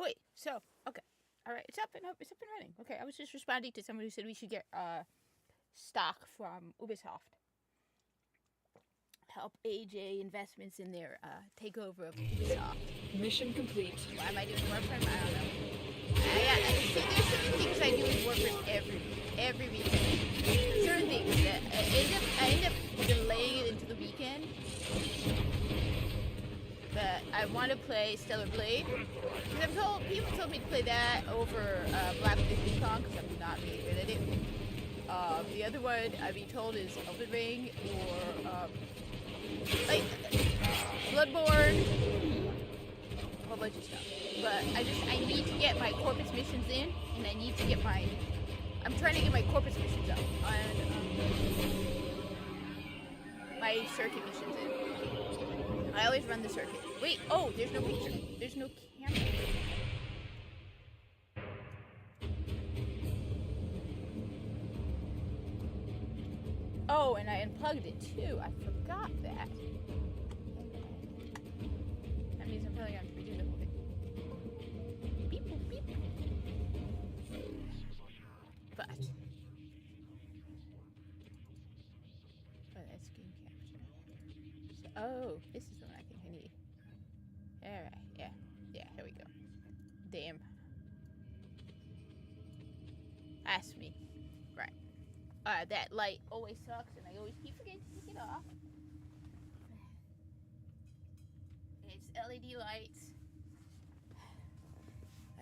Oh wait, so okay, all right, it's up and running. Okay, I was just responding to someone who said we should get stock from Ubisoft. Help AJ Investments in their takeover of Ubisoft. Mission complete. Why am I doing Warframe? I don't know. There's certain things I do in Warframe every weekend. Certain things that I end up delaying it into the weekend. But I want to play Stellar Blade. Because people told me to play that over Black Myth Wukong because I'm not really good at it. The other one I've been told is Elden Ring or like Bloodborne, a whole bunch of stuff. But I need to get my Corpus missions in, and I need to get I'm trying to get my Corpus missions up, and my circuit missions in. I always run the circuit. Wait, oh, there's no picture. There's no camera. Oh, and I unplugged it too. I forgot that. That means I'm probably going to redo the whole thing. Beep, boop, beep. But. Oh, that's screen capture. So, oh, this is the one I think I need. Alright, yeah. Yeah, here we go. Damn. Ask me. Right. That light always sucks, and I always keep forgetting to take it off. It's LED lights.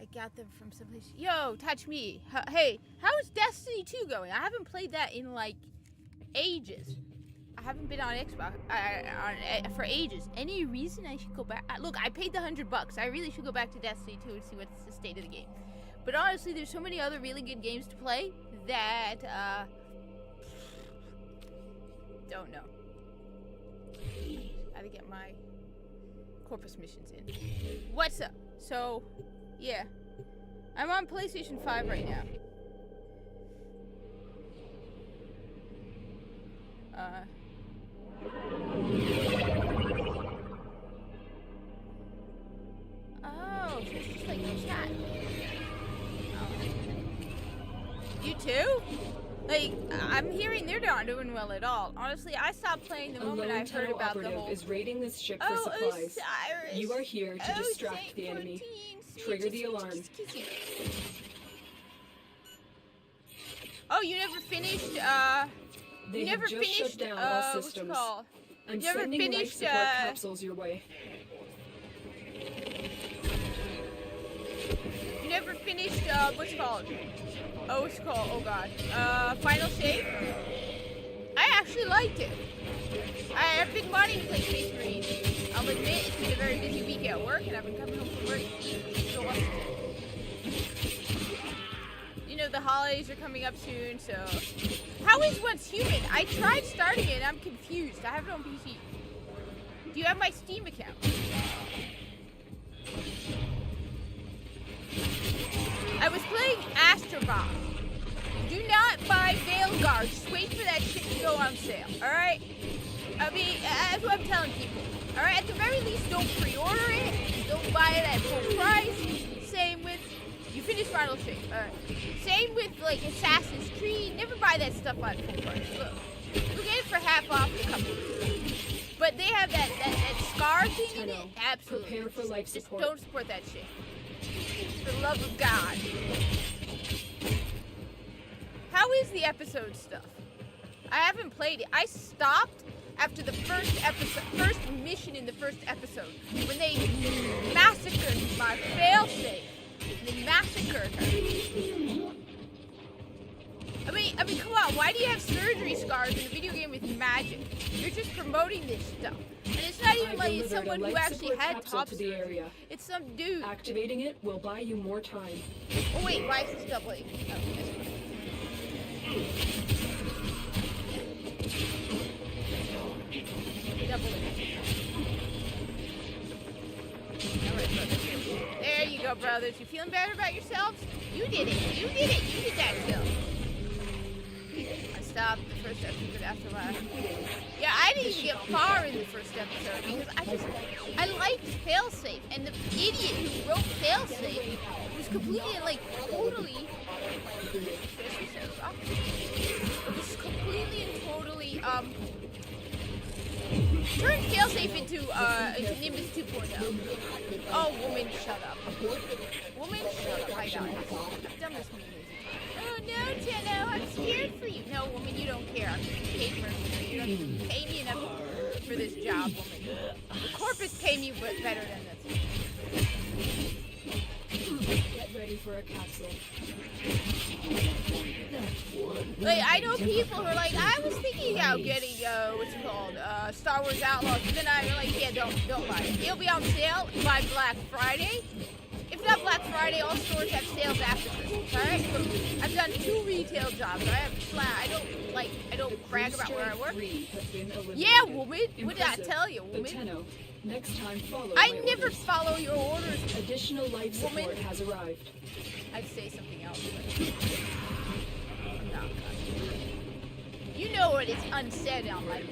I got them from someplace. Yo, touch me. Hey, how is Destiny 2 going? I haven't played that in like ages. I haven't been on Xbox for ages. Any reason I should go back? Look, I paid the $100. I really should go back to Destiny 2 and see what's the state of the game. But honestly, there's so many other really good games to play that don't know. Gotta get my Corpus missions in. What's up? So, yeah. I'm on PlayStation 5 right now. Oh, so it's just like no chat. Oh. You too? Like, I'm hearing they're not doing well at all. Honestly, I stopped playing the moment I heard about the whole... is raiding this ship for supplies. Osiris. You are here to distract the enemy. Trigger the alarm. Oh, you never finished, They you have never just finished, shut down all what's it systems. called? I'm You ever sending life finished, support capsules your way. You never finished, what's it called? Oh, what's it called? Oh, God. Final Shape? I actually liked it. I've been wanting to play Space Marine. I'll admit it's been a very busy week at work, and I've been coming home from work exhausted. You know, the holidays are coming up soon, so... How is Once Human? I tried starting it, and I'm confused. I have it on PC. Do you have my Steam account? I was playing Astrobot. Do not buy Veilguard. Just wait for that shit to go on sale, alright? I mean, that's what I'm telling people. Alright, at the very least, don't pre-order it. Don't buy it at full price. Same with... You finished Final Shape, alright. Same with, like, Assassin's Creed. Never buy that stuff on full price. Look, you'll get it for half off in a couple of weeks. But they have that Scar thing in it. Absolutely. Prepare for life support. Just don't support that shit. For the love of God. How is the episode stuff? I haven't played it. I stopped after the first mission in the first episode when they massacred my failsafe. They massacred her. I mean, come on. Why do you have surgery scars in a video game with magic? You're just promoting this stuff, and it's not even like it's someone who actually had top surgery. It's some dude. Activating it will buy you more time. Oh wait, why is this doubling? Doubling. There you go, brothers. You feeling better about yourselves? You did it. You did it. You did that kill. up the first episode of Afterlife. Yeah, I didn't even get far in the first episode because I liked Failsafe, and the idiot who wrote Failsafe was completely like totally. It was completely and totally turned Failsafe into Nimbus 2.0. Oh, woman, shut up. Woman, shut up. I got it. I've done this millions of times. Oh no, Tenno, I'm scared for you. No, woman, you don't care. I'm getting paid for it. You don't pay me enough for this job, woman. The Corpus pay me better than this. Get ready for a capsule. Like, I know people who are like, I was thinking about getting, what's it called, Star Wars Outlaws, but then I'm like, yeah, don't buy it. It'll be on sale by Black Friday. If not Black Friday, all stores have sales after Christmas, alright? I've done 2 retail jobs. I don't brag about where I work. Yeah, woman. What did I tell you, woman? Next time, follow I never follow your orders. Additional life support has arrived. I'd say something else, but I'm not. You know what is unsaid on my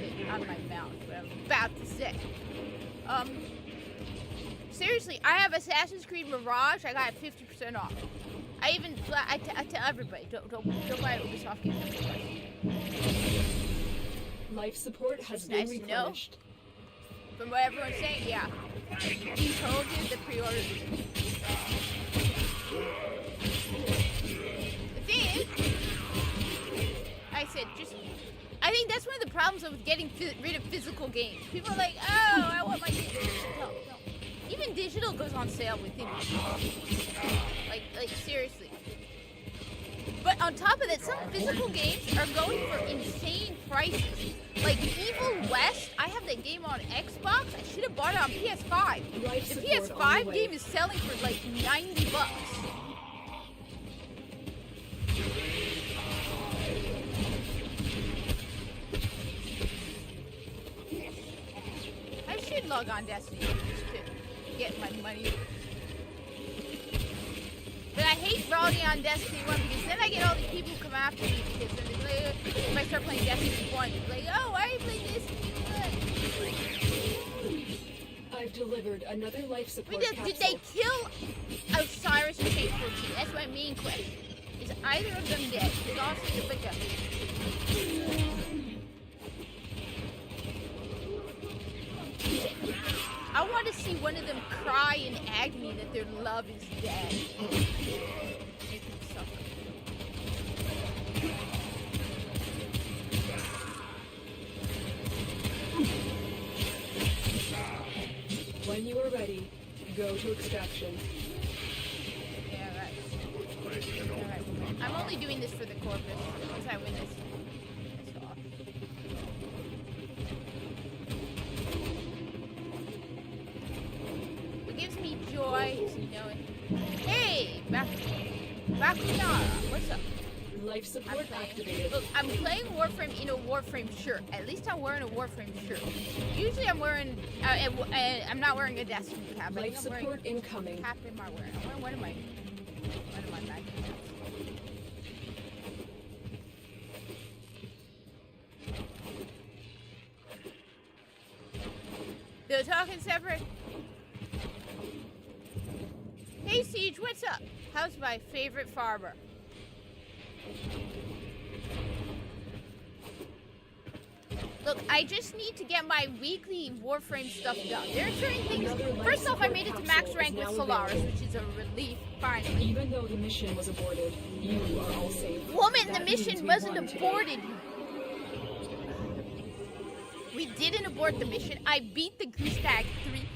mouth, what I'm about to say. Seriously, I have Assassin's Creed Mirage. I got 50% off. I tell everybody, don't buy Ubisoft games. Life support has been replenished. From what everyone's saying, yeah. You told you the pre-order. The thing is, I think that's one of the problems with getting rid of physical games. People are like, oh, I want my digital. No. Even digital goes on sale within like seriously. But on top of that, some physical games are going for insane prices. Like Evil West, I have that game on Xbox. I should have bought it on PS5. The PS5 game is selling for like $90. I should log on Destiny just to get my money. But I hate logging on Destiny 1 because then I get all these people who come after me because then if I start playing Destiny 1, they're like, oh, why are you playing this? I've delivered another life support capsule. Did they kill Osiris and Chain 14? That's my main question. Is either of them dead? Because honestly, it's like I want to see one of them cry in agony that their love is dead. Make them suffer. When you are ready, go to extraction. Yeah, right. Alright. I'm only doing this for the Corpus. Once I win this. That's all. What gives me joy is knowing. Hey! Bakunara, what's up? Life support activated. Look, I'm playing Warframe in a Warframe shirt. At least I'm wearing a Warframe shirt. Usually I'm wearing, I'm not wearing a Destiny cap. Life support incoming. Cap am I wearing? I'm wearing one of my Mac caps. They're talking separate. Hey Siege, what's up? How's my favorite farmer? Look, I just need to get my weekly Warframe stuff done. There are certain things. First off, I made it to max rank with Solaris, which is a relief, finally. Even though the mission was aborted, you are all safe. Woman, the mission wasn't aborted. We didn't abort the mission. I beat the Goose Tag 3,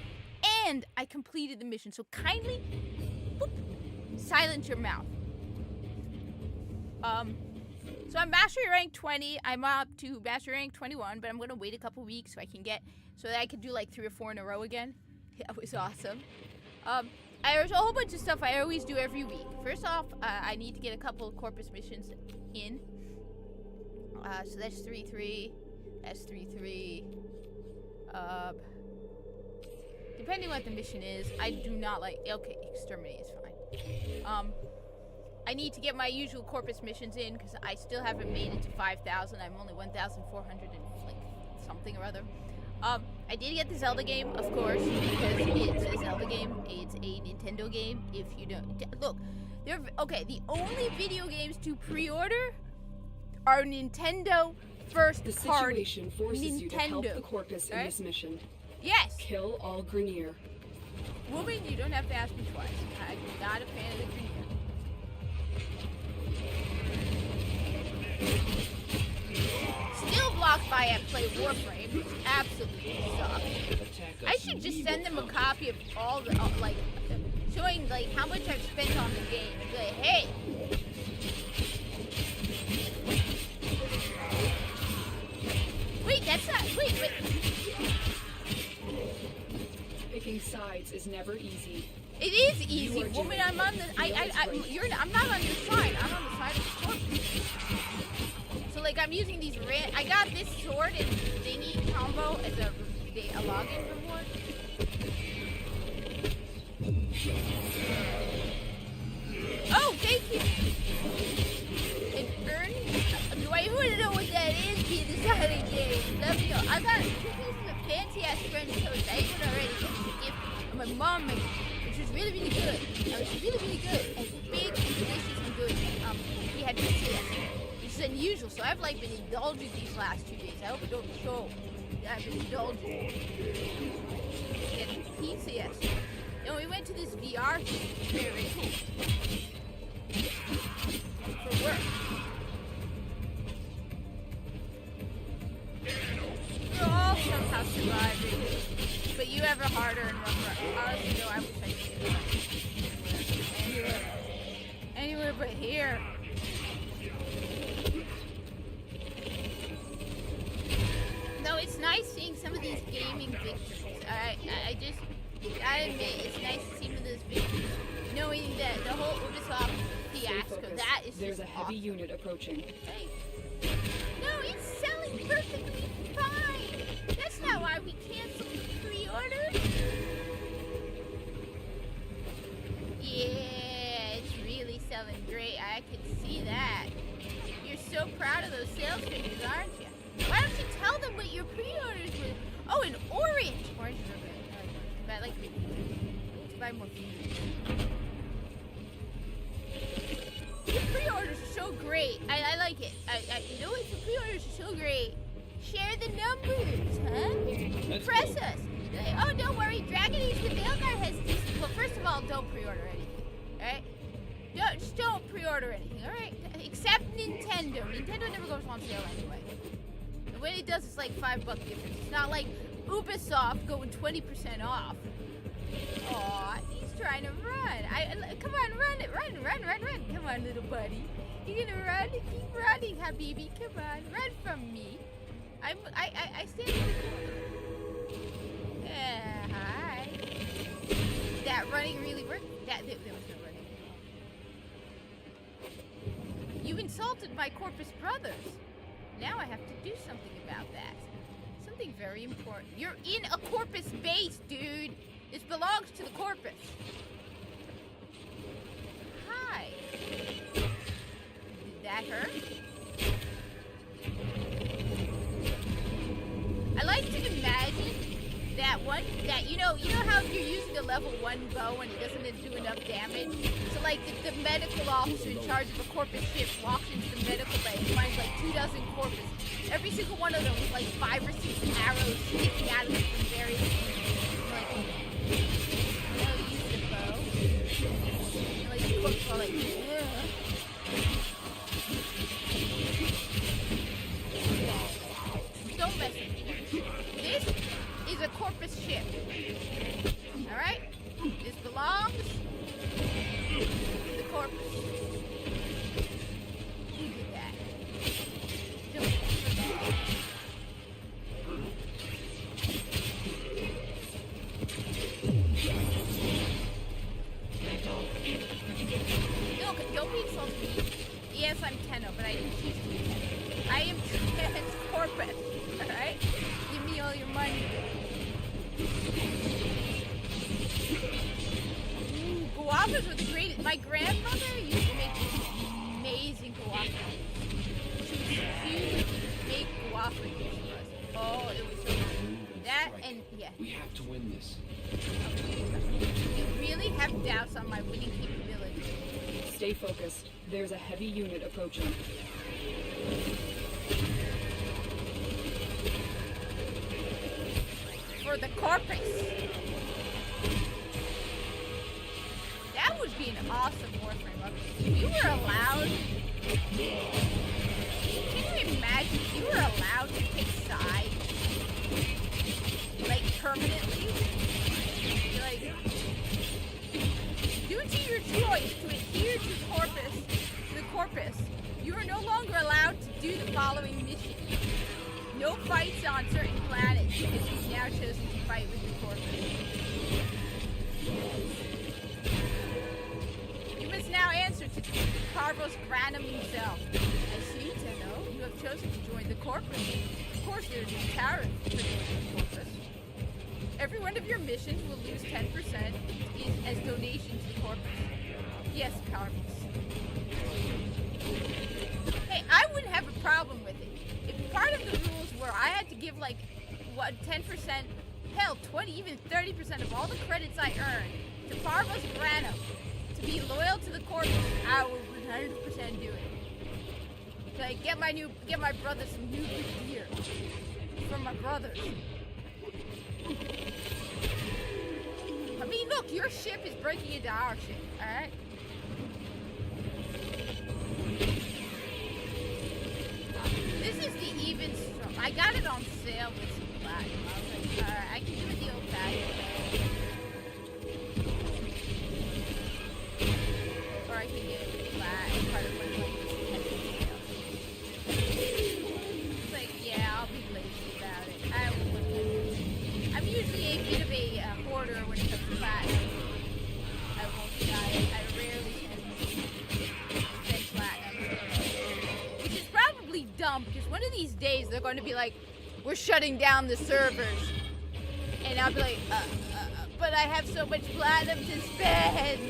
and I completed the mission. So kindly, boop, silence your mouth. So I'm Mastery Rank 20. I'm up to Mastery Rank 21, but I'm gonna wait a couple weeks so that I could do like 3 or 4 in a row again. That was awesome. There's a whole bunch of stuff I always do every week. First off, I need to get a couple of Corpus missions in. So that's 3-3. That's 3-3. Depending what the mission is, I do not like. Okay, exterminate is fine. I need to get my usual Corpus missions in because I still haven't made it to 5,000. I'm only 1,400 and like something or other. I did get the Zelda game, of course, because it's a Zelda game. It's a Nintendo game. If you don't look, okay. The only video games to pre-order are Nintendo first party. The situation forces you to help the Corpus in this mission. Yes. Kill all Grineer. Woman, you don't have to ask me twice. I'm not a fan of the Grineer. Still blocked by at Play Warframe, which absolutely sucks. I should just send them a copy of all the like showing like how much I've spent on the game. And be like, hey. Wait, that's not. Wait. Picking sides is never easy. It is easy, woman. I'm on the. I'm not on your side. I'm on the side of the Corpus. So like I'm using these I got this sword and thingy combo as a login reward. Oh, thank you. And earn. Do I want to know what that is? Be the side of the game. Let me know. I got 2 pieces of fancy ass French toast. I ate one already. That's a gift from my mom made, which was really really good. It was really really good. It's big, delicious, and good. We had pizza yesterday. It's unusual, so I've like been indulging these last 2 days. I hope it don't show that I've been indulging. Getting pizza yesterday. And we went to this VR thing. Very, very cool. For work. We're all somehow surviving. But you have a harder and rougher. Honestly, though, I wish I could do that. Anywhere but here. No, it's nice seeing some of these gaming victories. I admit, it's nice to see some of those victories. Knowing that the whole Ubisoft fiasco, that is There's just a heavy awesome. unit approaching. Hey. No, it's selling perfectly fine. That's not why we canceled the pre-order. Yeah, it's really selling great. I can see that. You're so proud of those sales figures, aren't you? Why don't you tell them what your pre-orders were? Oh, an orange! Oranges are good. I like green. Let's buy more food. Your pre-orders are so great. I like it. You know what? Your pre-orders are so great. Share the numbers, huh? Press us. Oh, don't worry. Dragon Age the Veilguard has this. Well, first of all, don't pre-order anything. Alright? Just don't pre-order anything, alright? Except Nintendo. Nintendo never goes on sale anyway. When it does, it's like $5 difference. It's not like Ubisoft going 20% off. Aw, he's trying to run. Come on, run. Come on, little buddy. You gonna run? Keep running, Habibi. Come on, run from me. I stand in the corner. Hi. That running really worked. There was no running. You insulted my Corpus brothers. Now I have to do something about that. Something very important. You're in a Corpus base, dude. This belongs to the Corpus. Hi. Did that hurt? I like to imagine that you know how if you're using a level 1 bow and it doesn't do enough damage? So like the medical officer in charge of a Corpus ship walks into the medical bay and finds like 24 Corpus. Every single one of them with like 5 or 6 arrows sticking out of it from various like use the bow. And like the Corpus are like, ugh. Don't mess with me. This is a Corpus ship. Alright? This belongs to the Corpus. Who did that? Don't forget. No, don't be insulting me. Yes, I'm Tenno, but I didn't choose to be Tenno. I am Trans Corpus. Alright? Give me all your money. Ooh, guavas were the greatest. My grandmother used to make these awesome mission was. Oh, it was so good. That and yeah. We have to win this. You really have doubts on my winning capability. Stay focused. There's a heavy unit approaching. For the corpus. That would be an awesome Warframe update. If you were allowed... Can you imagine if you were allowed to pick sides? Like, permanently? Like, due to your choice to adhere to the corpus, you are no longer allowed to do the following mission. No fights on certain planets because you've now chosen to fight with the corpus. You must now answer to Carvos Granum himself. I see, Tenno. You have chosen to join the corpus. Of course, there is a tariff for joining the corpus. Every one of your missions will lose 10% as donation to the corpus. Yes, Carvos. Hey, I wouldn't have a problem with it. If part of the rules were I had to give like, what, 10%, hell, 20, even 30% of all the credits I earned to Carvos Granum to be loyal to the corpus, I would 100% do it. Like, get my brother some new good gear from my brothers. I mean, look, your ship is breaking into our ship, alright? This is the even strong. I got it on sale with some platinum. I was like, alright, I can do it the old-fashioned way. Or I can get it flat, part of my it's like, yeah, I'll be lazy about it. I won't. I'm usually a bit of a hoarder when it comes to platinum. I won't die. I rarely spend platinum. Which is probably dumb, because one of these days they're going to be like, we're shutting down the servers. And I'll be like, but I have so much platinum to spend.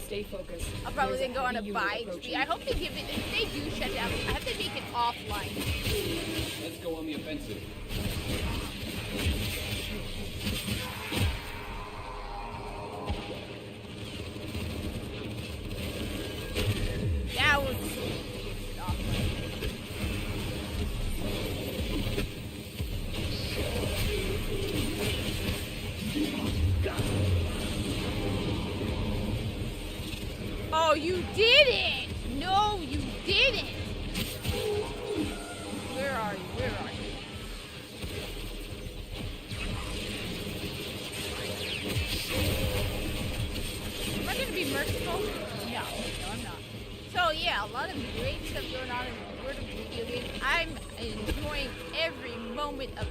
Stay focused. I'll probably There's then go on a heavy unit buy approaching. spree. I hope they give it, if they do shut down, I hope they make it offline. Let's go on the offensive. That would be offline. Oh, you didn't! No, you didn't! Where are you? Where are you? Am I gonna be merciful? No, I'm not. So yeah, a lot of great stuff going on in the world of video games. I'm enjoying every moment of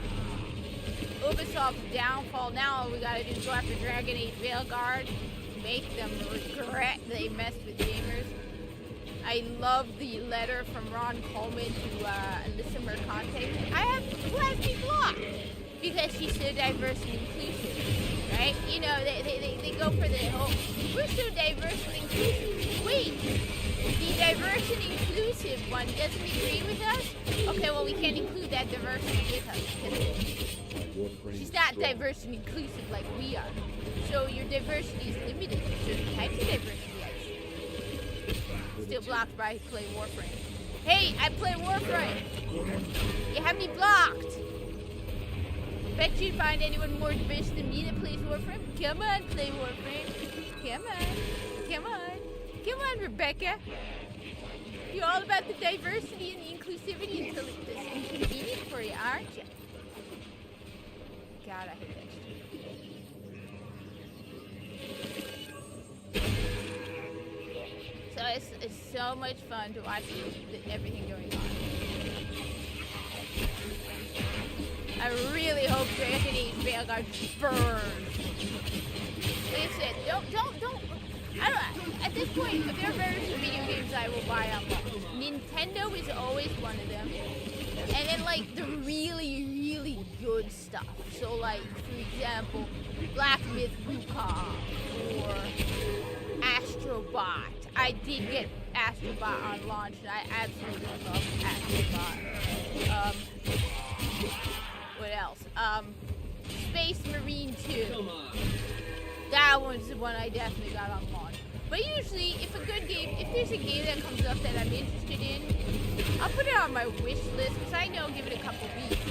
Ubisoft's downfall. Now all we gotta do is go after Dragon Age Veilguard, make them regret they messed with gamers. I love the letter from Ron Coleman to Alyssa Mercante. Who has me blocked because she's so diverse and inclusive, right? You know, they go for the whole, we're so diverse and inclusive. Wait, the diverse and inclusive one doesn't agree with us? Okay, well, we can't include that diversity with us because she's not diverse and inclusive like we are. So your diversity is limited to certain types of diversity. Still blocked by Play Warframe. Hey, I play Warframe. You have me blocked. Bet you'd find anyone more diverse than me that plays Warframe. Come on, Play Warframe. Come on. Come on. Come on, Rebecca. You're all about the diversity and the inclusivity until it's inconvenient for you, aren't you? God, I hate that shit. So it's so much fun to watch everything going on. I really hope Dragon Age Veilguard burns. Like I said, don't. I don't. At this point, if there are various video games I will buy on Nintendo is always one of them, and then like the really good stuff. So like, for example, Black Myth Wukong or Astrobot. I did get Astrobot on launch, and I absolutely love Astrobot. What else? Space Marine 2. Come on. That one's the one I definitely got on launch. But usually, if there's a game that comes up that I'm interested in, I'll put it on my wish list, because I know give it a couple weeks.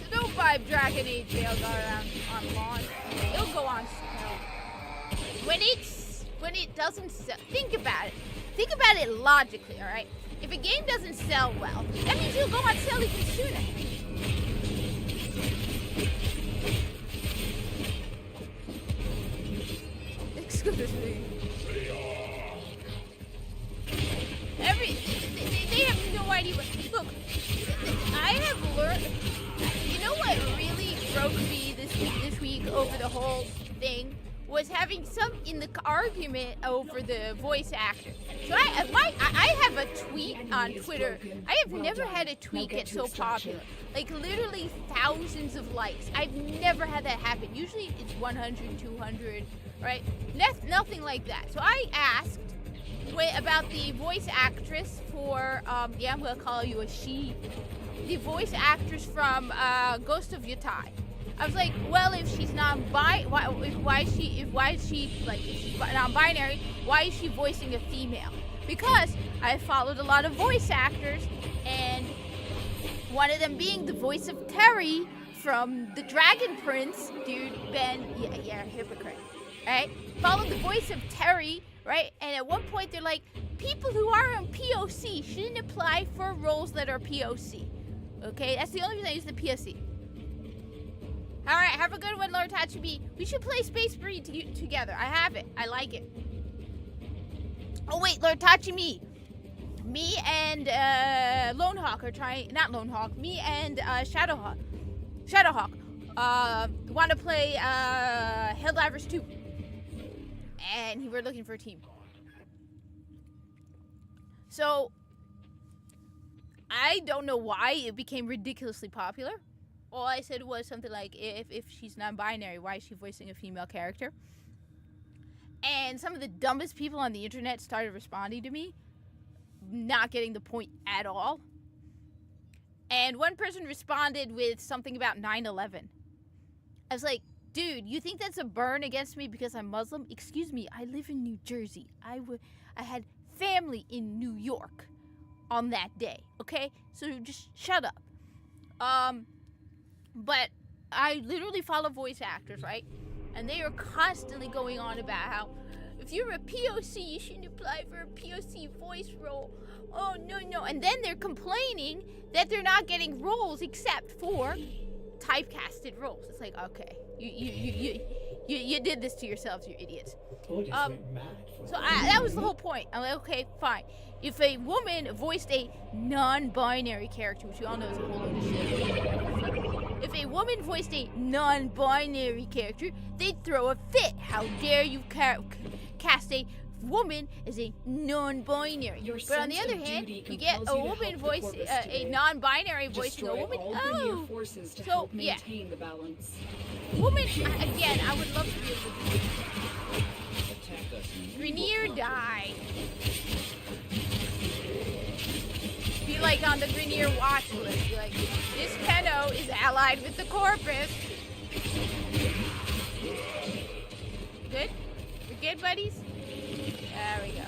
So don't buy Dragon Age Veilguard on launch. It'll go on sale. When it doesn't sell, think about it. Think about it logically, alright? If a game doesn't sell well, that means it'll go on sale even sooner. Excuse me. They have no idea what. Look, I have learned. You know what really broke me this week over the whole thing was having some in the argument over the voice actor. So I have a tweet on Twitter. I have never had a tweet get so popular. Like literally thousands of likes. I've never had that happen. Usually it's 100, 200, right? Nothing like that. So I asked about the voice actress for, I'm gonna call you a she. The voice actress from Ghost of Yotei. I was like, well, if she's non-binary, why is she non-binary, why is she voicing a female? Because I followed a lot of voice actors, and one of them being the voice of Terry from the Dragon Prince, dude, Ben, yeah, hypocrite, right? Followed the voice of Terry, right? And at one point they're like, people who are on POC shouldn't apply for roles that are POC. Okay, that's the only reason I use the POC. Alright, have a good one, Lord Tachibi. We should play Space Marine together. I have it. I like it. Oh, wait, Lord Tachibi. Me and Lone Hawk are trying... Not Lone Hawk. Me and Shadowhawk want to play Helldivers 2. And we're looking for a team. So, I don't know why it became ridiculously popular. All I said was something like, if she's non-binary, why is she voicing a female character? And some of the dumbest people on the internet started responding to me, not getting the point at all. And one person responded with something about 9/11. I was like, dude, you think that's a burn against me because I'm Muslim? Excuse me, I live in New Jersey. I had family in New York on that day, okay? So just shut up. But I literally follow voice actors, right? And they are constantly going on about how if you're a POC, you shouldn't apply for a POC voice role. Oh, no. And then they're complaining that they're not getting roles except for typecasted roles. It's like, okay, you did this to yourselves, you idiots. So that was the whole point. I'm like, okay, fine. If a woman voiced a non-binary character, which we all know is a whole load of shit. If a woman voiced a non-binary character, they'd throw a fit. How dare you cast a woman as a non-binary? But on the other hand, you get a woman voice, a non-binary voicing a woman. Oh, so yeah. Woman, again, I would love to be able to do it. Grenier died. Be like on the Grenier watch list. Be like, this Tenno is allied with the Corpus. Good? We're good, buddies? There we go.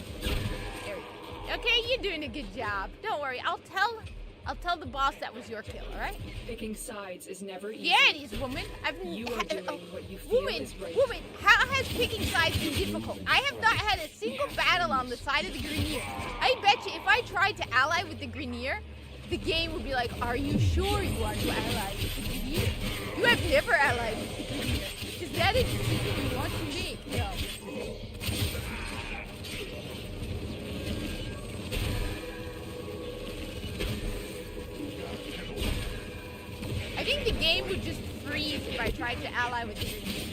There we go. Okay, you're doing a good job. Don't worry. I'll tell the boss that was your kill, alright? Picking sides is never easy. Yeah, it is, woman. You are doing what you feel is right. Woman, how has picking sides been difficult? I have not had a single battle on the side of the Grenier. I bet you if I tried to ally with the Grenier, the game would be like, are you sure you want to ally with the Grenier? You have never allied with the Grenier. Because that is the decision you want to make. No. I think the game would just freeze if I tried to ally with the Grenier.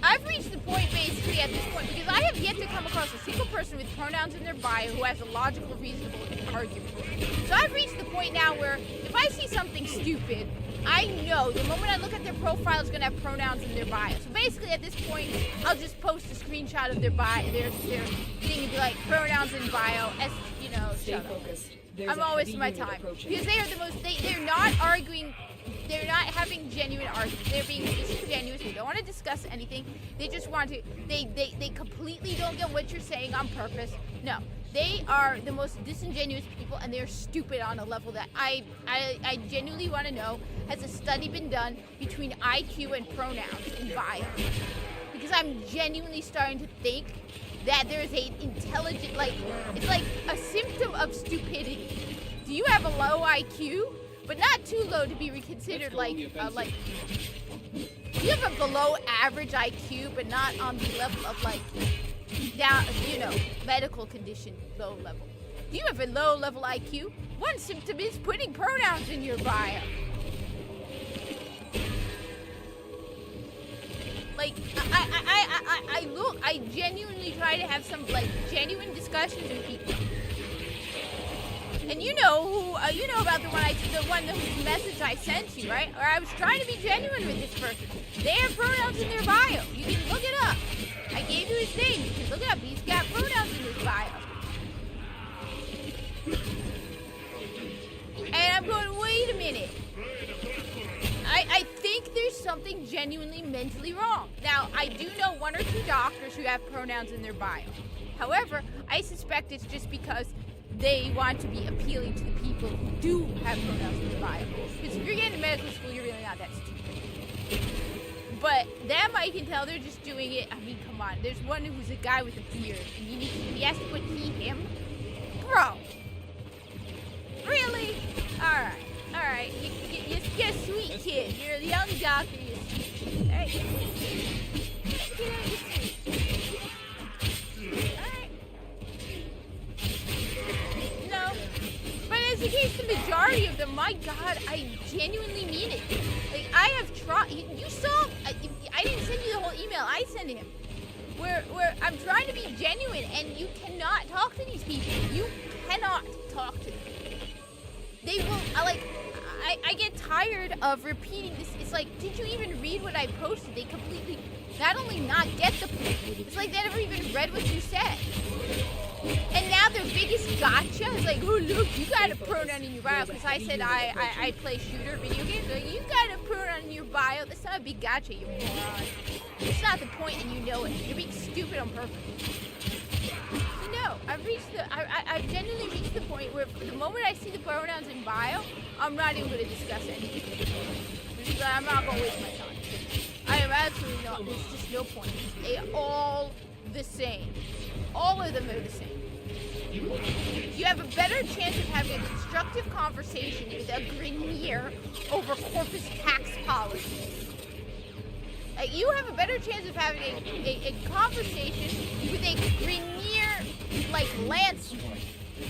I've reached the point basically at this point because I have yet to come across a single person with pronouns in their bio who has a logical, reasonable argument for it. So I've reached the point now where if I see something stupid, I know the moment I look at their profile, it's gonna have pronouns in their bio. So basically, at this point, I'll just post a screenshot of their bio, their thing, and be like pronouns in bio. Stay Shut up. focused. There's I'm a always heavy my unit time approaching. because they are the most. They're not arguing. They're not having genuine arguments. They're being disingenuous. They don't want to discuss anything. They just want to. They completely don't get what you're saying on purpose. No, they are the most disingenuous people, and they're stupid on a level that I genuinely want to know. Has a study been done between IQ and pronouns in bio? Because I'm genuinely starting to think that there's a intelligent, it's like a symptom of stupidity. Do you have a low IQ, but not too low to be considered you have a below average IQ, but not on the level of down, medical condition low level. Do you have a low level IQ? One symptom is putting pronouns in your bio. I genuinely try to have some genuine discussions with people. And you know about the one whose message I sent you, right? Or I was trying to be genuine with this person. They have pronouns in their bio. You can look it up. I gave you his name. You can look it up. He's got pronouns in his bio. And I'm going, wait a minute. I think there's something genuinely mentally wrong. Now, I do know one or two doctors who have pronouns in their bio. However, I suspect it's just because they want to be appealing to the people who do have pronouns in their bio. Because if you're getting to medical school, you're really not that stupid. But them, I can tell they're just doing it. I mean, come on. There's one who's a guy with a beard, and he has to put he, him. Bro. Really? All right. You're a sweet kid. You're a young doctor. You're a sweet kid. All right. You're sweet. All right. No. But as the case, the majority of them, my God, I genuinely mean it. I have tried. You saw. I didn't send you the whole email. I sent him. Where I'm trying to be genuine, and you cannot talk to these people. You cannot talk to them. They will. I get tired of repeating this. It's like, did you even read what I posted? They completely, not only not get the point, it's like they never even read what you said. And now their biggest gotcha is like, oh look, you got a pronoun in your bio because I said I play shooter video games. Like, you got a pronoun in your bio. That's not a big gotcha, you moron. It's not the point, and you know it. You're being stupid on purpose. No, I've genuinely reached the point where the moment I see the pronouns in bio, I'm not even going to discuss anything. I'm not going to waste my time. I am absolutely not. There's just no point. They are all the same. All of them are the same. You have a better chance of having a constructive conversation with a Grenier over corpus tax policy. You have a better chance of having a conversation with a Grenier Lance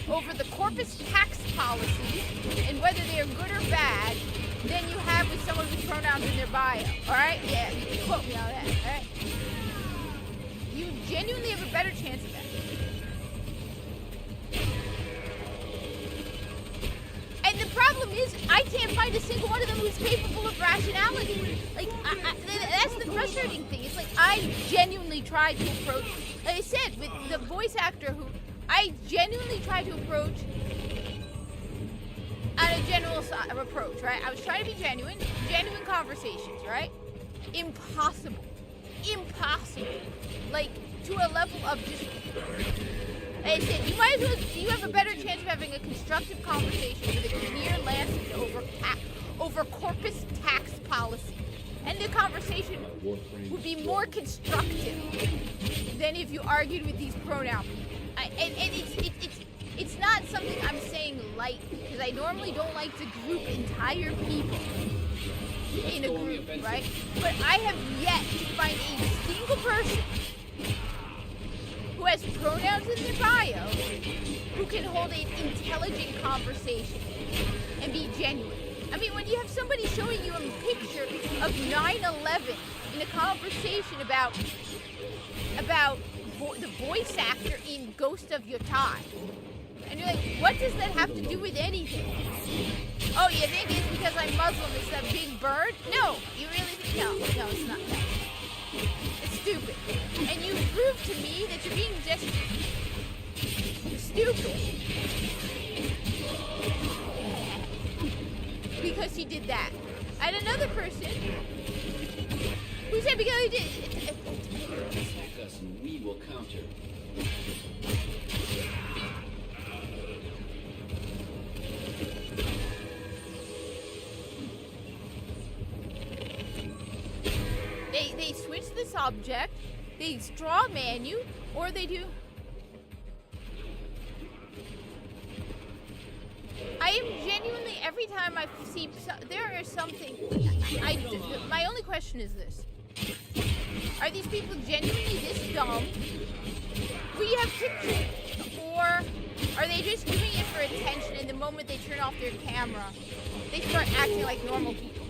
over the corpus tax policy and whether they're good or bad than you have with someone with pronouns in their bio. Alright? Yeah, you can quote me on that. Alright? You genuinely have a better chance of that. And the problem is, I can't find a single one of them who's capable of rationality. That's the frustrating thing. It's like, I genuinely tried to approach, like I said, with the voice actor who, I genuinely tried to approach on a general approach, right? I was trying to be genuine conversations, right? Impossible. To a level of just, like I said, you have a better chance of having a constructive conversation with a Grenier Lansing over corpus tax policy. And the conversation would be more constructive than if you argued with these pronouns. It's not something I'm saying light, because I normally don't like to group entire people in a group, right? But I have yet to find a single person who has pronouns in their bio who can hold an intelligent conversation and be genuine. I mean, when you have somebody showing you a picture of 9/11 in a conversation about the voice actor in Ghost of Yotai, And you're like, what does that have to do with anything? Oh, you think it's because I'm Muslim, it's that big bird? No, you really think, no, it's not that. It's stupid. And you prove to me that you're being just stupid. Because he did that. And another person who said because he did. Attack us and we will counter. They switch the subject, they straw man you, or they do. I am genuinely, every time I see, there is something, my only question is this. Are these people genuinely this dumb? We have pictures, or are they just doing it for attention and the moment they turn off their camera, they start acting like normal people?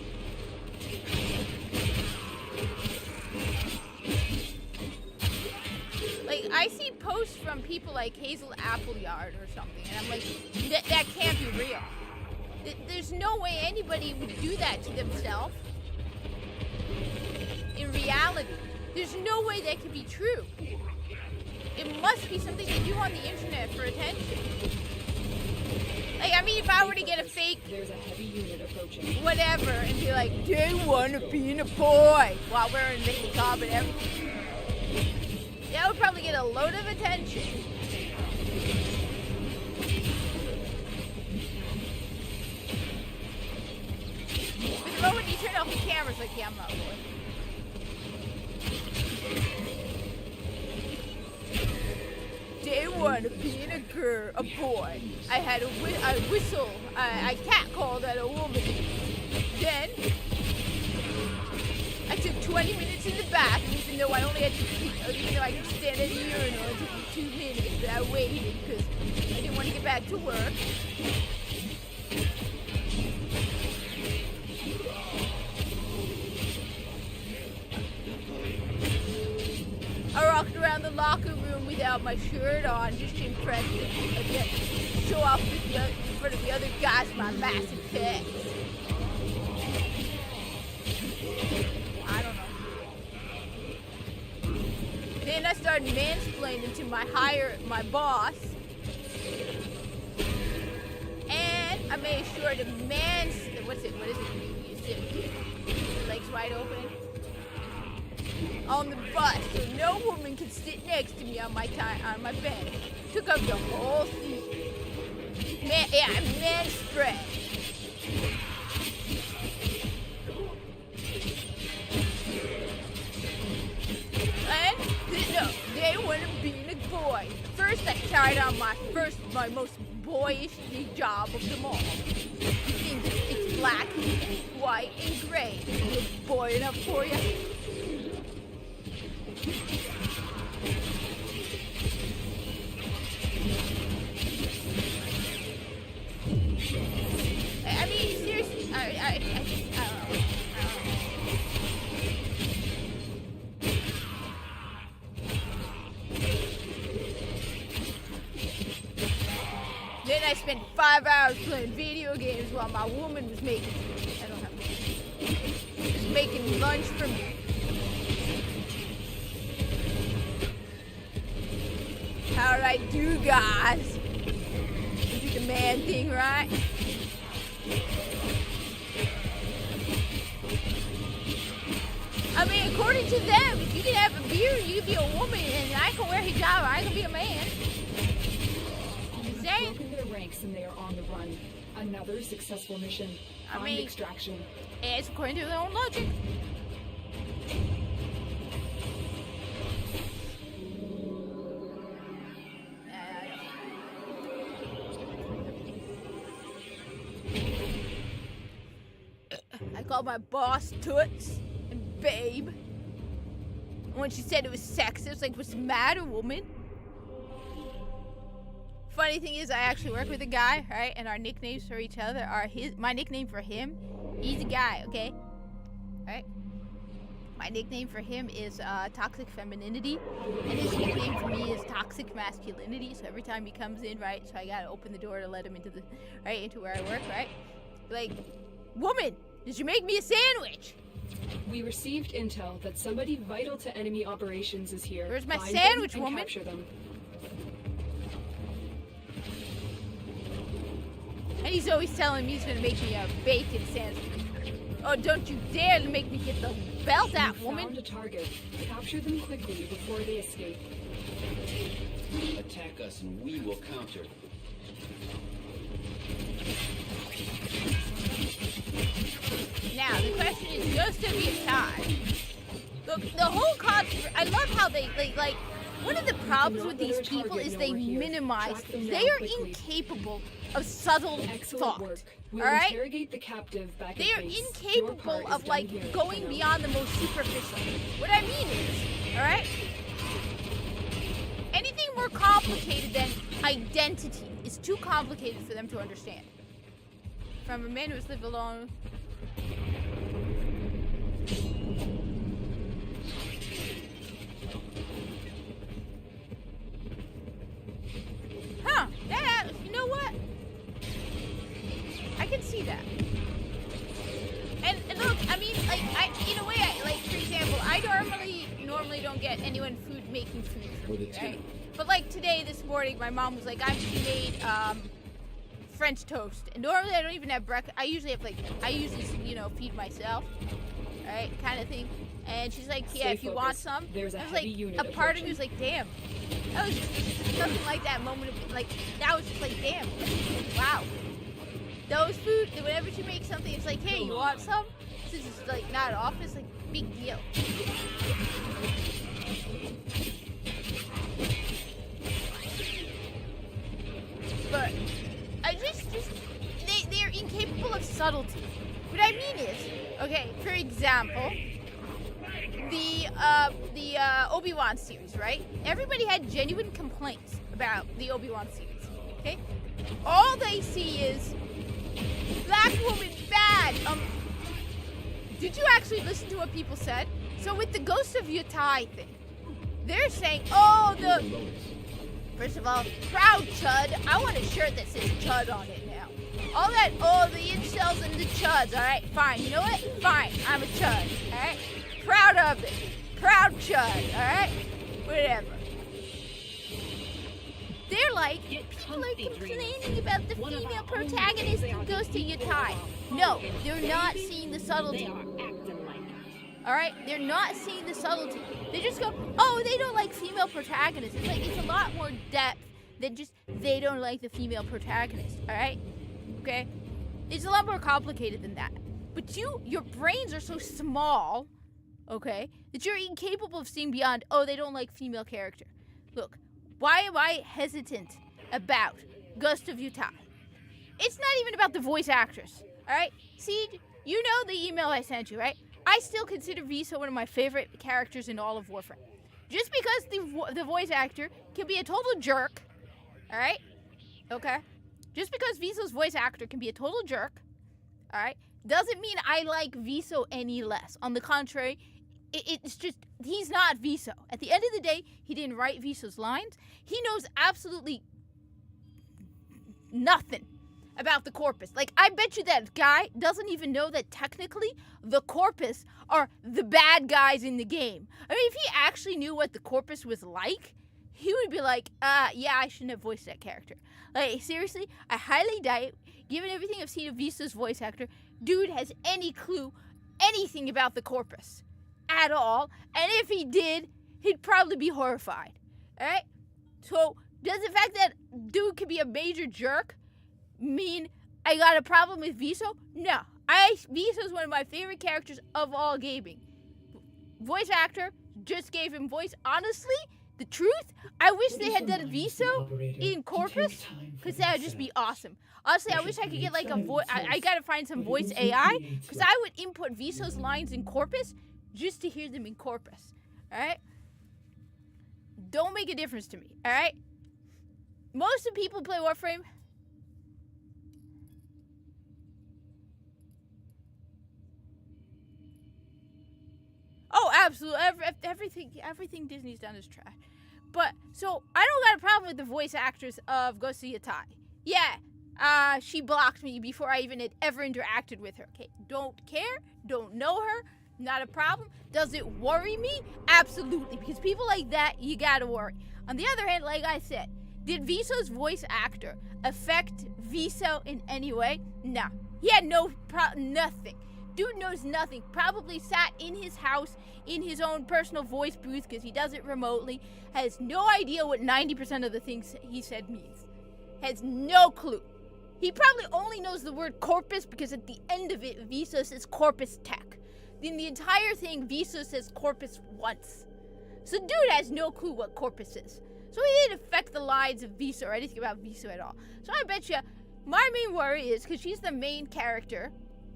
Like, I see posts from people like Hazel Appleyard or something, and I'm like, that can't be real. There's no way anybody would do that to themselves. In reality, there's no way that could be true. It must be something they do on the internet for attention. Like, I mean, if I were to get a fake, There's a heavy unit approaching. whatever, and be like, day one of being a boy, while wearing the hijab and everything, that would probably get a load of attention. But the moment you turn off the camera, it's like, yeah, I'm not a boy. Day one of being a girl, a boy. I had a whistle. I catcalled at a woman. Then I took 20 minutes in the bathroom, even though I only had even though I could stand at a urinal. It took me 2 minutes, but I waited because I didn't want to get back to work. I walked around the locker room without my shirt on, just to impress them. Show off in front of the other guys my massive pecs. I don't know. Then I started mansplaining to my boss. And I made sure to what is it? You sit with your legs wide open on the bus, so no woman could sit next to me on my bed. Took up the whole seat. Man spread. And no, they wanted being a boy. First, I tried on my most boyish job of them all. It's black, white, and gray. Is it boy enough for you? I mean, seriously, I don't know. Then I spent 5 hours playing video games while my woman was making lunch for me. How'd I do, guys? You did the man thing, right? I mean, according to them, if you can have a beard, you can be a woman, and I can wear hijab, I can be a man. Saying? Broken their ranks and they are on the run. Another successful mission. I mean, extraction. It's according to their own logic. I called my boss Toots and Babe. And when she said it was sexist, I was like, what's the matter, woman? Funny thing is, I actually work with a guy, right? And our nicknames for each other are my nickname for him, he's a guy, okay? Right? My nickname for him is Toxic Femininity, and his nickname for me is Toxic Masculinity. So every time he comes in, right, so I gotta open the door to let him into into where I work, right? Like, woman, did you make me a sandwich? We received intel that somebody vital to enemy operations is here. Where's my Find sandwich, them and woman? Capture them. And he's always telling me he's gonna make me a bacon sandwich. Oh, don't you dare to make me get the belt out, We woman. found a target. Capture them quickly before they escape. Attack us and we will counter. Now, the question is, Ghost of Yutai. Look, the whole concept, I love how they, like, one of the problems with these people is they minimize, they are incapable of subtle Excellent thought. work. We'll All right? interrogate the captive back They at are base. Your part incapable is of, done like, here, going Colonel. beyond the most superficial. What I mean is, all right? Anything more complicated than identity is too complicated for them to understand. From a man who has lived alone. Huh, you know what? I can see that. And look, I mean, like, in a way, like, for example, I normally don't get anyone making food for With me, a right? two. But like today, this morning, my mom was like, she made French toast. And normally I don't even have breakfast. I usually, feed myself, right, kind of thing. And she's like, yeah, Stay if you want focused. some. There's a I was heavy like, unit a part of me approaching. was like, damn. That was just something like that moment of, like, that was just like, damn. Wow. Those food, whenever she makes something, it's like, hey, you want some? Since it's like not an office, like, big deal. But they're incapable of subtlety. What I mean is, okay, for example, the Obi-Wan series, right? Everybody had genuine complaints about the Obi-Wan series, okay? All they see is black woman bad. Did you actually listen to what people said? So with the Ghost of Yutai thing, they're saying, oh, first of all, proud chud. I want a shirt that says chud on it now. All that, the incels and the chuds, alright? Fine, you know what? Fine, I'm a chud, alright? Proud of it. Proud chud, alright? Whatever. They're like, people are complaining about the female protagonist in Ghost of Yutai. No, they're not seeing the subtlety. Alright? They're not seeing the subtlety. They just go, oh, they don't like female protagonists. It's like, it's a lot more depth than just, they don't like the female protagonist. Alright? Okay? It's a lot more complicated than that. But your brains are so small, okay, that you're incapable of seeing beyond, oh, they don't like female character. Look, why am I hesitant about Ghost of Yutai? It's not even about the voice actress, alright? Siege, you know the email I sent you, right? I still consider Viso one of my favorite characters in all of Warframe. Just because the voice actor can be a total jerk, alright? Okay? Just because Viso's voice actor can be a total jerk, alright, doesn't mean I like Viso any less. On the contrary, it's just, he's not Viso. At the end of the day, he didn't write Viso's lines. He knows absolutely nothing about the Corpus. Like, I bet you that guy doesn't even know that technically the Corpus are the bad guys in the game. I mean, if he actually knew what the Corpus was like, he would be like, yeah, I shouldn't have voiced that character. Like, seriously, I highly doubt, given everything I've seen of Viso's voice actor, dude has any clue anything about the Corpus at all. And if he did, he'd probably be horrified. Alright? So, does the fact that dude could be a major jerk mean I got a problem with Viso? No. Viso's one of my favorite characters of all gaming. Voice actor, just gave him voice. Honestly, the truth, I wish they had done Viso in Corpus, because that would just be awesome. Honestly, I wish I could get like a voice. I gotta find some voice AI, because I would input Viso's lines in Corpus just to hear them in Corpus. Alright? Don't make a difference to me. Alright? Most of the people who play Warframe. Oh, Absolutely, everything Disney's done is trash. But so I don't got a problem with the voice actress of Ghost of Yatai. Yeah, she blocked me before I even had ever interacted with her. Okay, don't care, don't know her, not a problem. Does it worry me? Absolutely, because people like that, you gotta worry. On the other hand, like I said, did Viso's voice actor affect Viso in any way? No. He had nothing. Dude knows nothing. Probably sat in his house in his own personal voice booth because he does it remotely. Has no idea what 90% of the things he said means. Has no clue. He probably only knows the word corpus because at the end of it, Viso says corpus tech. In the entire thing, Viso says corpus once. So dude has no clue what corpus is. So he didn't affect the lives of Viso or anything about Viso at all. So I bet you my main worry is because she's the main character,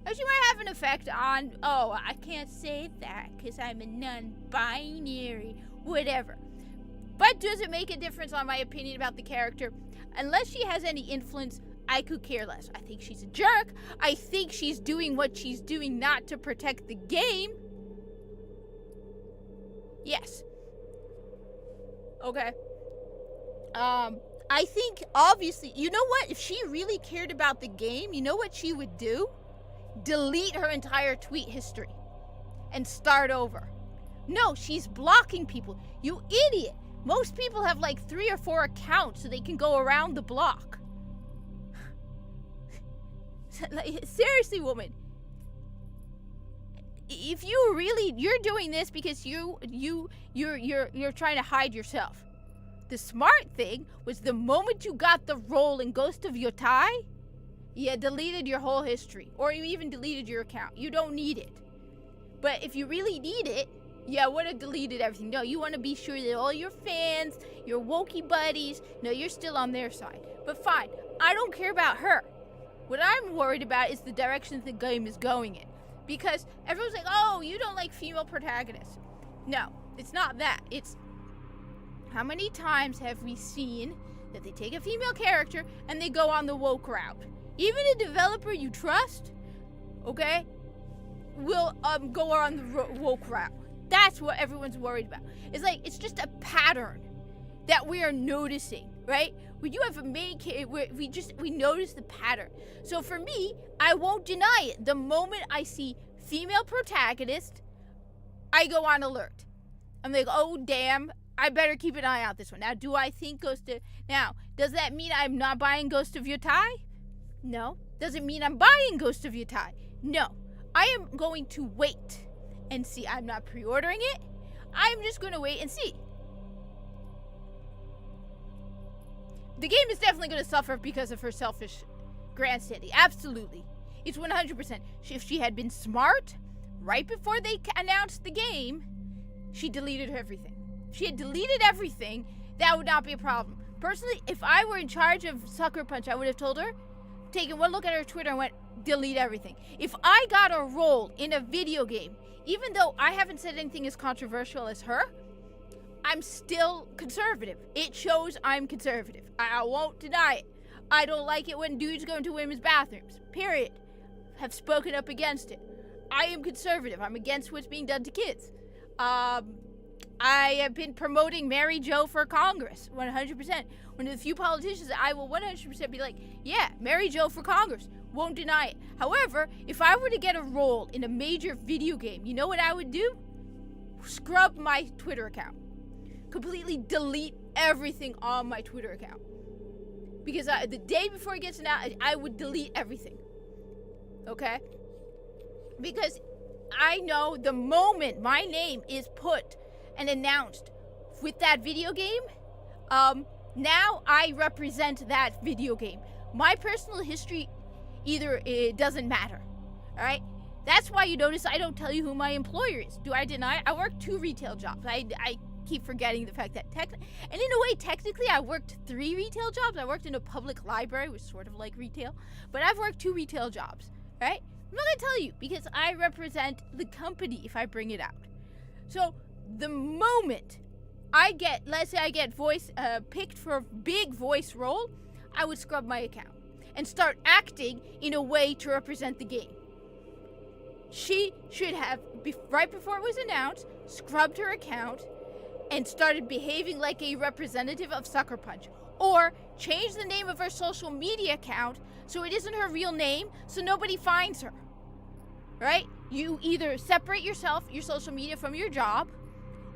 and she might have an effect on, oh, I can't say that because I'm a non-binary, whatever. But does it make a difference on my opinion about the character? Unless she has any influence, I could care less. I think she's a jerk. I think she's doing what she's doing not to protect the game. Yes. Okay. I think, obviously, you know what? If she really cared about the game, you know what she would do? Delete her entire tweet history and start over. No, she's blocking people. You idiot. Most people have like 3 or 4 accounts so they can go around the block. Seriously, woman. If you really, you're doing this because you're trying to hide yourself. The smart thing was the moment you got the role in Ghost of Yatai, you deleted your whole history. Or you even deleted your account. You don't need it. But if you really need it, you would have deleted everything. No, you want to be sure that all your fans, your wokey buddies, no, you're still on their side. But fine, I don't care about her. What I'm worried about is the direction the game is going in. Because everyone's like, oh, you don't like female protagonists. No, it's not that. It's how many times have we seen that they take a female character and they go on the woke route? Even a developer you trust, okay, will go on the woke route. That's what everyone's worried about. It's like, it's just a pattern that we are noticing, right? When you have a main character, we notice the pattern. So for me, I won't deny it. The moment I see female protagonist, I go on alert. I'm like, oh damn, I better keep an eye out this one. Now, do I think now, does that mean I'm not buying Ghost of Yatai? No. Does it mean I'm buying Ghost of Yatai? No. I am going to wait and see. I'm not pre-ordering it. I'm just going to wait and see. The game is definitely going to suffer because of her selfish grandstanding. Absolutely. It's 100%. If she had been smart, right before they announced the game, she deleted everything. If she had deleted everything, that would not be a problem. Personally, if I were in charge of Sucker Punch, I would have told her, taken one look at her Twitter and went, delete everything. If I got a role in a video game, even though I haven't said anything as controversial as her, I'm still conservative. It shows I'm conservative. I won't deny it. I don't like it when dudes go into women's bathrooms. Period. Have spoken up against it. I am conservative. I'm against what's being done to kids. I have been promoting Mary Jo for Congress, 100%. One of the few politicians that I will 100% be like, yeah, Mary Jo for Congress. Won't deny it. However, if I were to get a role in a major video game, you know what I would do? Scrub my Twitter account. Completely delete everything on my Twitter account. Because the day before it gets announced, I would delete everything. Okay? Because I know the moment my name is put and announced with that video game, now I represent that video game. My personal history it doesn't matter. Alright? That's why you notice I don't tell you who my employer is. Do I deny it? I work 2 retail jobs. I keep forgetting the fact that and in a way, technically, I worked 3 retail jobs. I worked in a public library, which is sort of like retail, but I've worked 2 retail jobs, right? I'm not gonna tell you because I represent the company if I bring it out. So the moment I get, let's say I get picked for a big voice role, I would scrub my account and start acting in a way to represent the game. she should have, right before it was announced, scrubbed her account and started behaving like a representative of Sucker Punch. Or change the name of her social media account so it isn't her real name, so nobody finds her. Right? You either separate yourself, your social media, from your job,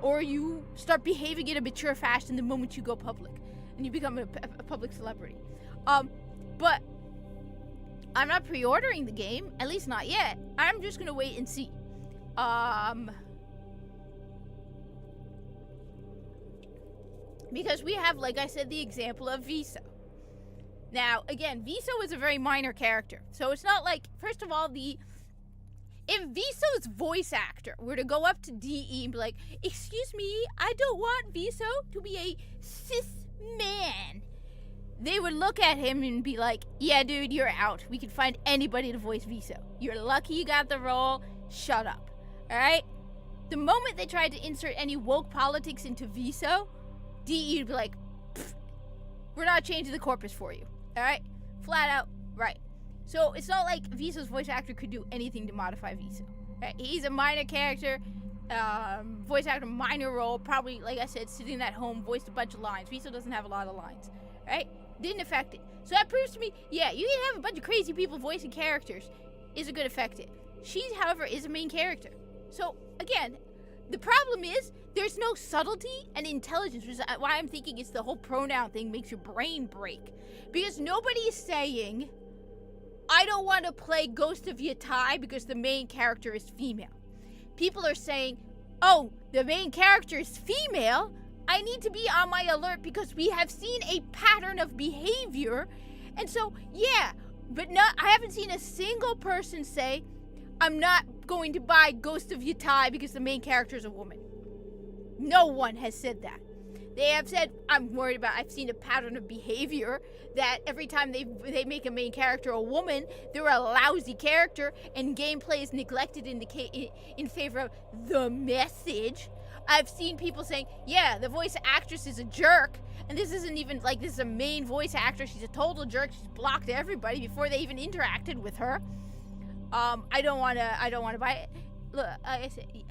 or you start behaving in a mature fashion the moment you go public and you become a public celebrity. But I'm not pre-ordering the game, at least not yet. I'm just gonna wait and see. Because we have, like I said, the example of Viso. Now, again, Viso is a very minor character. So it's not like, first of all, if Viso's voice actor were to go up to DE and be like, excuse me, I don't want Viso to be a cis man, they would look at him and be like, yeah, dude, you're out. We can find anybody to voice Viso. You're lucky you got the role. Shut up. All right? The moment they tried to insert any woke politics into Viso, DE would be like, we're not changing the corpus for you. All right? Flat out, right. So it's not like Viso's voice actor could do anything to modify Viso. Right? He's a minor character, voice actor, minor role, probably, like I said, sitting at home, voiced a bunch of lines. Viso doesn't have a lot of lines. Right? Didn't affect it. So that proves to me, yeah, you can have a bunch of crazy people voicing characters. Isn't going to affect it. She, however, is a main character. So, again, the problem is there's no subtlety and intelligence, which is why I'm thinking it's the whole pronoun thing makes your brain break. Because nobody is saying, I don't want to play Ghost of Yatai because the main character is female. People are saying, oh, the main character is female, I need to be on my alert because we have seen a pattern of behavior. And so, yeah, but I haven't seen a single person say, I'm not going to buy Ghost of Yatai because the main character is a woman. No one has said that. They have said, I've seen a pattern of behavior that every time they make a main character a woman, they're a lousy character and gameplay is neglected in favor of the message. I've seen people saying, yeah, the voice actress is a jerk, and this isn't even like this is a main voice actor. She's a total jerk. She's blocked everybody before they even interacted with her. I don't want to buy it. Look, I said, yeah.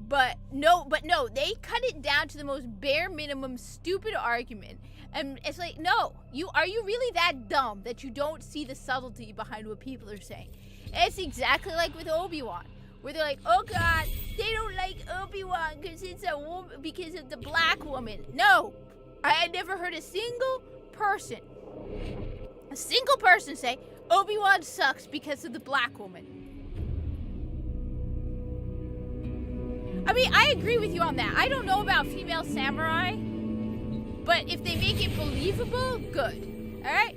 But no, they cut it down to the most bare minimum stupid argument. And it's like, no, are you really that dumb that you don't see the subtlety behind what people are saying? It's exactly like with Obi-Wan, where they're like, oh God, they don't like Obi-Wan because it's a woman, because of the black woman. No, I had never heard a single person say, Obi-Wan sucks because of the black woman. I mean, I agree with you on that. I don't know about female samurai, but if they make it believable, good. Alright?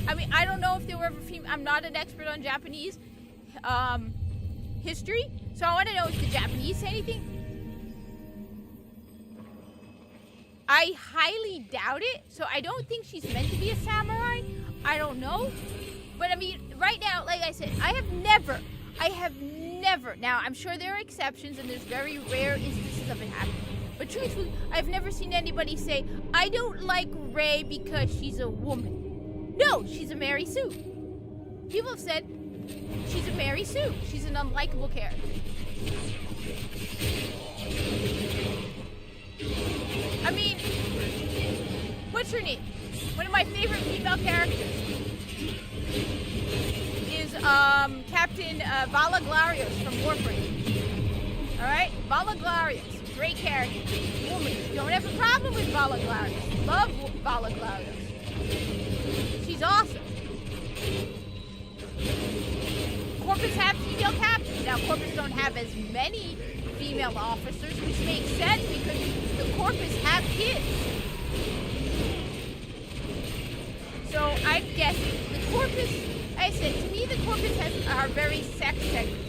I mean, I don't know if there were ever female. I'm not an expert on Japanese history, so I want to know if the Japanese say anything. I highly doubt it, so I don't think she's meant to be a samurai. I don't know. But I mean, right now, like I said, I have never, now I'm sure there are exceptions and there's very rare instances of it happening. But truthfully, I've never seen anybody say, I don't like Rey because she's a woman. No, she's a Mary Sue. People have said, she's a Mary Sue. She's an unlikable character. I mean, what's her name? One of my favorite female characters is Captain Vala Glarios from Warframe. Alright? Vala Glarios. Great character. Woman. Don't have a problem with Vala Glarios. Love Vala Glarios. She's awesome. Corpus have female captains. Now, Corpus don't have as many female officers, which makes sense because the Corpus have kids. So I'm guessing the Corpus, I said, to me the Corpus are very sex segregated.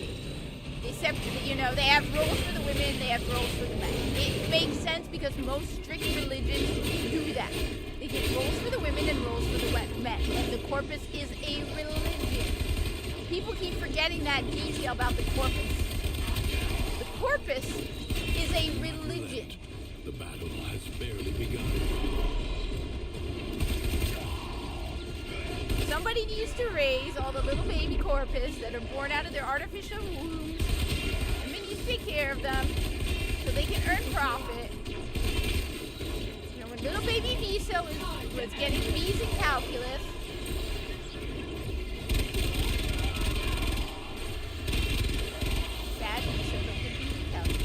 Except, they have roles for the women, they have roles for the men. It makes sense because most strict religions do that. They give roles for the women and roles for the men. And the Corpus is a religion. People keep forgetting that detail about the Corpus. The Corpus is a religion. The battle has barely begun. So somebody needs to raise all the little baby corpus that are born out of their artificial wombs. Somebody needs to take care of them so they can earn profit. You know, when little baby Visa was getting B's in calculus, bad Visa, but good B's in calculus.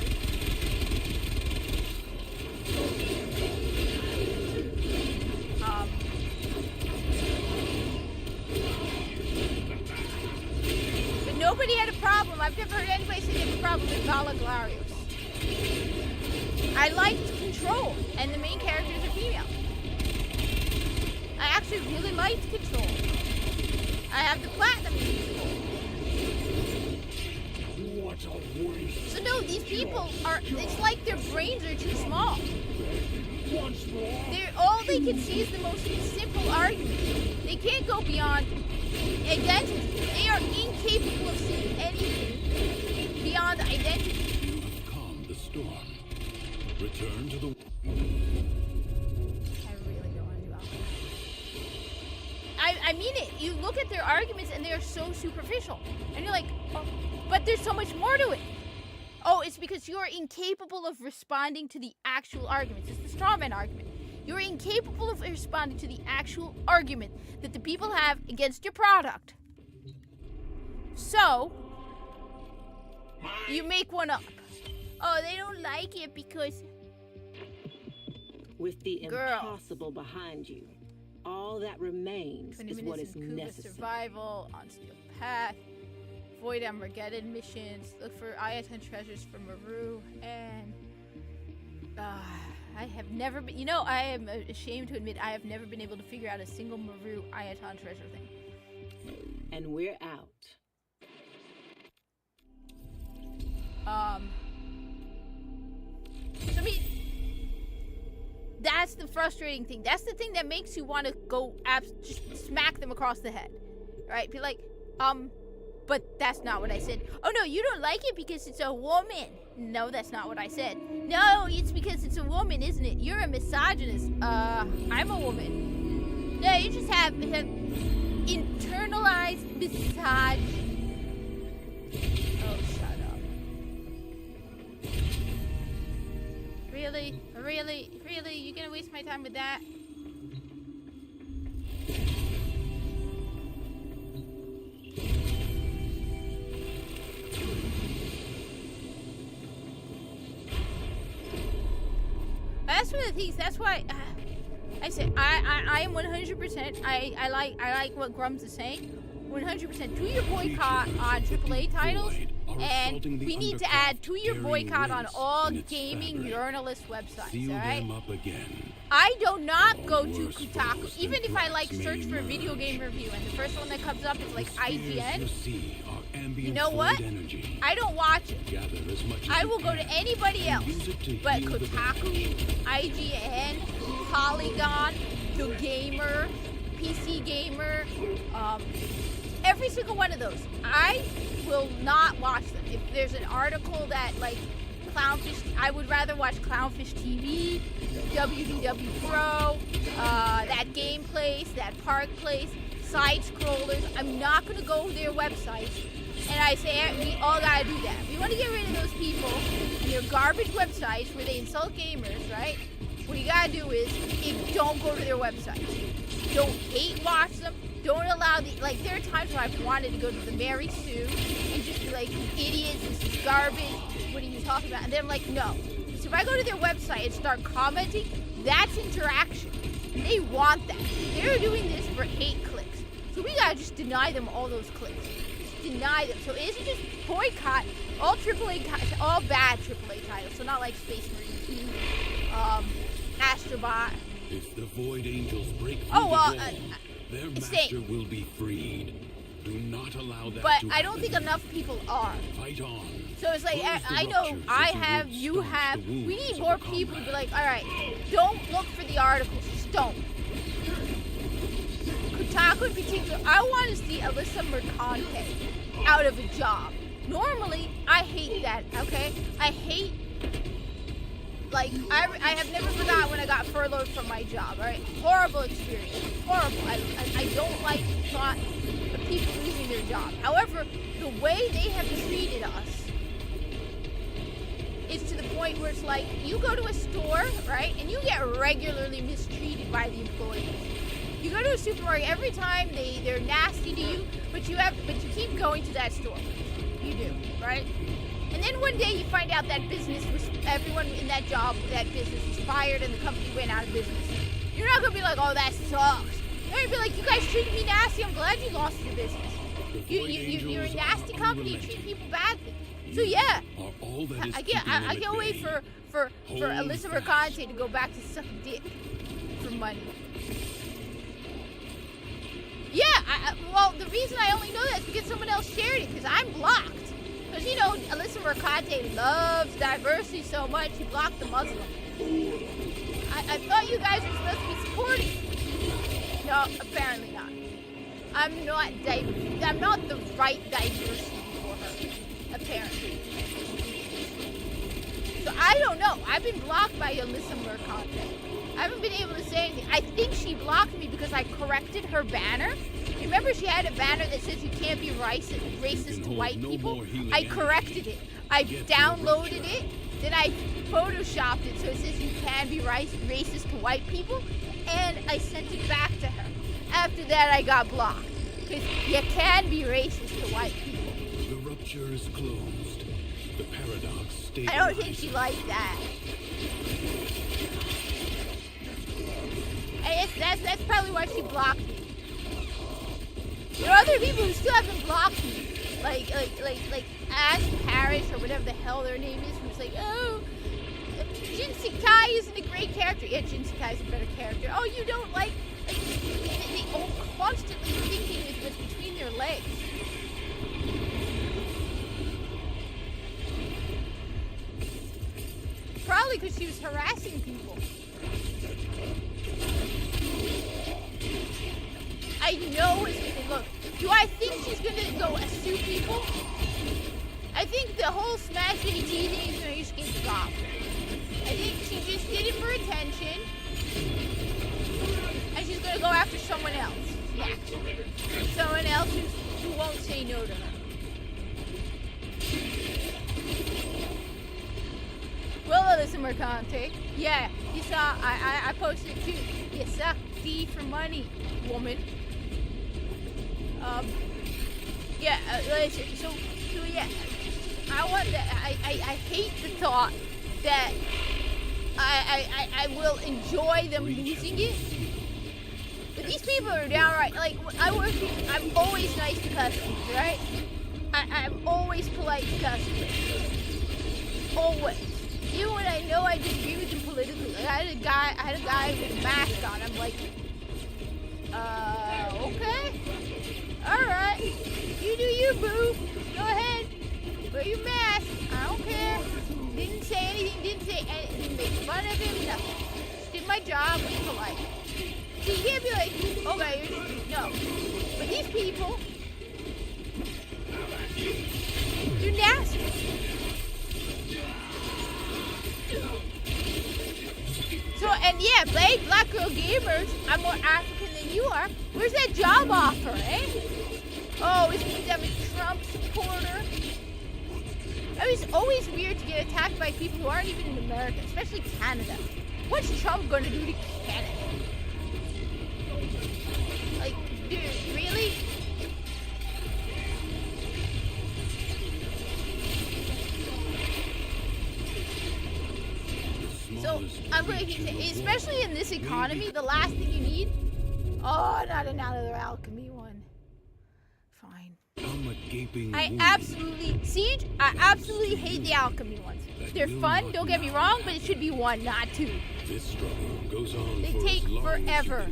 But nobody had a problem. I've never heard anybody say they have a problem with Vala Glarios. I liked Control, and the main characters are female. I actually really liked Control. I have the platinum in Control. What a waste. So no, these people are, it's like their brains are too small. Once more. All they can see is the most simple argument. They can't go beyond identity. They are incapable of seeing anything beyond identity. You have calmed the storm. Return to the... I really don't want to do Alpha. I mean it. You look at their arguments and they are so superficial. And you're like, oh, but there's so much more to it. Oh, it's because you're incapable of responding to the actual arguments. It's the straw man argument. You're incapable of responding to the actual argument that the people have against your product. So, you make one up. Oh, they don't like it because... With the Girl. impossible behind you, all that remains 20 is minutes what is in Kuba necessary. survival on Steel Path. Void Armageddon missions. Look for Ayaton treasures for Maru. And I have never been... You know, I am ashamed to admit I have never been able to figure out a single Maru Ayaton treasure thing. And we're out. So, I mean... That's the frustrating thing. That's the thing that makes you want to go just smack them across the head. Right? Be like, but that's not what I said. Oh no, you don't like it because it's a woman. No, that's not what I said. No, it's because it's a woman, isn't it? You're a misogynist. I'm a woman. No, you just have internalized misogyny. Oh, shut up. Really? Really? You gonna waste my time with that? That's one of the things. That's why I said I am 100%. I like what Grums is saying. 100%. 2-year boycott on AAA titles, and we need to add 2-year boycott on all gaming journalist websites. All right. I do not go to Kotaku, even if I search for a video game review, and the first one that comes up is like IGN. You know what? I don't watch it. I will go to anybody else, but Kotaku, IGN, Polygon, The Gamer, PC Gamer, every single one of those. I will not watch them. If there's an article that like Clownfish, I would rather watch Clownfish TV, WDW Pro, that Game Place, that Park Place, Side Scrollers. I'm not gonna go to their websites. And I say, we all gotta do that. We want to get rid of those people and their garbage websites where they insult gamers, right? What you gotta do is, don't go to their websites. Don't hate watch them. Don't allow there are times where I've wanted to go to the Mary Sue and just be like, you idiots, this is garbage. What are you talking about? And then I'm like, no. So if I go to their website and start commenting, that's interaction. And they want that. They're doing this for hate clicks. So we gotta just deny them all those clicks. Deny them. So it isn't just boycott all AAA, all bad AAA titles. So not like Space Marine 2, Astrobot. If the Void Angels break through their master will be freed. Do not allow that but to I don't happen. think enough people are. Fight on. So it's like, I know I have, you have. We need more people to be like, all right, don't look for the articles. Just don't. Kotaku in particular, I want to see Alyssa Mercante out of a job. Normally, I hate that, okay? I hate like, I have never forgot when I got furloughed from my job, alright? Horrible experience. Horrible. I don't like the thought of people losing their job. However, the way they have treated us is to the point where it's like, you go to a store, right? And you get regularly mistreated by the employees. You go to a supermarket, every time they're nasty to you, but you keep going to that store. You do, right? And then one day you find out that everyone in that business was fired and the company went out of business. You're not gonna be like, oh, that sucks. You're gonna be like, you guys treated me nasty, I'm glad you lost your business. You're a nasty company, you treat people badly. So yeah, I can't wait for Alyssa Mercante to go back to suck dick for money. Yeah, well, the reason I only know that is because someone else shared it, because I'm blocked. Because, you know, Alyssa Mercante loves diversity so much, she blocked the Muslim. I thought you guys were supposed to be supporting. No, apparently not. I'm not the right diversity for her, apparently. So I don't know. I've been blocked by Alyssa Mercante. I haven't been able to say anything. I think she blocked me because I corrected her banner. Remember she had a banner that says you can't be racist to white people? I corrected it. I downloaded it. Then I photoshopped it so it says you can be racist to white people. And I sent it back to her. After that I got blocked. Because you can be racist to white people. The rupture is closed. The paradox stabilizes. I don't think she liked that. That's probably why she blocked me. There are other people who still haven't blocked me, like Ash Parrish or whatever the hell their name is, who's like, oh, Jin Sakai isn't a great character. Yeah, Jin Sakai is a better character. Oh, you don't like they all constantly thinking with what's between their legs. Probably because she was harassing people. I know it's gonna look. Do I think she's gonna go sue people? I think the whole Smash JT thing is gonna just get dropped. I think she just did it for attention, and she's gonna go after someone else next. Someone else who won't say no to her. Well, Alyssa Mercante, yeah, you saw. I posted it too. You suck D for money, woman. Yeah, so yeah, I want that. I hate the thought that I will enjoy them losing it. But these people are downright, like, I'm always nice to customers, right? I'm always polite to customers. Always. Even when I know I disagree with them politically. Like, I had a guy with a mask on. I'm like, okay. Alright. You do you, boo. Go ahead. Wear your mask. I don't care. Didn't say anything, didn't make fun of him, nothing. Just did my job, was polite. So you can't be like, okay, no. But these people, they're nasty. So, and yeah, Black Girl Gamers, I'm more African than you are. Where's that job offer, eh? Oh, it's because I'm a Trump supporter. It's always weird to get attacked by people who aren't even in America, especially Canada. What's Trump going to do to Canada? Like, dude, really? So, I'm going to say, especially in this economy, the last thing you need, oh, not another alchemy one. Fine. I absolutely hate the alchemy ones. They're fun, don't get me wrong, but it should be one, not two. This struggle goes on. They take forever.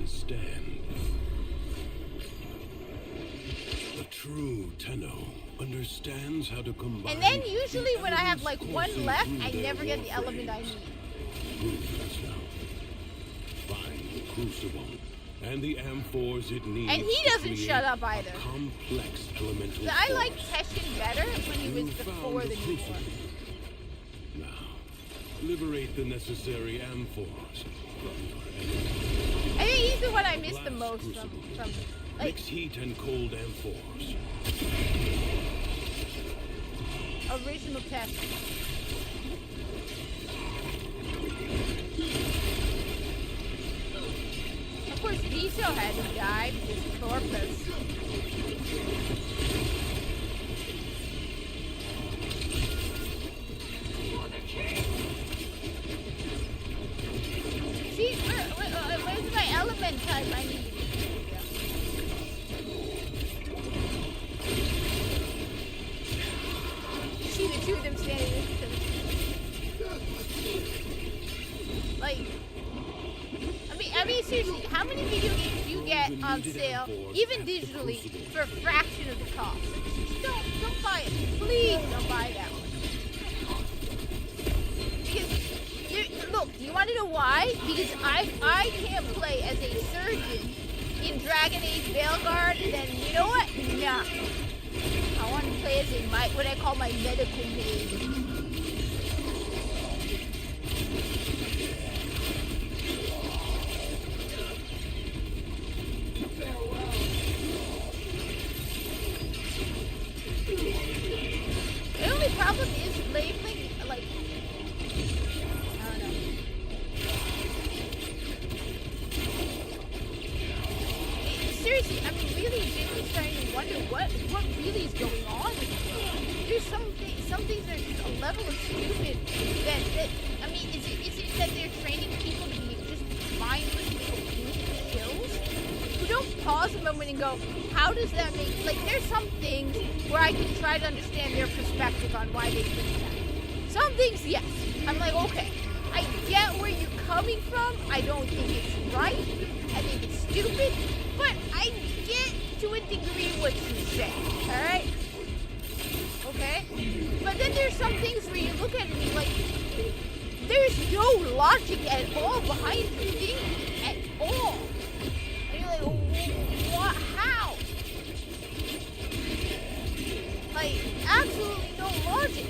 The true Tenno understands how to combine. And then usually when I have like one left, I never get the element I need. Find the crucible and the amphors it needs. And he doesn't shut up either. Complex elemental. So I like Teshin better when he was before the new one. Now, Liberate the necessary amphors from your enemy. I think he's the one I missed the Blast most crucible. from like Mix heat and cold amphors. original test. Of course, Viso had to die because Corpus. See, where's my element type I need? See the two of them standing next to each other. Like, I mean, seriously, how many video games do you get on sale, even digitally, for a fraction of the cost? Don't buy it. Please don't buy that one. Because, look, do you want to know why? Because I can't play as a surgeon in Dragon Age Veilguard, then you know what? Nah. I want to play as what I call my medical maid. The only problem is labeling, like, I don't know. Seriously, I mean, really, Jimmy's starting to wonder what really is going on with this. There's some things that are just a level of stupid that I mean, is it that they're training people to be just mindlessly obedient kills? Who don't pause a moment and go, how does that make, like, there's some things where I can try to understand their perspective on why they think that. Some things, yes. I'm like, okay, I get where you're coming from. I don't think it's right. I think it's stupid. But I get to a degree what you say, alright? Okay? But then there's some things where you look at it and you're like, there's no logic at all behind the thing at all. And you're like, what? How? Like, absolutely no logic.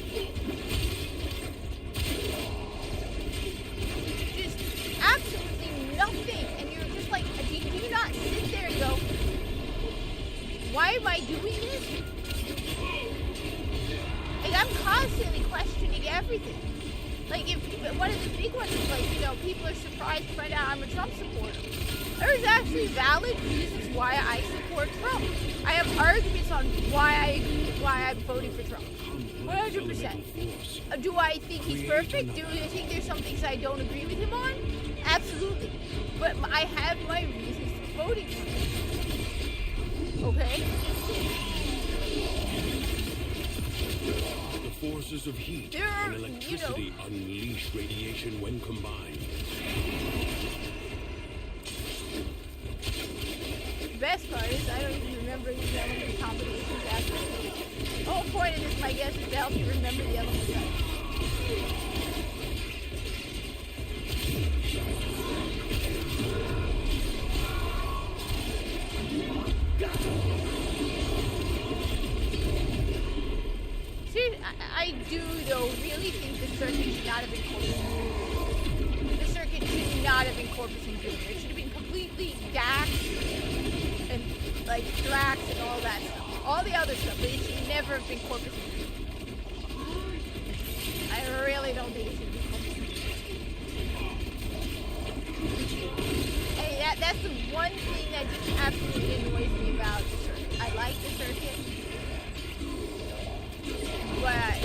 Just absolutely nothing. And you're just like, do you not sit there and go, why am I doing this? Like, I'm constantly questioning everything. Like, if one of the big ones is like, you know, people are surprised to find out I'm a Trump supporter. There's actually valid reasons why I support Trump. I have arguments on why I'm voting for Trump. 100%. Do I think he's perfect? Do I think there's some things I don't agree with him on? Absolutely. But I have my reasons for voting for him. Okay? The forces of heat There are, and electricity unleash radiation when combined. The best part is I don't even remember these element combinations after. The whole point of this, my guess, is to help you remember the element types. Seriously, I do, though, really think the circuit should not have been Corpus. The circuit should not have been Corpus and Junior. It should have been completely Dax and, like, Thrax and all that stuff. All the other stuff, but it should never have been Corpus and Junior. I really don't think it should be Corpus and Junior. Hey, that's the one thing that just absolutely annoys me about the circuit. I like the circuit. But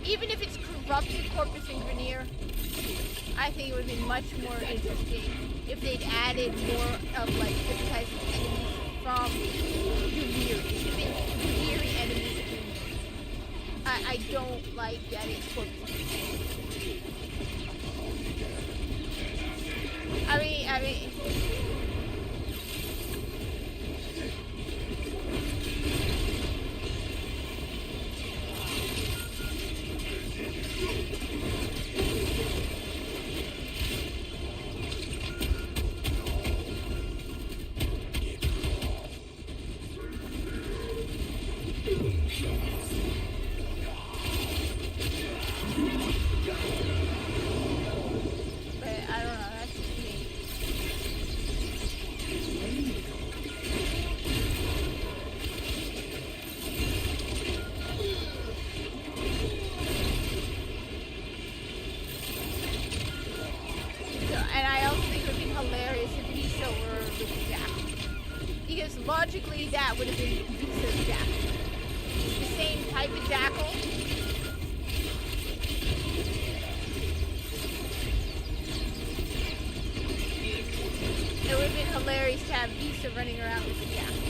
even if it's corrupted Corpus and Grenier, I think it would have been much more interesting if they'd added more of, like, different types of enemies from Uviri. It should have been Uviri enemies. I don't like that it's Corpus and Grenier. I mean... Because logically, that would have been Viso's jackal. It's the same type of jackal. It would have been hilarious to have Viso running around with the jackal.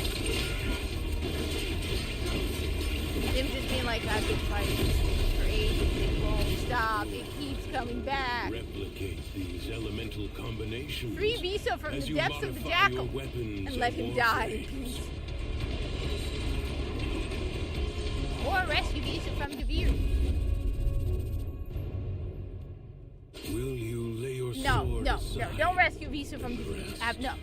And him just being like, I've been fighting this thing for ages. It won't stop. It keeps coming back. Replicate these elemental combinations. Free Viso from as the you depths of the modify jackal your weapons and let him die in peace. Or rescue Viso from Devere. Will you lay your No, sword no, aside? no. Don't rescue Viso from Devere. No.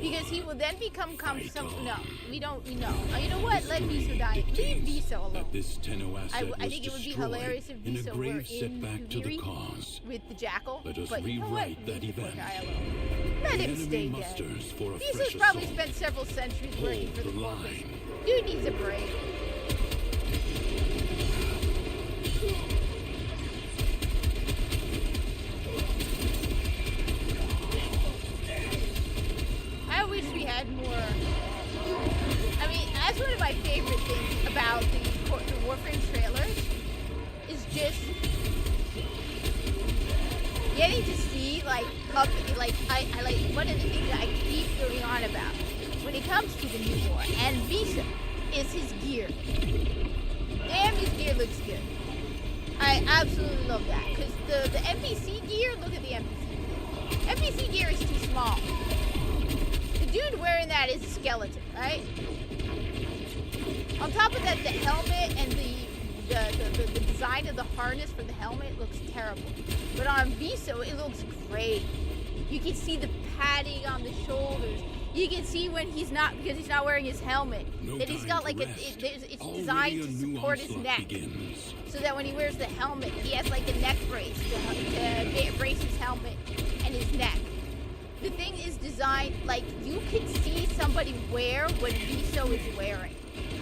Because he will then become no, we don't. No. You know what? Let Viso die. Leave Viso alone. That this Tenno asset I think it would be destroyed hilarious if in a Viso were grave in setback to the Devere cause. with the jackal. Let us But you know what? rewrite that Leave the poor event. guy alone. Let The him enemy stay dead. musters for a Viso's fresh probably assault. spent several centuries working for the Hold the Corpus. line. Dude needs a break. I wish we had more. I mean, that's one of my favorite things about the Warframe trailers is just getting to see I like one of the things that I keep going on about when it comes to the new war and Viso is his gear. Damn, his gear looks good. I absolutely love that because the NPC gear. Look at the NPC gear. NPC gear is too small. The dude wearing that is a skeleton, right? On top of that, the helmet and the design of the harness for the helmet looks terrible. But on Viso, it looks great. You can see the padding on the shoulders. You can see when because he's not wearing his helmet, that he's got like it's designed to support his neck. Begins. So that when he wears the helmet, he has like a neck brace to brace his helmet and his neck. The thing is designed like you can see somebody wear what Viso is wearing.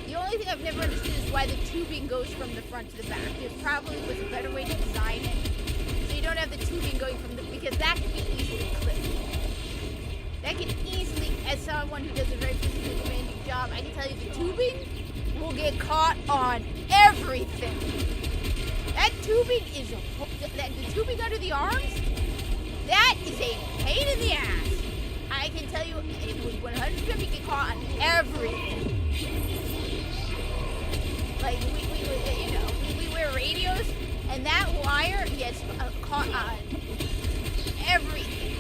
The only thing I've never understood is why the tubing goes from the front to the back. There probably was a better way to design it. So you don't have the tubing going from because that can be easily clipped. That can easily, as someone who does a very physically demanding job, I can tell you the tubing will get caught on everything. That tubing is the tubing under the arms. That is a pain in the ass. I can tell you, it would 100% be get caught on everything. Like we wear radios, and that wire gets caught on everything.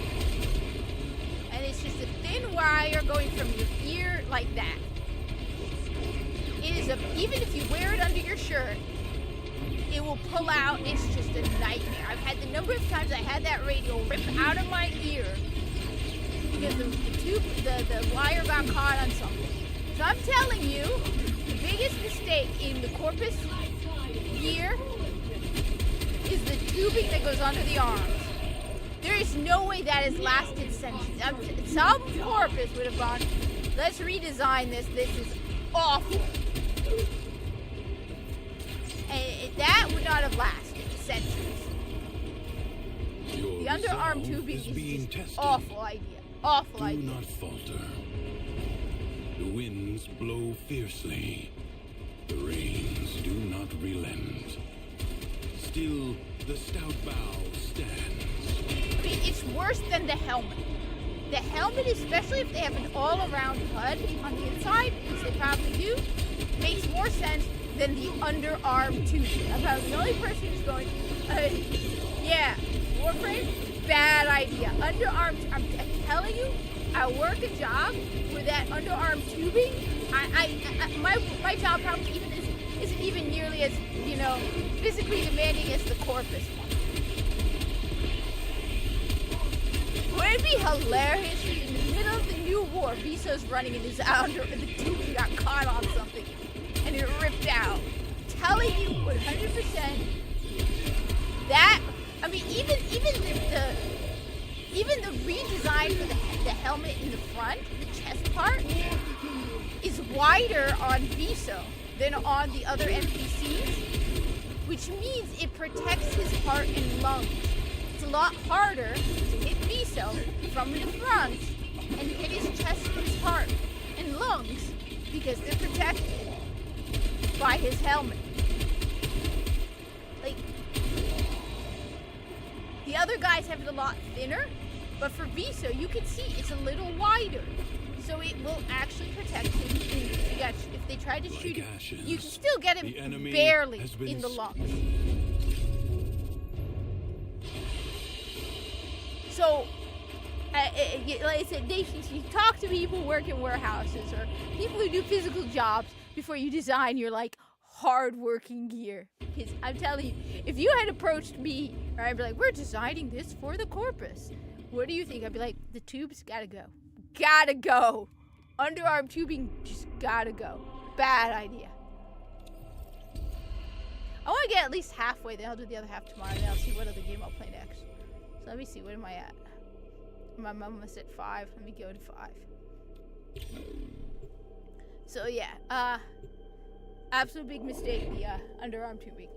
And it's just a thin wire going from your ear like that. It is even if you wear it under your shirt, it will pull out. It's just a nightmare. I've had the number of times I had that radio rip out of my ear because the wire got caught on something. So I'm telling you, the biggest mistake in the Corpus gear is the tubing that goes under the arms. There is no way that has lasted centuries. Some Corpus would have gone, let's redesign this. This is awful. And that would not have lasted centuries. The underarm tubing is just awful idea. Awful idea. Do not falter. The winds blow fiercely. The rains do not relent. Still, the stout bow stands. I mean, it's worse than the helmet. The helmet, especially if they have an all-around HUD on the inside, which they probably do, makes more sense than the underarm tubing. I'm probably the only person who's going, yeah, Warframe, bad idea. Underarm, I'm telling you, I work a job where that underarm tubing, my job probably isn't even nearly as, physically demanding as the Corpus one. Would it be hilarious if in the middle of the new war, Viso's running and the tubing got caught on something and it ripped out? Telling you 100% that, I mean, even the redesign for the helmet in the front, the chest part, is wider on Viso than on the other NPCs, which means it protects his heart and lungs. It's a lot harder to hit Viso from the front and hit his chest and his heart lungs because they're protected by his helmet. Like, the other guys have it a lot thinner, but for Viso, you can see it's a little wider. So it will actually protect him if they try to shoot him. You can still get him barely in the lungs. So, like I said, you talk to people who work in warehouses or people who do physical jobs before you design your like hard-working gear. Because I'm telling you, if you had approached me, or I'd be like, we're designing this for the Corpus. What do you think? I'd be like, the tubes gotta go. Gotta go. Underarm tubing just gotta go. Bad idea. I want to get at least halfway, then I'll do the other half tomorrow, then I'll see what other game I'll play next. So let me see, what am I at? I'm almost at 5. Let me go to 5. So yeah, absolute big mistake, the underarm tubing.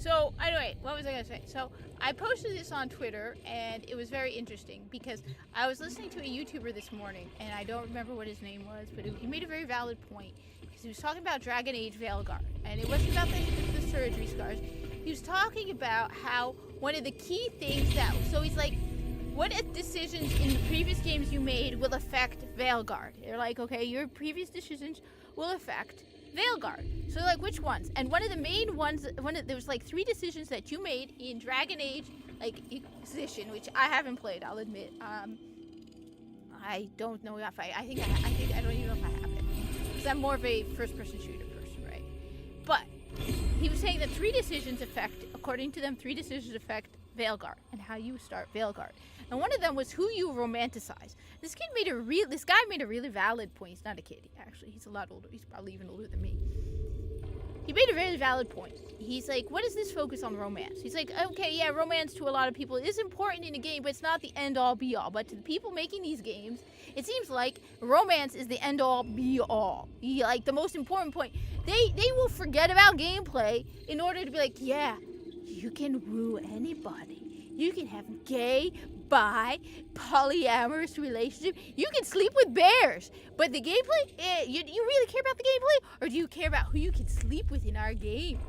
So, anyway, what was I going to say? So, I posted this on Twitter, and it was very interesting, because I was listening to a YouTuber this morning, and I don't remember what his name was, but he made a very valid point, because he was talking about Dragon Age Veilguard, and it wasn't about the surgery scars. He was talking about how one of the key things that, so he's like, what decisions in the previous games you made will affect Veilguard? They're like, okay, your previous decisions will affect Veilguard. So like, which ones? And one of the main ones, there was like 3 decisions that you made in Dragon Age, like Inquisition, which I haven't played, I'll admit. I don't know if I think I don't even know if I have it, because I'm more of a first-person shooter person, right? But he was saying that 3 decisions affect, according to them, 3 decisions affect Veilguard and how you start Veilguard. And one of them was who you romanticize. This guy made a really valid point. He's not a kid, actually. He's a lot older. He's probably even older than me. He made a very valid point. He's like, what does this focus on romance? He's like, okay, yeah, romance to a lot of people is important in a game, but it's not the end-all, be-all. But to the people making these games, it seems like romance is the end-all, be-all. Like, the most important point. They will forget about gameplay in order to be like, yeah, you can woo anybody. You can have gay, bi, polyamorous relationship. You can sleep with bears. But the gameplay, you really care about the gameplay? Or do you care about who you can sleep with in our game?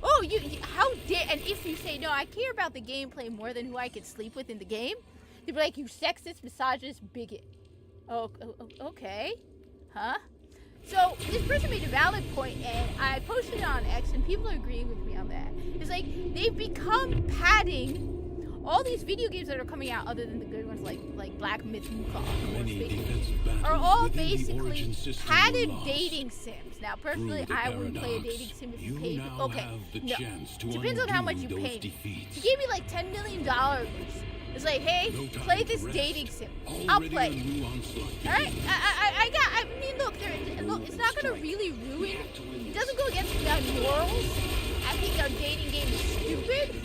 Oh, how dare, and if you say, no, I care about the gameplay more than who I can sleep with in the game, they'd be like, you sexist, misogynist, bigot. Oh, okay. Huh? So, this person made a valid point, and I posted it on X, and people are agreeing with me on that. It's like, they've become padding all these video games that are coming out, other than the good ones like Black Myth Wukong, are all basically padded dating sims. Now, personally, I wouldn't play a dating sim if you paid. Okay, no. Depends on how much you pay. If you gave me like $10 million, it's like, hey, play this dating sim. I'll play it. Alright? I mean, look, it's not going to really ruin. It doesn't go against our morals. I think our dating game is stupid.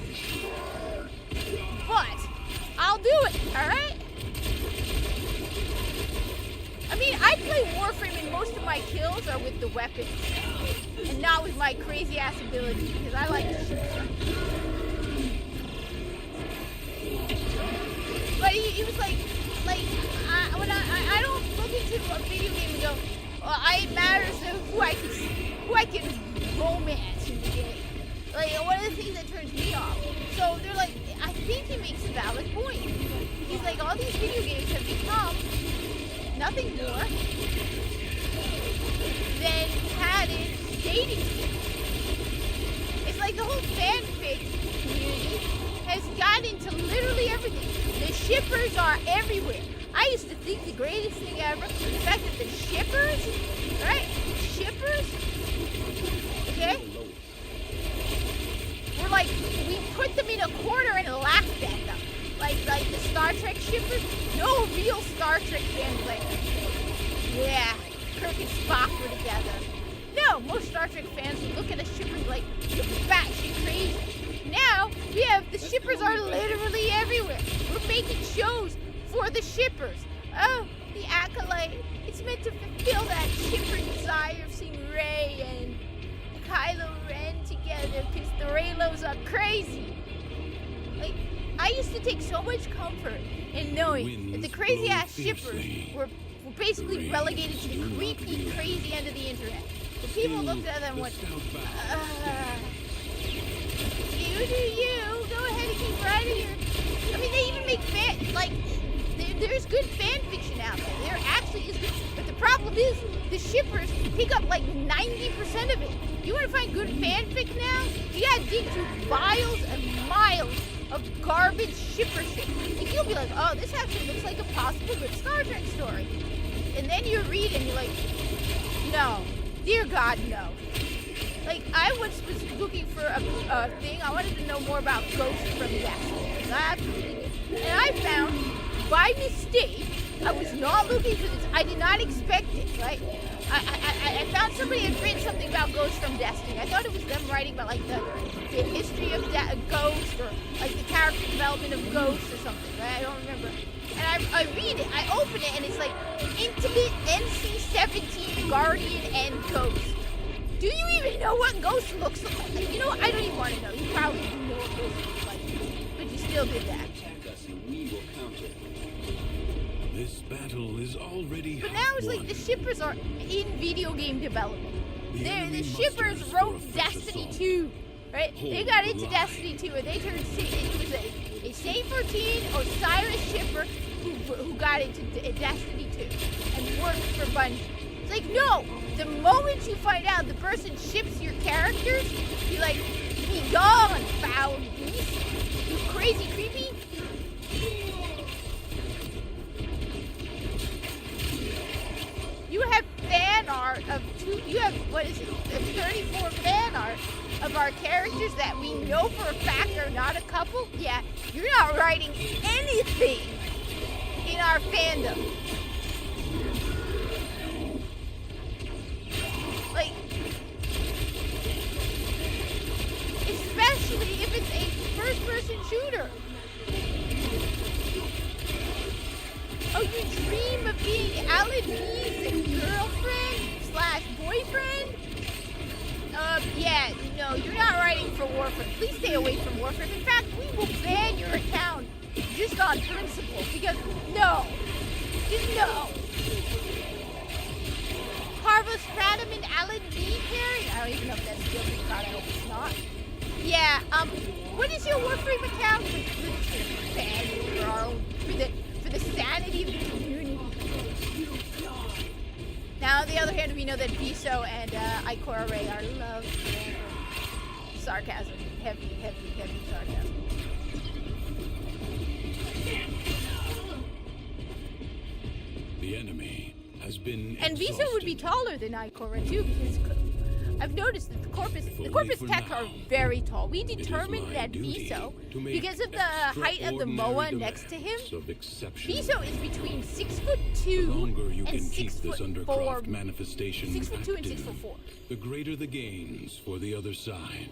But I'll do it, alright? I mean, I play Warframe and most of my kills are with the weapons and not with my crazy ass ability, because I like to shoot stuff. But he was like, when I don't look into a video game and go, well, it matters who I can romance in the game. Like, one of the things that turns me off. So they're like, I think he makes a valid point. He's like, all these video games have become nothing more than padded are everywhere. I used to think the greatest thing ever was the fact that the shippers, right? Shippers, okay? We're like, we put them in a corner and laughed at them. Like the Star Trek shippers. No real Star Trek fans like, yeah, Kirk and Spock were together. No, most Star Trek fans would look at a shipper like, you're batshit crazy. Now, we have the shippers are literally everywhere. We're making shows for the shippers. Oh, the Acolyte. It's meant to fulfill that shipper desire of seeing Rey and Kylo Ren together because the Reylos are crazy. Like, I used to take so much comfort in knowing that the crazy-ass shippers were basically relegated to the creepy, crazy end of the internet. The people looked at them and went, you do you. Go ahead and keep writing your... I mean, they even make there's good fan fiction out there. There actually is good... But the problem is, the shippers pick up like 90% of it. You want to find good fanfic now? You gotta dig through miles and miles of garbage shipper shit. And you'll be like, oh, this actually looks like a possible good Star Trek story. And then you read and you're like, no. Dear God, no. Like, I once was looking for a thing. I wanted to know more about Ghost from Destiny. I absolutely did. And I found, by mistake, I was not looking for this. I did not expect it, right? I found somebody had written something about Ghost from Destiny. I thought it was them writing about, like, the history of Ghost or, like, the character development of Ghost or something, right? I don't remember. And I read it, I open it, and it's like, Intimate NC-17 Guardian and Ghost. Do you even know what Ghost looks like? You know what? I don't even want to know. You probably do know what Ghost looks like. But you still did that. Attack us and we will counter. This battle is already But now it's like the shippers are in video game development. The shippers wrote Destiny 2, right? They got into Destiny 2 and they turned it was a Saint 14 Osiris shipper who got into Destiny 2 and worked for Bungie. It's like, no! The moment you find out the person ships your characters, you're like, be gone, foul beast. You crazy creepy. You have fan art of you have, 34 fan art of our characters that we know for a fact are not a couple? Yeah, you're not writing anything in our fandom. Like, especially if it's a first-person shooter. Oh, you dream of being Alan Lee's girlfriend/boyfriend? Yeah, no, you're not writing for Warframe. Please stay away from Warframe. In fact, we will ban your account just on principle because no, just no. Harvey Stratum and Alan Lee Perry? I don't even know if that's still the God, I hope it's not. Yeah, what is your Warframe account? For the sanity of the community. Now, on the other hand, we know that Viso and Ikora Rey are loved. Sarcasm. Heavy sarcasm. The enemy has been And Viso would be taller than Ikora too, because I've noticed that the Corpus Tech are very tall. We determined that Viso, because of the height of the MOA next to him, Viso is between 6'2" and 6'4". Manifestation 6'2" and 6'4". The greater the gains for the other side.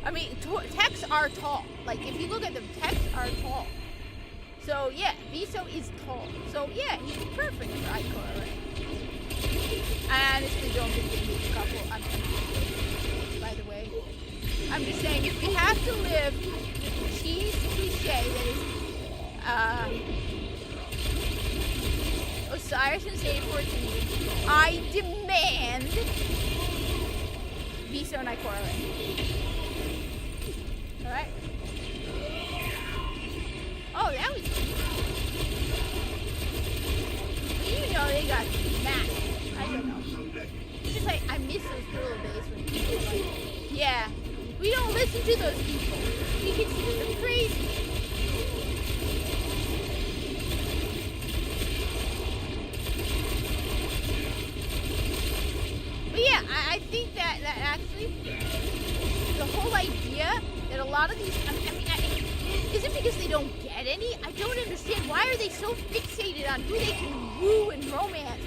I mean, techs are tall. Like, if you look at them, techs are tall. So, yeah, Viso is tall. So, yeah, he's perfect for Ikora Rey. I honestly don't think they need a couple. By the way, I'm just saying, if we have to live the cheese cliche that is Osiris and Saint 14, I demand Viso and Ikora Rey. Alright? Oh, that was you know they got smacked. I don't know. It's just like, I miss those little days when people were like, yeah, we don't listen to those people. We consider them crazy. I think that actually the whole idea that a lot of these, isn't because they don't get any. I don't understand. Why are they so fixated on who they can woo and romance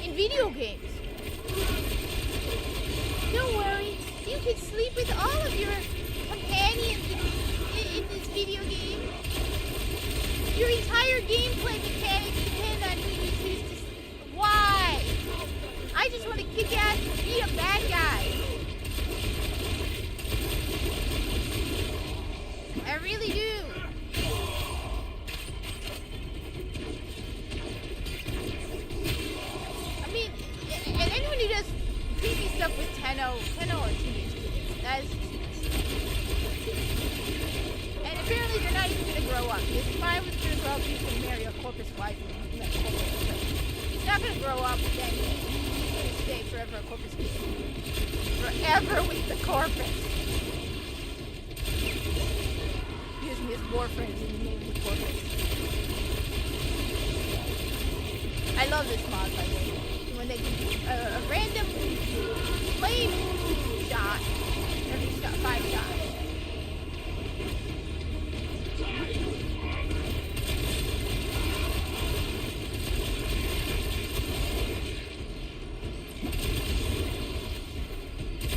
in video games? Don't worry. You can sleep with all of your companions in this video game. Your entire gameplay mechanics depend on who you choose to sleep. Why? I just want to kick ass and beat up bad guys. I really do. I mean, and anyone who does creepy stuff with Tenno or teenage kids, that is and apparently they're not even going to grow up. Because if I was going to grow up, he's going to marry a corpus wife. He's not going to grow up, then he's going to stay forever a corpus kid. Forever with the corpus. Using his war friends in the name of the corpus. I love this mod, by the way. When they can a random flame shot every 5 shots.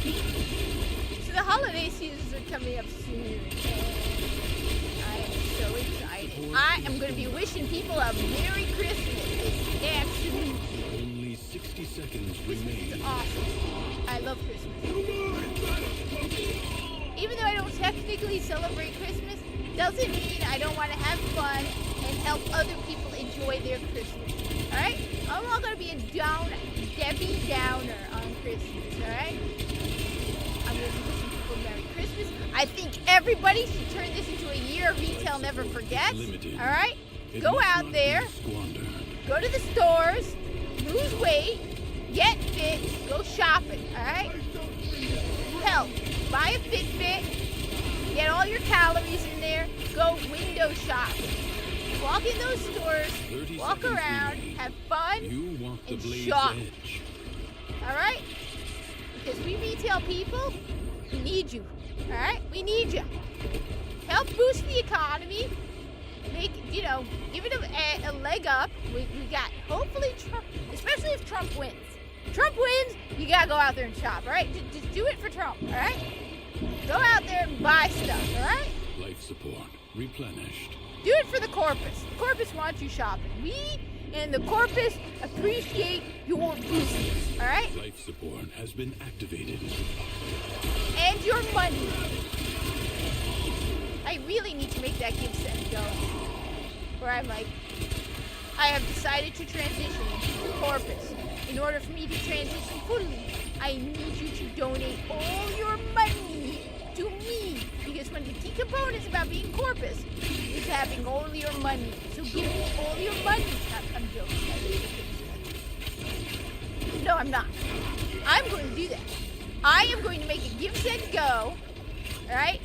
So the holiday seasons are coming up soon, and I am so excited. I am going to be wishing people a Merry Christmas this afternoon. Only 60 seconds Christmas remain. is awesome. I love Christmas. Even though I don't technically celebrate Christmas, doesn't mean I don't want to have fun and help other people enjoy their Christmas. Alright? I'm not going to be a Debbie Downer on Christmas, alright? I'm going to be wishing people Merry Christmas. I think everybody should turn this into a year retail never forgets. Limited. Alright? It Go must out not there. be squandered. Go to the stores, lose weight, get fit, go shopping, alright? Hell, buy a Fitbit, get all your calories in there, go window shop. Walk in those stores, 30 walk seconds around, remaining. have fun, You want the and blade's shop. edge. alright? Because we retail people, we need you, alright? We need you. Help boost the economy. Make, give it a leg up. We got, hopefully, Trump, especially if Trump wins. Trump wins, you gotta go out there and shop, alright? Just do it for Trump, alright? Go out there and buy stuff, alright? Life support replenished. Do it for the corpus. The corpus wants you shopping. We and the corpus appreciate your business, alright? Life support has been activated. And your money. I really need to make that give send go. Where I'm like, I have decided to transition into the corpus. In order for me to transition fully, I need you to donate all your money to me. Because when the key component is about being corpus, it's having all your money. So give me all your money. I'm joking. No, I'm not. I'm going to do that. I am going to make a give send go. Alright?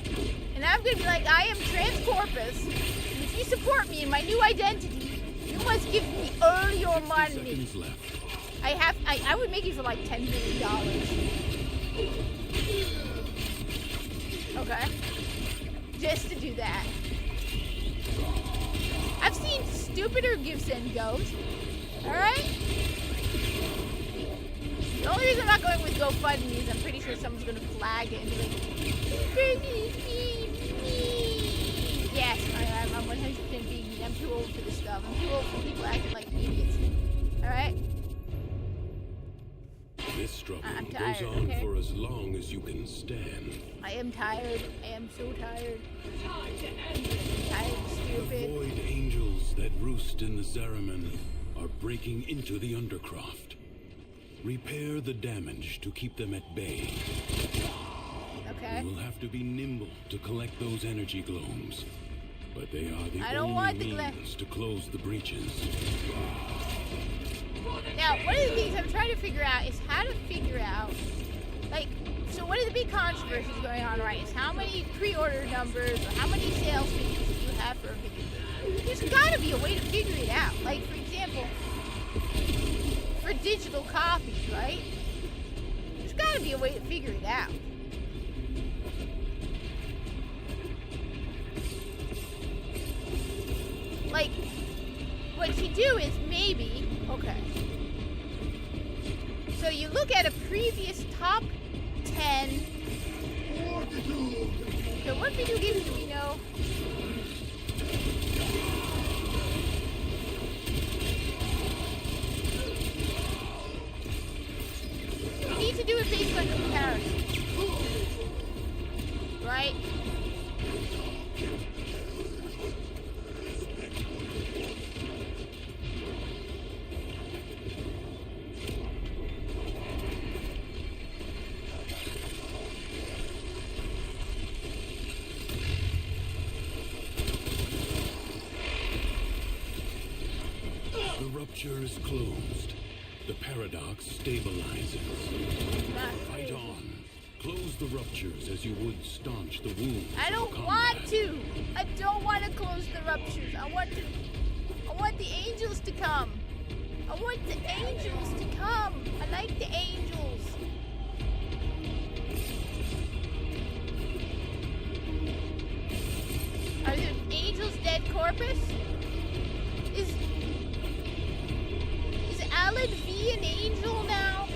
And I'm going to be like, I am trans corpus. And if you support me in my new identity, you must give me all your 60 money. seconds left. I would make it for like $10 million. Okay? Just to do that. I've seen stupider give send goes. Alright? The only reason I'm not going with GoFundMe is I'm pretty sure someone's going to flag it and be like, me. Yes, I'm 100% being me. I'm too old for this stuff. I'm too old for people acting like idiots. Alright? This struggle I'm tired, goes on okay? for as long as you can stand. I am tired. I am so tired. Tired, The stupid. void angels that roost in the Zariman are breaking into the Undercroft. Repair the damage to keep them at bay. Okay? You will have to be nimble to collect those energy globes. But they are the I don't only want the means to close the breaches. Now, one of the things I'm trying to figure out is how to figure out, like, so one of the big controversies going on, right, is how many pre-order numbers or how many sales figures you have for a video. There's gotta be a way to figure it out. Like, for example, for digital copies, right? gotta be a way to figure it out. Like, what you do is maybe, okay. So you look at a previous top 10. So what video games do we know? We need to do it based on comparison. Right? The rupture is closed. The paradox stabilizes. Fight on. Close the ruptures as you would staunch the wounds. I don't of want combat. to. I don't want to close the ruptures. I want the angels to come. I want the angels to come. I like the angels. Are the angels dead corpus? Is Alan V an angel now?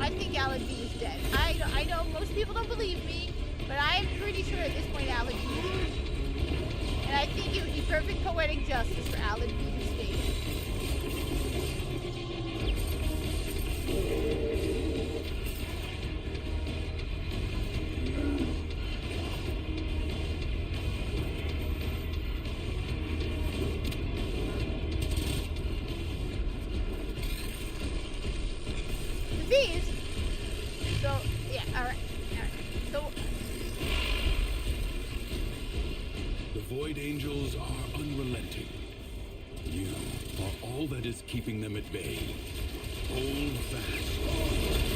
I think Alan V is dead. I know most people don't believe me, but I am pretty sure at this point Alan V is dead. And I think it would be perfect poetic justice for Alan V to stay dead. The thing is, so, yeah, alright. So, The Void Angels are unrelenting. You are all that is keeping them at bay. Hold fast.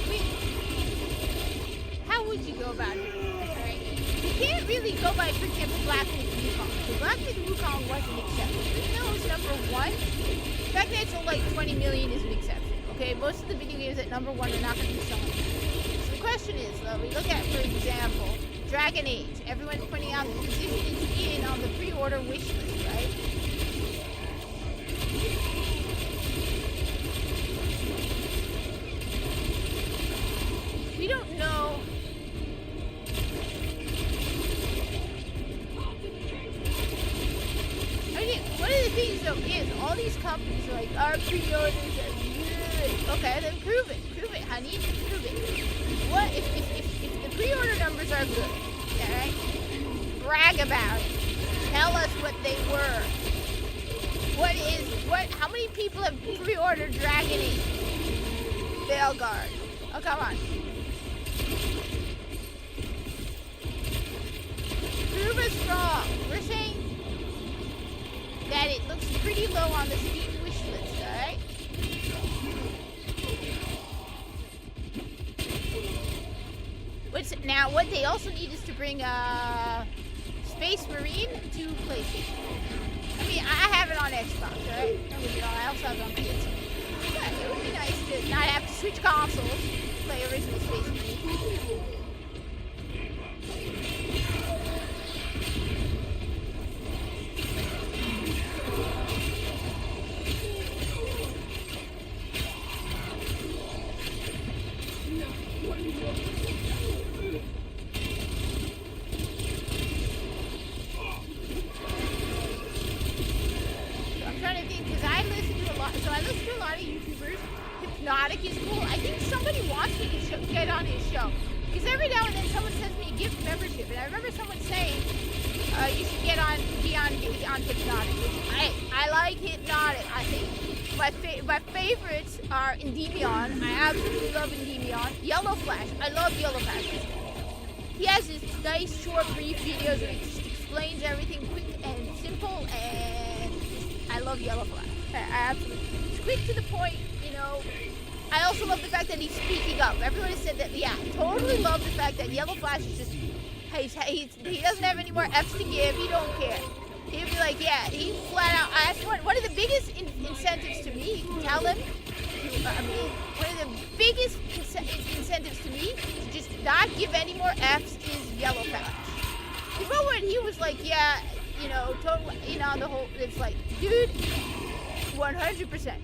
wait, how would you go about it? Alright. You can't really go by, for example, Black Myth Wukong. The Black Myth Wukong wasn't accepted. Even though it was number one, the fact that it sold like 20 million is an exception. Okay, most of the video games at number one are not going to be selling. So the question is, we look at, for example, Dragon Age. Everyone's pointing out the position it's in on the pre-order wish list, right? We don't know. I mean, one of the things though is all these companies are like, our pre-orders are good. Okay, then prove it. Prove it, honey. Prove it. What if the pre-order numbers are good? Alright? Brag about it. Tell us what they were. How many people have pre-ordered Dragon Age? Veilguard. Oh, come on. Prove us wrong. We're saying that it looks pretty low on the Steam wish list, alright? Now, what they also need is to bring Space Marine to PlayStation. I mean, I have it on Xbox, alright? I also have it on PS. But it would be nice to not have to switch consoles to play original Space Marine. I'm trying to think, because I listen to a lot of YouTubers. Hypnotic is cool. I think somebody wants me to get on his show. Because every now and then someone sends me a gift membership, and I remember someone saying, you should be on Hypnotic. I like Hypnotic. I think my favorites are Endymion. I absolutely love Endymion. Yellow Flash. I love Yellow Flash. He has this nice, short, brief videos where he just explains everything quick and simple, and I love Yellow Flash. I absolutely. It's quick to the point, you know. I also love the fact that he's speaking up. Everyone has said that, yeah, totally love the fact that Yellow Flash is just, he doesn't have any more F's to give. He don't care. He'll be like, yeah, he flat out. That's one of the biggest incentives to me. Tell him. One of the biggest not give any more Fs is Yellow Flash. Even when he was like, yeah, you know, totally, you know, the whole, it's like, dude, 100%.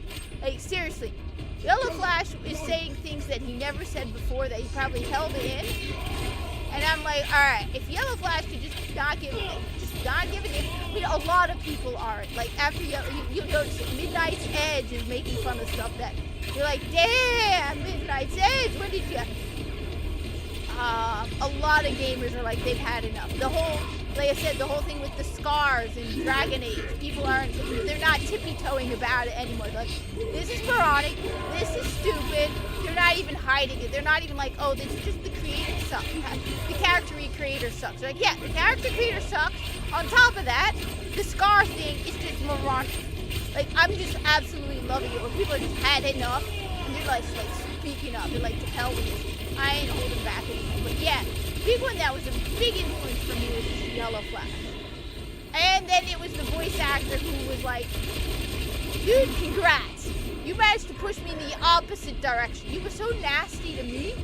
Like, seriously. Yellow Flash is saying things that he never said before that he probably held in. And I'm like, alright, if Yellow Flash could just not give it, just not give it in. I mean, a lot of people aren't. Like, after you'll notice that Midnight's Edge is making fun of stuff that you're like, damn, Midnight's Edge, what did you? A lot of gamers are like, they've had enough. The whole, like I said, the whole thing with the scars and Dragon Age, people aren't, they're not tippy-toeing about it anymore. They're like, this is moronic, this is stupid. They're not even hiding it. They're not even like, oh, this is just the creator sucks. The character creator sucks. They're like, yeah, the character creator sucks. On top of that, the scar thing is just moronic. Like, I'm just absolutely loving it. When people are just had enough, and they're like speaking up. They're like, to hell with it. I ain't holding back anymore. But yeah, big one that was a big influence for me was just Yellow Flash. And then it was the voice actor who was like, dude, congrats. You managed to push me in the opposite direction. You were so nasty to me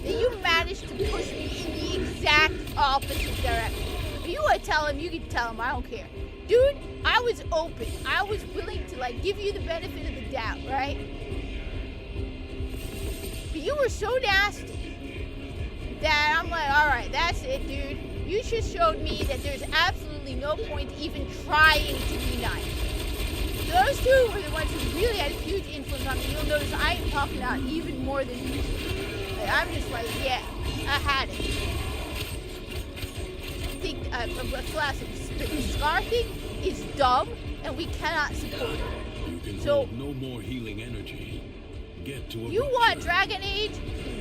that you managed to push me in the exact opposite direction. If you want to tell him, you can tell him. I don't care. Dude, I was open. I was willing to, like, give you the benefit of the doubt, right? But you were so nasty that I'm like, all right, that's it, dude. You just showed me that there's absolutely no point even trying to be nice. Those two were the ones who really had a huge influence on me. You'll notice I am talking out even more than usual. Like, I'm just like, yeah, I had it. I think a classic the scar thing is dumb, and we cannot support it. You can So- hold no more healing energy. Get to a You want rupture. Dragon Age?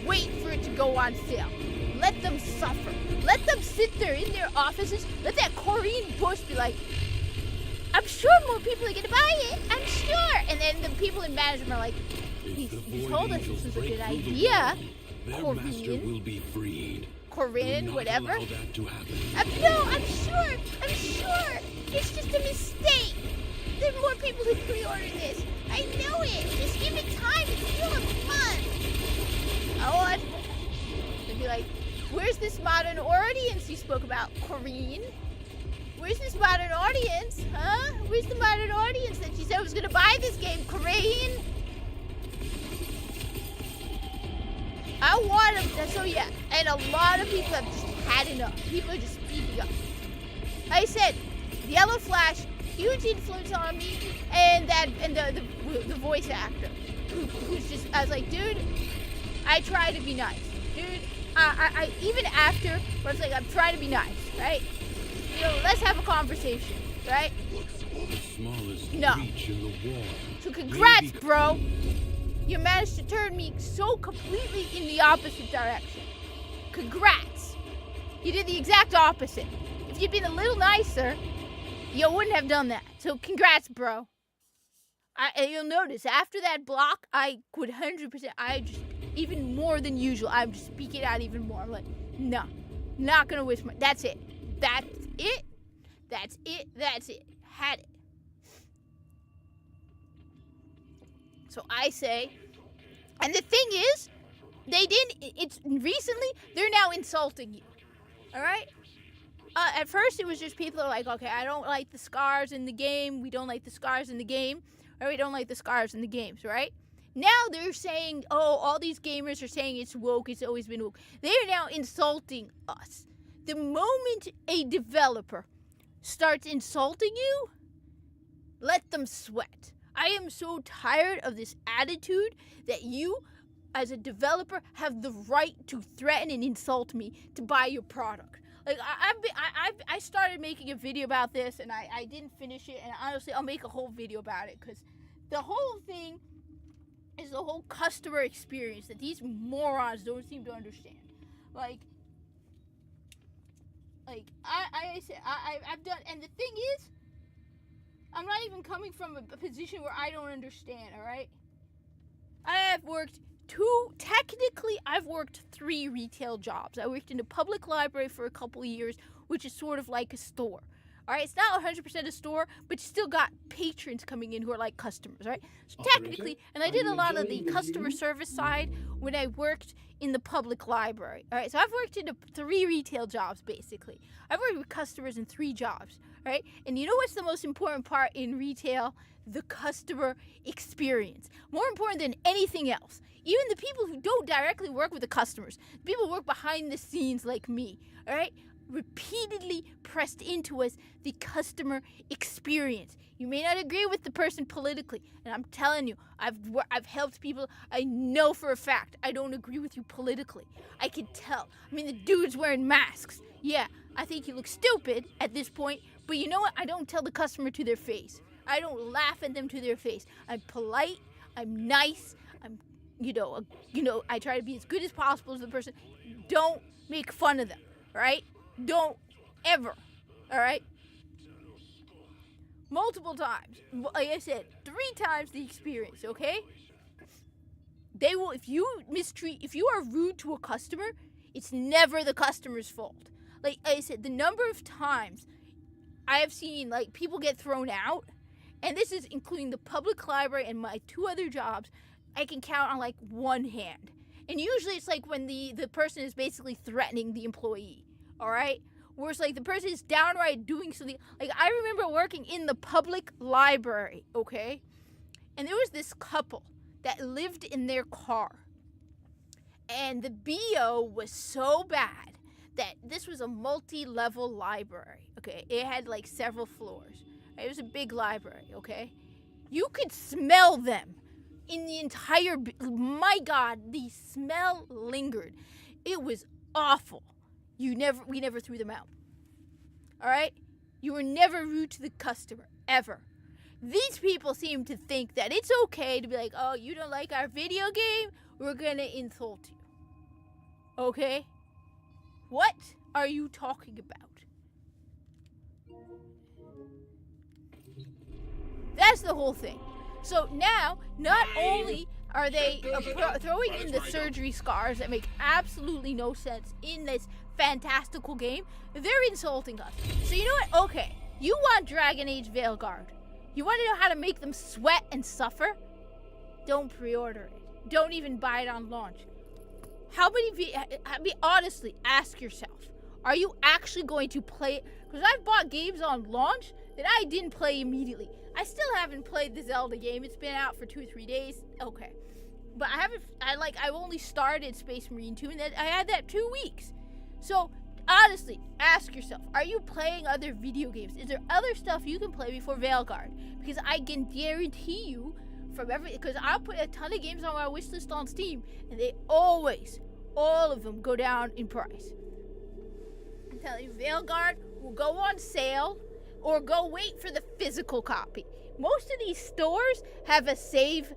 Wait for it to go on sale. Let them suffer. Let them sit there in their offices. Let that Corrine Bush be like, I'm sure more people are going to buy it. I'm sure. And then the people in management are like, If the he's Void told us Angels this was a break good through the idea. wall, their master Corrine. will be freed. Do Corinne, not whatever. allow that to happen. No, I'm sure. I'm sure. It's just a mistake. There are more people who pre-ordered this. I know it. Just give it time. It's still a month. I want. They'd be like, where's this modern audience you spoke about, Corinne? Where's this modern audience? Huh? Where's the modern audience that you said was going to buy this game, Corinne? I want them. So yeah, and a lot of people have just had enough. People are just speaking up. Like I said, Yellow Flash, huge influence on me, and the voice actor, who's just, I was like, dude, I try to be nice, dude. I even after, where it's like, I'm trying to be nice, right? You know, let's have a conversation, right? The smallest No. breach in the wall. So congrats, may be- bro. You managed to turn me so completely in the opposite direction. Congrats. You did the exact opposite. If you'd been a little nicer, you wouldn't have done that. So congrats, bro. And you'll notice after that block, I would 100%, I just, even more than usual, I'm just speaking out even more. I'm like, no, not gonna waste my, that's it. That's it. That's it. That's it. Had it. So I say, and the thing is, they didn't, it's recently, they're now insulting you. All right? At first, it was just people are like, okay, I don't like the scars in the game. We don't like the scars in the game. Or we don't like the scars in the games, right? Now they're saying, oh, all these gamers are saying it's woke. It's always been woke. They're now insulting us. The moment a developer starts insulting you, let them sweat. I am so tired of this attitude that you, as a developer, have the right to threaten and insult me to buy your product. Like, I started making a video about this, and I didn't finish it, and honestly, I'll make a whole video about it, because the whole thing is the whole customer experience that these morons don't seem to understand. Like I said, I've done, and the thing is, I'm not even coming from a position where I don't understand, all right? I have worked I've worked 3 retail jobs. I worked in a public library for a couple of years, which is sort of like a store, All right, it's not 100% a store, but you still got patrons coming in who are like customers, right? So Operator, technically, and I are did a you lot of enjoying the the customer view? service side when I worked in the public library. All right, so I've worked in 3 retail jobs basically. I've worked with customers in 3 jobs, right? And you know what's the most important part in retail? The customer experience. More important than anything else. Even the people who don't directly work with the customers, people who work behind the scenes like me, all right? Repeatedly pressed into us the customer experience. You may not agree with the person politically, and I'm telling you, I've helped people. I know for a fact I don't agree with you politically. I can tell. I mean, the dude's wearing masks. Yeah, I think you look stupid at this point, but you know what? I don't tell the customer to their face. I don't laugh at them to their face. I'm polite. I'm nice. I'm, I try to be as good as possible to the person. Don't make fun of them, right? Don't ever, all right? Multiple times. Like I said, 3 times the experience, okay? They will, if you are rude to a customer, it's never the customer's fault. Like I said, the number of times I have seen, like, people get thrown out, and this is including the public library and my 2 other jobs, I can count on, like, one hand. And usually it's, like, when the person is basically threatening the employee. All right? Whereas, like, the person is downright doing something. Like, I remember working in the public library, okay? And there was this couple that lived in their car. And the BO was so bad that this was a multi-level library, okay? It had, like, several floors. It was a big library, okay? You could smell them in the entire... My God, the smell lingered. It was awful. We never threw them out. All right? You were never rude to the customer, ever. These people seem to think that it's okay to be like, oh, you don't like our video game? We're going to insult you. Okay? What are you talking about? That's the whole thing. So now, not only are they throwing in the surgery scars that make absolutely no sense in this fantastical game, they're insulting us. So you know what? Okay, you want Dragon Age Veilguard. You want to know how to make them sweat and suffer? Don't pre-order it. Don't even buy it on launch. Honestly, ask yourself, are you actually going to play it? Because I've bought games on launch that I didn't play immediately. I still haven't played the Zelda game. It's been out for 2 or 3 days. Okay. But I only started Space Marine 2, and then I had that 2 weeks. So, honestly, ask yourself, are you playing other video games? Is there other stuff you can play before Veilguard? Because I can guarantee you, because I'll put a ton of games on my wishlist on Steam, and they always, all of them, go down in price. I'm telling you, Veilguard will go on sale, or go wait for the physical copy. Most of these stores have a save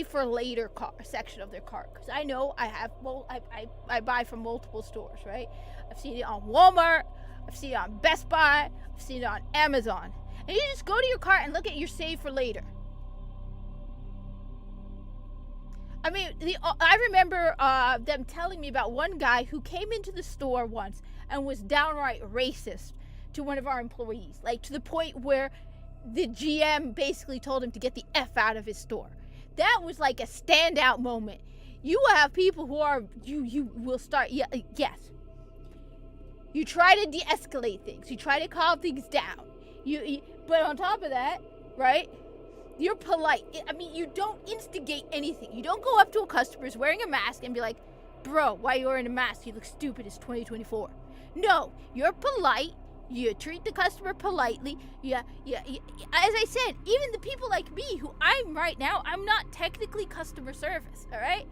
for later section of their cart. Because I know I buy from multiple stores, right? I've seen it on Walmart, I've seen it on Best Buy, I've seen it on Amazon. And you just go to your cart and look at your save for later. I mean, I remember them telling me about one guy who came into the store once and was downright racist to one of our employees. Like, to the point where the GM basically told him to get the F out of his store. That was like a standout moment. You will have people who are, you will start, yes. You try to de-escalate things. You try to calm things down. But on top of that, right, you're polite. I mean, you don't instigate anything. You don't go up to a customer who's wearing a mask and be like, bro, why are you wearing a mask? You look stupid. It's 2024. No, you're polite. You treat the customer politely. Yeah. As I said, even the people like me, who I'm right now, I'm not technically customer service, all right?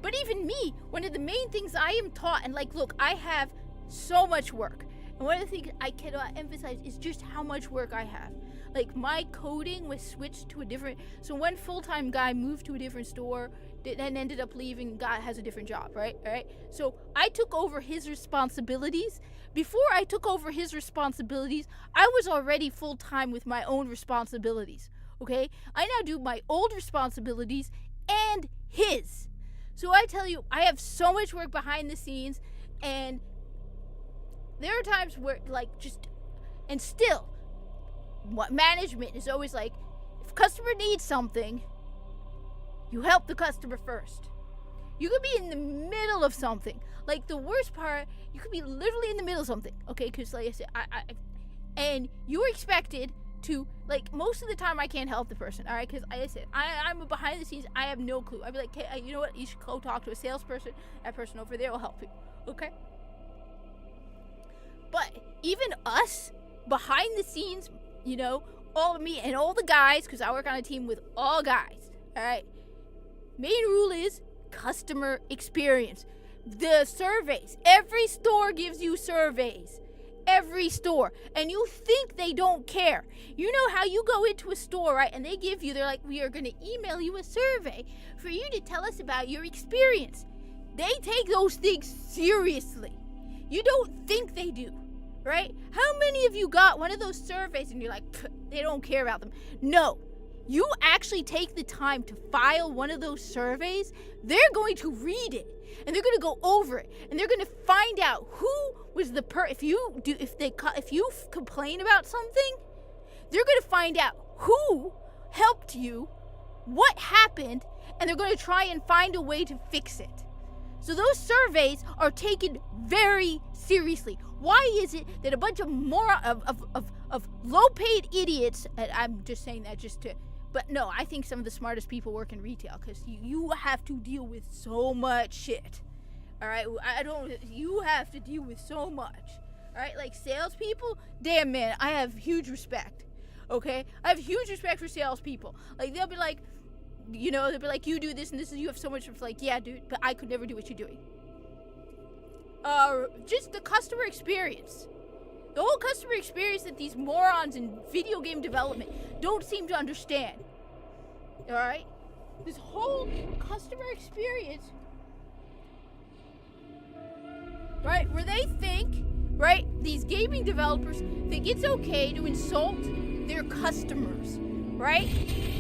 But even me, one of the main things I am taught, and like, look, I have so much work. And one of the things I cannot emphasize is just how much work I have. Like, my coding was switched to a different, so one full-time guy moved to a different store, and ended up leaving, God has a different job, right? All right? So I took over his responsibilities. Before I took over his responsibilities, I was already full-time with my own responsibilities, okay? I now do my old responsibilities and his. So I tell you, I have so much work behind the scenes, and there are times where, like, just And still, what management is always like, if customer needs something, you help the customer first. You could be in the middle of something. Like, the worst part, you could be literally in the middle of something, okay? Because, like I said, and you're expected to, like, most of the time I can't help the person, all right? Because, like I said, I'm behind the scenes. I have no clue. I'd be like, hey, you know what? You should go talk to a salesperson. That person over there will help you, okay? But even us, behind the scenes, you know, all of me and all the guys, because I work on a team with all guys, all right? Main rule is customer experience. The surveys. Every store gives you surveys. Every store. And you think they don't care. You know how you go into a store, right? And they give you, they're like, we are going to email you a survey for you to tell us about your experience. They take those things seriously. You don't think they do, right? How many of you got one of those surveys and you're like, they don't care about them? No. You actually take the time to file one of those surveys, they're going to read it and they're going to go over it and they're going to find out who was the if you complain about something, they're going to find out who helped you, what happened, and they're going to try and find a way to fix it. So those surveys are taken very seriously. Why is it that a bunch of of low-paid idiots, and I'm just saying that just to, but no, I think some of the smartest people work in retail because you have to deal with so much shit. All right, you have to deal with so much. All right, like salespeople, damn man, I have huge respect. Okay, I have huge respect for salespeople. Like they'll be like, you know, they'll be like, you do this and this, and you have so much. It's like, yeah, dude, but I could never do what you're doing. Just the customer experience. The whole customer experience that these morons in video game development don't seem to understand. Alright? This whole customer experience, right, where they think, right, these gaming developers think it's okay to insult their customers, right?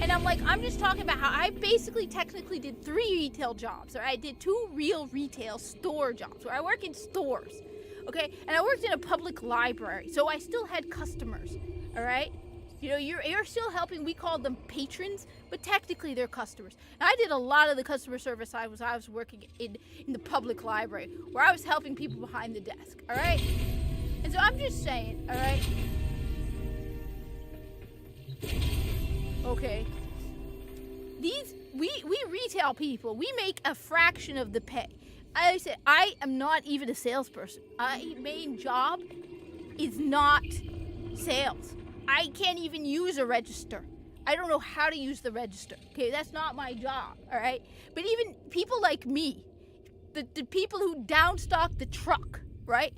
And I'm like, I'm just talking about how I basically technically did 3 retail jobs, or I did 2 real retail store jobs, where I work in stores. Okay, and I worked in a public library, so I still had customers, all right? You know, you're still helping. We called them patrons, but technically they're customers. And I did a lot of the customer service. I was working in the public library, where I was helping people behind the desk, all right? And so I'm just saying, all right? Okay. We retail people, we make a fraction of the pay. I said, I am not even a salesperson. My main job is not sales. I can't even use a register. I don't know how to use the register. Okay, that's not my job, all right? But even people like me, the people who downstock the truck, right?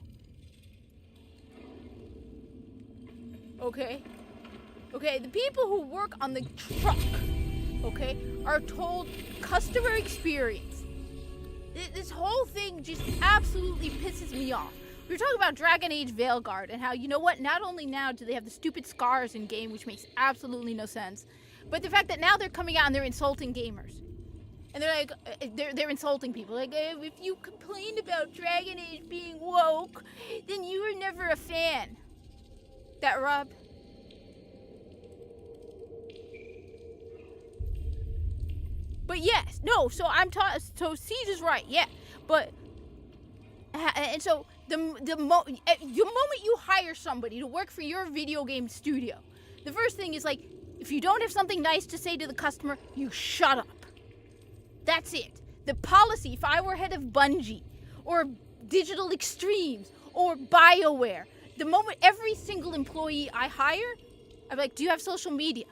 Okay, the people who work on the truck, okay, are told customer experience. This whole thing just absolutely pisses me off. We were talking about Dragon Age Veilguard and how, you know what, not only now do they have the stupid scars in game, which makes absolutely no sense, but the fact that now they're coming out and they're insulting gamers. And they're like, they're insulting people. Like, if you complained about Dragon Age being woke, then you were never a fan. That Rob? But yes, no, so so Siege is right, yeah. But, and so, the moment you hire somebody to work for your video game studio, the first thing is like, if you don't have something nice to say to the customer, you shut up. That's it. The policy, if I were head of Bungie, or Digital Extremes, or BioWare, the moment every single employee I hire, I'm like, do you have social media?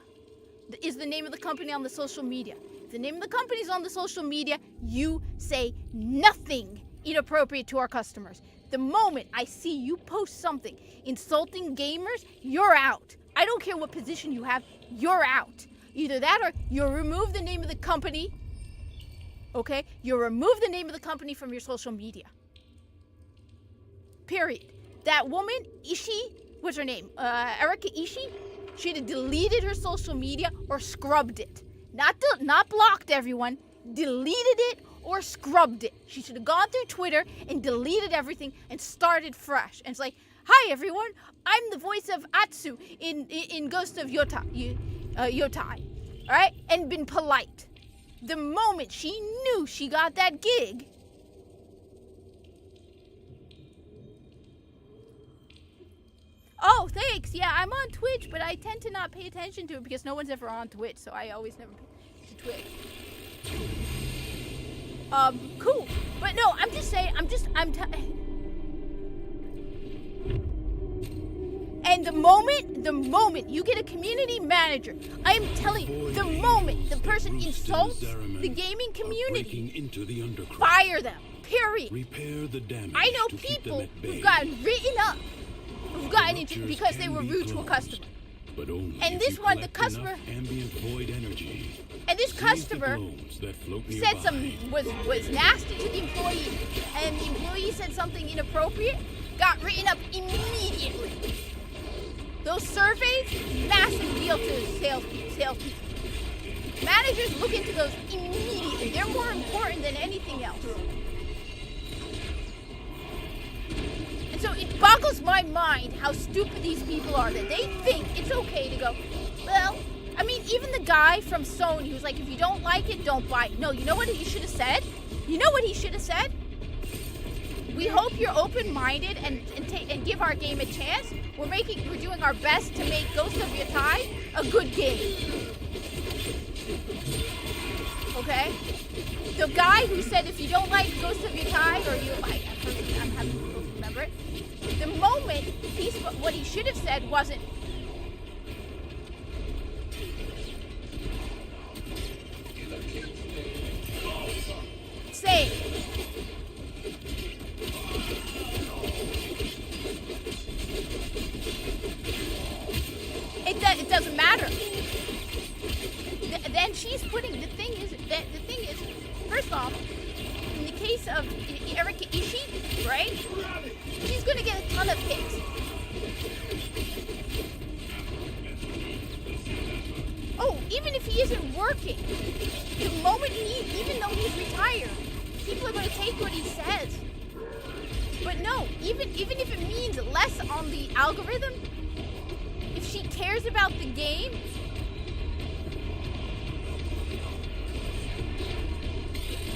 Is the name of the company on the social media? If the name of the company is on the social media, you say nothing inappropriate to our customers. The moment I see you post something insulting gamers, you're out. I don't care what position you have, you're out. Either that or you remove the name of the company, okay? You remove the name of the company from your social media. Period. That woman, Ishii, what's her name? Erika Ishii? She'd have deleted her social media or scrubbed it. Not blocked everyone, deleted it or scrubbed it. She should have gone through Twitter and deleted everything and started fresh. And it's like, Hi everyone, I'm the voice of Atsu in Ghost of Yotai, alright? And been polite. The moment she knew she got that gig, oh, thanks. Yeah, I'm on Twitch, but I tend to not pay attention to it because no one's ever on Twitch, so I always never pay to Twitch. Cool. But no, I'm just saying, and the moment you get a community manager, I am telling you, the moment the person insults the gaming community, fire them. Period. Repair the damage. I know to keep them people at bay. who've gotten written up, who've gotten into Ruptures because they can were be rude to a closed, customer. But only And if this you one, the collect customer- enough ambient void energy. And this Seize the customer globes that float said nearby. was nasty to the employee, and the employee said something inappropriate, got written up immediately. Those surveys, massive deal to salespeople. Managers look into those immediately. They're more important than anything else. And so it boggles my mind how stupid these people are, that they think it's okay to go, well, I mean, even the guy from Sony who's like, if you don't like it, don't buy it. No, you know what he should have said? You know what he should have said? We hope you're open-minded and give our game a chance. We're doing our best to make Ghost of Yotai a good game. Okay? The guy who said if you don't like Ghost of Yotai, or you like, I'm having to remember it. The moment what he should have said wasn't, say, it doesn't matter. Then she's putting, the thing is, first off, in the case of Erika Ishii, right? She's gonna get a ton of hits. Oh, even if he isn't working, the moment even though he's retired, people are gonna take what he says. But no, even if it means less on the algorithm, if she cares about the game,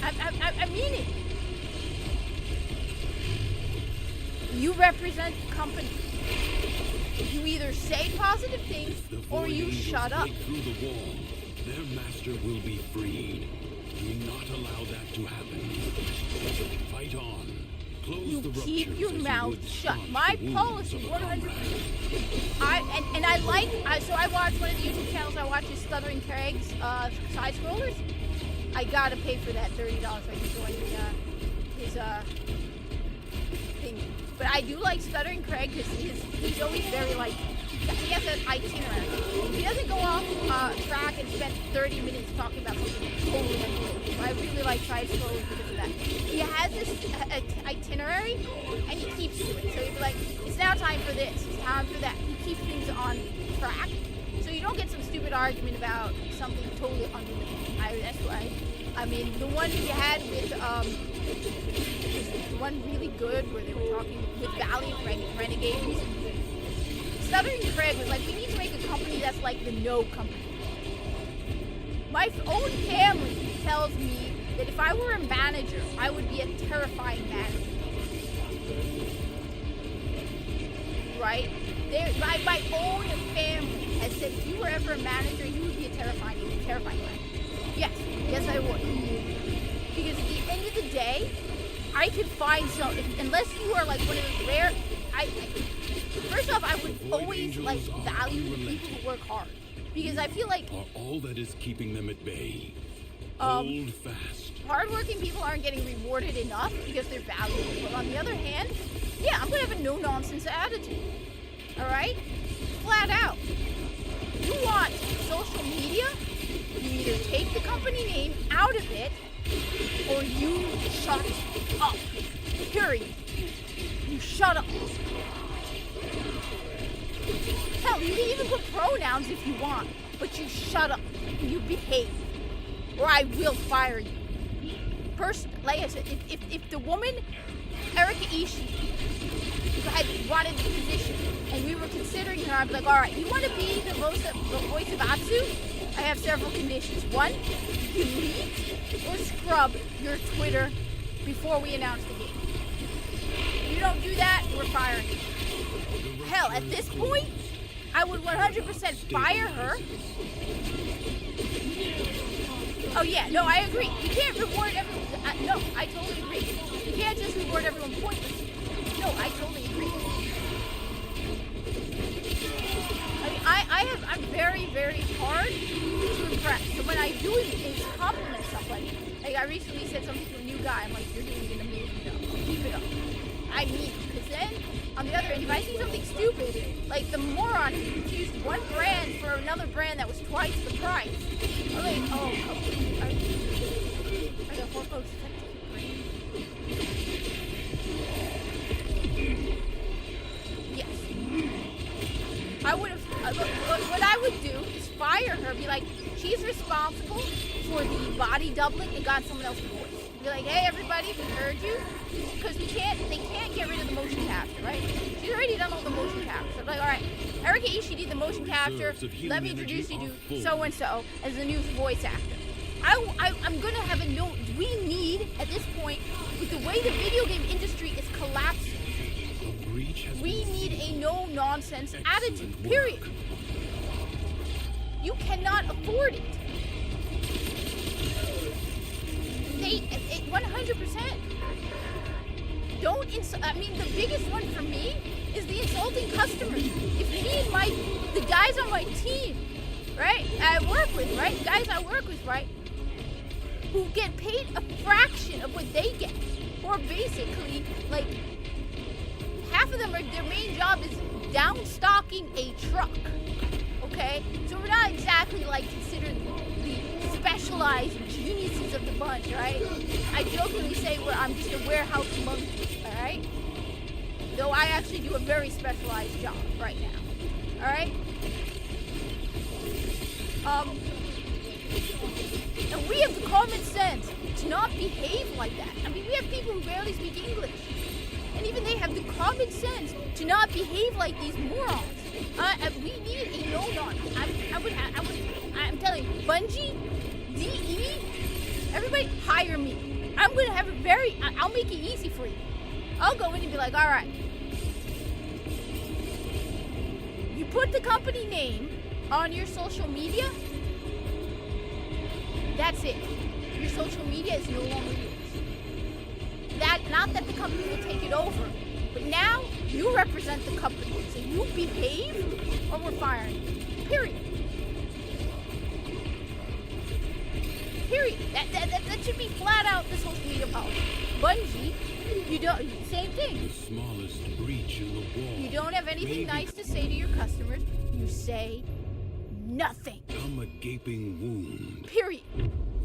I mean it. You represent the company. You either say positive things The or void you angels shut up. break through the wall. Their master will be freed. Do not allow that to happen. Fight on. Close You the keep ruptures your as you mouth would shut. staunch My the wounds policy, of a 100%. comrade. So I watch one of the YouTube channels. I watch his Stuttering Craig's side scrollers. I gotta pay for that $30 so I can join his thing. But I do like Stuttering Craig because he's always very like, he has an itinerary. He doesn't go off track and spend 30 minutes talking about something totally unrelated. So I really like side scrollers because of that. He has this itinerary and he keeps to it. So he'd be like, it's now time for this, it's time for that. He keeps things on track. So you don't get some stupid argument about something totally unrelated. That's why. I mean, the one he had with one really good where they were talking with Valiant Renegade was good. Stuttering Craig was like, we need to make a company that's like the No Company. My own family tells me that if I were a manager, I would be a terrifying manager. Right? My own family has said if you were ever a manager, you would be a terrifying manager. Yes, I would. Because at the end of the day, I could find unless you are like one of the rare, first off, I would always like value the people who work hard. Because I feel like Are all that is keeping them at bay. Um, Hold fast. hardworking people aren't getting rewarded enough because they're valuable. But on the other hand, yeah, I'm gonna have a no-nonsense attitude. Alright? Flat out. You want social media? You either take the company name out of it, or you shut up. Period. You shut up. Hell, you can even put pronouns if you want, but you shut up and you behave, or I will fire you. like I said, if the woman, Erika Ishii, had wanted the position and we were considering her, I'd be like, all right, you want to be the voice of Atsu? I have several conditions. One, delete or scrub your Twitter before we announce the game. If you don't do that, we're firing you. Hell, at this point, I would 100% fire her. Oh yeah, no, I agree. You can't reward everyone. No, I totally agree. You can't just reward everyone pointless. No, I totally agree. I mean, I'm very, very hard to impress. So when I do is compliment somebody, like I recently said something to a new guy, I'm like, you're doing an amazing job. Keep it up. I mean, because then, on the other end, if I see something stupid, like the moron who confused one brand for another brand that was twice the price, I'm like, oh, come on. Are the hormones Yes. I would have, what I would do is fire her, be like, she's responsible for the body doubling and got someone else's voice. Be like, hey everybody, we heard you. Because they can't get rid of the motion capture, right? She's already done all the motion capture. So I'm like, all right, Erika Ishii did the motion capture. Let me introduce you to so-and-so as the new voice actor. I'm going to have a note. We need, at this point, with the way the video game industry is collapsing, we need a no-nonsense attitude, period. You cannot afford it. 100%. Don't insult. I mean, the biggest one for me is the insulting customers. If me and the guys on my team, right, I work with, right, who get paid a fraction of what they get, or basically, like, half of them their main job is downstocking a truck. Okay, so we're not exactly like considered the specialized geniuses of the bunch, right? I jokingly say I'm just a warehouse monkey, all right? Though I actually do a very specialized job right now, all right? And we have the common sense to not behave like that. I mean, we have people who barely speak English, and even they have the common sense to not behave like these morons. We need a no-nonsense. I'm telling you, Bungie, DE, everybody hire me. I'm gonna have I'll make it easy for you. I'll go in and be like, all right, you put the company name on your social media, that's it. Your social media is no longer yours. Not that the company will take it over, but now you represent the company. So you behave or we're firing you. Period. Period. That should be flat out the social media policy. Bungie, you don't, same thing. The smallest breach in the wall. You don't have anything nice to say to your customers. You say nothing. Become a gaping wound. Period.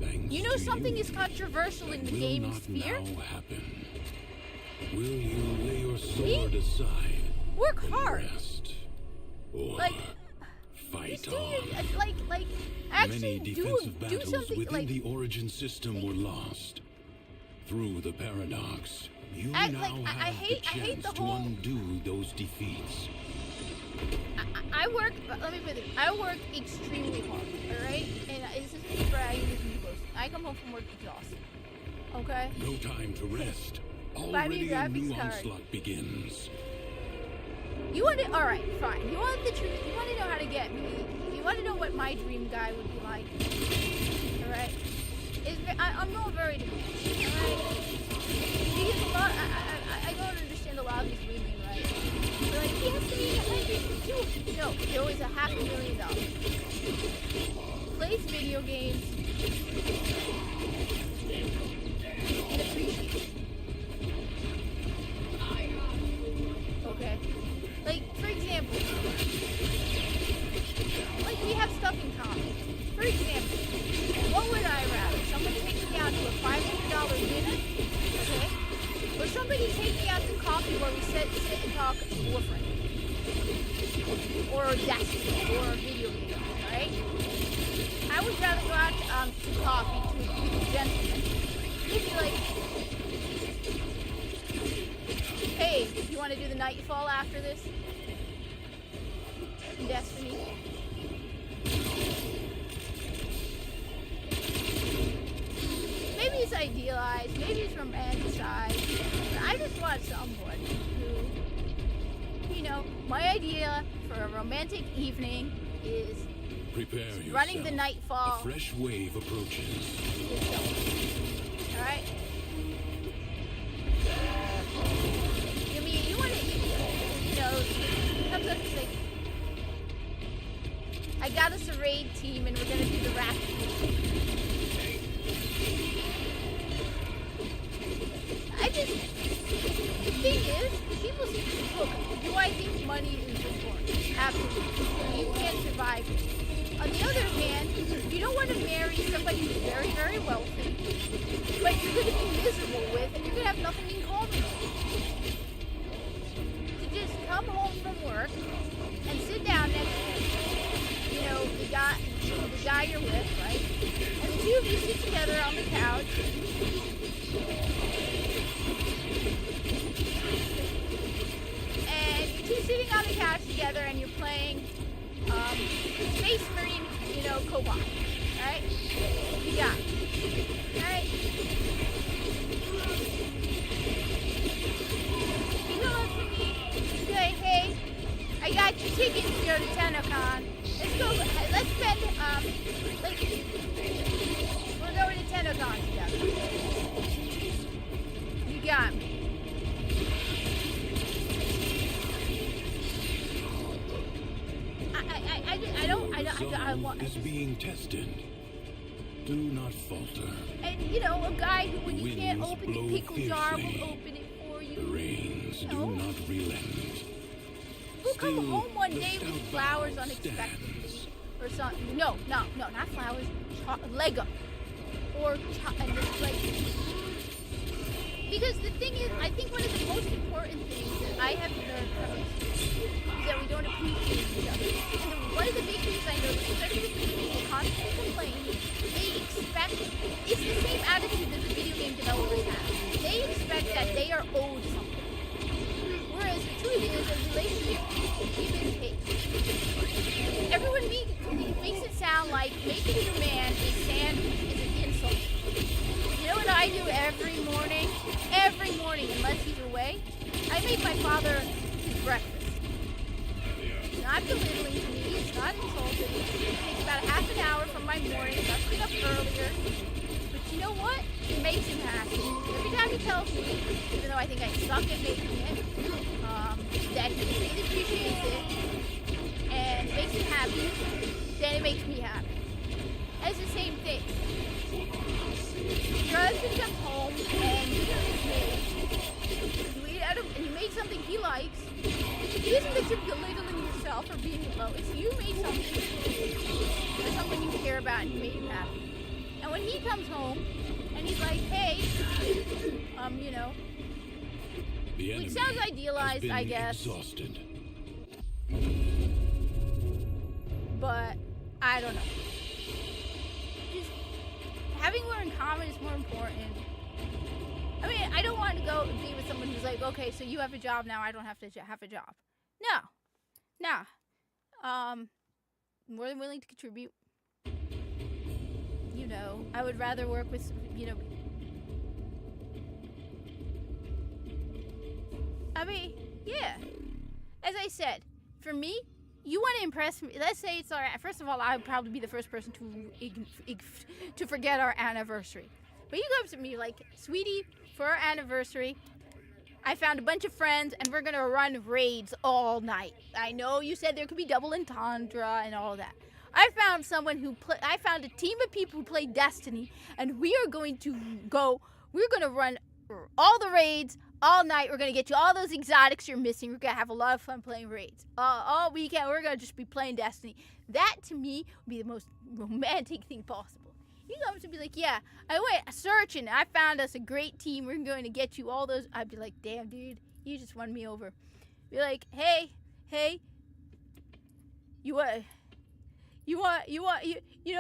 Thanks You know to something you. is controversial in the Will gaming not sphere? now happen. Will you lay your sword aside? Work and hard. Rest, or Like, fight just do on. your, like, actually Many do defensive do battles something within like. the Origin system were lost. Through the paradox, you I now have hate the chance the to whole- undo those defeats. I work. Let me put it. I work extremely hard. All right, and this is for I come home from work exhausted. Okay. No time to rest. Buy me a Already a new graphics card. onslaught begins. You want to? All right, fine. You want the truth? You want to know how to get me? You want to know what my dream guy would be like? All right. I'm not very demanding. All right. Because a lot. I don't understand a lot of these women, right? They're like, he has to be 100. No, they're always $500,000. Plays video games. And appreciates it. Okay. Like, for example, like we have stuff in common. For example, what would I rather? Somebody take me out to a $500 dinner, okay? Or somebody take me out to coffee where we sit and talk warframe. Or Destiny, or a video game, alright? I would rather go out to coffee with a gentleman. He'd be like, the Nightfall after this. In Destiny. Maybe it's idealized, maybe it's romanticized, but I just want someone who, you know, my idea for a romantic evening is Prepare yourself. running the Nightfall. A fresh wave approaches. Alright? I mean, you want to, you know, it comes up to like, I got us a raid team and we're going to do the rap. The thing is, people look, do I think money is important? Absolutely. You can't survive it. On the other hand, you don't want to marry somebody who's very, very wealthy, but you're going to be miserable with, and you're going to have nothing in common with. To just come home from work and sit down next to, you know, the guy you're with, right? And the two of you sit together on the couch. And you're two sitting on the couch together and you're playing Space Marine, you know, co-op. Alright? Yeah. Alright? You go up to me, you say, hey, I got your tickets to go to TennoCon. Let's go, let's spend, we're going to TennoCon together. You got me. I want. Is being tested. Do not falter. And you know, a guy who, when you Winds can't open the blow pickle jar, will fiercely. open it for The you. rains No. do not relent. Who come Still, home one the day with stout flowers bough unexpectedly, stands. or something? No, not flowers. Lego, or and it's like. Because the thing is, I think one of the most important things that I have learned from this is that we don't appreciate each other. And one of the big things I noticed, especially with the people who constantly complain, they expect, it's the same attitude that the video game developers have. They expect that they are owed something. Whereas the truth is, a relationship is give and take. Everyone makes it sound like making your man a sandwich is an insult. You know what I do every morning? Every morning, unless he's away, I make my father his breakfast. It's not belittling to me, it's not insulting. It takes about half an hour from my morning, I get up earlier. But you know what? It makes him happy. Every time he tells me, even though I think I suck at making it, that he really appreciates it and makes him happy, then it makes me happy. It's the same thing. Your husband comes home and you made something he likes. It isn't that you're belittling yourself or being low. It's you made something or someone you care about and you made him happy. And when he comes home and he's like, hey, you know, The enemy which sounds has idealized, been I guess, exhausted. but I don't know. Just having more in common is more important. I mean, I don't want to go and be with someone who's like, okay, so you have a job now, I don't have to have a job. No. More than willing to contribute. You know, I would rather work with, you know, I mean, yeah. As I said, for me, you want to impress me. Let's say it's our. First of all, I would probably be the first person to forget our anniversary. But you go up to me like, sweetie, for our anniversary, I found a bunch of friends and we're gonna run raids all night. I know you said there could be double entendre and all that. I found someone I found a team of people who play Destiny, and we are going to go. We're gonna run all the raids all night. We're gonna get you all those exotics you're missing. We're gonna have a lot of fun playing raids all weekend. We're gonna just be playing Destiny. That to me would be the most romantic thing possible. You go up to be like, yeah, I went searching. I found us a great team. We're going to get you all those. I'd be like, damn, dude, you just won me over. Be like, hey, you know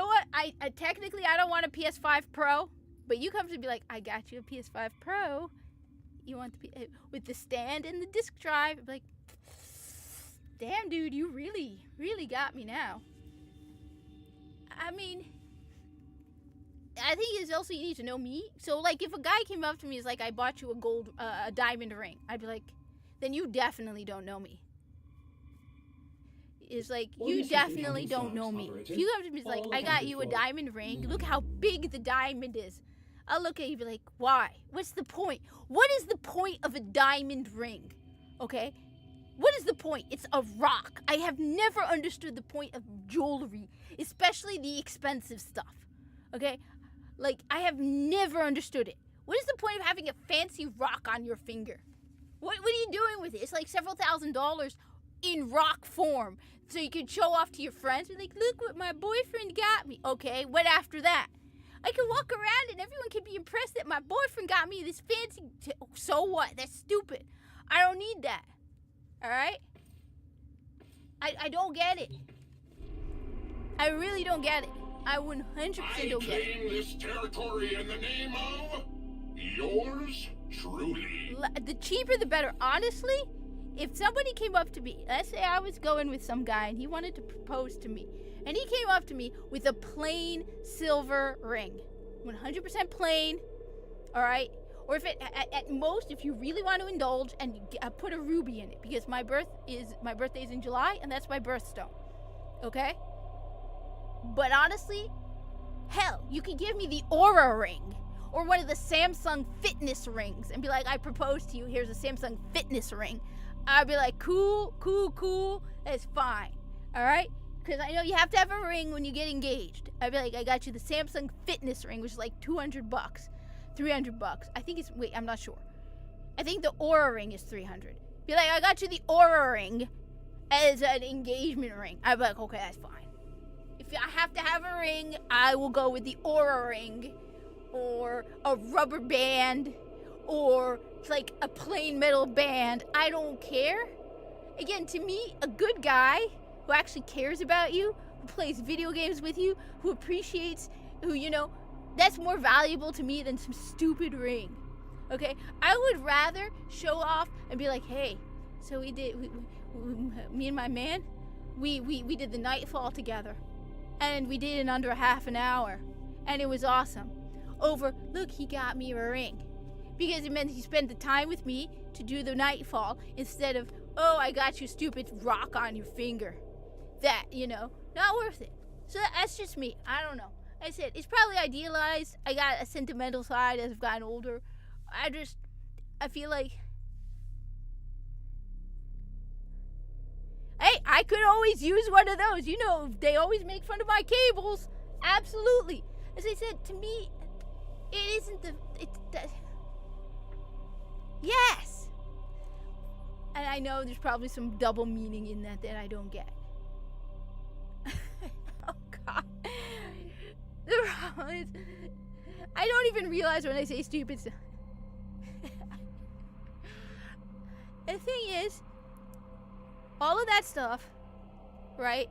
what? I technically I don't want a PS5 Pro, but you come to be like, I got you a PS5 Pro. You want with the stand and the disc drive. I'm like, damn, dude, you really got me now. I mean, I think it's also you need to know me. So, like, if a guy came up to me and is like, I bought you a diamond ring, I'd be like, then you definitely don't know me. It's like, you definitely don't know me. If you come to me and like, I got you a diamond ring, look how big the diamond is. I'll look at you and be like, why? What's the point? What is the point of a diamond ring? Okay? What is the point? It's a rock. I have never understood the point of jewelry, especially the expensive stuff. Okay? Like, I have never understood it. What is the point of having a fancy rock on your finger? What are you doing with it? It's like several $1,000s in rock form. So you can show off to your friends. Be like, look what my boyfriend got me. Okay, what after that? I can walk around and everyone can be impressed that my boyfriend got me this fancy... So what? That's stupid. I don't need that. Alright? I don't get it. I really don't get it. I 100% don't get it. I claim this territory in the name of yours truly. The cheaper the better. Honestly, if somebody came up to me, let's say I was going with some guy and he wanted to propose to me, and he came up to me with a plain silver ring, 100% plain, all right? Or if it, at most, if you really want to indulge, and put a ruby in it, because my birthday is in July, and that's my birthstone, okay? But honestly, hell, you could give me the Aura ring, or one of the Samsung Fitness rings, and be like, I propose to you, here's a Samsung Fitness ring. I'd be like, cool, that's fine, all right? Because I know you have to have a ring when you get engaged. I'd be like, I got you the Samsung Fitness ring, which is like $200, $300. I think it's, wait, I'm not sure. I think the Aura ring is $300. Be like, I got you the Aura ring as an engagement ring. I'd be like, okay, that's fine. If I have to have a ring, I will go with the Aura ring, or a rubber band, or like a plain metal band. I don't care. Again, to me, a good guy who actually cares about you, who plays video games with you, who appreciates, who, you know, that's more valuable to me than some stupid ring. Okay? I would rather show off and be like, hey, so me and my man, we did the Nightfall together. And we did it in under half an hour. And it was awesome. Over, look, he got me a ring. Because it meant he spent the time with me to do the Nightfall instead of, oh, I got you stupid rock on your finger. That, you know, not worth it. So that's just me. I don't know. I said, it's probably idealized. I got a sentimental side as I've gotten older. I feel like, hey, I could always use one of those. You know, they always make fun of my cables. Absolutely. As I said, to me, it isn't yes. And I know there's probably some double meaning in that I don't get. Oh, God. The problem is, I don't even realize when I say stupid stuff. The thing is, all of that stuff, right?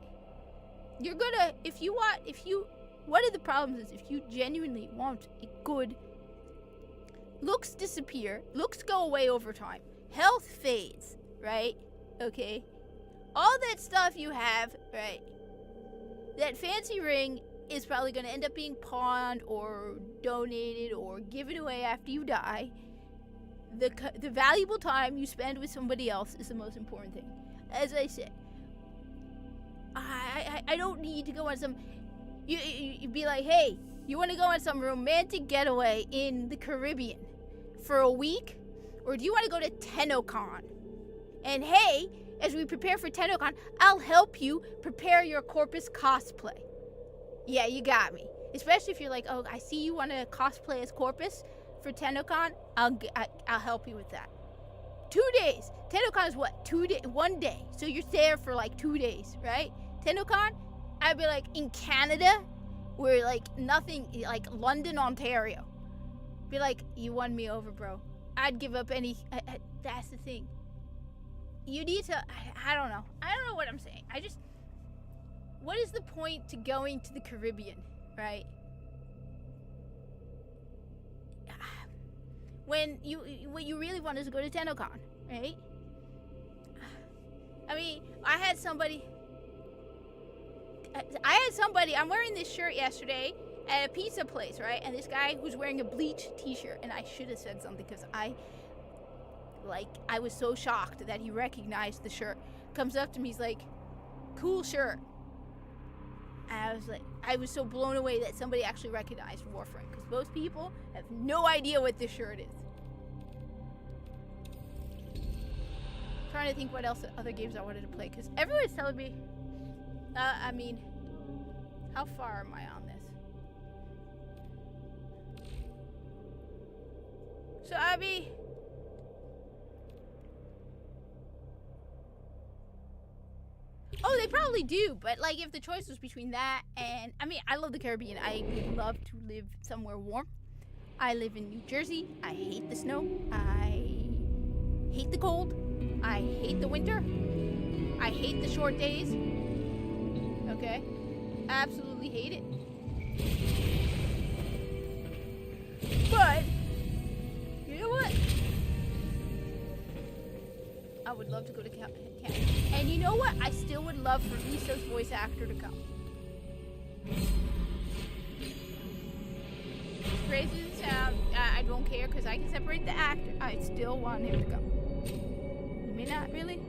You're gonna, one of the problems is if you genuinely want a good, looks disappear, looks go away over time, health fades, right? Okay? All that stuff you have, right? That fancy ring is probably going to end up being pawned or donated or given away after you die. The valuable time you spend with somebody else is the most important thing. As I said, I don't need to go on some... You'd be like, hey, you want to go on some romantic getaway in the Caribbean for a week? Or do you want to go to TennoCon? And hey, as we prepare for TennoCon, I'll help you prepare your Corpus cosplay. Yeah, you got me. Especially if you're like, oh, I see you want to cosplay as Corpus for TennoCon. I'll help you with that. 2 days. TennoCon is what? 1 day. So you're there for like 2 days, right? TennoCon, I'd be like in Canada, where like nothing, like London, Ontario. Be like, you won me over, bro. I'd give up any. That's the thing. You need to. I don't know. I don't know what I'm saying. What is the point to going to the Caribbean, right? when what you really want is to go to TennoCon, right? I mean, I had somebody, I'm wearing this shirt yesterday at a pizza place, right? And this guy was wearing a Bleach t-shirt, and I should have said something because I was so shocked that he recognized the shirt. Comes up to me, he's like, cool shirt. And I was so blown away that somebody actually recognized Warframe, because most people have no idea what this shirt is. Trying to think what else other games I wanted to play, because everyone's telling me, I mean, how far am I on this? So I mean, oh, they probably do, but like if the choice was between that and, I mean, I love the Caribbean. I would love to live somewhere warm. I live in New Jersey. I hate the snow. I hate the cold. I hate the winter. I hate the short days. Okay? Absolutely hate it. But, you know what? I would love to go to Canada. And you know what? I still would love for Lisa's voice actor to come. As crazy as it sounds, I don't care because I can separate the actor. I still want him to come. You may not, really?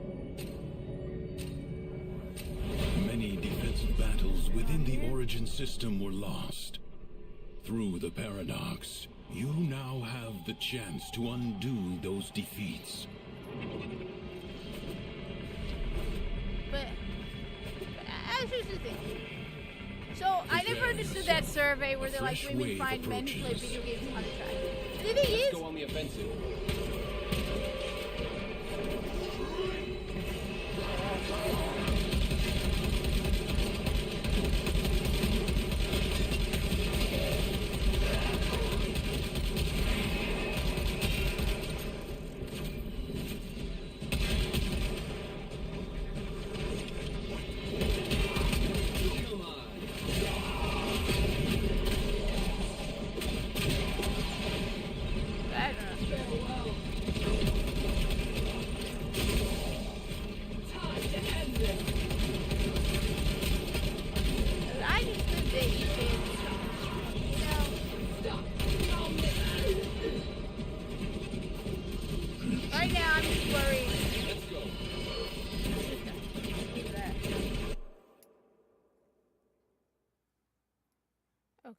Many defensive battles within the Origin system were lost. Through the Paradox, you now have the chance to undo those defeats. But here's the thing. So, I never understood that survey where they're like, women find men who play video games unattractive. The thing is, Go on the offensive.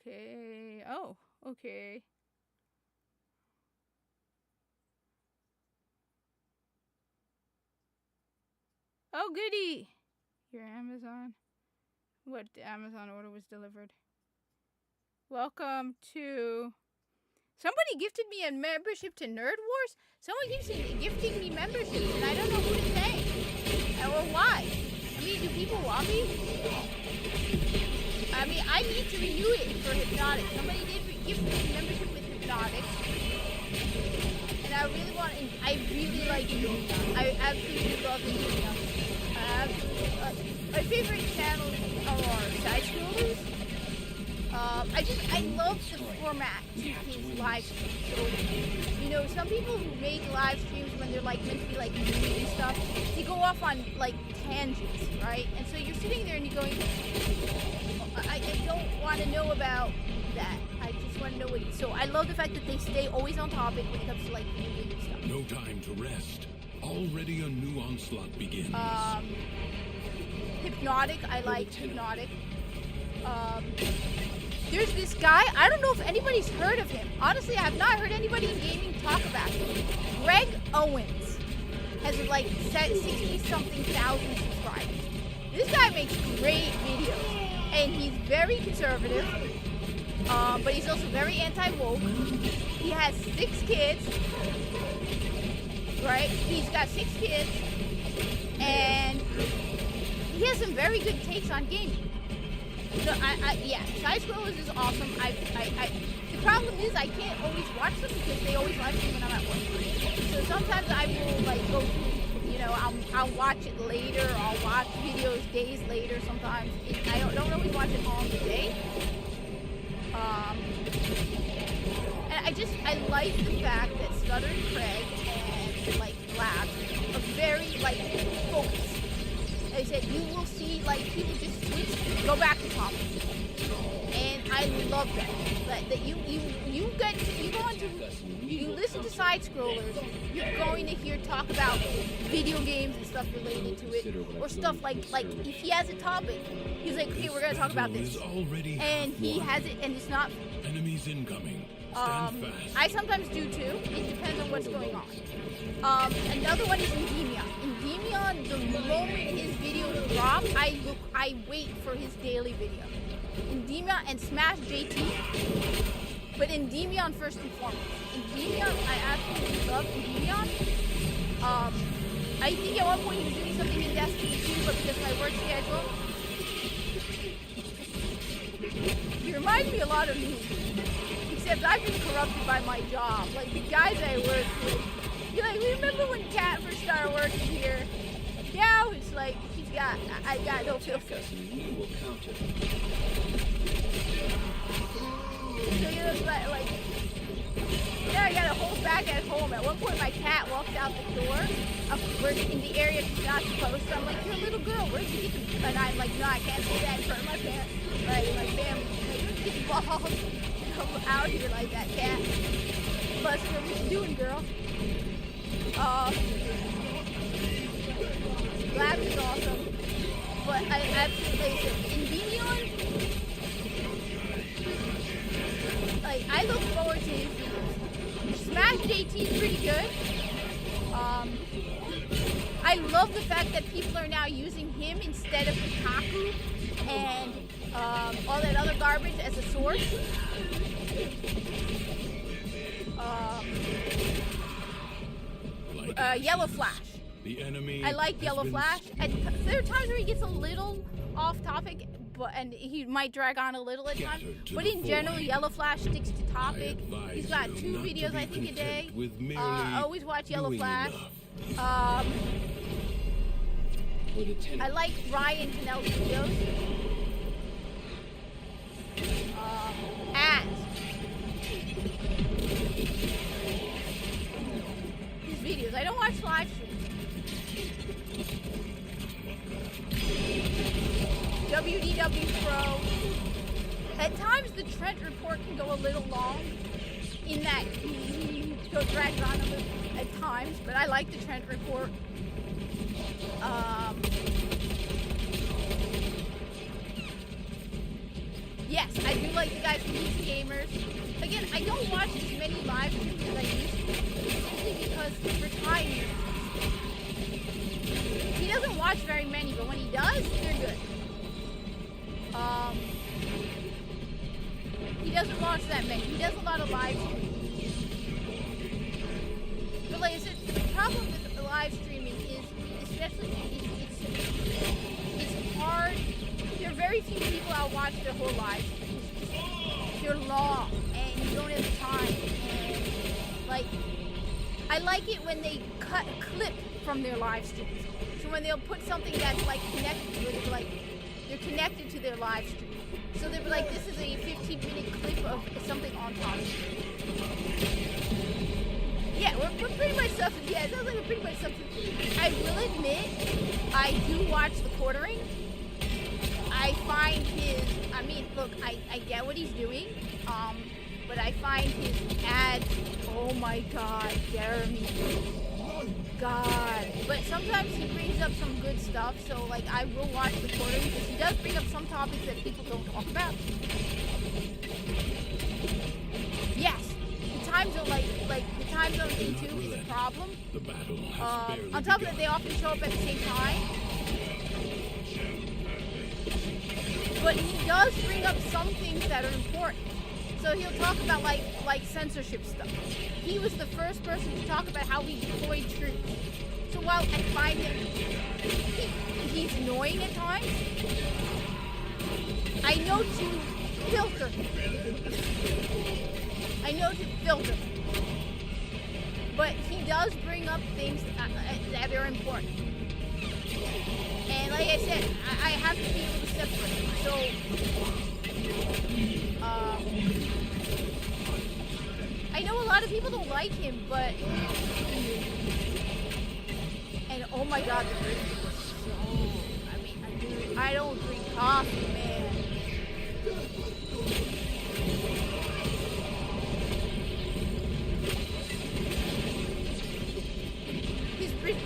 okay. Oh, okay. Oh, goody. Your Amazon. What Amazon order was delivered? Welcome to... Somebody gifted me a membership to Nerd Wars? Someone keeps gifting me memberships, and I don't know who to thank. Or why. I mean, do people want me? I mean, I need to renew it for Hypnotic. Somebody did give me a membership with Hypnotic. And I really want it. I really like it. I absolutely love it. My favorite channels are side scrollers. I love the format to his live streams. So, you know, some people who make live streams when they're like meant to be like movie and stuff, they go off on like tangents, right? And so you're sitting there and you're going, I don't want to know about that. I just want to know what. So I love the fact that they stay always on topic when it comes to like video game stuff. No time to rest. Already a new onslaught begins. Hypnotic, I like Hypnotic. There's this guy, I don't know if anybody's heard of him. Honestly, I have not heard anybody in gaming talk about him. Greg Owens has like 60-something thousand subscribers. This guy makes great videos, and he's very conservative, but he's also very anti-woke. He has 6 kids, right? He's got 6 kids, and he has some very good takes on gaming. So yeah, Side Scrollers is awesome. The problem is I can't always watch them because they always live stream when I'm at work. So sometimes I will like go through, you know, I'll watch it later. Or I'll watch videos days later. Sometimes I don't always watch it on the day. And I like the fact that Stutter, Craig, and like Labs are very like focused. They said you will see like people just switch, go back to topic, and I love that. That you go on to, you listen to side scrollers, you're going to hear talk about video games and stuff related to it, or stuff like if he has a topic, he's like, okay, we're gonna talk about this, and he has it, and it's not. Enemies incoming. Stand fast. I sometimes do too. It depends on what's going on. Another one is Endymion. Endymion, the moment his videos drop, I wait for his daily video. Endymion and Smash JT, but Endymion first and foremost. Endymion, I absolutely love Endymion. I think at one point he was doing something in Destiny 2, but because of my work schedule, he reminds me a lot of me. Except I've been corrupted by my job. Like the guys I work with. You're like, remember when Kat first started working here? Now it's like I got no filter. We will counter. So you know, it's like now I got a whole bag at home. At one point my cat walked out the door. We're in the area she's not supposed to. I'm like, you're a little girl, where'd you get them? And I'm like, no, I can't say that in front of my parents. My family. Like, you're getting balls. Out here like that, cat. Buster, what you doing, girl? Labs is awesome. But I absolutely say, Endymion, like, I look forward to his videos. Smash JT is pretty good. I love the fact that people are now using him instead of Kotaku and all that other garbage as a source. Yellow Flash. The enemy I like Yellow Flash. And there are times where he gets a little off topic, and he might drag on a little at times. But in general, Yellow Flash sticks to topic. He's got 2 videos, I think, a day. I always watch Yellow Flash. I like Ryan Cannell's videos. His videos. I don't watch live streams. WDW Pro. At times the Trent report can go a little long in that he go drag on a little at times, but I like the Trent report. Yes, I do like the guys from Easy Gamers. Again, I don't watch as many live streams as I used to, simply because for time. He doesn't watch very many, but when he does, they're good. He doesn't watch that many. He does a lot of live streams. But like I said, the problem with the live streaming is, especially, it's hard. There are very few people that watch their whole live streams. They're long, and you don't have the time. And like, I like it when they cut a clip from their live streams. So when they'll put something that's like connected to it, like they're connected to their live stream. So they'll be like, this is a 15-minute clip of something on topic. Yeah, we're pretty much something. Yeah, it sounds like we're pretty much something. I will admit, I do watch the quartering. I find I mean, look, I get what he's doing, but I find his ads, oh my God, Jeremy. God. But sometimes he brings up some good stuff, so like I will watch the quartering because he does bring up some topics that people don't talk about. Yes, the time zone, like the time zone thing too is a problem. The battle has on top of that, they often show up at the same time. But he does bring up some things that are important. So he'll talk about like censorship stuff. He was the first person to talk about how we deploy troops. So while I find him, he's annoying at times, I know to filter. I know to filter. But he does bring up things that are important. And like I said, I have to be able to separate. So, I know a lot of people don't like him, but... And oh my god, the drink was so... I mean, I don't drink coffee, man.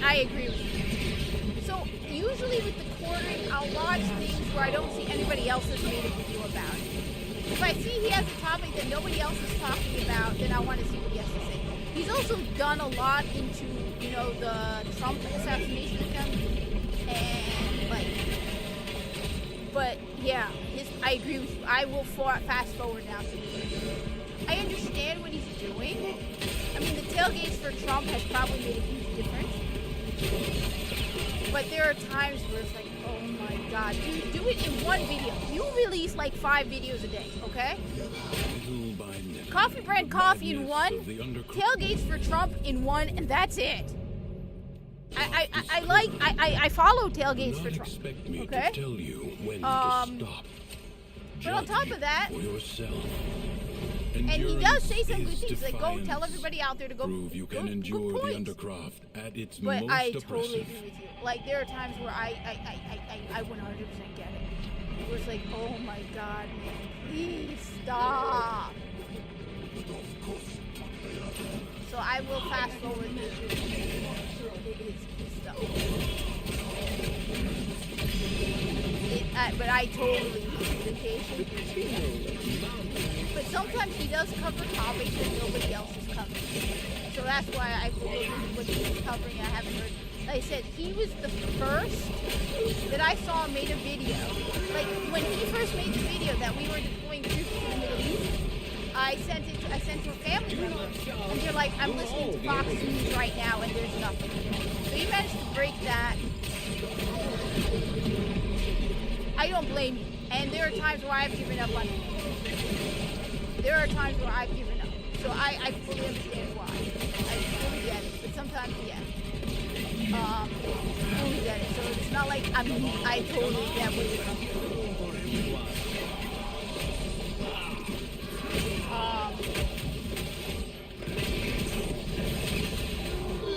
I agree with you. So, usually with the quartering, I'll watch things where I don't see anybody else has made a video about it. If I see he has a topic that nobody else is talking about, then I want to see what he has to say. He's also done a lot into, you know, the Trump assassination attempt, and like, but yeah, I agree with you. I will fast forward now. I understand what he's doing. I mean, the tailgates for Trump has probably made a huge difference. But there are times where it's like, oh my god, dude, do it in one video. You release like 5 videos a day, okay? Coffee brand coffee in one, tailgates for Trump in one, and that's it. I follow tailgates for Trump, okay? But on top of that, and he does say some good things, like go tell everybody out there to go. Prove you can endure the Undercroft at its but most I oppressive. totally agree with you. Like there are times where I 100% get it. Where it's like, oh my god, man, please stop. So I will fast forward his stuff. But I totally vacation. But sometimes he does cover topics that nobody else is covering. So that's why I believe what he was covering. I haven't heard. Like I said, he was the first that I saw made a video. Like when he first made the video that we were deploying troops to the Middle East, I sent to a family member, and they're like, I'm listening to Fox News right now, and there's nothing. So he managed to break that. I don't blame you. And there are times where I've given up on it. There are times where I've given up. So I fully understand why. I fully get it. But sometimes, yeah. Fully get it. So it's not like I totally get what you're talking about.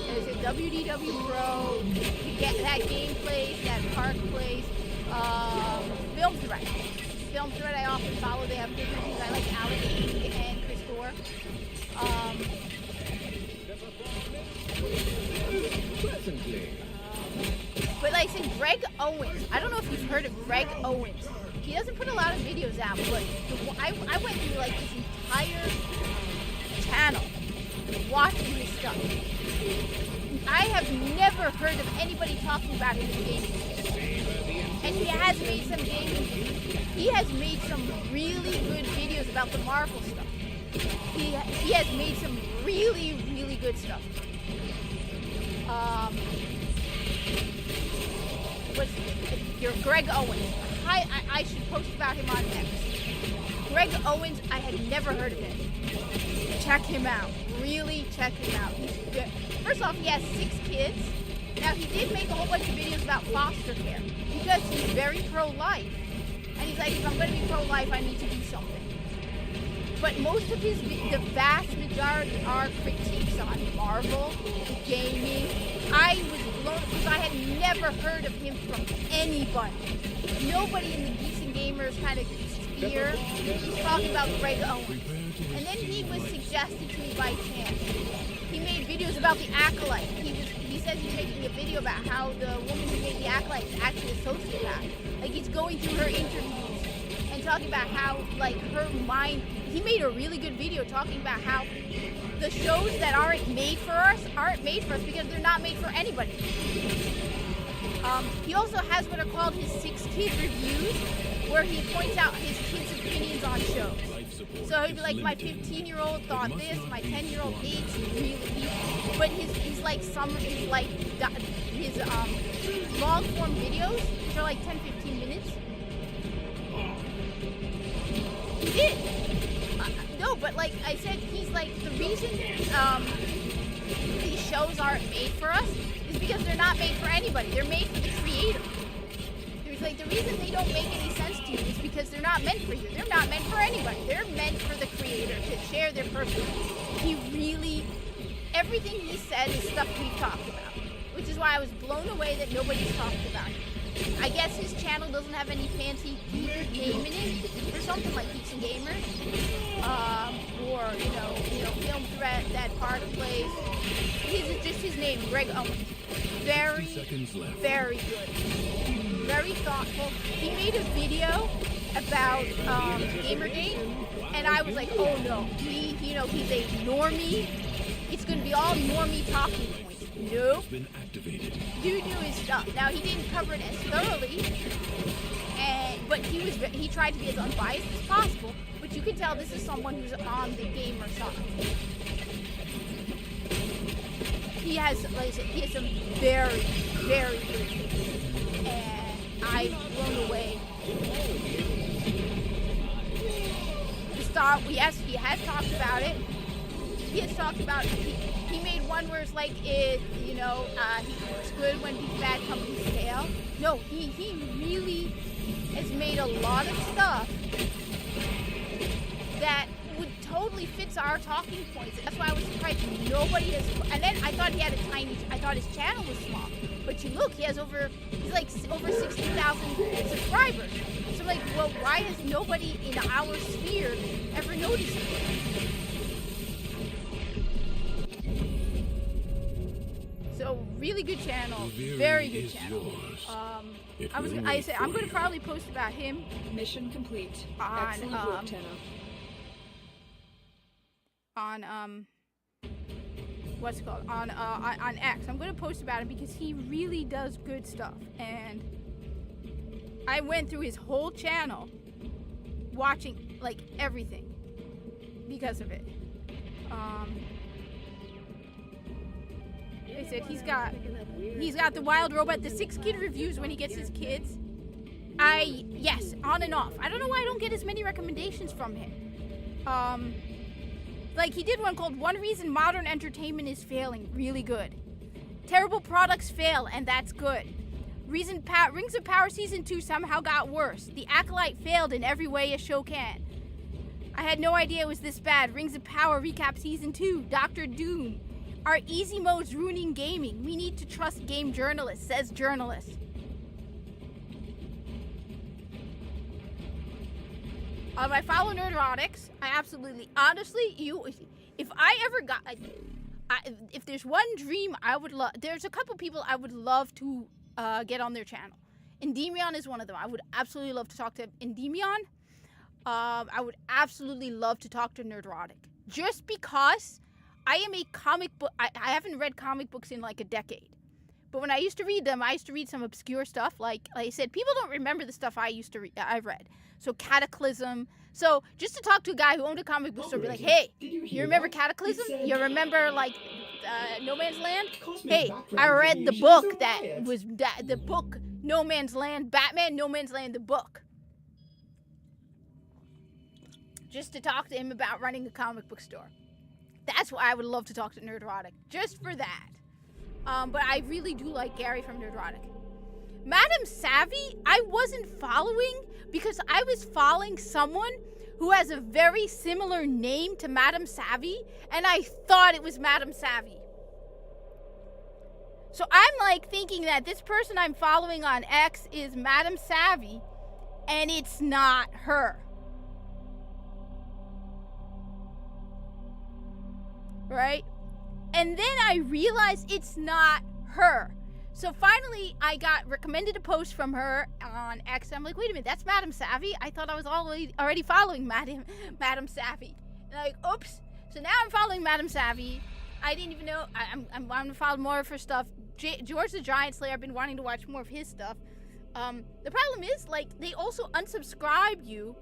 There's a WDW Pro, you get that game place, that park place, Film Threat. Film Threat I often follow. They have good reviews. I like Alan King and Chris Gore. But like I said, Greg Owens. I don't know if you've heard of Greg Owens. He doesn't put a lot of videos out, but I went through like his entire channel watching his stuff. I have never heard of anybody talking about him in gaming. And he has made some really good videos about the Marvel stuff. He has made some really, really good stuff. You're Greg Owens. I should post about him on X. Greg Owens, I had never heard of him. Check him out. Really check him out. He's good. First off, he has 6 kids. Now, he did make a whole bunch of videos about foster care because he's very pro-life. And he's like, if I'm going to be pro-life, I need to do something. But most of the vast majority are critiques on Marvel, gaming. I was blown because I had never heard of him from anybody. Nobody in the Geeks and Gamers kind of sphere was talking about Greg Owens. And then he was suggested to me by chance. He made videos about the Acolyte. He says he's making a video about how the woman who made the Acolyte is actually a sociopath. Like he's going through her interviews and talking about how like her mind. He made a really good video talking about how the shows that aren't made for us because they're not made for anybody. He also has what are called his 6 kid reviews, where he points out his kids' opinions on shows. So he'd be like, my 15-year-old thought this, my 10-year-old hates really, but his long form videos, which are like 10-15 minutes. He did. No, but like I said, he's like, the reason these shows aren't made for us is because they're not made for anybody. They're made for the creator. like, the reason they don't make any sense to you is because they're not meant for you. They're not meant for anybody. They're meant for the creator to share their personal. He really, everything he said is stuff we've talked about, which is why I was blown away that nobody's talked about it. I guess his channel doesn't have any fancy name in it, or something like Geeks and Gamers, or you know, Film Threat, that part of plays. His is just his name, Greg Owens. Very, very good, very thoughtful. He made a video about Gamergate, and I was like, oh no, he's a normie. It's gonna be all normie talking points. Nope. Dude knew his stuff. Now he didn't cover it as thoroughly, but he tried to be as unbiased as possible. But you can tell this is someone who's on the gamer side. He has, like I said, he has some very, very good videos, and I'm blown away. The star, yes, he has talked about it. He has talked about he made one where it's like it's good when these bad companies fail. No, he really has made a lot of stuff that would totally fits our talking points. That's why I was surprised nobody has. And then I thought I thought his channel was small. But you look, he's like over 60,000 subscribers. So I'm like, well, why has nobody in our sphere ever noticed it? So really good channel, very good channel. I'm going to probably post about him. Mission complete. On Excellent work, Tenno. On what's it called? On X. I'm going to post about him because he really does good stuff. And I went through his whole channel, watching like everything because of it. They said he's got the wild robot, the 6 kid reviews when he gets his kids. Yes, on and off. I don't know why I don't get as many recommendations from him. Like he did one called One Reason Modern Entertainment is Failing. Really good. Terrible products fail, and that's good. Rings of Power Season 2 somehow got worse. The Acolyte failed in every way a show can. I had no idea it was this bad. Rings of Power recap Season 2. Doctor Doom. Are easy modes ruining gaming? We need to trust game journalists, says journalist. I follow Nerdrotics. I absolutely, honestly, if I ever got, if there's one dream I would love, there's a couple people I would love to get on their channel. Endymion is one of them. I would absolutely love to talk to Endymion. I would absolutely love to talk to Nerdrotic. Just because I am a comic book, I haven't read comic books in like a decade. But when I used to read them, I used to read some obscure stuff. Like I said, people don't remember the stuff I read. So Cataclysm. So just to talk to a guy who owned a comic book store, be like, hey, you remember Cataclysm? You remember like No Man's Land? Hey, I read the book that was the book No Man's Land, Batman No Man's Land, the book. Just to talk to him about running a comic book store. That's why I would love to talk to Nerdrotic, just for that. But I really do like Gary from Nerdrotic. Madam Savvy, I wasn't following because I was following someone who has a very similar name to Madam Savvy, and I thought it was Madam Savvy. So I'm like thinking that this person I'm following on X is Madam Savvy, and it's not her. Right? And then I realized it's not her. So finally, I got recommended a post from her on X. I'm like, wait a minute, that's Madam Savvy? I thought I was already following Madam Savvy. And I'm like, oops. So now I'm following Madam Savvy. I didn't even know. I'm going to follow more of her stuff. George the Giant Slayer, I've been wanting to watch more of his stuff. The problem is, like, they also unsubscribe you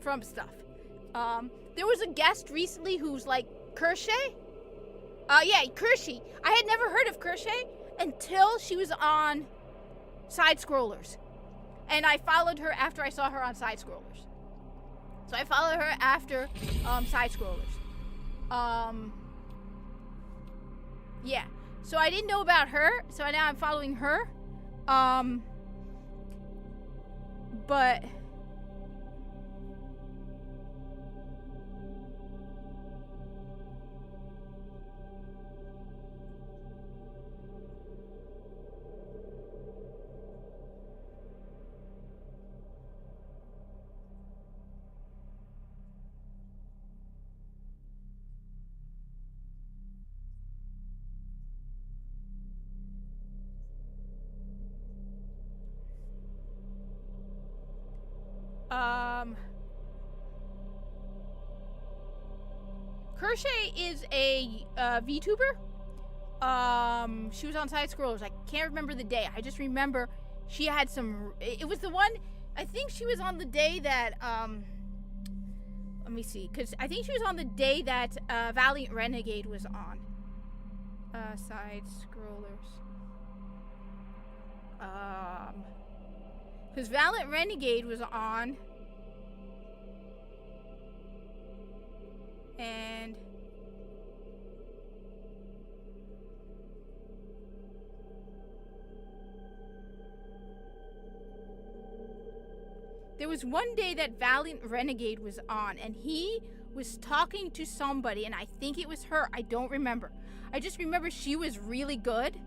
from stuff. There was a guest recently who's like, Kershay? Yeah, Kershey. I had never heard of Kershay until she was on Side Scrollers. And I followed her after I saw her on Side Scrollers. So I followed her after Side Scrollers. Yeah. So I didn't know about her, so now I'm following her. But Crochet is a VTuber. She was on Side Scrollers. I can't remember the day. I just remember she had some. It was the one. I think she was on the day that. Let me see, because I think she was on the day that Valiant Renegade was on. Side Scrollers. Because Valiant Renegade was on. And there was one day that Valiant Renegade was on, and he was talking to somebody, and I think it was her. I don't remember. I just remember she was really good.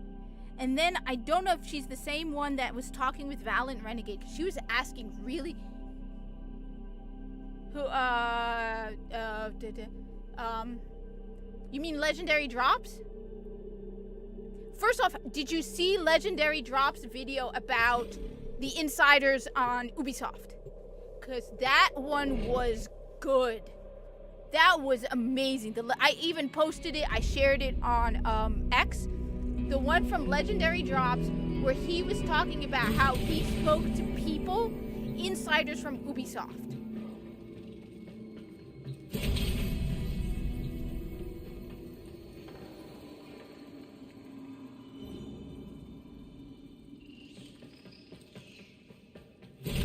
And then I don't know if she's the same one that was talking with Valiant Renegade, because she was asking really you mean Legendary Drops? First off, did you see Legendary Drops video about the insiders on Ubisoft? Because that one was good. That was amazing. I even posted it. I shared it on X. The one from Legendary Drops where he was talking about how he spoke to people, insiders from Ubisoft.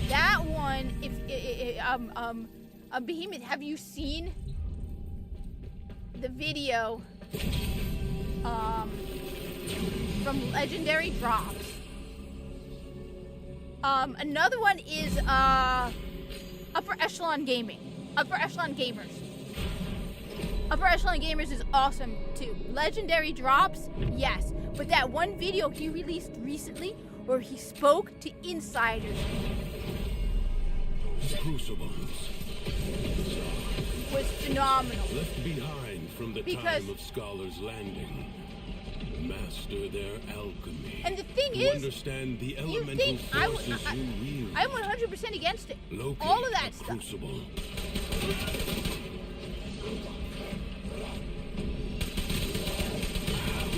That one, Behemoth, have you seen the video from Legendary Drops? Another one is Upper Echelon Gaming. Upper Echelon Gamers. Upper Echelon Gamers is awesome too. Legendary Drops, yes. But that one video he released recently where he spoke to insiders Crucibles was phenomenal. left behind from the time of Scholar's Landing. Master their alchemy. And the thing to is, understand the you elemental think forces you wield. I'm 100% against it. Locate All of that the stuff. Crucible.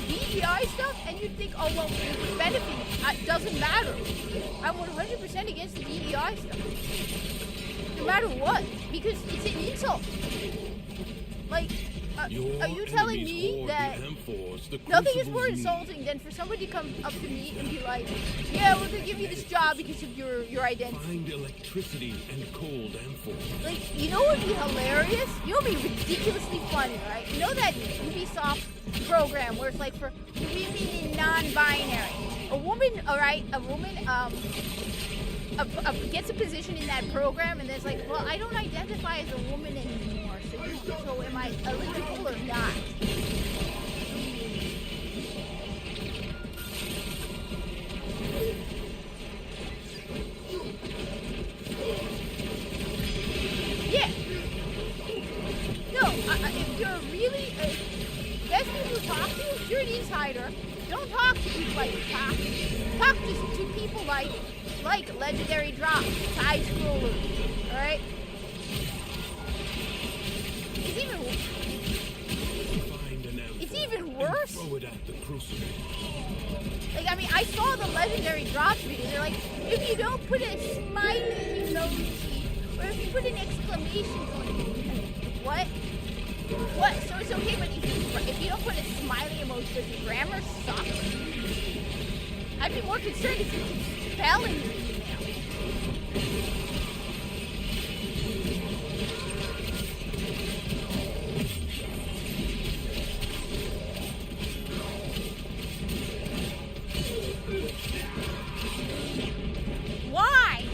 DEI stuff, and you'd think, oh, well, it's benefiting. It doesn't matter. I'm 100% against the DEI stuff. No matter what. Because it's an insult. Like, are you telling me that nothing is more insulting than for somebody to come up to me and be like, yeah, we're going to give you this job because of your identity. Find electricity and cold amphor. Like, you know what would be hilarious? You know what would be ridiculously funny, right? You know that Ubisoft program where it's like for women non-binary. A woman gets a position in that program and then it's like, well, I don't identify as a woman anymore, so am I eligible or not? Yeah. No, if you're really, best people to talk to, if you're an insider, don't talk to people like you talk. Talk to people like Legendary Drops, Side Scrollers, alright? It's even worse. Throw it at the Crucible. Like, I mean, I saw the Legendary Drops video. They're like, if you don't put a smiley emoji, or if you put an exclamation point, what? What? So it's okay, but if you don't put a smiley emoji, does your grammar suck? I'd be more concerned if you're spelling your email. Why?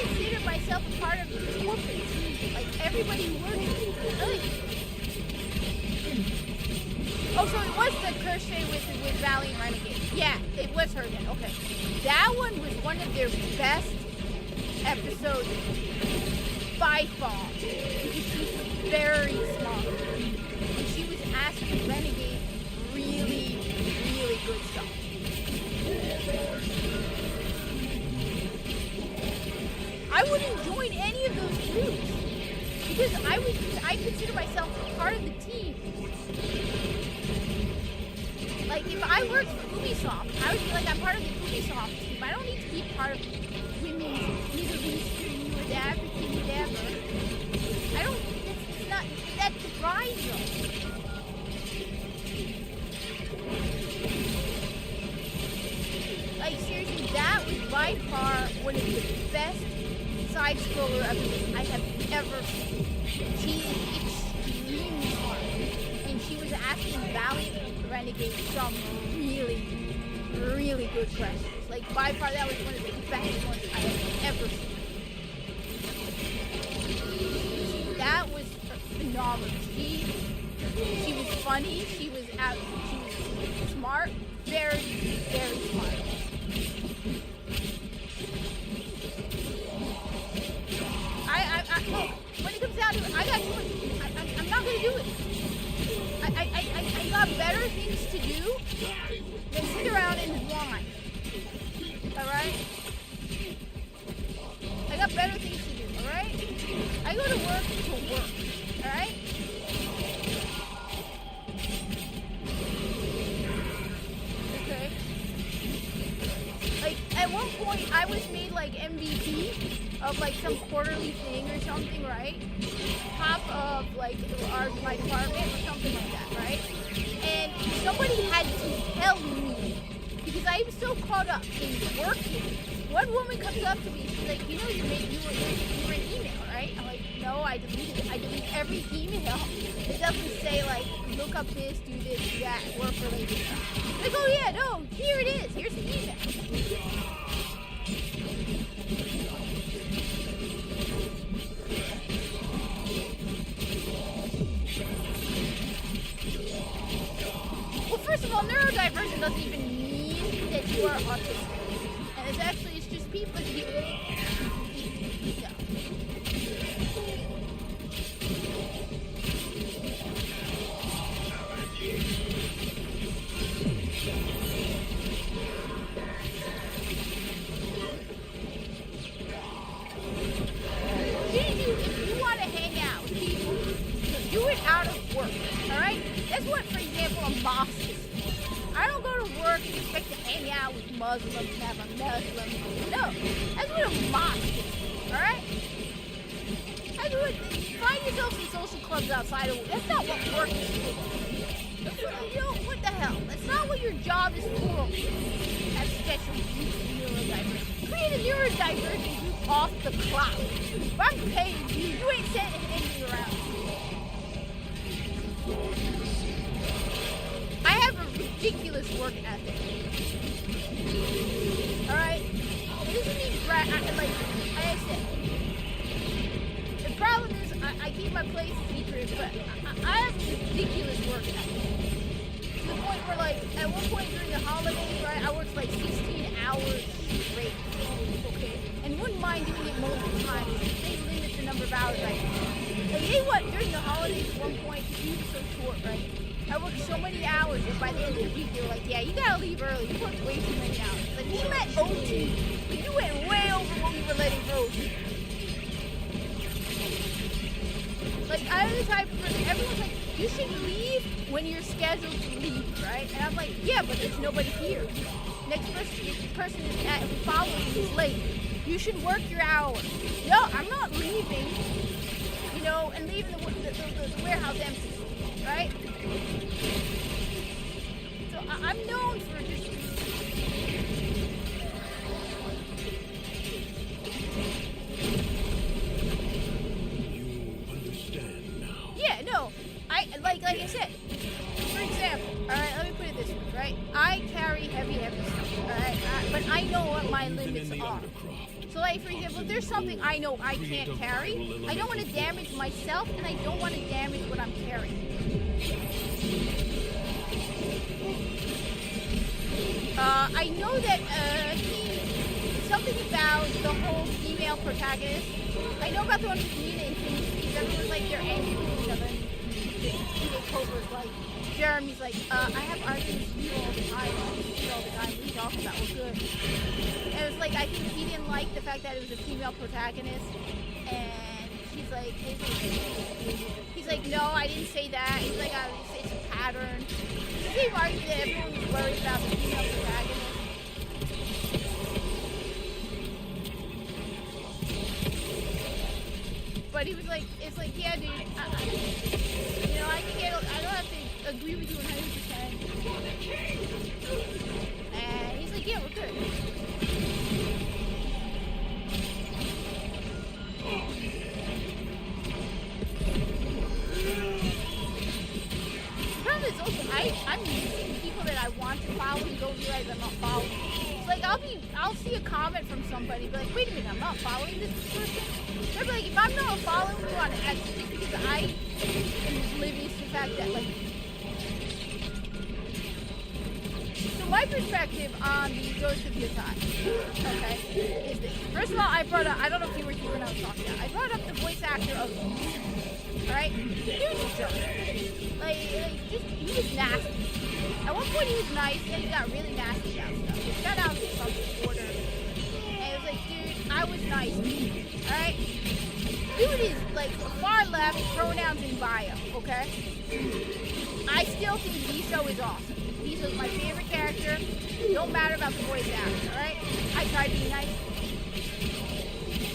consider myself a part of the corporate team. Like everybody who works with Oh, so it was the crochet with Valley and Renegade. Yeah, it was her then. Okay. That one was one of their best episodes by far. Because she was very smart. And she was asking Renegade really, really good stuff. I wouldn't join any of those groups. Because I consider myself part of the team. Like, if I worked for Ubisoft, I would be like, I'm part of the Ubisoft team. I don't need to be part of women's Middle Eastern or African, whatever. I don't, it's not, that divides us. Like, seriously, that was by far one of the best side-scroller episodes I have ever seen. She is extremely smart. And she was asking Valiant Renegade some really, really good questions. Like, by far, that was one of the best ones I have ever seen. That was phenomenal. She was funny. She was smart. Very, very smart. Look, when it comes down to it, I got too much. I'm not gonna do it. I got better things to do than sit around and whine. Alright? I got better things to do, alright? I go to work, alright? Okay. Like, at one point, I was made, like, MVP of, like, some quarterly thing or something, right? Top of, like, my department or something like that, right? And somebody had to tell me, because I was so caught up in working. One woman comes up to me, she's like, you know, you were an email, right? I'm like, no, I deleted it. I delete every email. It doesn't say, like, look up this, do this, do that, work-related stuff. Like, oh yeah, no, here it is. Here's the email. First of all, neurodivergent doesn't even mean that you are autistic. And it's just people. Yeah. If you want to hang out with people, do it out of work, alright? That's what, for example, a mosque is. I don't go to work and expect to hang out with Muslims and have a Muslim. No, that's what a mosque is, alright? That's what, find yourself some social clubs outside of work. That's not what work is for. You know, what the hell? That's not what your job is for. Have special groups of neurodivergent. Create a neurodivergent group off the clock. If I'm paying you ain't sending anything around. I have a ridiculous work ethic. Alright? It doesn't mean, like I said, the problem is I keep my place secret, but I have a ridiculous work ethic. To the point where, like, at one point during the holidays, right, I worked like 16 hours straight. Okay? And wouldn't mind doing it multiple times. They limit the number of hours I can. Like, they what, during the holidays at one point, because we were so short, right? I worked so many hours that by the end of the week, they were like, yeah, you gotta leave early. You worked way too many hours. Like, we met OT. You went way over what we were letting for OT. Like, I'm the type of person, everyone's like, you should leave when you're scheduled to leave, right? And I'm like, yeah, but there's nobody here. Next person who follows is late. You should work your hours. No, I'm not leaving, you know, and leaving the warehouse empty. Right? So I'm known for just... You understand now. Yeah, no. Like I said, for example, alright, let me put it this way, right? I carry heavy stuff, alright? But I know what my limits are. So, like, for example, if there's something I know I can't carry, I don't want to damage myself, and I don't want to damage what I'm carrying. I know that something about the whole female protagonist. I know about the one with Nina and Phoenix. Everyone's like they're angry with each other. And Cobra's like, Jeremy's like, I have arguments with you all the time. What are you talking about? We're good. And it was like, I think he didn't like the fact that it was a female protagonist. And he's like, no, I didn't say that. He's like, it's a pattern. The same argument that everyone was worried about the female protagonist. But he was like, it's like, yeah, dude, I don't have to agree with you 100%. And he's like, yeah, we're good. The problem is also, I'm using people that I want to follow and don't realize I'm not following. It's like, I'll see a comment from somebody, be like, wait a minute, I'm not following this person. They're like, if I'm not following you on X, it's because I am oblivious to the fact that, like... So my perspective on the Ghost of Your Time, okay, is this. First of all, I brought up, I don't know if you were here when I was talking about, I brought up the voice actor of alright? He was a jerk. He was nasty. At one point he was nice, then he got really nasty about stuff. He got out of some order. And it was like, dude, I was nice. Alright? Dude is like far left, pronouns in bio, okay? I still think Viso is awesome. Viso's my favorite character. Don't matter about the voice actor, alright? I tried being nice.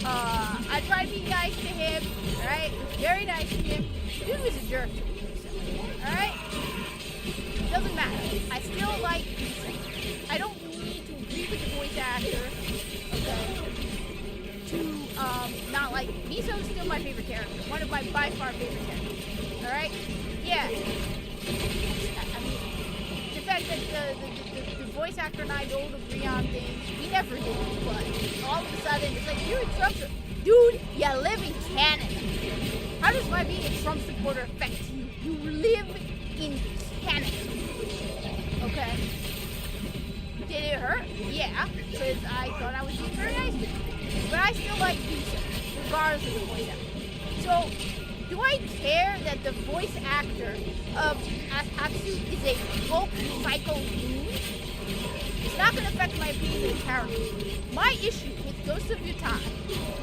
I tried to be nice to him, alright? Very nice to him. Dude was a jerk to me, alright? Doesn't matter. I still like Viso. I don't need to agree with the voice actor, okay? To, not like, Viso's still my favorite character. One of my by far favorite characters, alright? Yeah. I mean, the fact that the voice actor and I don't agree on things, we never did, but all of a sudden, it's like, you're a Trump supporter. Dude, you live in Canada. How does my being a Trump supporter affect you? You live in Canada. Okay? Did it hurt? Yeah, because I thought I was being very nice to you. But I still like Viso, regardless of the voice actor. So, do I care that the voice actor of Atsu is a woke psycho loon? It's not going to affect my opinion of the character. My issue with Ghost of Your Time,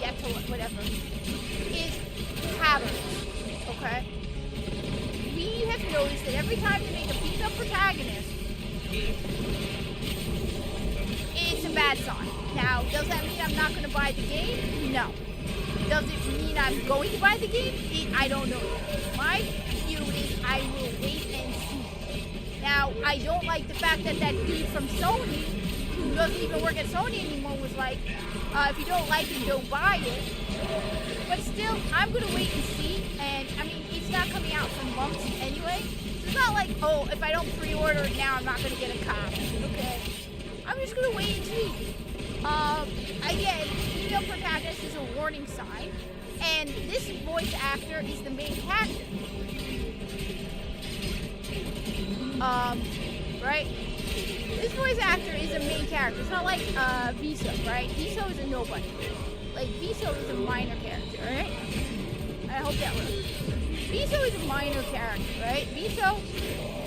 yeah, whatever, is patterns, okay? We have noticed that every time they make a female protagonist, it's a bad sign. Now, does that mean I'm not going to buy the game? No. Does it mean I'm going to buy the game? I don't know. My view is I will wait and see. Now, I don't like the fact that that dude from Sony, who doesn't even work at Sony anymore, was like, if you don't like it, don't buy it. But still, I'm going to wait and see. And, I mean, it's not coming out for months anyway. So it's not like, oh, if I don't pre-order it now, I'm not going to get a copy. Okay. I'm just going to wait and see. Again, female protagonist is a warning sign, and this voice actor is the main character. Right? This voice actor is a main character. It's not like, Viso, right? Viso is a nobody. Like, Viso is a minor character, right? I hope that works. Viso is a minor character, right? Viso,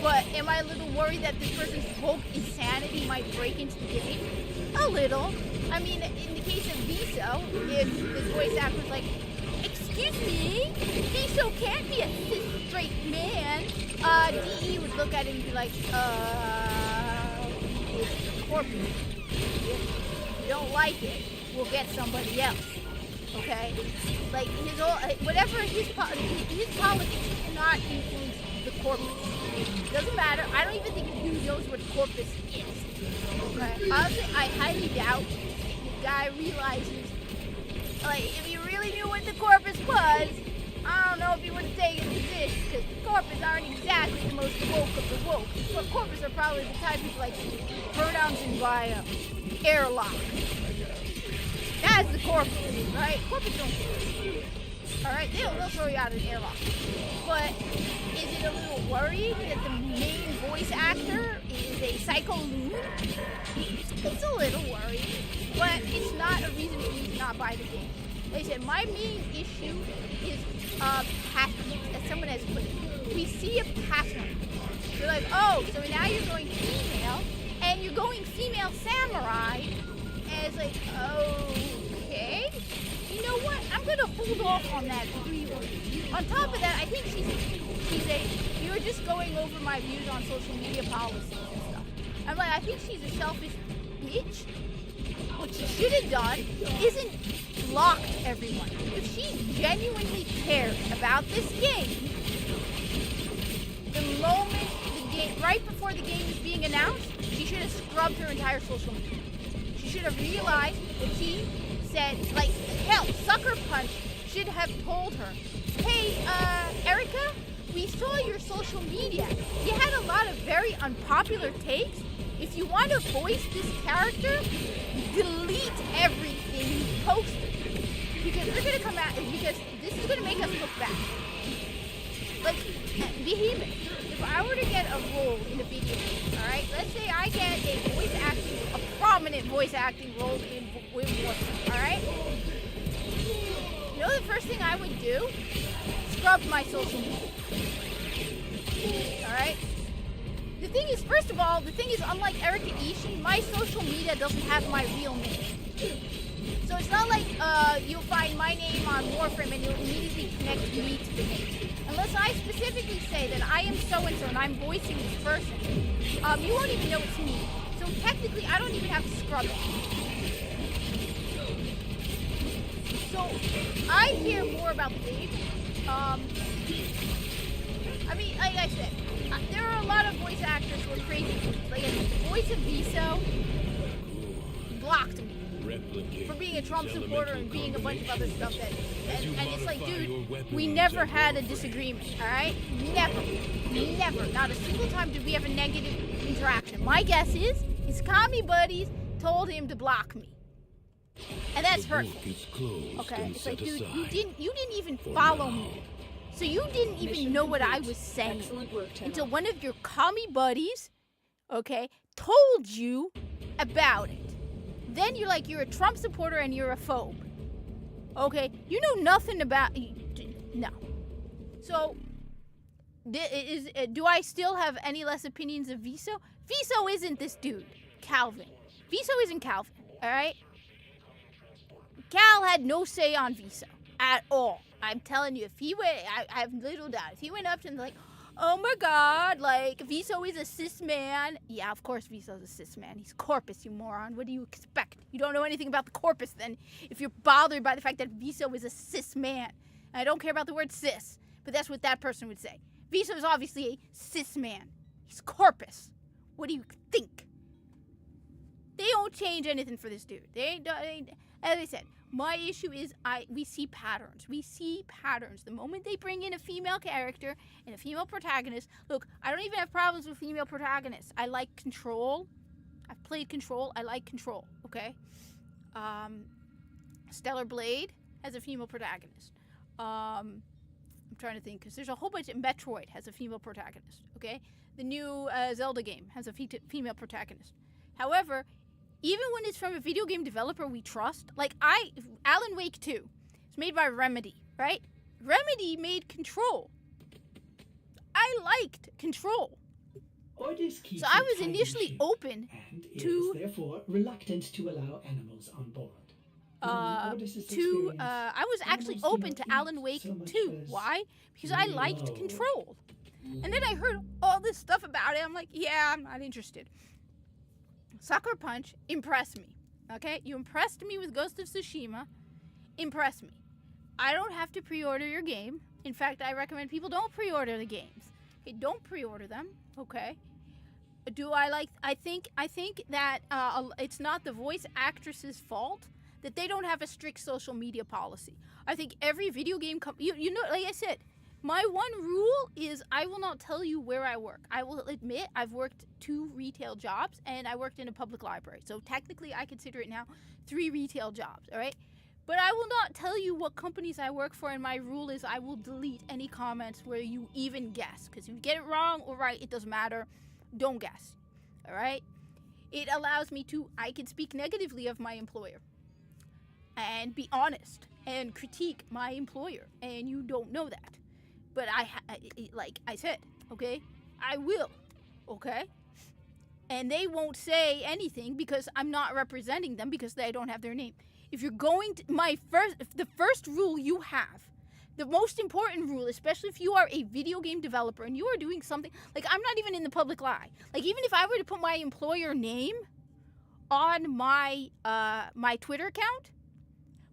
but am I a little worried that this person's woke insanity might break into the game? A little. I mean, in the case of Viso, if this voice actor was like, excuse me, Viso can't be a cis straight man, DE would look at him and be like, it's corporate. If you don't like it, we'll get somebody else. Okay? Like, his whole, whatever his politics cannot influence the corpus. Doesn't matter. I don't even think he knows what corpus is. Okay? Honestly, I highly doubt the guy realizes, like, if he really knew what the corpus was, I don't know if he would have taken the position, because corpus aren't exactly the most woke of the woke. But corpus are probably the type of, like, pronouns in bio, airlock. That's the corporate, right? Corporate don't care. Alright, they'll throw you out of an airlock. But is it a little worried that the main voice actor is a psycho loon? It's a little worried, but it's not a reason for me to not buy the game. Like I said, my main issue is pattern, as someone has put it. We see a pattern. You're like, oh, so now you're going female, and you're going female samurai, and it's like, okay. You know what? I'm gonna hold off on that pre-order. On top of that, I think you were just going over my views on social media policies and stuff. I'm like, I think she's a selfish bitch. What she should have done isn't blocked everyone. If she genuinely cared about this game, the moment the game, right before the game is being announced, she should have scrubbed her entire social media. She should have realized that she said, like, hell, Sucker Punch should have told her, hey, Erica, we saw your social media. You had a lot of very unpopular takes. If you want to voice this character, delete everything you posted. Because they're going to come out, because this is going to make us look bad. Like, Behemoth, if I were to get a role in a video game, alright, let's say I get a prominent voice acting role in Warframe, alright? You know the first thing I would do? Scrub my social media. Alright? The thing is, first of all, unlike Erika Ishii, my social media doesn't have my real name. So it's not like you'll find my name on Warframe and you'll immediately connect me to the name. Unless I specifically say that I am so-and-so and I'm voicing this person, you won't even know it's me. So technically, I don't even have to scrub it. So I hear more about the game. I mean, like I said, there are a lot of voice actors who are crazy. Like the voice of Viso blocked me for being a Trump supporter and being a bunch of other stuff that, and it's like, dude, we never had a disagreement, all right? Never, not a single time did we have a negative interaction. My guess is his commie buddies told him to block me, and that's hurtful. Okay, it's like, dude, you didn't even follow me. So you didn't even know what I was saying until one of your commie buddies, okay, told you about it. Then you're like, you're a Trump supporter and you're a phobe. Okay, you know nothing about, no. So, do I still have any less opinions of Viso? Viso isn't this dude, Calvin. Viso isn't Calvin, all right? Cal had no say on Viso at all. I'm telling you, if he went, I have little doubt. If he went up to him like, oh my God, like, Viso is a cis man. Yeah, of course Viso's a cis man. He's corpus, you moron. What do you expect? You don't know anything about the corpus then if you're bothered by the fact that Viso is a cis man. And I don't care about the word cis, but that's what that person would say. Viso is obviously a cis man. He's corpus. What do you think? They don't change anything for this dude. As I said, my issue is we see patterns. We see patterns. The moment they bring in a female character and a female protagonist, look, I don't even have problems with female protagonists. I like Control. I've played Control. I like Control, okay? Stellar Blade has a female protagonist. I'm trying to think, because there's a whole bunch of Metroid has a female protagonist, okay? The new Zelda game has a female protagonist. However, even when it's from a video game developer we trust, like Alan Wake 2, it's made by Remedy, right? Remedy made Control. I liked Control. So I was initially open to therefore reluctant to allow animals on board. I was actually open to Alan Wake 2. Why? Because I liked Control. And then I heard all this stuff about it. I'm like, yeah, I'm not interested. Sucker Punch impressed me. Okay? You impressed me with Ghost of Tsushima. Impress me. I don't have to pre-order your game. In fact, I recommend people don't pre-order the games. Okay, don't pre-order them. Okay? I think that it's not the voice actress's fault that they don't have a strict social media policy. I think every video game you know, like I said, My one rule is I will not tell you where I work. I will admit I've worked 2 retail jobs and I worked in a public library. So technically I consider it now 3 retail jobs, all right? But I will not tell you what companies I work for, and my rule is I will delete any comments where you even guess. Because if you get it wrong or right, it doesn't matter. Don't guess, all right? It allows me to, I can speak negatively of my employer and be honest and critique my employer, and you don't know that. But like I said, okay, I will, okay? And they won't say anything because I'm not representing them because they don't have their name. If you're going to, the first rule you have, the most important rule, especially if you are a video game developer and you are doing something, like I'm not even in the public eye. Like even if I were to put my employer name on my my Twitter account,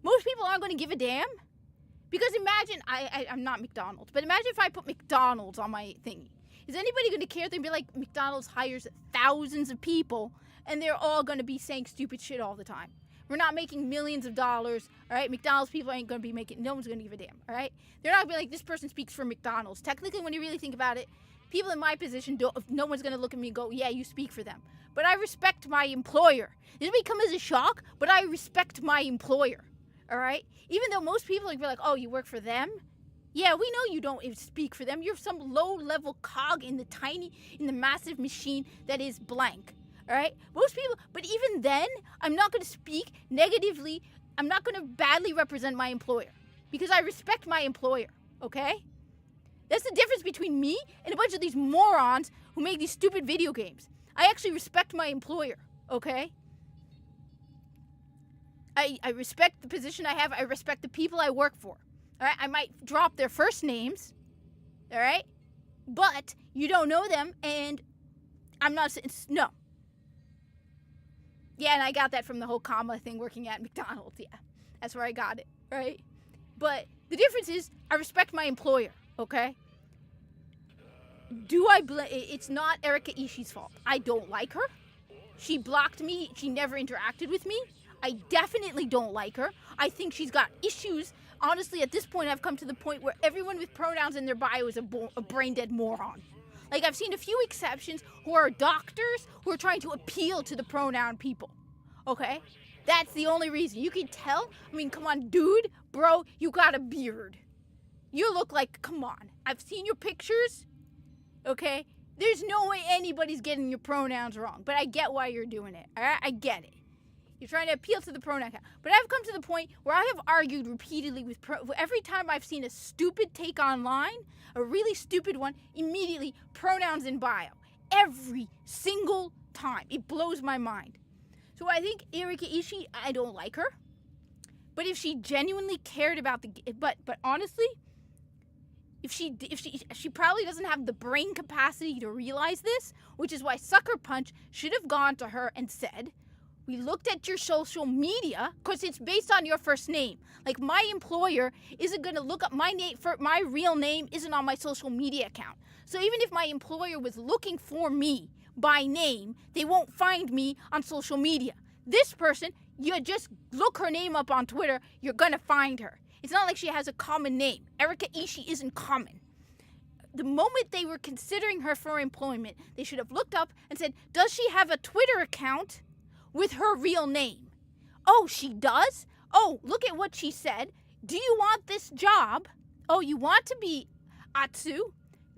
most people aren't going to give a damn. Because imagine, I'm not McDonald's, but imagine if I put McDonald's on my thingy. Is anybody going to care? They'd be like, McDonald's hires thousands of people, and they're all going to be saying stupid shit all the time. We're not making millions of dollars, all right? McDonald's people ain't going to be making, no one's going to give a damn, all right? They're not going to be like, this person speaks for McDonald's. Technically, when you really think about it, people in my position, no one's going to look at me and go, yeah, you speak for them. But I respect my employer. This may come as a shock, but I respect my employer. All right? Even though most people are like, oh, you work for them? Yeah, we know you don't speak for them. You're some low-level cog in the massive machine that is blank. All right? Most people, but even then, I'm not going to speak negatively. I'm not going to badly represent my employer because I respect my employer, okay? That's the difference between me and a bunch of these morons who make these stupid video games. I actually respect my employer, okay? I respect the position I have. I respect the people I work for. All right? I might drop their first names. All right? But you don't know them, and I'm not saying no. Yeah, and I got that from the whole comma thing working at McDonald's. Yeah, that's where I got it, right? But the difference is I respect my employer, okay? It's not Erika Ishii's fault. I don't like her. She blocked me. She never interacted with me. I definitely don't like her. I think she's got issues. Honestly, at this point, I've come to the point where everyone with pronouns in their bio is a brain-dead moron. Like, I've seen a few exceptions who are doctors who are trying to appeal to the pronoun people, okay? That's the only reason. You can tell. I mean, come on, dude, bro, you got a beard. You look like, come on. I've seen your pictures, okay? There's no way anybody's getting your pronouns wrong, but I get why you're doing it, all right? I get it. You're trying to appeal to the pronoun count. But I've come to the point where I have argued repeatedly with every time I've seen a stupid take online, a really stupid one, immediately pronouns in bio. Every single time. It blows my mind. So I think Erika Ishii, I don't like her. But if she genuinely cared about but honestly, if she probably doesn't have the brain capacity to realize this, which is why Sucker Punch should have gone to her and said, we looked at your social media, because it's based on your first name. Like, my employer isn't going to look up my name, for my real name isn't on my social media account. So even if my employer was looking for me by name, they won't find me on social media. This person, you just look her name up on Twitter, you're going to find her. It's not like she has a common name. Erika Ishii isn't common. The moment they were considering her for employment, they should have looked up and said, does she have a Twitter account with her real name? Oh, she does? Oh, look at what she said. Do you want this job? Oh, you want to be Atsu?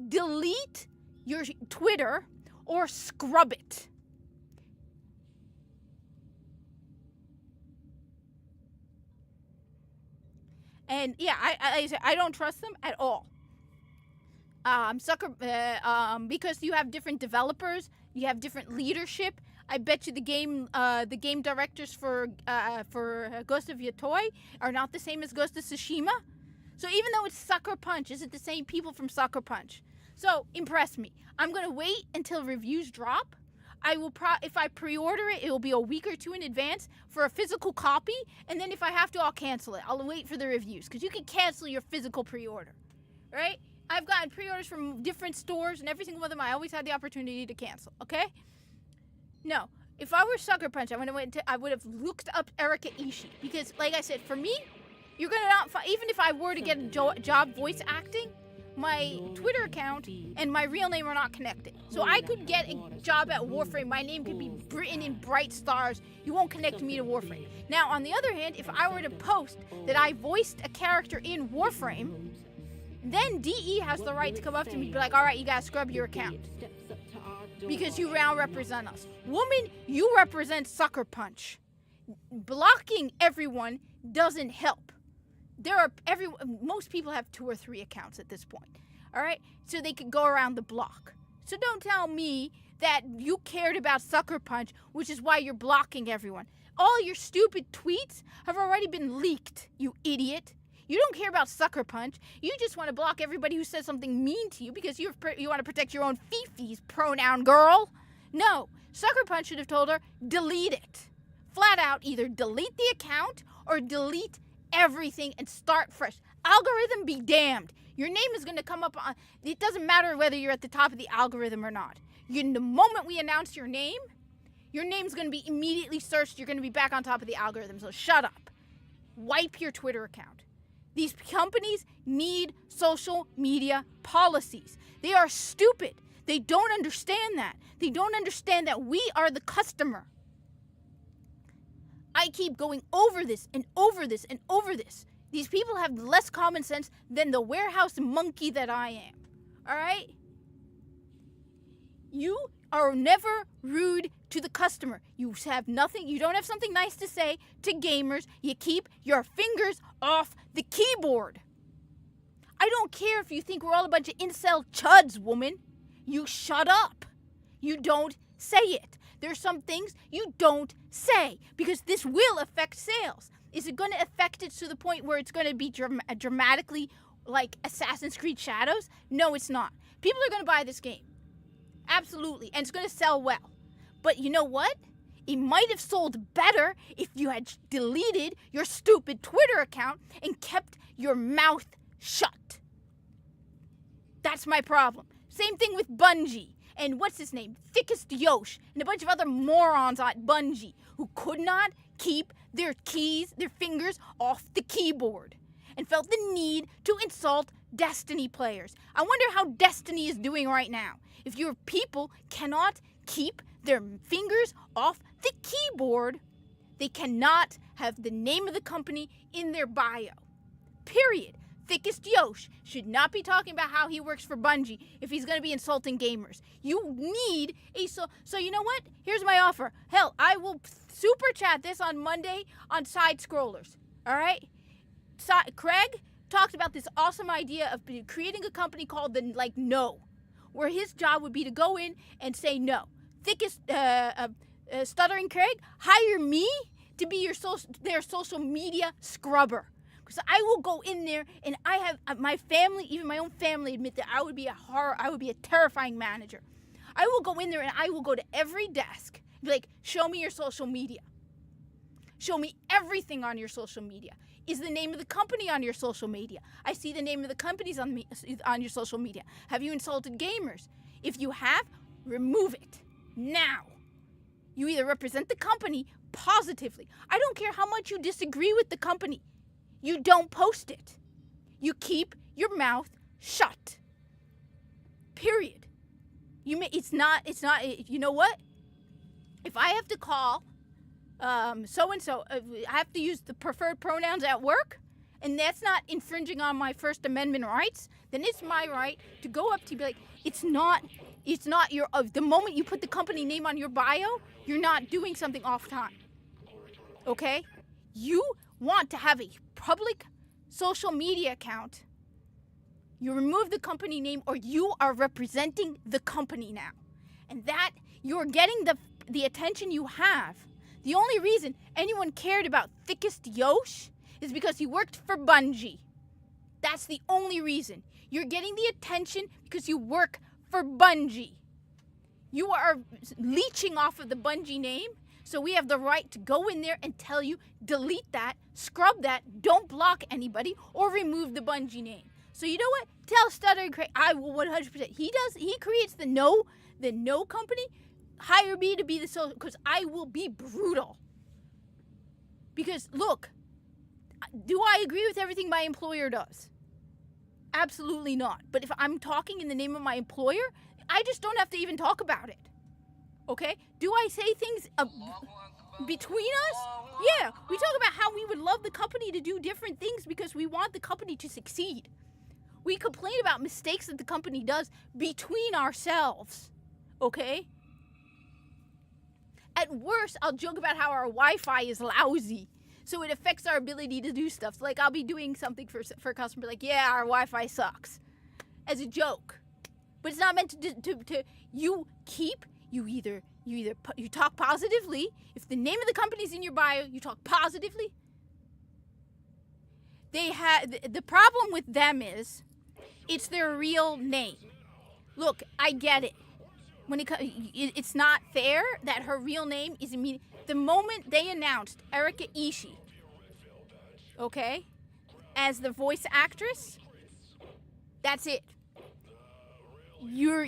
Delete your Twitter or scrub it. And yeah, I don't trust them at all. Because you have different developers, you have different leadership. I bet you the game directors for Ghost of Yotoi are not the same as Ghost of Tsushima. So even though it's Sucker Punch, is it the same people from Sucker Punch? So impress me. I'm gonna wait until reviews drop. I will if I pre-order it, it will be a week or two in advance for a physical copy, and then if I have to, I'll cancel it. I'll wait for the reviews because you can cancel your physical pre-order, right? I've gotten pre-orders from different stores, and every single one of them, I always had the opportunity to cancel. Okay? No, if I were Sucker Punch, I would have looked up Erika Ishii because, like I said, for me, you're gonna not even if I were to get a job voice acting, my Twitter account and my real name are not connected. So I could get a job at Warframe. My name could be written in bright stars. You won't connect me to Warframe. Now, on the other hand, if I were to post that I voiced a character in Warframe, then DE has the right to come up to me and be like, all right, you gotta scrub your account because you now represent us. Woman, you represent Sucker Punch. Blocking everyone doesn't help. Most people have 2 or 3 accounts at this point, all right? So they could go around the block. So don't tell me that you cared about Sucker Punch, which is why you're blocking everyone. All your stupid tweets have already been leaked, you idiot. You don't care about Sucker Punch. You just want to block everybody who says something mean to you because you want to protect your own fifis, pronoun girl. No, Sucker Punch should have told her, delete it. Flat out, either delete the account or delete everything and start fresh. Algorithm be damned. Your name is going to come up on, it doesn't matter whether you're at the top of the algorithm or not. The moment we announce your name's going to be immediately searched. You're going to be back on top of the algorithm. So shut up. Wipe your Twitter account. These companies need social media policies. They are stupid. They don't understand that. They don't understand that we are the customer. I keep going over this and over this and over this. These people have less common sense than the warehouse monkey that I am. All right? You are never rude to the customer. You don't have something nice to say to gamers. You keep your fingers off the keyboard. I don't care if you think we're all a bunch of incel chuds, woman. You shut up. You don't say it. There's some things you don't say because this will affect sales. Is it going to affect it to the point where it's going to be dramatically like Assassin's Creed Shadows? No, it's not. People are going to buy this game. Absolutely. And it's going to sell well. But you know what? It might have sold better if you had deleted your stupid Twitter account and kept your mouth shut. That's my problem. Same thing with Bungie. And what's his name? Thickest Yosh and a bunch of other morons at Bungie who could not keep their fingers off the keyboard and felt the need to insult Destiny players. I wonder how Destiny is doing right now. If your people cannot keep their fingers off the keyboard, they cannot have the name of the company in their bio. Period. Thickest Yosh should not be talking about how he works for Bungie if he's going to be insulting gamers. You need a... So you know what? Here's my offer. Hell, I will super chat this on Monday on Side Scrollers. All right? Craig talked about this awesome idea of creating a company called No, where his job would be to go in and say no. Thickest... Stuttering Craig, hire me to be their social media scrubber. So I will go in there, and I have my family, even my own family, admit that I would be a terrifying manager. I will go in there, and I will go to every desk, and be like, show me your social media. Show me everything on your social media. Is the name of the company on your social media? I see the name of the companies on your social media. Have you insulted gamers? If you have, remove it now. You either represent the company positively. I don't care how much you disagree with the company. You don't post it. You keep your mouth shut. Period. It's not, you know what? If I have to call so-and-so, I have to use the preferred pronouns at work, and that's not infringing on my First Amendment rights, then it's my right to go up to you and be like, it's not your, the moment you put the company name on your bio, you're not doing something off time. Okay? You want to have a public social media account, you remove the company name or you are representing the company now. And that you're getting the attention you have. The only reason anyone cared about Thickest Yosh is because he worked for Bungie. That's the only reason. You're getting the attention because you work for Bungie. You are leeching off of the Bungie name. So we have the right to go in there and tell you, delete that, scrub that, don't block anybody, or remove the Bungie name. So you know what? Tell Stuttering Craig, I will 100%. He creates the no company. Hire me to be the social, because I will be brutal. Because look, do I agree with everything my employer does? Absolutely not. But if I'm talking in the name of my employer, I just don't have to even talk about it. Okay? Do I say things between us? Yeah. We talk about how we would love the company to do different things because we want the company to succeed. We complain about mistakes that the company does between ourselves. Okay? At worst, I'll joke about how our Wi-Fi is lousy. So it affects our ability to do stuff. So like I'll be doing something for a customer, like, yeah, our Wi-Fi sucks, as a joke. But it's not meant to you talk positively. If the name of the company's in your bio, you talk positively. The problem with them is, it's their real name. Look, I get it. It's not fair that her real name is immediate. The moment they announced Erika Ishii, okay, as the voice actress, that's it. You're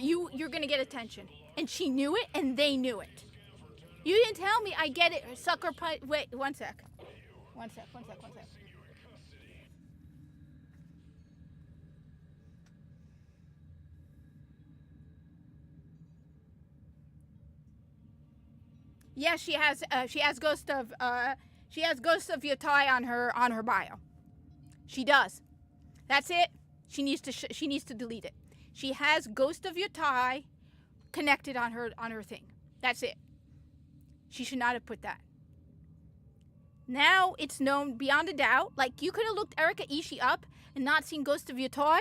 gonna get attention, and she knew it, and they knew it. You didn't tell me. I get it. Sucker punch. Wait, one sec. Yeah, she has Ghost of Yotai on her bio. She does. That's it. She needs to delete it. She has Ghost of Yotai connected on her thing. That's it. She should not have put that. Now it's known beyond a doubt. Like, you could have looked Erika Ishii up and not seen Ghost of Yotai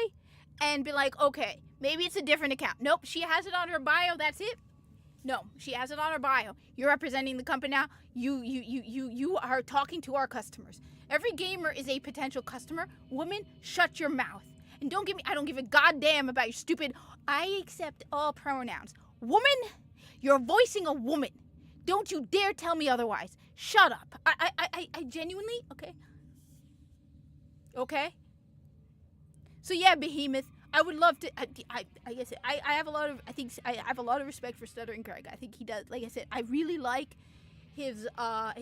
and be like, okay, maybe it's a different account. Nope, she has it on her bio. That's it. No, she has it on her bio. You're representing the company now. You are talking to our customers. Every gamer is a potential customer. Woman, shut your mouth. And I don't give a goddamn about your stupid, I accept all pronouns. Woman, you're voicing a woman. Don't you dare tell me otherwise. Shut up. I genuinely, okay? Okay? So yeah, Behemoth, I would love to. I guess I have a lot of. I think I have a lot of respect for Stuttering Craig. I think he does. Like I said, I really like his live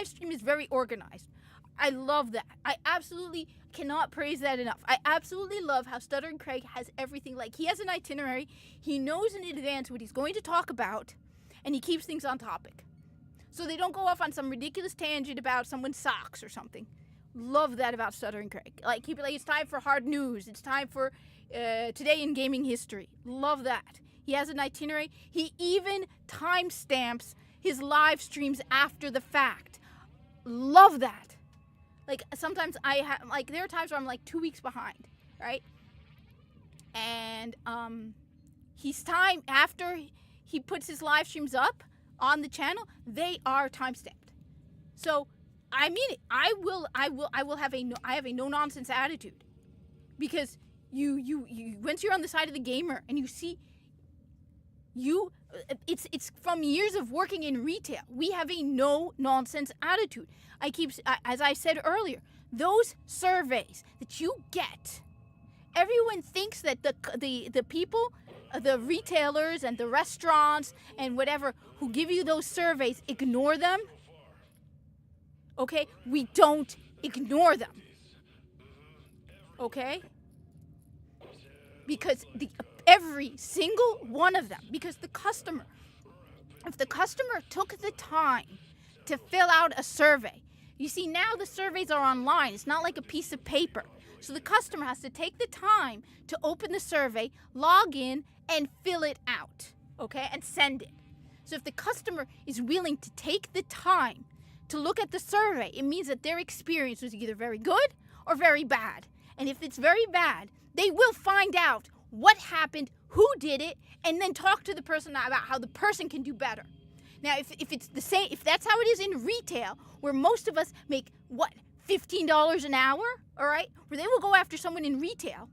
stream is very organized. I love that. I absolutely cannot praise that enough. I absolutely love how Stuttering Craig has everything. Like, he has an itinerary. He knows in advance what he's going to talk about, and he keeps things on topic, so they don't go off on some ridiculous tangent about someone's socks or something. Love that about Stuttering Craig. Like, he'd be like, it's time for hard news. It's time for today in gaming history. Love that. He has an itinerary. He even timestamps his live streams after the fact. Love that. Like, sometimes there are times where I'm like 2 weeks behind, right? And he's time after he puts his live streams up on the channel, they are timestamped. So I mean it. I have a no nonsense attitude, because you once you're on the side of the gamer and you see it's from years of working in retail. We have a no nonsense attitude. As I said earlier, those surveys that you get, everyone thinks that the people, the retailers and the restaurants and whatever who give you those surveys ignore them. Okay? We don't ignore them. Okay? Because every single one of them, because if the customer took the time to fill out a survey, you see, now the surveys are online. It's not like a piece of paper. So the customer has to take the time to open the survey, log in, and fill it out, okay, and send it. So if the customer is willing to take the time to look at the survey, it means that their experience was either very good or very bad. And if it's very bad, they will find out what happened, who did it, and then talk to the person about how the person can do better. Now, if it's the same, if that's how it is in retail, where most of us make, what, $15 an hour, all right, where they will go after someone in retail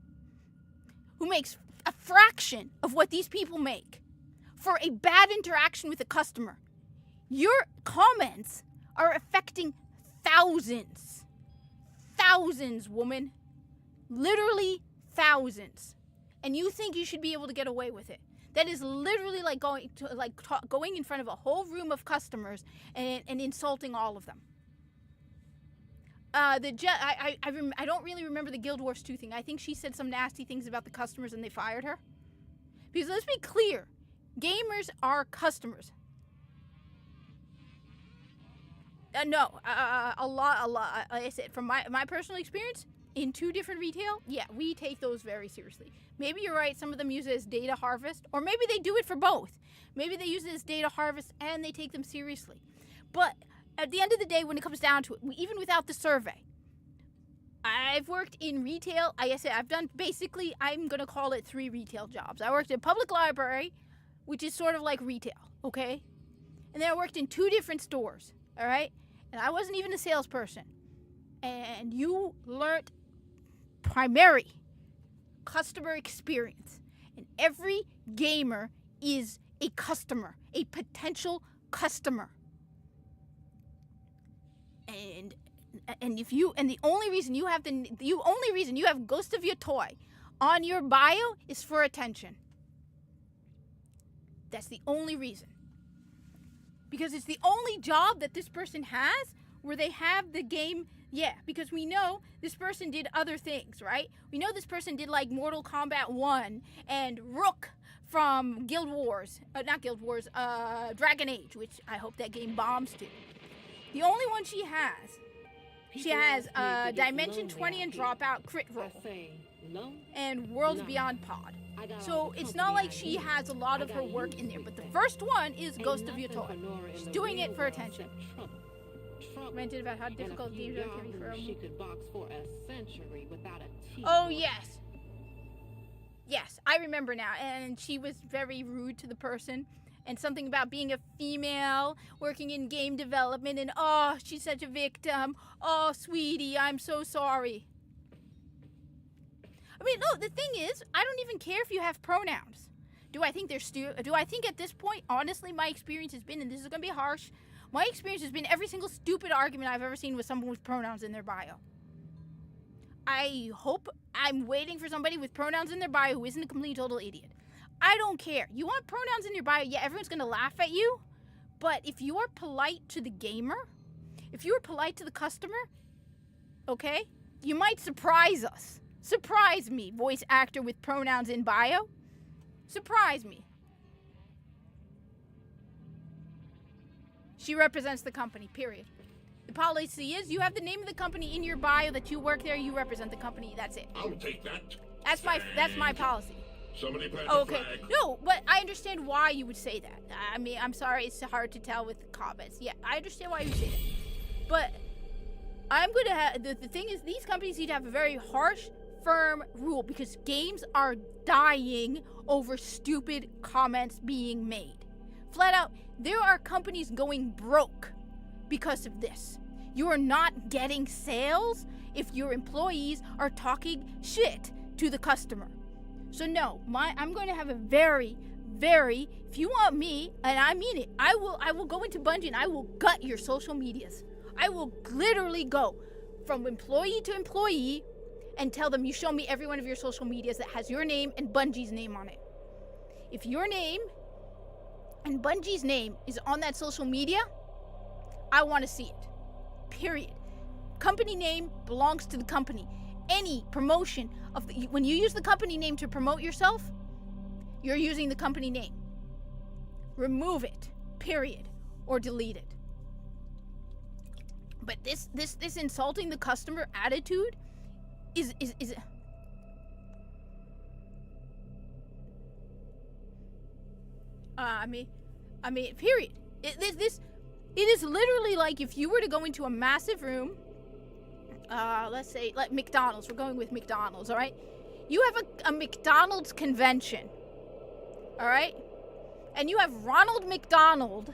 who makes a fraction of what these people make for a bad interaction with a customer, your comments are affecting thousands. Thousands, woman. Literally thousands. And you think you should be able to get away with it. That is literally like going in front of a whole room of customers and insulting all of them. I don't really remember the Guild Wars 2 thing. I think she said some nasty things about the customers and they fired her. Because let's be clear, gamers are customers. No, a lot. Like I said, from my personal experience in 2 different retail, yeah, we take those very seriously. Maybe you're right. Some of them use it as data harvest, or maybe they do it for both. Maybe they use it as data harvest and they take them seriously. But at the end of the day, when it comes down to it, even without the survey, I've worked in retail. Like I said, I've done basically, I'm going to call it 3 retail jobs. I worked in a public library, which is sort of like retail, okay? And then I worked in 2 different stores, all right? And I wasn't even a salesperson. And you learned primary customer experience. And every gamer is a customer, a potential customer. And the only reason you have Ghost of Your Toy on your bio is for attention. That's the only reason. Because it's the only job that this person has where they have the game. Yeah, because we know this person did other things, right? We know this person did like Mortal Kombat 1 and Rook from Guild Wars. Not Guild Wars, Dragon Age, which I hope that game bombs too. The only one she has Dimension 20 and Dropout Crit Roll and Worlds Beyond Pod. So it's not like she has a lot of her work in there, but the first one is Ghost of Your Toy. She's doing it for attention. Commented about how difficult games are can be for her. She could box for a century without a teeth. Oh yes. Yes, I remember now. And she was very rude to the person. And something about being a female, working in game development, and oh, she's such a victim. Oh, sweetie, I'm so sorry. I mean, no, the thing is, I don't even care if you have pronouns. Do I think at this point, honestly, my experience has been, and this is going to be harsh, my experience has been every single stupid argument I've ever seen with someone with pronouns in their bio. I'm waiting for somebody with pronouns in their bio who isn't a complete total idiot. I don't care. You want pronouns in your bio, yeah, everyone's going to laugh at you. But if you are polite to the gamer, if you are polite to the customer, okay, you might surprise us. Surprise me, voice actor with pronouns in bio. Surprise me. She represents the company, period. The policy is you have the name of the company in your bio that you work there, you represent the company, that's it. I'll take that. That's my policy. Somebody plant Okay. a flag. No, but I understand why you would say that. I mean, I'm sorry, it's hard to tell with the comments. Yeah, I understand why you would say that. But I'm going to have... The thing is, these companies need to have a very harsh, firm rule because games are dying over stupid comments being made. Flat out, there are companies going broke because of this. You are not getting sales if your employees are talking shit to the customer. So no, I'm going to have a very, if you want me, and I mean it, I will go into Bungie and I will gut your social medias. I will literally go from employee to employee and tell them you show me every one of your social medias that has your name and Bungie's name on it. If your name and Bungie's name is on that social media, I want to see it. Period. Company name belongs to the company. Any promotion of when you use the company name to promote yourself, you're using the company name. Remove it, period, or delete it. But this insulting the customer attitude is I mean, period. It is literally like if you were to go into a massive room. Let's say, like McDonald's. We're going with McDonald's, all right? You have a McDonald's convention, all right? And you have Ronald McDonald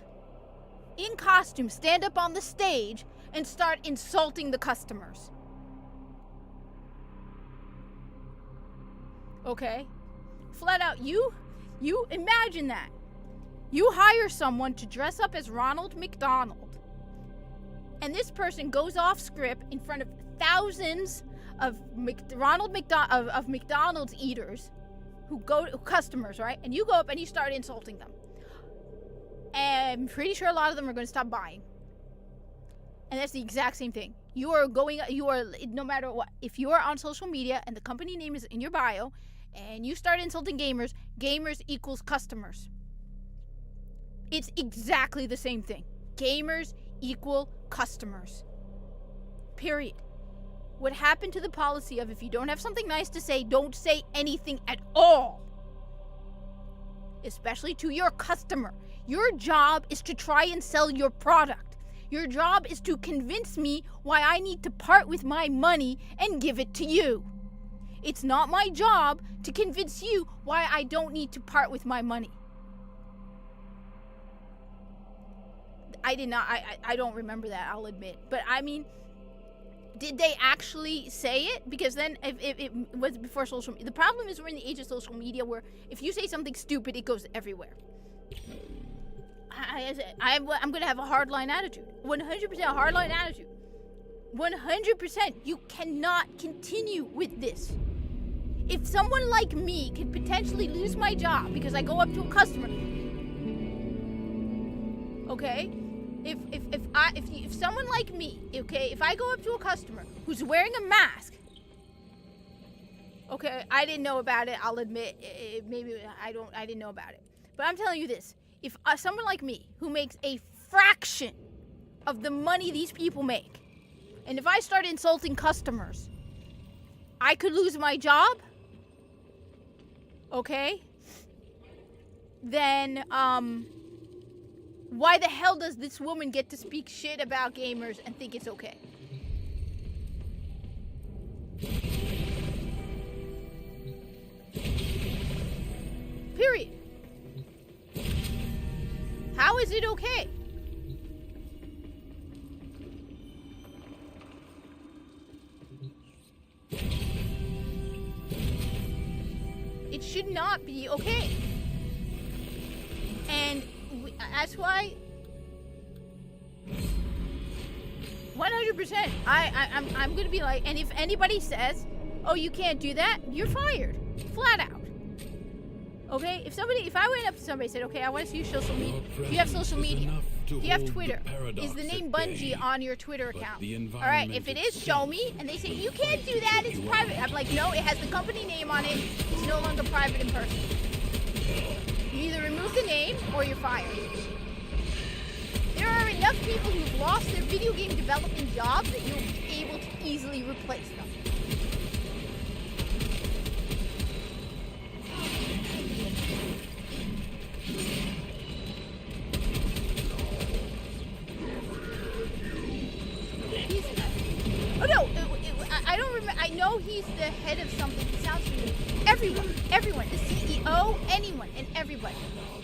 in costume stand up on the stage and start insulting the customers. Okay? Flat out, you imagine that. You hire someone to dress up as Ronald McDonald. And this person goes off script in front of thousands of McDonald's eaters customers, right? And you go up and you start insulting them. And I'm pretty sure a lot of them are going to stop buying. And that's the exact same thing. You are, no matter what, if you are on social media and the company name is in your bio and you start insulting gamers, gamers equals customers. It's exactly the same thing. Gamers equal customers. Period. What happened to the policy of if you don't have something nice to say, don't say anything at all? Especially to your customer. Your job is to try and sell your product. Your job is to convince me why I need to part with my money and give it to you. It's not my job to convince you why I don't need to part with my money. I don't remember that, I'll admit. But I mean, did they actually say it? Because then if it was before social media. The problem is we're in the age of social media where if you say something stupid, it goes everywhere. I'm going to have a hardline attitude. 100% hardline attitude. 100%. You cannot continue with this. If someone like me could potentially lose my job because I go up to a customer, okay? If someone like me, okay, if I go up to a customer who's wearing a mask, okay, I didn't know about it. I'll admit, maybe I didn't know about it. But I'm telling you this: if someone like me who makes a fraction of the money these people make, and if I start insulting customers, I could lose my job. Okay? Then, why the hell does this woman get to speak shit about gamers and think it's okay? Period. How is it okay? It should not be okay. And that's why 100% I'm gonna be like, and if anybody says, oh, you can't do that, you're fired, flat out. Okay, if I went up to somebody and said, okay, I want to see your social media. If you have social media, if you have Twitter, is the name Bungie on your Twitter account? All right, if it is, show me. And they say, you can't do that, it's private. I'm like, no, it has the company name on it. It's no longer private in person. You either remove the name or you're fired. There are enough people who've lost their video game development jobs that you'll be able to easily replace them. I don't remember. I know he's the head of something. It sounds familiar. Everyone, the CEO, anyone, and everybody.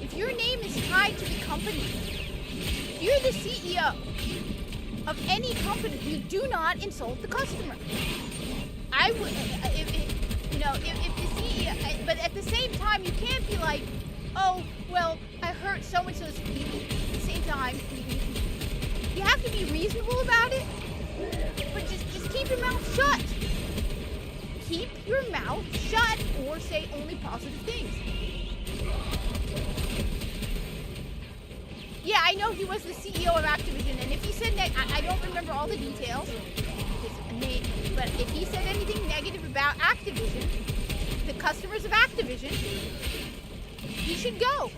If your name is tied to the company, if you're the CEO of any company, you do not insult the customer. I would, if the CEO, but at the same time, you can't be like, oh, well, I hurt so-and-so's feelings. At the same time, you have to be reasonable about it. But just keep your mouth shut. Keep your mouth shut or say only positive things. Yeah, I know he was the CEO of Activision, and if he said I don't remember all the details, but if he said anything negative about Activision, the customers of Activision, he should go.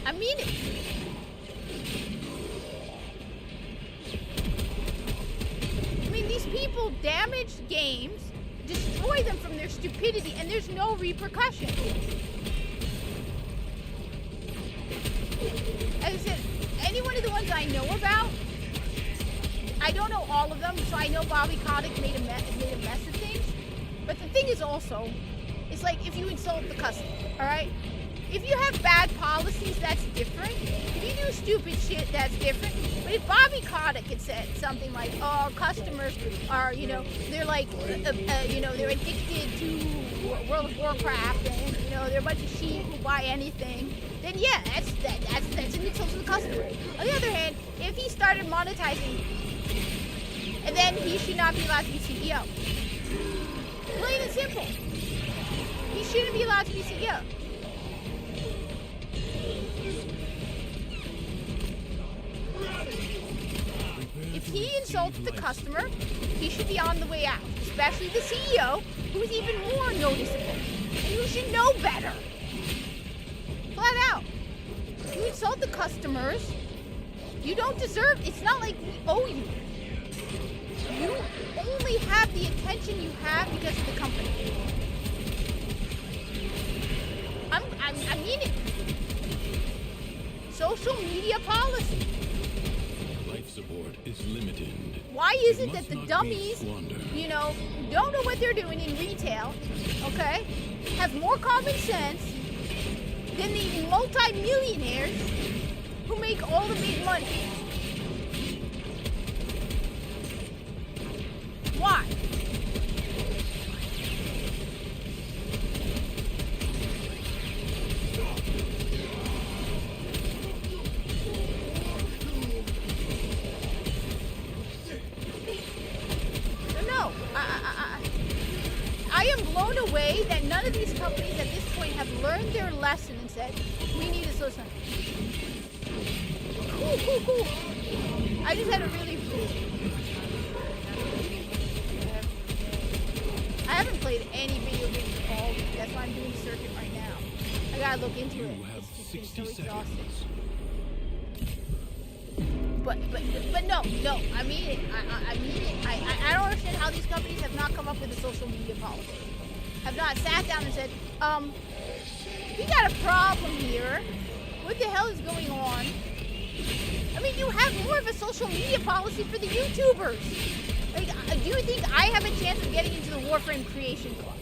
I mean it. These people damage games, destroy them from their stupidity, and there's no repercussions. As I said, any one of the ones I know about, I don't know all of them, so I know Bobby Kotick made a mess of things. But the thing is also, it's like if you insult the customer, all right? If you have bad policies, that's different. If you do stupid shit, that's different. But if Bobby Kotick had said something like, oh, customers are, they're like, they're addicted to World of Warcraft and, they're a bunch of sheep who buy anything, then yeah, that's an insult to the customer. On the other hand, if he started monetizing, and then he should not be allowed to be CEO. Plain and simple. He shouldn't be allowed to be CEO. If he insults the customer, he should be on the way out. Especially the CEO, who's even more noticeable. And you should know better. Flat out. You insult the customers, you don't deserve, it's not like we owe you. You only have the attention you have because of the company. I mean it. Social media policy. Life support is limited. Why is it that must the not be dummies, squandered. you know, who don't know what they're doing in retail, okay, have more common sense than the multi-millionaires who make all the big money? Why? No, I am blown away that none of these companies at this point have learned their lesson and said, we need a solution. Cool. I just had a really... I haven't played any video games all week. That's why I'm doing the circuit right now. I gotta look into it. You have It's just 60 been so exhausting. seconds. But no, I mean it. I mean it. I don't understand how these companies have not come up with a social media policy. Have not sat down and said, we got a problem here. What the hell is going on? I mean, you have more of a social media policy for the YouTubers. Like, do you think I have a chance of getting into the Warframe Creation Club?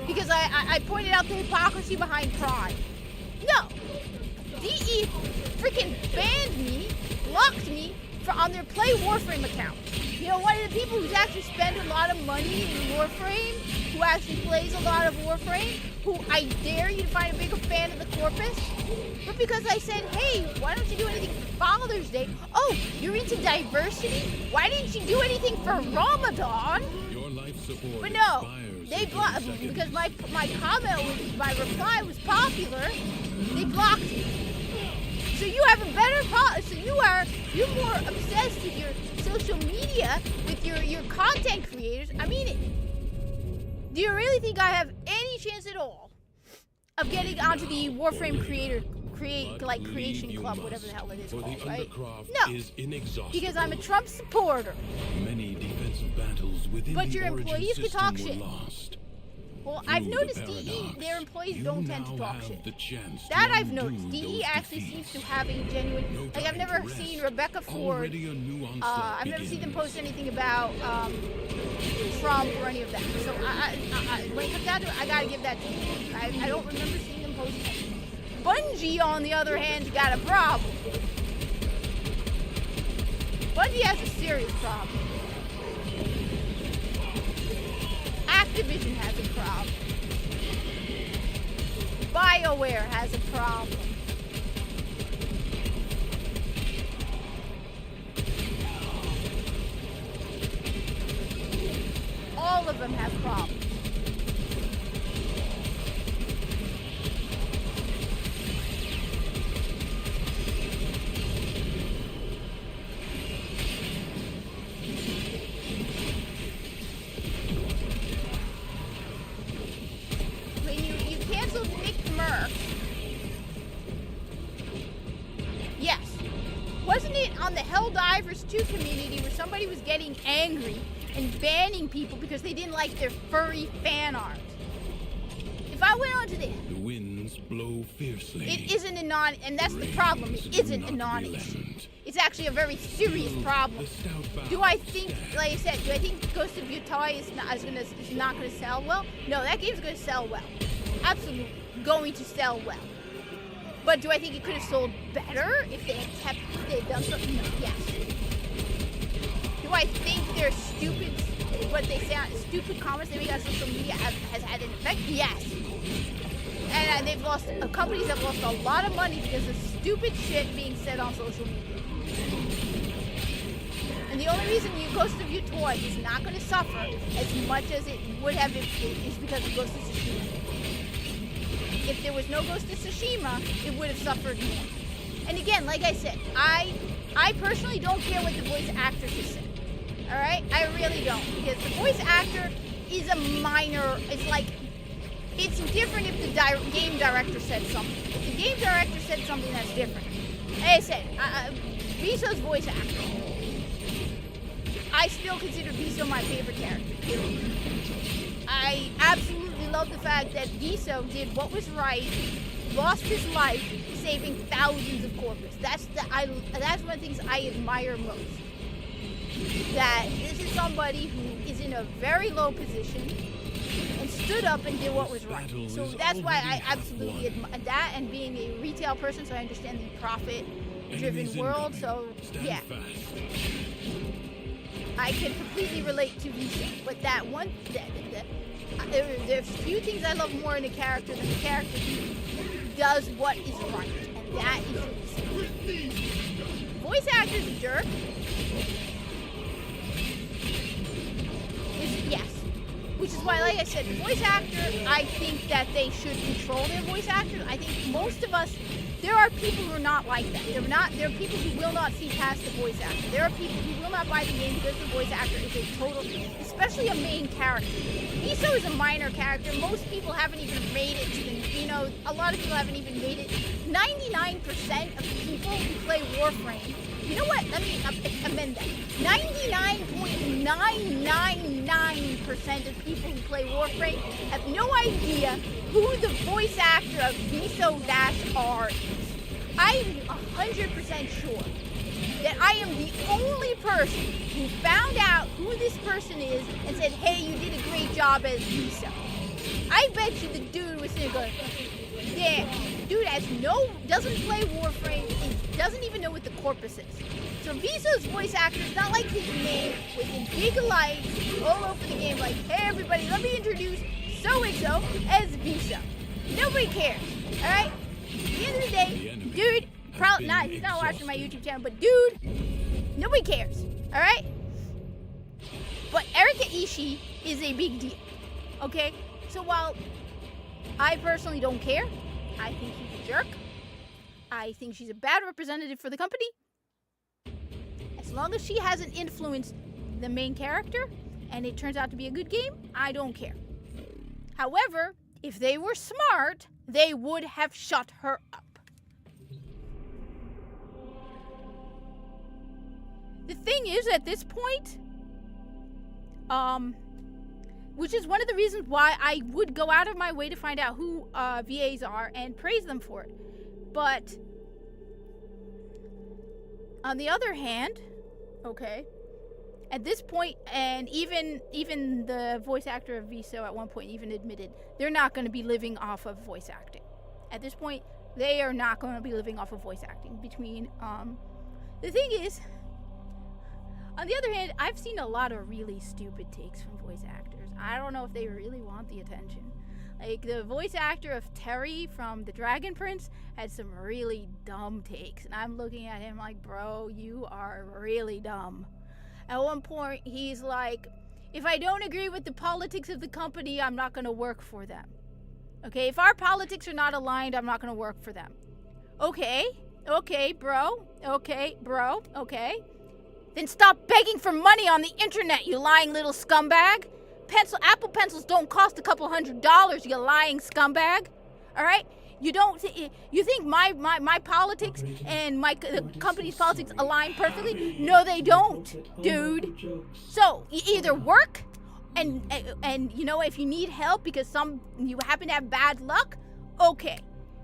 Because I pointed out the hypocrisy behind Prime. No. DE freaking banned me, blocked me on their Play Warframe account. You know, one of the people who's actually spent a lot of money in Warframe, who actually plays a lot of Warframe, who I dare you to find a bigger fan of the Corpus. But because I said, hey, why don't you do anything for Father's Day? Oh, you're into diversity? Why didn't you do anything for Ramadan? Your life support But no, expires they in 30 blocked seconds. because my comment was, my reply was popular. They blocked me. So you have a better so you're more obsessed with your social media, with your content creators. I mean it. Do you really think I have any chance at all of getting onto the Warframe But creation leave you club, whatever the must, hell it is for called, the right? Undercroft No, is inexhaustible. because I'm a Trump supporter. Many defensive battles within But the your Origin employees can system talk were shit. lost. Well, I've Through noticed the DE, paradox, their employees you don't tend to now talk have shit. the chance to That I've undo noticed. DE those actually defeats. seems to have a genuine. No Like I've time never to rest. seen Rebecca Ford. Already a new onslaught I've never seen them begins. post anything about Trump or any of that. So when it comes down to it, I gotta give that to them. I don't remember seeing them post anything. Bungie, on the other hand, got a problem. Bungie has a serious problem. Activision has a problem. BioWare has a problem. All of them have problems. When you canceled Nick Merck. Yes. Wasn't it on the Helldivers 2 community where somebody was getting angry and banning people because they didn't like their furry fan art? If I went on to the... The winds blow fiercely. It isn't a non... And that's the problem. It isn't a non-issue. It's actually a very serious problem. Do I think, like I said, do I think Ghost of Utah is not going to sell well? No, that game's going to sell well. Absolutely. Going to sell well. But do I think it could have sold better if they had done something? No, yes. Do I think their stupid, what they say, stupid comments they make on social media has had an effect? Yes. And they've lost, companies have lost a lot of money because of stupid shit being said on social media. And the only reason Ghost of Utah is not going to suffer as much as it would have is because of Ghost of Tsushima. If there was no Ghost of Tsushima, it would have suffered more. And again, like I said, I I personally don't care what the voice actresses say. All right, I really don't, because the voice actor is a minor. It's like, it's different if the game director said something. If the game director said something, that's different. Like I said, Viso's voice actor. I still consider Viso my favorite character. I absolutely love the fact that Viso did what was right, lost his life, saving thousands of corpus. That's one of the things I admire most. That this is somebody who is in a very low position and stood up and did what was right. So that's why I absolutely admire that, and being a retail person, so I understand the profit-driven world. So yeah, I can completely relate to Viso. But that one, there's few things I love more in a character than a character who does what is right, and that is Viso. Voice actor's a jerk. Yes. Which is why, like I said, the voice actor, I think that they should control their voice actors. I think most of us, there are people who are not like that. There are people who will not see past the voice actor. There are people who will not buy the game because the voice actor is a total, especially a main character. Viso is a minor character. Most people haven't even made it to the, a lot of people haven't even made it. 99% of people who play Warframe, you know what? Let me amend that. 99.999% of people who play Warframe have no idea who the voice actor of Viso-R is. I'm 100% sure that I am the only person who found out who this person is and said, hey, you did a great job as Viso. I bet you the dude was sitting going, damn, dude doesn't play Warframe, and doesn't even know what the corpus is. So Viso's voice actor is not like his name with in big lights all over the game, like, hey everybody, let me introduce so-and-so as Viso. Nobody cares, alright? At the end of the day, dude, he's not watching my YouTube channel, but dude, nobody cares, alright? But Erika Ishii is a big deal, okay? So while I personally don't care, I think he's a jerk. I think she's a bad representative for the company. As long as she hasn't influenced the main character and it turns out to be a good game, I don't care. However, if they were smart, they would have shut her up. The thing is, at this point, which is one of the reasons why I would go out of my way to find out who VAs are and praise them for it. But on the other hand, okay, at this point, and even the voice actor of Viso at one point even admitted they're not going to be living off of voice acting. At this point, they are not going to be living off of voice acting. The thing is, on the other hand, I've seen a lot of really stupid takes from voice actors. I don't know if they really want the attention. Like, the voice actor of Terry from The Dragon Prince had some really dumb takes. And I'm looking at him like, bro, you are really dumb. At one point, he's like, if I don't agree with the politics of the company, I'm not going to work for them. Okay, if our politics are not aligned, I'm not going to work for them. Okay, bro. Then stop begging for money on the internet, you lying little scumbag. Apple pencils don't cost a couple $100, you lying scumbag. All right? You think my politics and the company's politics align perfectly? No, they don't, dude. So you either work, and if you need help because you happen to have bad luck, okay.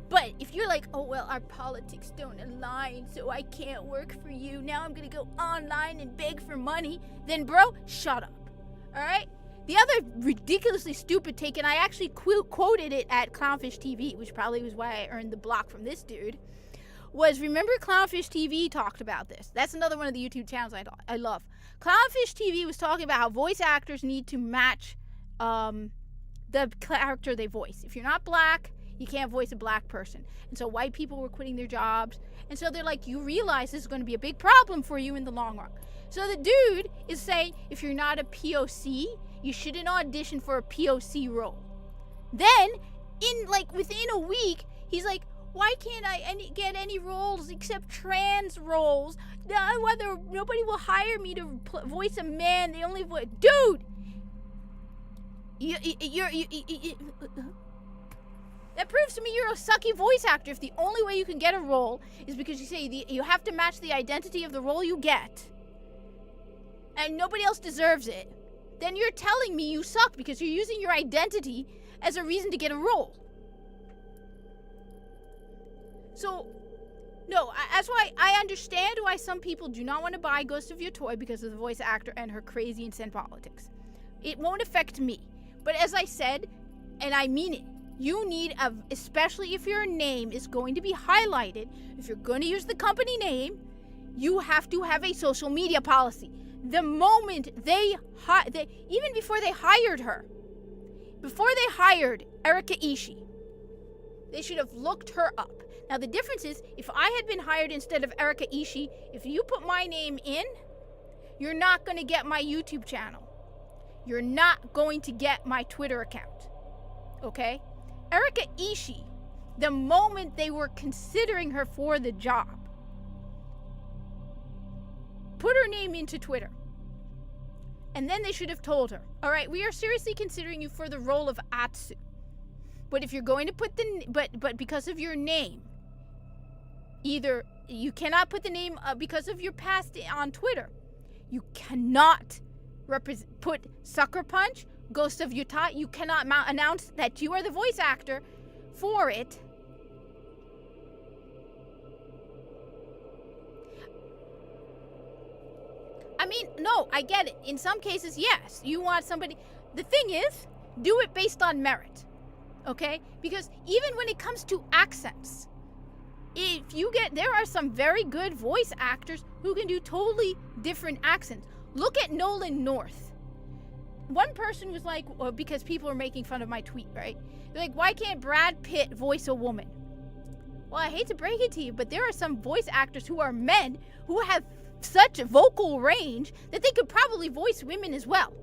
But if you're like, oh well, our politics don't align, so I can't work for you. Now I'm gonna go online and beg for money. Then, bro, shut up. All right. The other ridiculously stupid take, and I actually quoted it at Clownfish TV, which probably was why I earned the block from this dude, was, remember Clownfish TV talked about this. That's another one of the YouTube channels I love. Clownfish TV was talking about how voice actors need to match the character they voice. If you're not black, you can't voice a black person. And so white people were quitting their jobs. And so they're like, you realize this is going to be a big problem for you in the long run. So the dude is saying, if you're not a POC, you shouldn't audition for a POC role. Then, within a week, he's like, Why can't I get any roles except trans roles? Nobody will hire me to voice a man. They only voice... Dude! That proves to me you're a sucky voice actor if the only way you can get a role is because you say you have to match the identity of the role you get and nobody else deserves it. Then you're telling me you suck because you're using your identity as a reason to get a role. So, no, that's why I understand why some people do not want to buy Ghost of Your Toy because of the voice actor and her crazy insane politics. It won't affect me. But as I said, and I mean it, you need, especially if your name is going to be highlighted, if you're going to use the company name, you have to have a social media policy. The moment even before they hired her, before they hired Erika Ishii, they should have looked her up. Now the difference is, if I had been hired instead of Erika Ishii, if you put my name in, you're not going to get my YouTube channel. You're not going to get my Twitter account. Okay? Erika Ishii, the moment they were considering her for the job, put her name into Twitter. And then they should have told her, all right, we are seriously considering you for the role of Atsu. But if you're going to put but because of your name, either you cannot put the name because of your past on Twitter. You cannot put Sucker Punch, Ghost of Utah. You cannot announce that you are the voice actor for it. I mean, no, I get it. In some cases, yes, you want somebody. The thing is, do it based on merit, okay? Because even when it comes to accents, there are some very good voice actors who can do totally different accents. Look at Nolan North. One person was like, because people are making fun of my tweet, right? They're like, why can't Brad Pitt voice a woman? Well, I hate to break it to you, but there are some voice actors who are men who have such vocal range that they could probably voice women as well.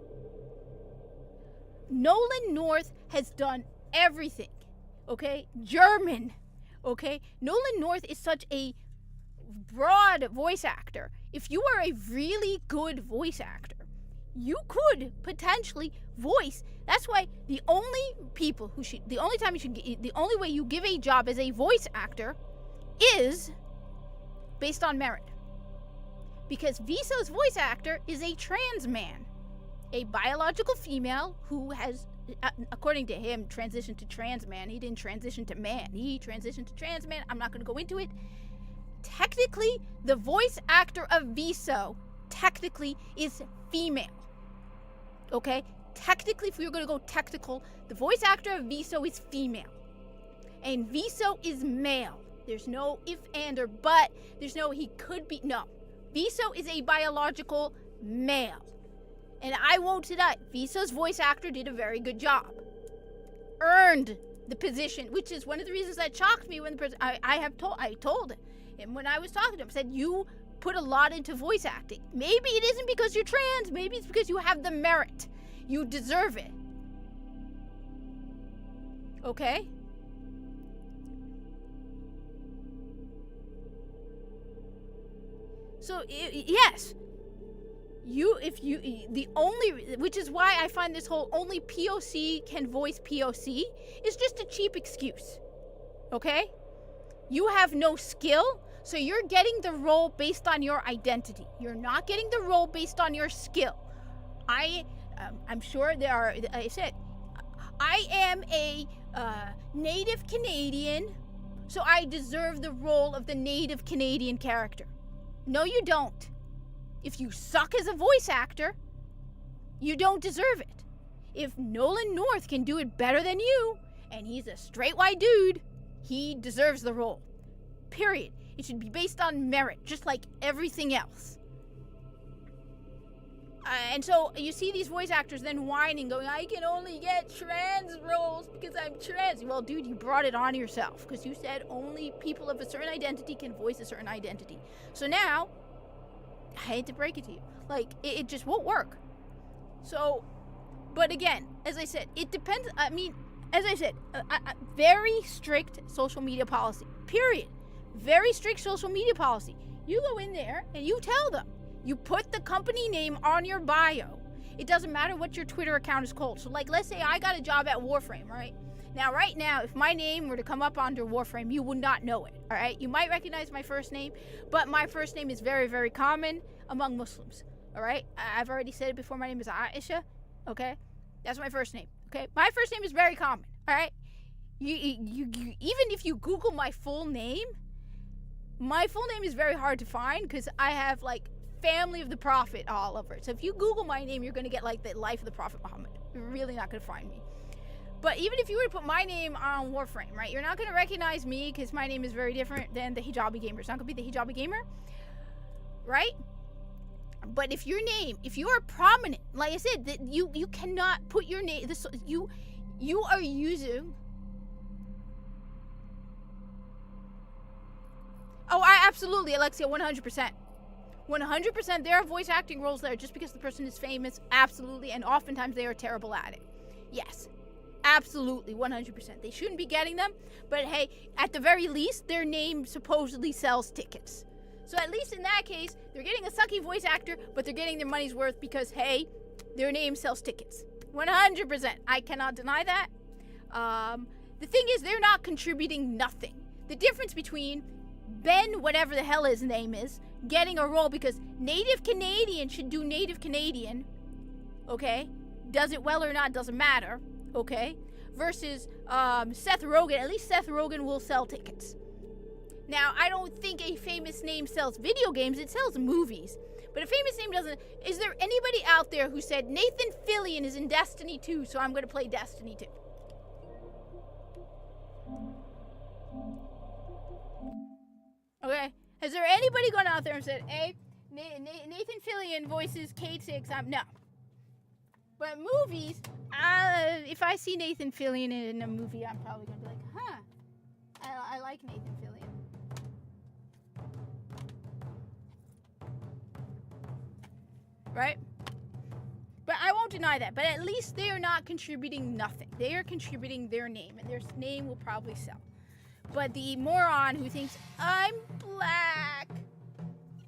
Nolan North has done everything, okay? German, okay? Nolan North is such a broad voice actor. If you are a really good voice actor, you could potentially voice. That's why the only way you give a job as a voice actor is based on merit. Because Viso's voice actor is a trans man, a biological female who has, according to him, transitioned to trans man. He didn't transition to man. He transitioned to trans man. I'm not going to go into it. Technically, the voice actor of Viso technically is female. Okay? Technically, if we were going to go technical, the voice actor of Viso is female. And Viso is male. There's no if, and, or but. There's no he could be. No. Viso is a biological male. And I won't deny, Viso's voice actor did a very good job. Earned the position, which is one of the reasons that shocked me when the person, I told him when I was talking to him, said, you put a lot into voice acting. Maybe it isn't because you're trans, maybe it's because you have the merit. You deserve it. Okay? So, yes. Which is why I find this whole only POC can voice POC is just a cheap excuse. Okay? You have no skill, so you're getting the role based on your identity. You're not getting the role based on your skill. I'm sure there are, I said, I am a native Canadian, so I deserve the role of the native Canadian character. No, you don't. If you suck as a voice actor, you don't deserve it. If Nolan North can do it better than you, and he's a straight white dude, he deserves the role. Period. It should be based on merit, just like everything else. And so you see these voice actors then whining, going, I can only get trans roles because I'm trans. Well, dude, you brought it on yourself because you said only people of a certain identity can voice a certain identity. So now, I hate to break it to you, like, it just won't work. So, but again, as I said, it depends. I mean, as I said, a very strict social media policy. Period. Very strict social media policy. You go in there and you tell them. You put the company name on your bio. It doesn't matter what your Twitter account is called. So, like, let's say I got a job at Warframe, right? Now, right now, if my name were to come up under Warframe, you would not know it, all right? You might recognize my first name, but my first name is very, very common among Muslims, all right? I've already said it before. My name is Aisha, okay? That's my first name, okay? My first name is very common, all right? You even if you Google my full name is very hard to find because I have, like, family of the Prophet all over it. So if you Google my name, you're going to get, like, the life of the Prophet Muhammad. You're really not going to find me. But even if you were to put my name on Warframe, right, you're not going to recognize me because my name is very different than the Hijabi Gamer. It's not going to be the Hijabi Gamer, right? But if your name, if you are prominent, like I said, that you cannot put your name, you are using... Oh, absolutely, Alexia, 100%. 100% there are voice acting roles there just because the person is famous, absolutely, and oftentimes they are terrible at it. Yes, absolutely, 100%. They shouldn't be getting them, but hey, at the very least, their name supposedly sells tickets. So at least in that case, they're getting a sucky voice actor, but they're getting their money's worth because, hey, their name sells tickets. 100%. I cannot deny that. The thing is, they're not contributing nothing. The difference between Ben, whatever the hell his name is, getting a role because Native Canadian should do Native Canadian, okay? Does it well or not, doesn't matter, okay? Versus Seth Rogen. At least Seth Rogen will sell tickets. Now, I don't think a famous name sells video games, it sells movies. But a famous name doesn't... Is there anybody out there who said, Nathan Fillion is in Destiny 2, so I'm going to play Destiny 2? Okay? Has there anybody gone out there and said, hey, Nathan Fillion voices K6, no. But movies, if I see Nathan Fillion in a movie, I'm probably going to be like, huh, I like Nathan Fillion. Right? But I won't deny that. But at least they are not contributing nothing. They are contributing their name, and their name will probably sell. But the moron who thinks, I'm black,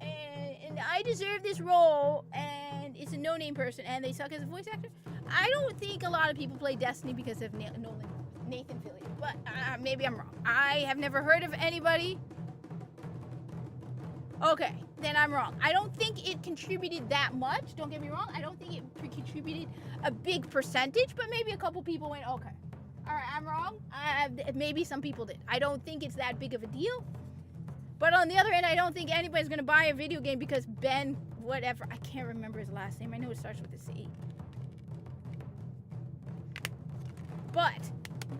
and I deserve this role, and it's a no-name person, and they suck as a voice actor, I don't think a lot of people play Destiny because of Nathan Fillion. But maybe I'm wrong. I have never heard of anybody. Okay, then I'm wrong. I don't think it contributed that much. Don't get me wrong. I don't think it contributed a big percentage, but maybe a couple people went, okay. All right, I'm wrong. Maybe some people did. I don't think it's that big of a deal. But on the other hand, I don't think anybody's going to buy a video game because Ben, whatever, I can't remember his last name. I know it starts with a C. But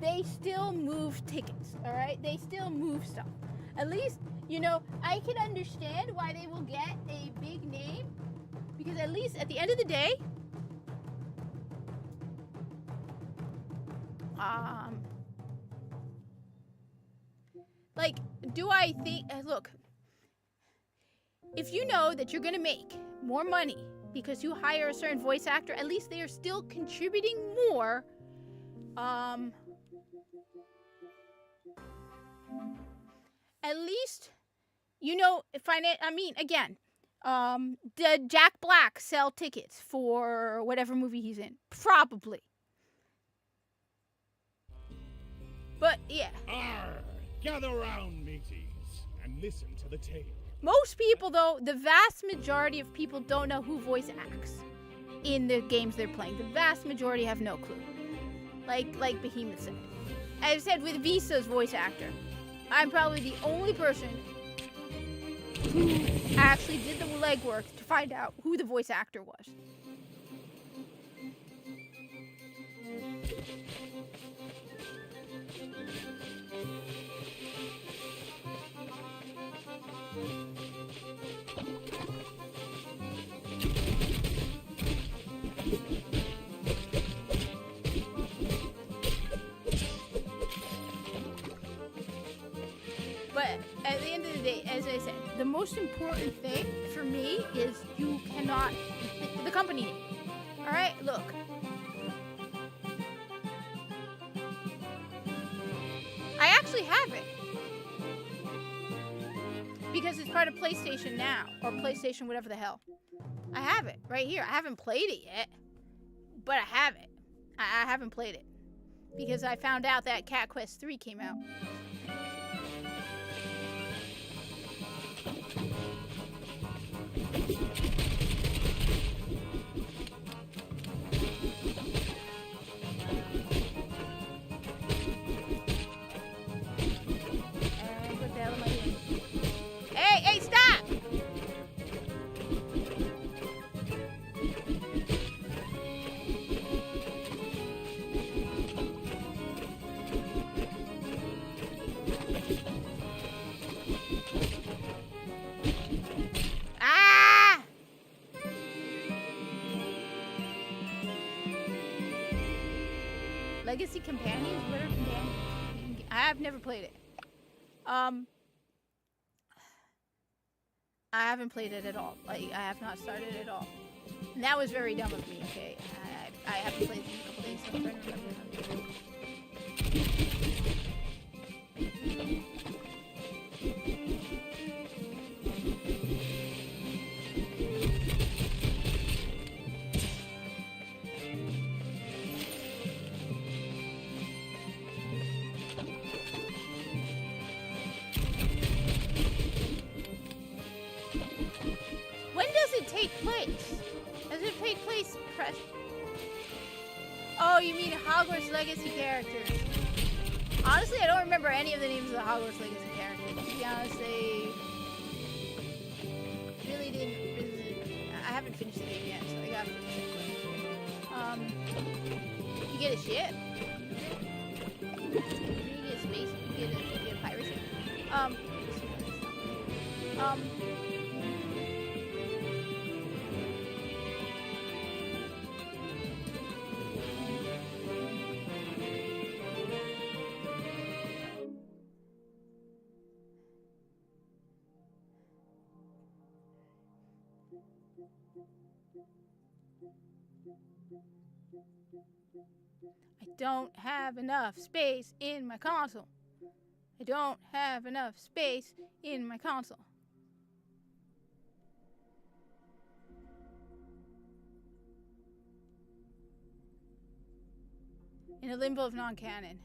they still move tickets, all right? They still move stuff. At least, you know, I can understand why they will get a big name because at least at the end of the day, like, do I think, look, if you know that you're gonna make more money because you hire a certain voice actor, at least they are still contributing more, at least, you know, again, did Jack Black sell tickets for whatever movie he's in? Probably. But, yeah. Arr, gather round, mateys, and listen to the tale. Most people, though, the vast majority of people don't know who voice acts in the games they're playing. The vast majority have no clue. Like Behemoth said. I've said with Visa's voice actor, I'm probably the only person who actually did the legwork to find out who the voice actor was. But at the end of the day, as I said, the most important thing for me is you cannot, the company name. All right, look. actually have it. Because it's part of PlayStation Now. Or PlayStation whatever the hell. I have it right here. I haven't played it yet. But I have it. I haven't played it. Because I found out that Cat Quest 3 came out. What the hell am I doing? Hey, stop! Ah! Legacy Companions? What are companions? I have never played it. I haven't played it at all. Like, I have not started it at all. And that was very dumb of me, okay? I haven't played it in a couple days, so I'm trying to remember. When does it take place? Does it take place press? Oh, you mean Hogwarts Legacy characters? Honestly, I don't remember any of the names of the Hogwarts Legacy characters. To be honest, they really didn't. I haven't finished the game yet, so I gotta finish it. You get a ship. You get a space. You get a pirate ship. I don't have enough space in my console. I don't have enough space in my console. In a limbo of non-canon.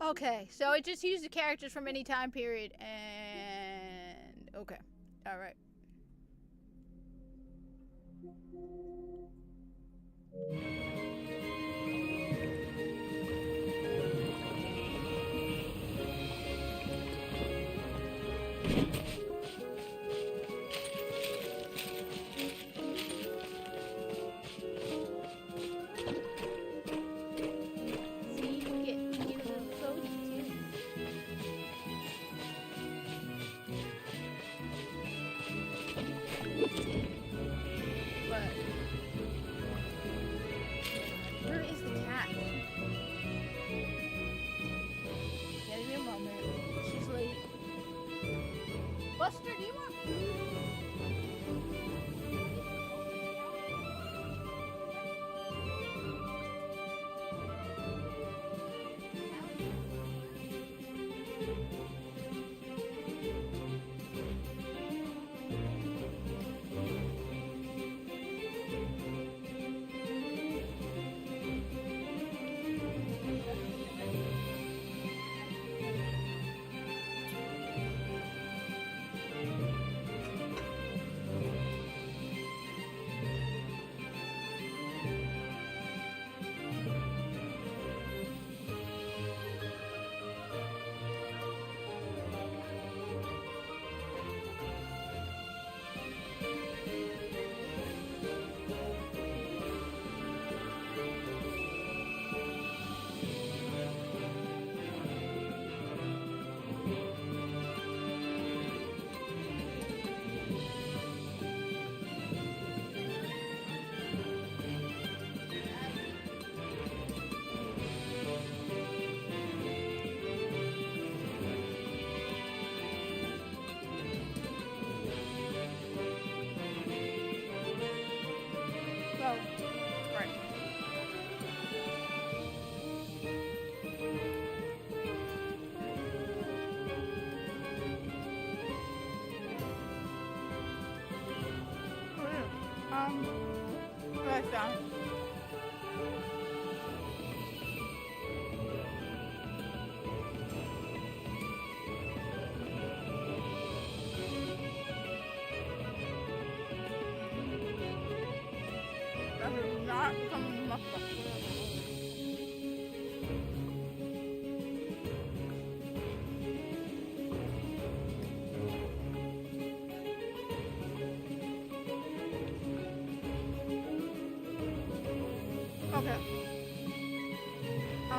Okay, so it just used the characters from any time period, and okay, all right. Buster, do you want food? That's done. That is not coming up. Okay. A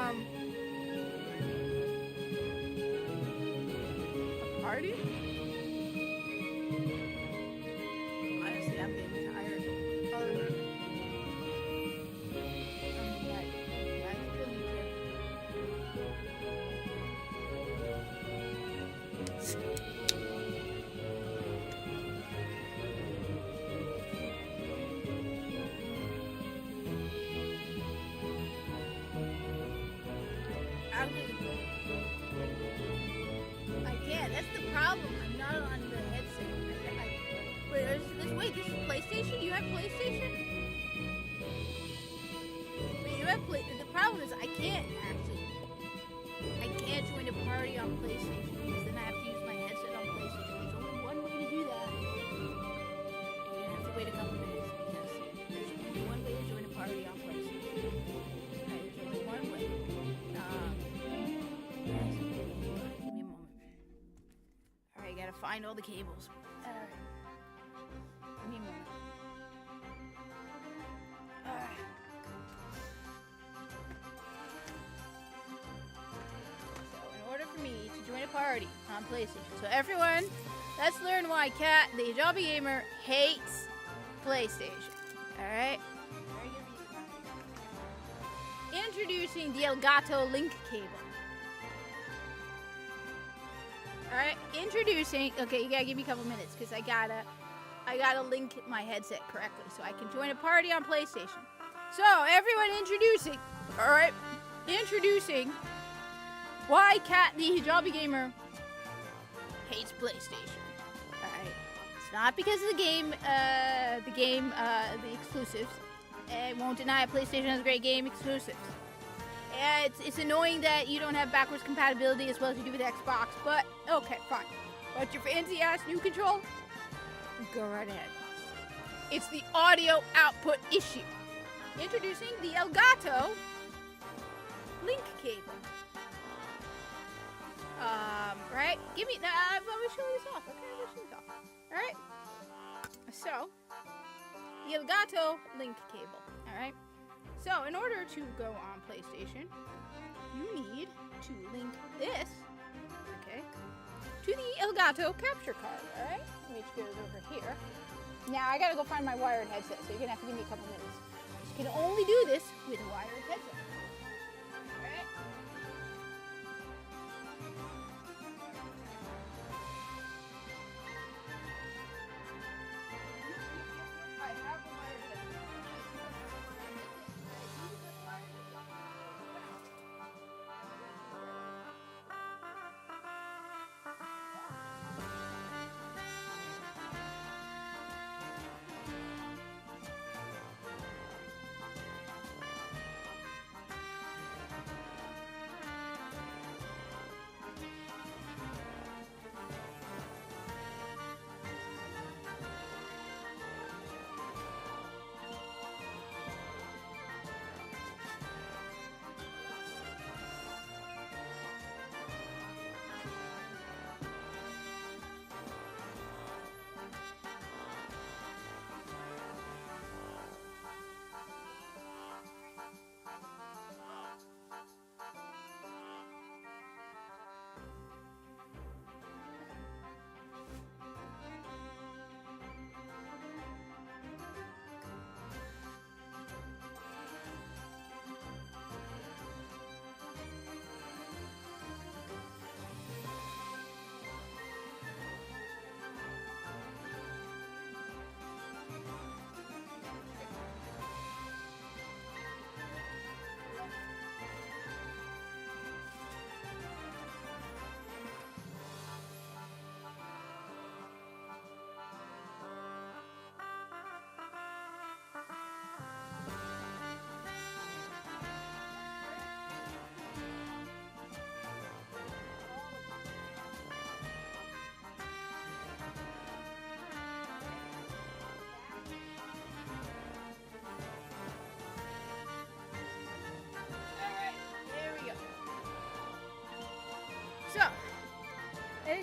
party? Honestly, I'm getting tired. Other than, I still need I can't. That's the problem. I'm not on the headset. Wait, this is PlayStation? You have PlayStation? Wait, you have the problem is I can't actually. I can't join a party on PlayStation because then I have to use my headset on PlayStation. There's only one way to do that. And you have to wait a couple minutes because there's only one way to join a party on PlayStation. Right, there's only one way. Give me a moment. Alright, gotta find all the cables. Alright. Give me a moment. Alright. So, in order for me to join a party on PlayStation, so everyone, let's learn why Kat, the Hijabi Gamer, hates PlayStation. Alright? Introducing the Elgato Link cable. Alright, introducing. Okay, you gotta give me a couple minutes because I gotta link my headset correctly so I can join a party on PlayStation. So, everyone introducing. Alright, introducing why Kat the Hijabi Gamer hates PlayStation. Alright, it's not because of the exclusives. I won't deny it, PlayStation has great game exclusives. It's annoying that you don't have backwards compatibility as well as you do with Xbox, but okay, fine. But your fancy ass new control, go right ahead. It's the audio output issue. Introducing the Elgato Link cable. Right? Give me. Let me show this off. Okay, let me show this off. All right. So, the Elgato Link cable. All right. So, in order to go on PlayStation, you need to link this, okay, to the Elgato capture card, alright? Which goes over here. Now, I gotta go find my wired headset, so you're gonna have to give me a couple minutes. You can only do this with a wired headset. Alright? I have the wired headset.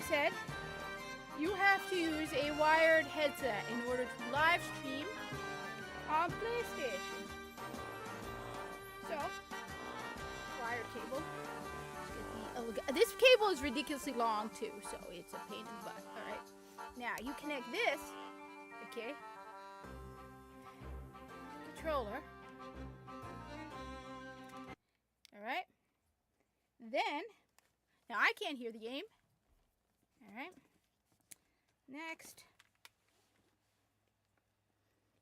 said, you have to use a wired headset in order to live stream on PlayStation. So, wired cable. This cable is ridiculously long too, so it's a pain in the butt. Alright. Now, you connect this, okay? Controller. Alright. Then, now I can't hear the game. Alright. Next.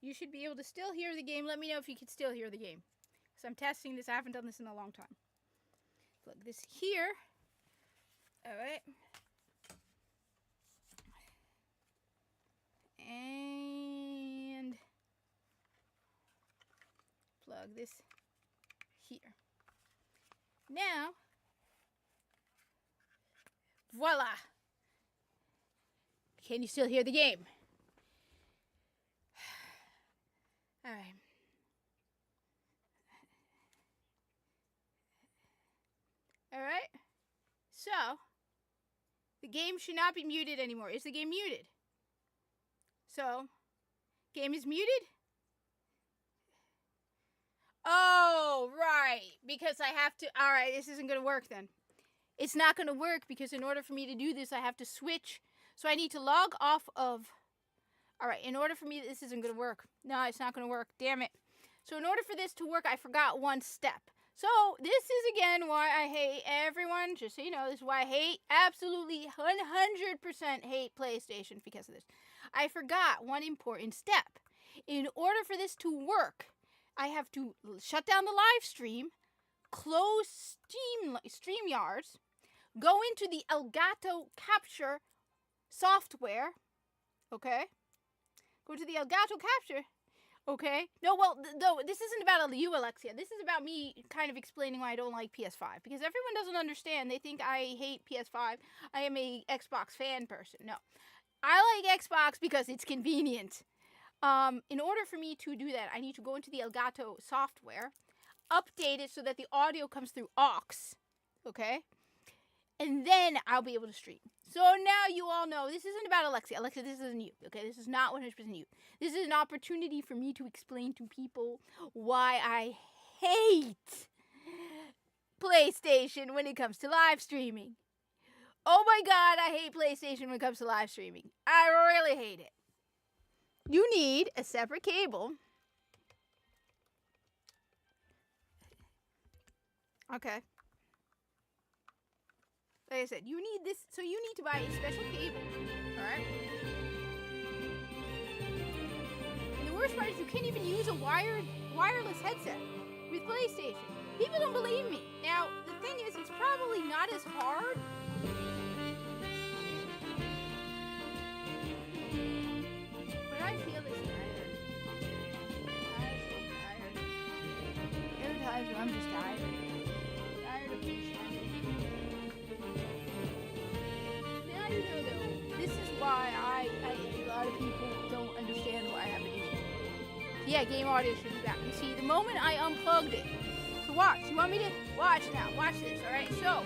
You should be able to still hear the game. Let me know if you can still hear the game. Because I'm testing this. I haven't done this in a long time. Plug this here. Alright. And plug this here. Now, voila. Can you still hear the game? All right. All right. So, the game should not be muted anymore. Is the game muted? So, game is muted? Oh, right. Because I have to... All right, this isn't going to work then. It's not going to work because in order for me to do this, I have to switch. So I need to log off of... All right, in order for me... This isn't going to work. No, it's not going to work. Damn it. So in order for this to work, I forgot one step. So this is, again, why I hate everyone. Just so you know, this is why I hate, absolutely 100% hate PlayStation because of this. I forgot one important step. In order for this to work, I have to shut down the live stream, close StreamYards, go into the Elgato Capture software, okay? Go to the Elgato Capture, okay? No, well, no, this isn't about you, Alexia. This is about me kind of explaining why I don't like PS5. Because everyone doesn't understand. They think I hate PS5. I am a Xbox fan person. No. I like Xbox because it's convenient. In order for me to do that, I need to go into the Elgato software, update it so that the audio comes through aux, okay? And then I'll be able to stream. So now you all know, this isn't about Alexia. Alexia, this isn't you, okay? This is not 100% you. This is an opportunity for me to explain to people why I hate PlayStation when it comes to live streaming. Oh my god, I hate PlayStation when it comes to live streaming. I really hate it. You need a separate cable. Okay. Like I said, you need this, so you need to buy a special cable. Alright? And the worst part is you can't even use a wireless headset with PlayStation. People don't believe me. Now, the thing is, it's probably not as hard. But I feel this tired. I'm so tired. There are times when I'm just tired. Tired of being tired. Now you know though, this is why a lot of people don't understand why I have an issue. Yeah, game audio should be back. You see, the moment I unplugged it. So watch. You want me to watch now? Watch this, alright? So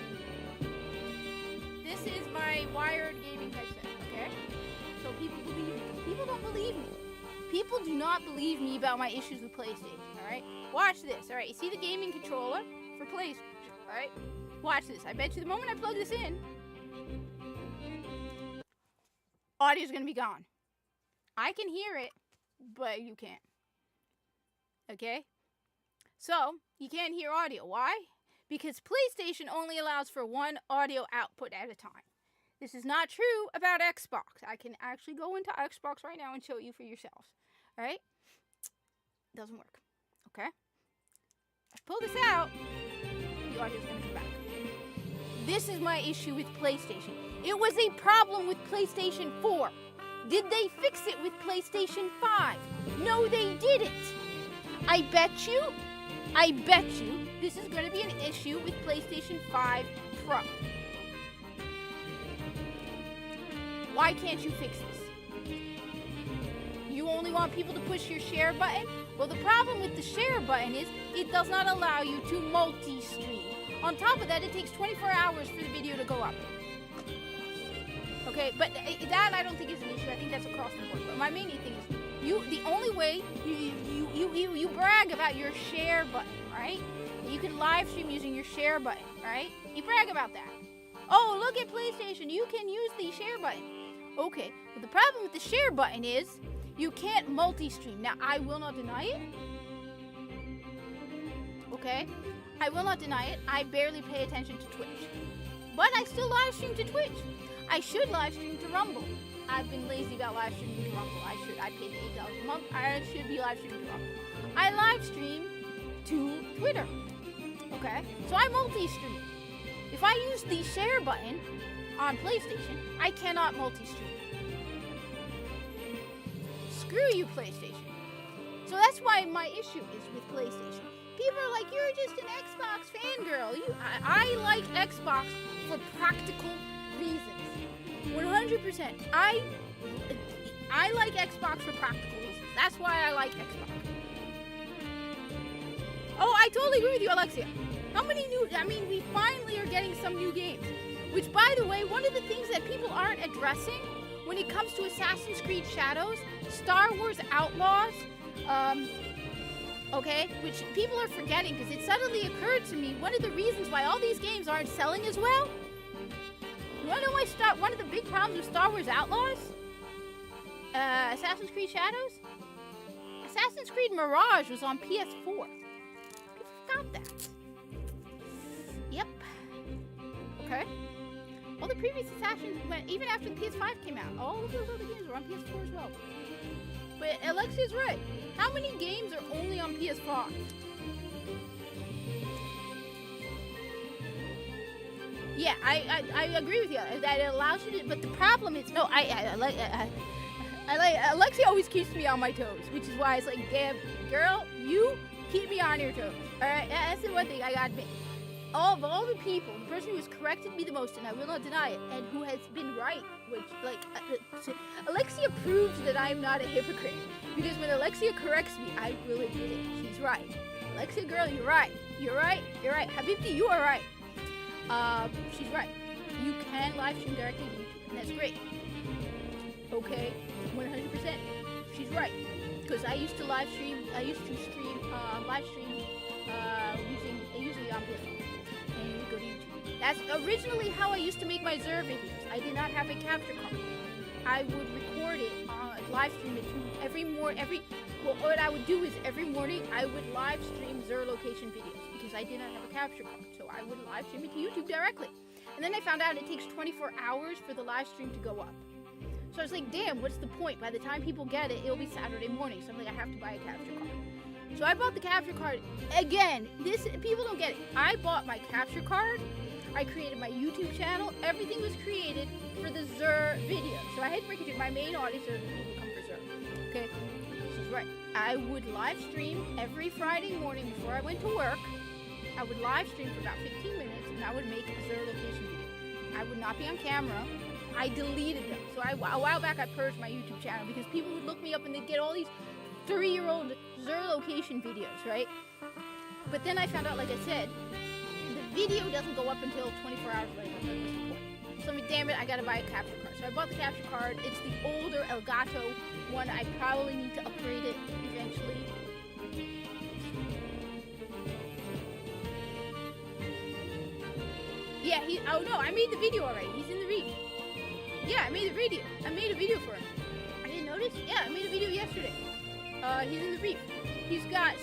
this is my wired gaming headset, okay? So people believe me. People don't believe me. People do not believe me about my issues with PlayStation, alright? Watch this, alright? You see the gaming controller for PlayStation, alright? Watch this. I bet you the moment I plug this in, audio's gonna be gone. I can hear it, but you can't. Okay? So, you can't hear audio. Why? Because PlayStation only allows for one audio output at a time. This is not true about Xbox. I can actually go into Xbox right now and show you for yourselves. Alright? Doesn't work. Okay? I pull this out, the audio's gonna come back. This is my issue with PlayStation. It was a problem with PlayStation 4. Did they fix it with PlayStation 5? No, they didn't. I bet you this is going to be an issue with PlayStation 5 Pro. Why can't you fix this? You only want people to push your share button? Well, the problem with the share button is it does not allow you to multi-stream. On top of that, it takes 24 hours for the video to go up. Okay, but that I don't think is an issue. I think that's across the board. But my main thing is, the only way you brag about your share button, right? You can live stream using your share button, right? You brag about that. Oh, look at PlayStation, you can use the share button. Okay, but the problem with the share button is you can't multi-stream. Now, I will not deny it. Okay, I will not deny it. I barely pay attention to Twitch, but I still live stream to Twitch. I should live stream to Rumble. I've been lazy about live streaming to Rumble. I paid $8 a month. I should be live streaming to Rumble. I live stream to Twitter. Okay, so I multi-stream. If I use the share button on PlayStation, I cannot multi-stream. Screw you, PlayStation. So that's why my issue is with PlayStation. People are like, you're just an Xbox fangirl. I like Xbox for practical reasons. 100%. I like Xbox for practical reasons. That's why I like Xbox. Oh, I totally agree with you, Alexia. How many we finally are getting some new games. Which, by the way, one of the things that people aren't addressing when it comes to Assassin's Creed Shadows, Star Wars Outlaws, okay, which people are forgetting because it suddenly occurred to me one of the reasons why all these games aren't selling as well. You wanna know why one of the big problems with Star Wars Outlaws? Assassin's Creed Shadows? Assassin's Creed Mirage was on PS4. People forgot that. Yep. Okay. All the previous Assassins went, even after the PS5 came out, all of those other games were on PS4 as well. But Alexia's right. How many games are only on PS5? Yeah, I agree with you that it allows you to, but the problem is, no, I like Alexia always keeps me on my toes, which is why it's like, damn, girl, you keep me on your toes. All right, that's the one thing I got to admit. Of all the people, the person who has corrected me the most, and I will not deny it, and who has been right, which, like, Alexia proves that I'm not a hypocrite. Because when Alexia corrects me, I will admit it. She's right. Alexia, girl, you're right. You're right. You're right. Habibti, you are right. She's right. You can live stream directly to YouTube, and that's great. Okay, 100%. She's right. Because I used to stream live stream usually on PS4. And go to YouTube. That's originally how I used to make my Xur videos. I did not have a capture card. I would record it, live stream it what I would do is every morning I would live stream Xur location videos because I did not have a capture card. So I would live stream it to YouTube directly. And then I found out it takes 24 hours for the live stream to go up. So I was like, damn, what's the point? By the time people get it, it'll be Saturday morning. So I'm like, I have to buy a capture card. So I bought the capture card. Again, people don't get it. I bought my capture card. I created my YouTube channel. Everything was created for the Xur video. So I had to break it to my main audience are the people who come for Xur. Okay? She's right. I would live stream every Friday morning before I went to work. I would live stream for about 15 minutes and I would make a Xur location video. I would not be on camera. I deleted them. So a while back I purged my YouTube channel because people would look me up and they'd get all these 3-year-old Xur location videos, right? But then I found out, like I said, the video doesn't go up until 24 hours later. So what's the point? So I mean, damn it, I gotta buy a capture card. So I bought the capture card. It's the older Elgato one. I probably need to upgrade it eventually. Yeah, oh no, I made the video already. He's in the reef. Yeah, I made the video. I made a video for him. I didn't notice? Yeah, I made a video yesterday. He's in the reef. He's got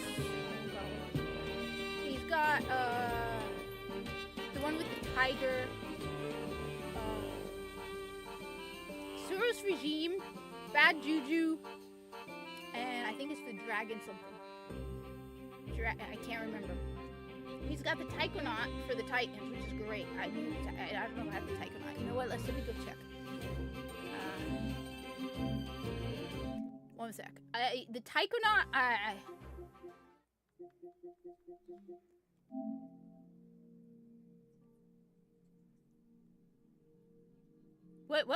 the one with the tiger, Surus Regime, Bad Juju, and I think it's the dragon something. I can't remember. He's got the Taikonaut for the Titans, which is great. I don't know if I have the Taikonaut. You know what? Let me go check. One sec. The Taikonaut, What?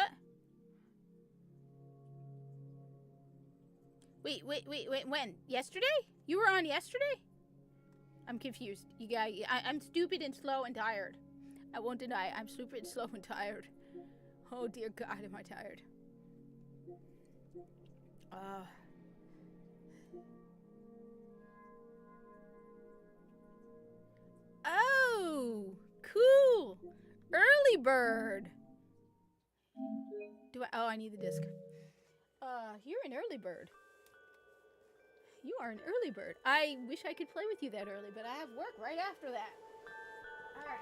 Wait, when? Yesterday? You were on yesterday? I'm confused. You guys, I'm stupid and slow and tired. I won't deny it. I'm stupid and slow and tired. Oh dear God, am I tired. Oh, cool. Early bird. Oh, I need the disc. You're an early bird. You are an early bird. I wish I could play with you that early, but I have work right after that. All right.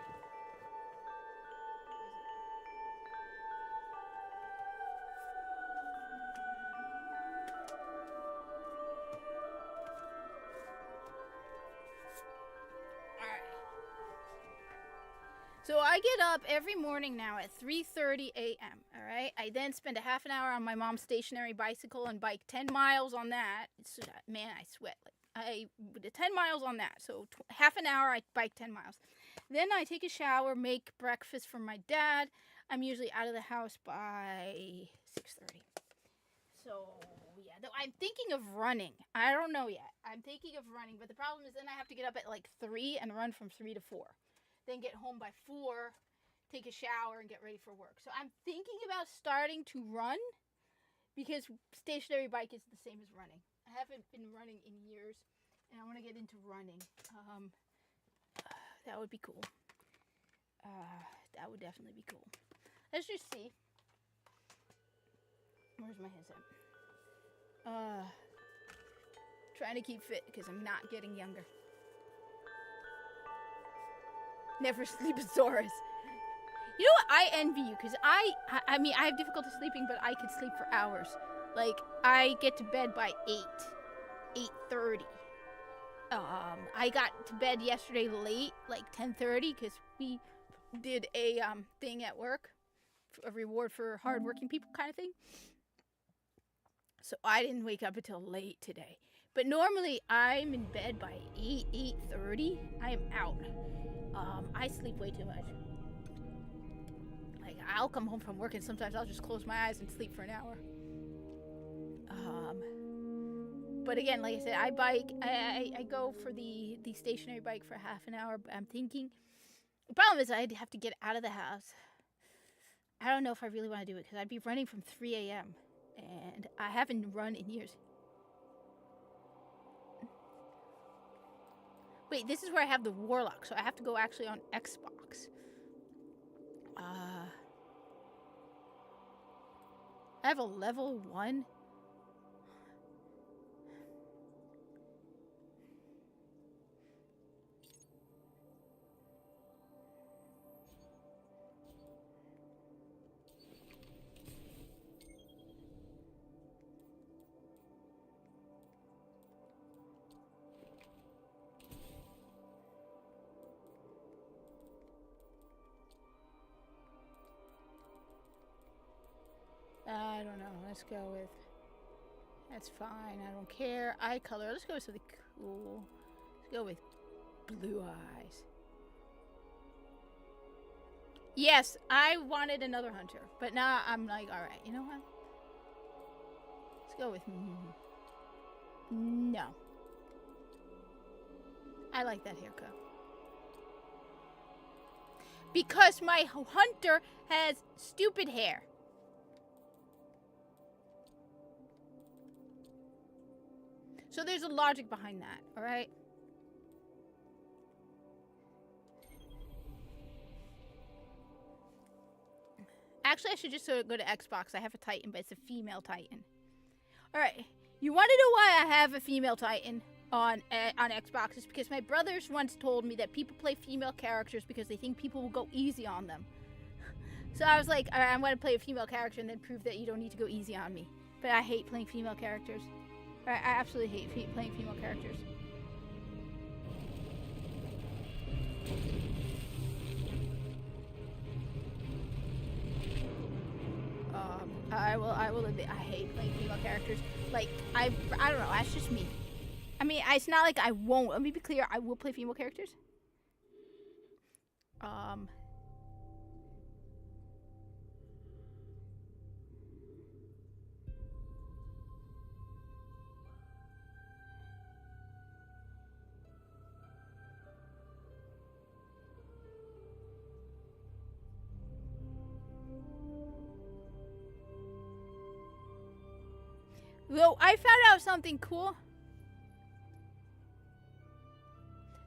So I get up every morning now at 3:30 a.m. All right. I then spend a half an hour on my mom's stationary bicycle and bike 10 miles on that. Man, I sweat. I did 10 miles on that. So half an hour, I bike 10 miles. Then I take a shower, make breakfast for my dad. I'm usually out of the house by 6:30. So yeah, though I'm thinking of running. I don't know yet. I'm thinking of running, but the problem is then I have to get up at like 3 and run from 3 to 4. Then get home by 4, take a shower, and get ready for work. So I'm thinking about starting to run because stationary bike is the same as running. I haven't been running in years, and I want to get into running. That would be cool. That would definitely be cool. Let's just see. Where's my headset? Trying to keep fit because I'm not getting younger. Never Sleeposaurus. You know what? I envy you because I mean, I have difficulty sleeping, but I could sleep for hours. Like, I get to bed by 8:30. I got to bed yesterday late, like 10:30, because we did a thing at work, a reward for hardworking people kind of thing. So I didn't wake up until late today. But normally I'm in bed by 8:30. I am out. I sleep way too much. Like, I'll come home from work and sometimes I'll just close my eyes and sleep for an hour. But again, like I said, I bike. I go for the stationary bike for half an hour. But I'm thinking, the problem is I'd have to get out of the house. I don't know if I really want to do it because I'd be running from 3 a.m. and I haven't run in years. Wait, this is where I have the Warlock, so I have to go actually on Xbox. I have a level 1. I don't know. Let's go with... That's fine. I don't care. Eye color. Let's go with something cool. Let's go with blue eyes. Yes, I wanted another hunter. But now I'm like, alright, you know what? Let's go with... No. I like that haircut. Because my hunter has stupid hair. So there's a logic behind that, alright? Actually, I should just go to Xbox. I have a Titan, but it's a female Titan. Alright, you want to know why I have a female Titan on Xbox? It's because my brothers once told me that people play female characters because they think people will go easy on them. So I was like, alright, I'm going to play a female character and then prove that you don't need to go easy on me. But I hate playing female characters. I absolutely hate playing female characters. I will admit, I hate playing female characters. Like, I don't know, that's just me. I mean, it's not like I won't. Let me be clear, I will play female characters. Though I found out something cool.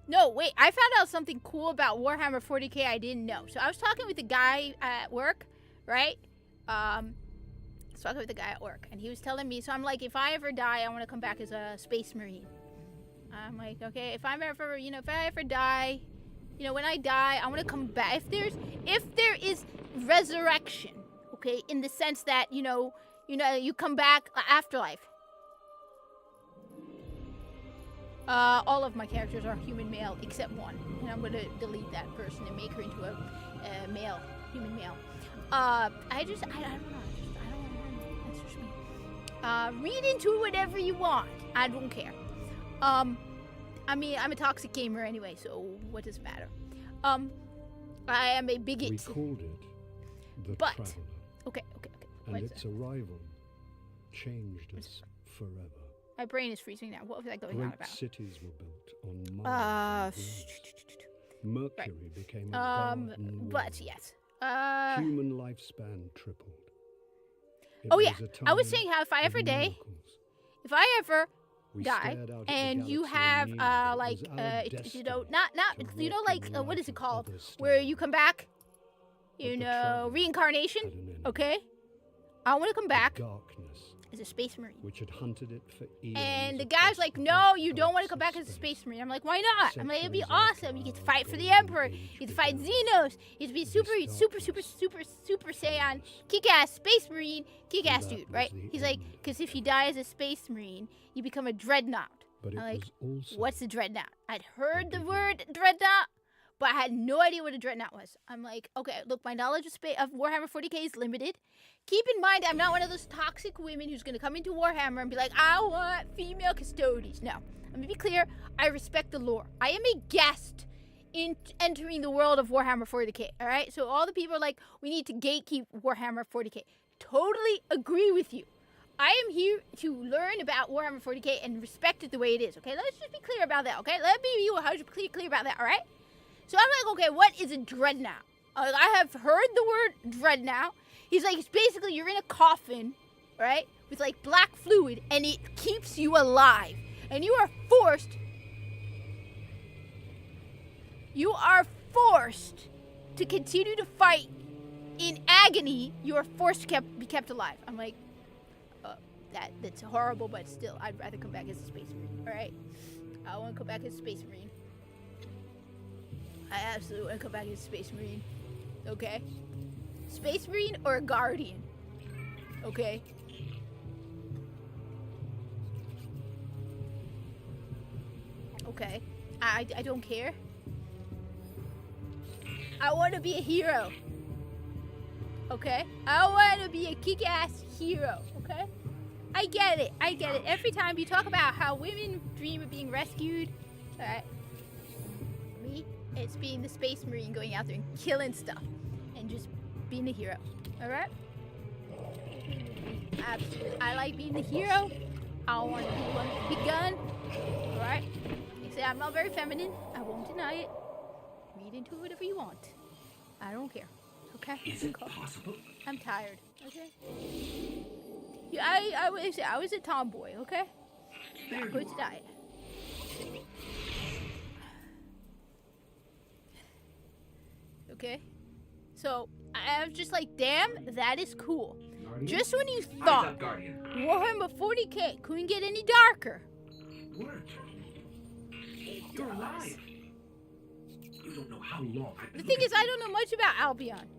No, wait, I found out something cool about Warhammer 40k I didn't know. So I was talking with a guy at work, right? I was talking with a guy at work, and he was telling me, so I'm like, if I ever die, I want to come back as a space marine. I'm like, okay, if I ever die, when I die, I want to come back. If there is resurrection, okay, in the sense that, you come back afterlife. All of my characters are human male except one, and I'm gonna delete that person and make her into a human male. I don't know. That's just me. Read into whatever you want. I don't care. I mean, I'm a toxic gamer anyway, so what does it matter? I am a bigot. We called it the Traveler. Okay. And its arrival changed us forever. My brain is freezing now. What was I going on about? Great cities were built on Mars. Mercury became a garden but yes. Human lifespan tripled. I was saying how if I ever die, die, and you have what is it called? Where you come back, reincarnation. Okay, I want to come back as a space marine. Which had hunted it for eons. And the guy's like, no, you don't want to come back as a space marine. I'm like, why not? I'm like, it'd be awesome. You get to fight for the Emperor. You get to fight Xenos. You get to be super Saiyan, kick-ass space marine, kick-ass dude, right? He's like, because if you die as a space marine, you become a dreadnought. I'm like, what's a dreadnought? I'd heard the word dreadnought, but I had no idea what a dreadnought was. I'm like, okay, look, my knowledge of Warhammer 40k is limited. Keep in mind, I'm not one of those toxic women who's going to come into Warhammer and be like, I want female custodies. No. Let me be clear. I respect the lore. I am a guest in entering the world of Warhammer 40k, all right? So all the people are like, we need to gatekeep Warhammer 40k. Totally agree with you. I am here to learn about Warhammer 40k and respect it the way it is, okay? Let's just be clear about that, okay? Let me be 100% clear about that, all right? So I'm like, okay, what is a dreadnought? I have heard the word dreadnought. He's like, it's basically you're in a coffin, right? With like black fluid, and it keeps you alive. And you are forced to continue to fight in agony. You are forced to be kept alive. I'm like, that's horrible, but still, I'd rather come back as a space marine, all right? I want to come back as a space marine. I absolutely want to come back as a space marine, okay? Space marine or a guardian, okay? Okay, I don't care. I want to be a hero, okay? I want to be a kick-ass hero, okay? I get it. Every time you talk about how women dream of being rescued, alright? Me, it's being the space marine, going out there and killing stuff and just being a hero, alright? Absolutely. I like being the hero. I want to be the one with the big gun, alright? You say I'm not very feminine. I won't deny it. Read into it whatever you want. I don't care, okay? Is it possible? I'm tired, okay? Yeah, I was a tomboy, okay? Not going to die. Okay? So, I was just like, damn, that is cool. Guardian? Just when you thought Warhammer 40k couldn't get any darker. What? You're alive. You don't know how long I've been. The thing is, I don't know much about Albion.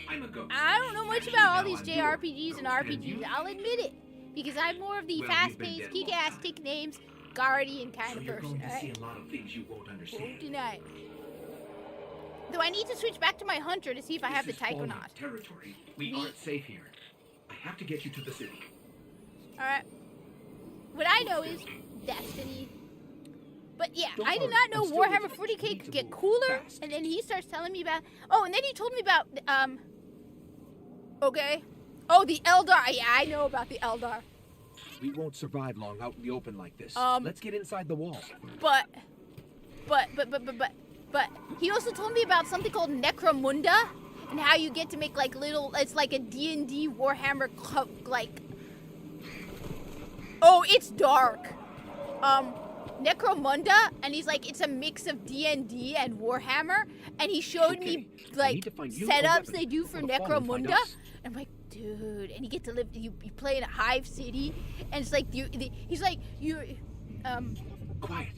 I'm a ghost. I don't know much about all these JRPGs and RPGs. I'll admit it. Because I'm more of the fast-paced, kick-ass, take names, guardian kind of person, right? See a lot of things you won't understand. Won't deny it. Though I need to switch back to my hunter to see if I have the Tychonaut. Territory. We aren't safe here. I have to get you to the city. Alright. What I know is Destiny. But yeah, I did not know Warhammer 40k could get cooler. And then he starts telling me about... Oh, and then he told me about... Okay. Oh, the Eldar. Yeah, I know about the Eldar. We won't survive long out in the open like this. Let's get inside the wall. But he also told me about something called Necromunda and how you get to make like little, it's like a D&D Warhammer like Oh, it's dark. Necromunda, and he's like, it's a mix of D&D and Warhammer, and he showed me like setups they do for Necromunda. I'm like, dude, and you get to live. You play in a hive city, and it's like he's like Quiet.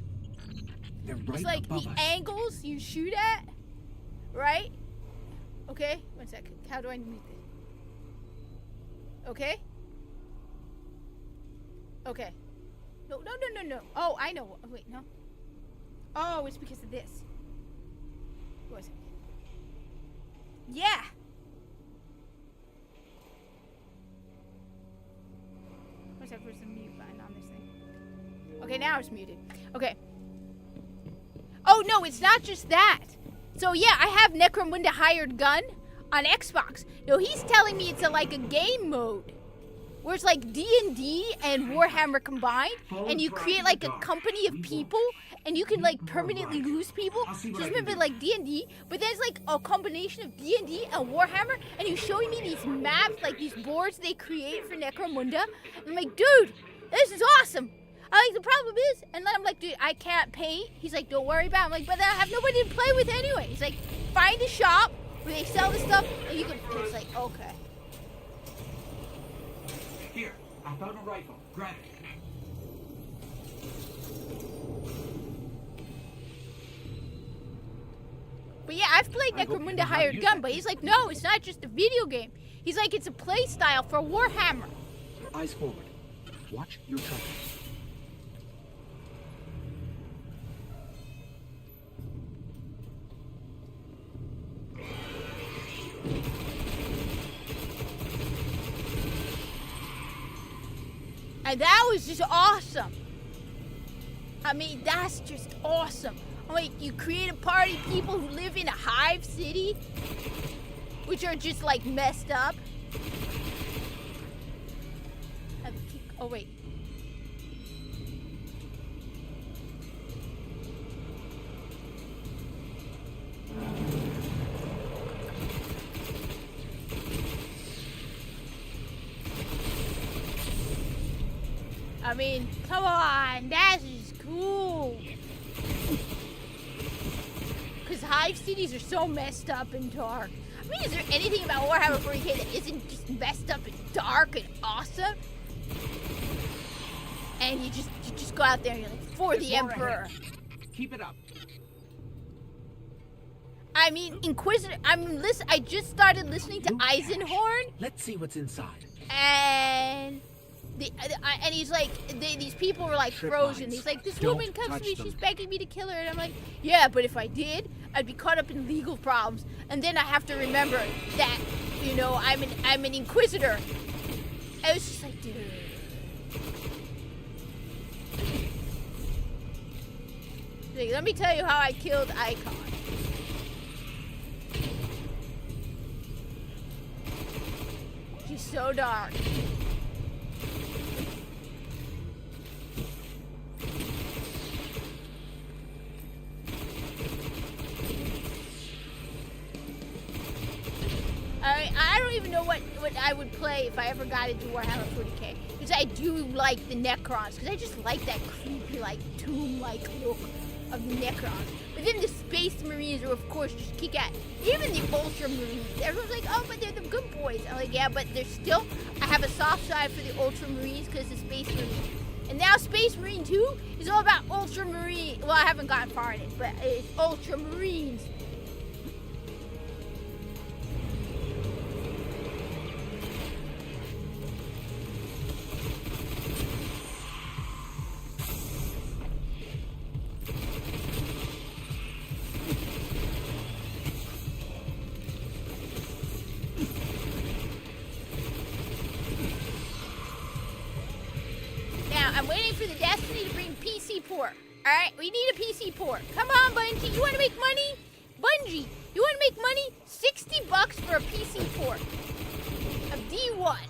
They're right it's like above the us. angles you shoot at, right? Okay, 1 second. How do I mute this? Okay. Okay. No. Oh, I know. Oh, wait, no. Oh, it's because of this. What was it? Yeah. What's that? Where's the mute button on this thing? Okay, now it's muted. Okay. Oh, no, it's not just that. So, yeah, I have Necromunda Hired Gun on Xbox. No, he's telling me it's like a game mode. Where it's like D&D and Warhammer combined, and you create like a company of people, and you can like permanently lose people. So it's a bit like D&D, but there's like a combination of D&D and Warhammer, and he's showing me these maps, like these boards they create for Necromunda. And I'm like, dude, this is awesome. I'm like, the problem is, and then I'm like, dude, I can't paint. He's like, don't worry about it. I'm like, but then I have nobody to play with anyway. He's like, find a shop where they sell this stuff, and you can. And it's like, okay. Here, I found a rifle. Grab it. But yeah, I've played Necromunda Hired Gun, but he's like, no, it's not just a video game. He's like, it's a play style for Warhammer. Eyes forward. Watch your tracking. And that was just awesome. I mean, that's just awesome. I'm like, you create a party of people who live in a hive city, which are just like messed up. Oh, wait. I mean, come on, that's just cool. Because hive cities are so messed up and dark. I mean, is there anything about Warhammer 40k that isn't just messed up and dark and awesome? And you just go out there and you're like, for the Emperor. Keep it up. I mean, Inquisitor. I just started listening to Eisenhorn. Let's see what's inside. And he's like, these people were like frozen. He's like, this woman comes to me, she's begging me to kill her, and I'm like, yeah, but if I did, I'd be caught up in legal problems, and then I have to remember that, you know, I'm an Inquisitor. I was just like, dude. Like, let me tell you how I killed Icon. She's so dark. I don't even know what I would play if I ever got into Warhammer 40k. Because I do like the Necrons. Because I just like that creepy, like, tomb-like look of the Necrons. But then the Space Marines are, of course, just kick ass. Even the Ultramarines. Everyone's like, oh, but they're the good boys. I'm like, yeah, but they're still... I have a soft side for the Ultramarines because it's Space Marine. And now Space Marine 2 is all about Ultramarine. Well, I haven't gotten far in it, but it's Ultramarines. I'm waiting for the Destiny to bring PC port. Alright, we need a PC port. Come on, Bungie. You want to make money? Bungie, you want to make money? $60 for a PC port of D1.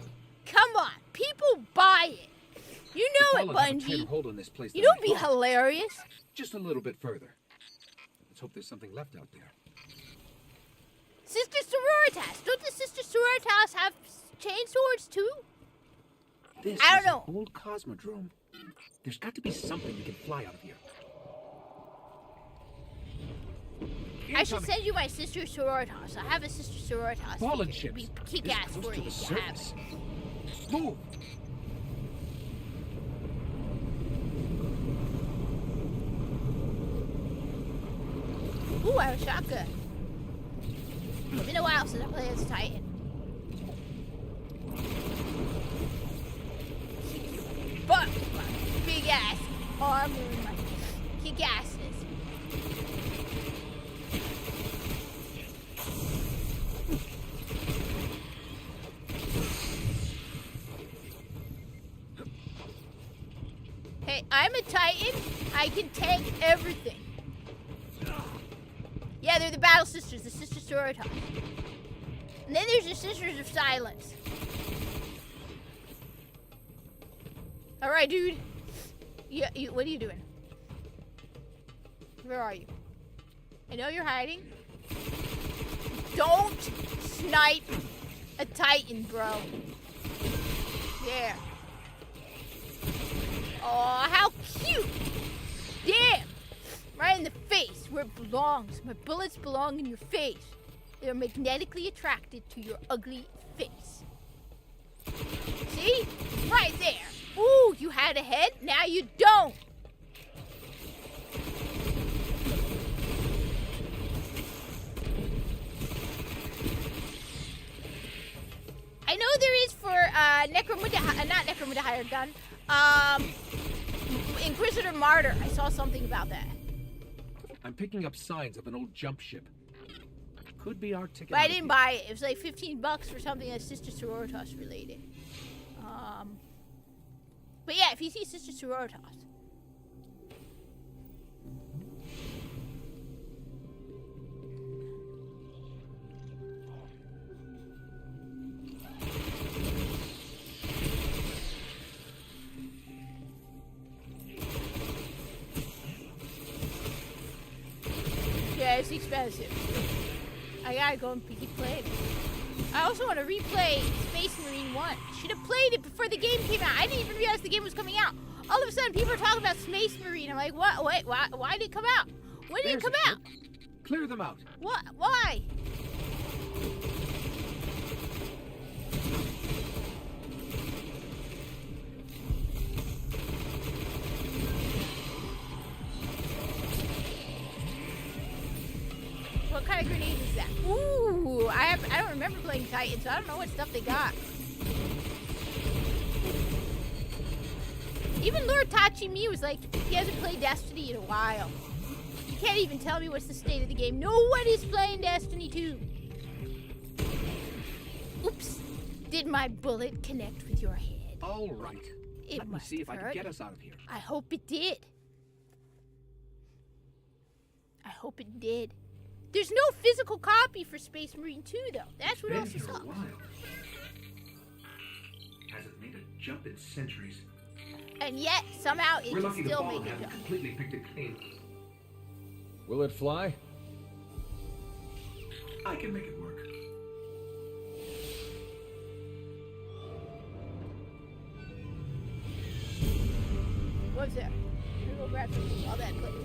Come on. People buy it. You know it, Bungie. Hold on this place. You don't be hilarious. Just a little bit further. Let's hope there's something left out there. Sister Sororitas. Don't the Sister Sororitas have chainswords too? This I don't is know. an old cosmodrome. There's got to be something we can fly out of here. I should send you my sister Sororitas. I have a sister Sororitas. Fallen It'd ships. be kick This ass close for to you the to have surface. it. Move! Ooh, I have a shotgun. It's been a while since I played as a Titan. But my big ass armor and my kick asses. Hey, I'm a Titan. I can tank everything. Yeah, they're the Battle Sisters, the Sister Sororitas. And then there's the Sisters of Silence. Alright, dude. What are you doing? Where are you? I know you're hiding. Don't snipe a Titan, bro. There. Oh, how cute! Damn! Right in the face, where it belongs. My bullets belong in your face. They're magnetically attracted to your ugly face. See? Right there. Ooh, you had a head, now you don't. I know there is for not Necromunda hired gun. Inquisitor Martyr. I saw something about that. I'm picking up signs of an old jump ship. Could be our ticket. But I didn't buy it. It was like $15 for something that's Sister Sororitas related. But yeah, if you see Sister Sororitas. Yeah, it's expensive. I gotta go and keep playing it. I also want to replay Space Marine 1. Should have played it before the game came out. I didn't even realize the game was coming out. All of a sudden, people are talking about Space Marine. I'm like, what? Wait, why did it come out? When did it come out? Clear them out. What? Why? What kind of grenade is that? Ooh, I don't remember playing Titan, so I don't know what stuff they got. Even Lord Tachimi was like, he hasn't played Destiny in a while. He can't even tell me what's the state of the game. No one is playing Destiny 2. Oops. Did my bullet connect with your head? All right. Let me see if I can get us out of here. I hope it did. I hope it did. There's no physical copy for Space Marine 2, though. That's what also sucks. Hasn't made a jump in centuries. And yet, somehow, it We're can lucky still the ball make a hasn't jump. completely picked it clean. Will it fly? I can make it work. What's that? I'm gonna go grab some all that clips.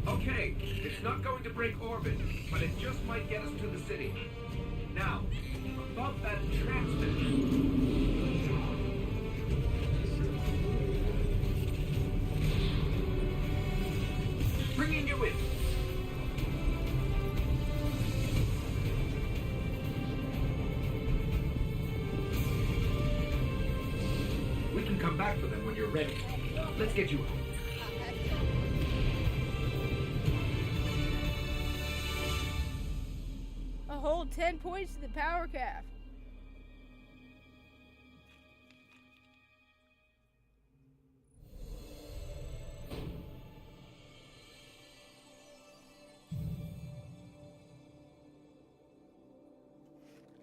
Okay, it's not going to break orbit, but it just might get us to the city. Now, above that transmitter. Bringing you in. We can come back for them when you're ready. Let's get you home. A whole 10 points to the power cap.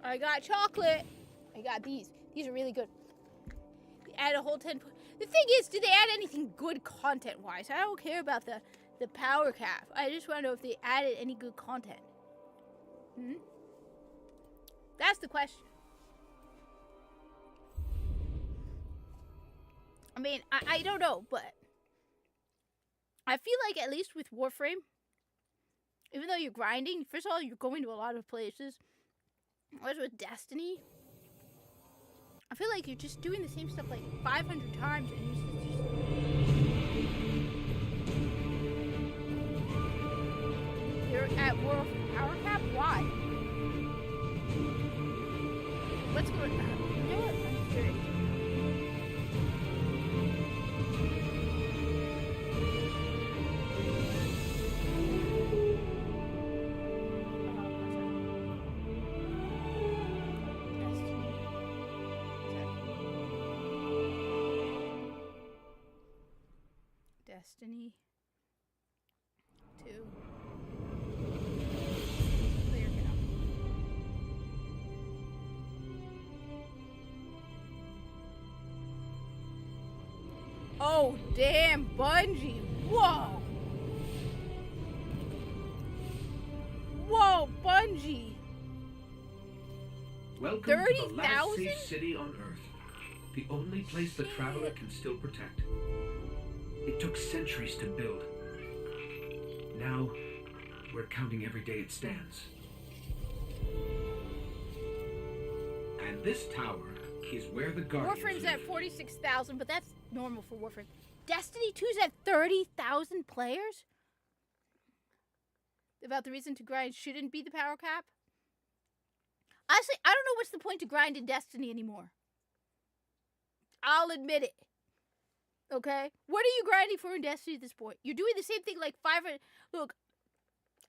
I got chocolate. I got these. These are really good. add a whole 10. The thing is, did they add anything good content-wise? I don't care about the power cap. I just want to know if they added any good content. That's the question. I mean, I don't know, but I feel like at least with Warframe, even though you're grinding, first of all, you're going to a lot of places. Whereas with Destiny, I feel like you're just doing the same stuff like 500 times and you're at World Power Cap? Why? What's going on? You know what? I'm curious. Destiny 2. Clear cap. Oh, damn, Bungie. Whoa. Whoa, Bungie. Welcome to the last safe city on Earth. The only place the traveler can still protect. It took centuries to build. Now, we're counting every day it stands. And this tower is where the Guardians Warframe's live. at 46,000, but that's normal for Warframe. Destiny 2's at 30,000 players? About the reason to grind shouldn't be the power cap? Honestly, I don't know what's the point to grind in Destiny anymore. I'll admit it. Okay? What are you grinding for in Destiny at this point? You're doing the same thing like 500... Look,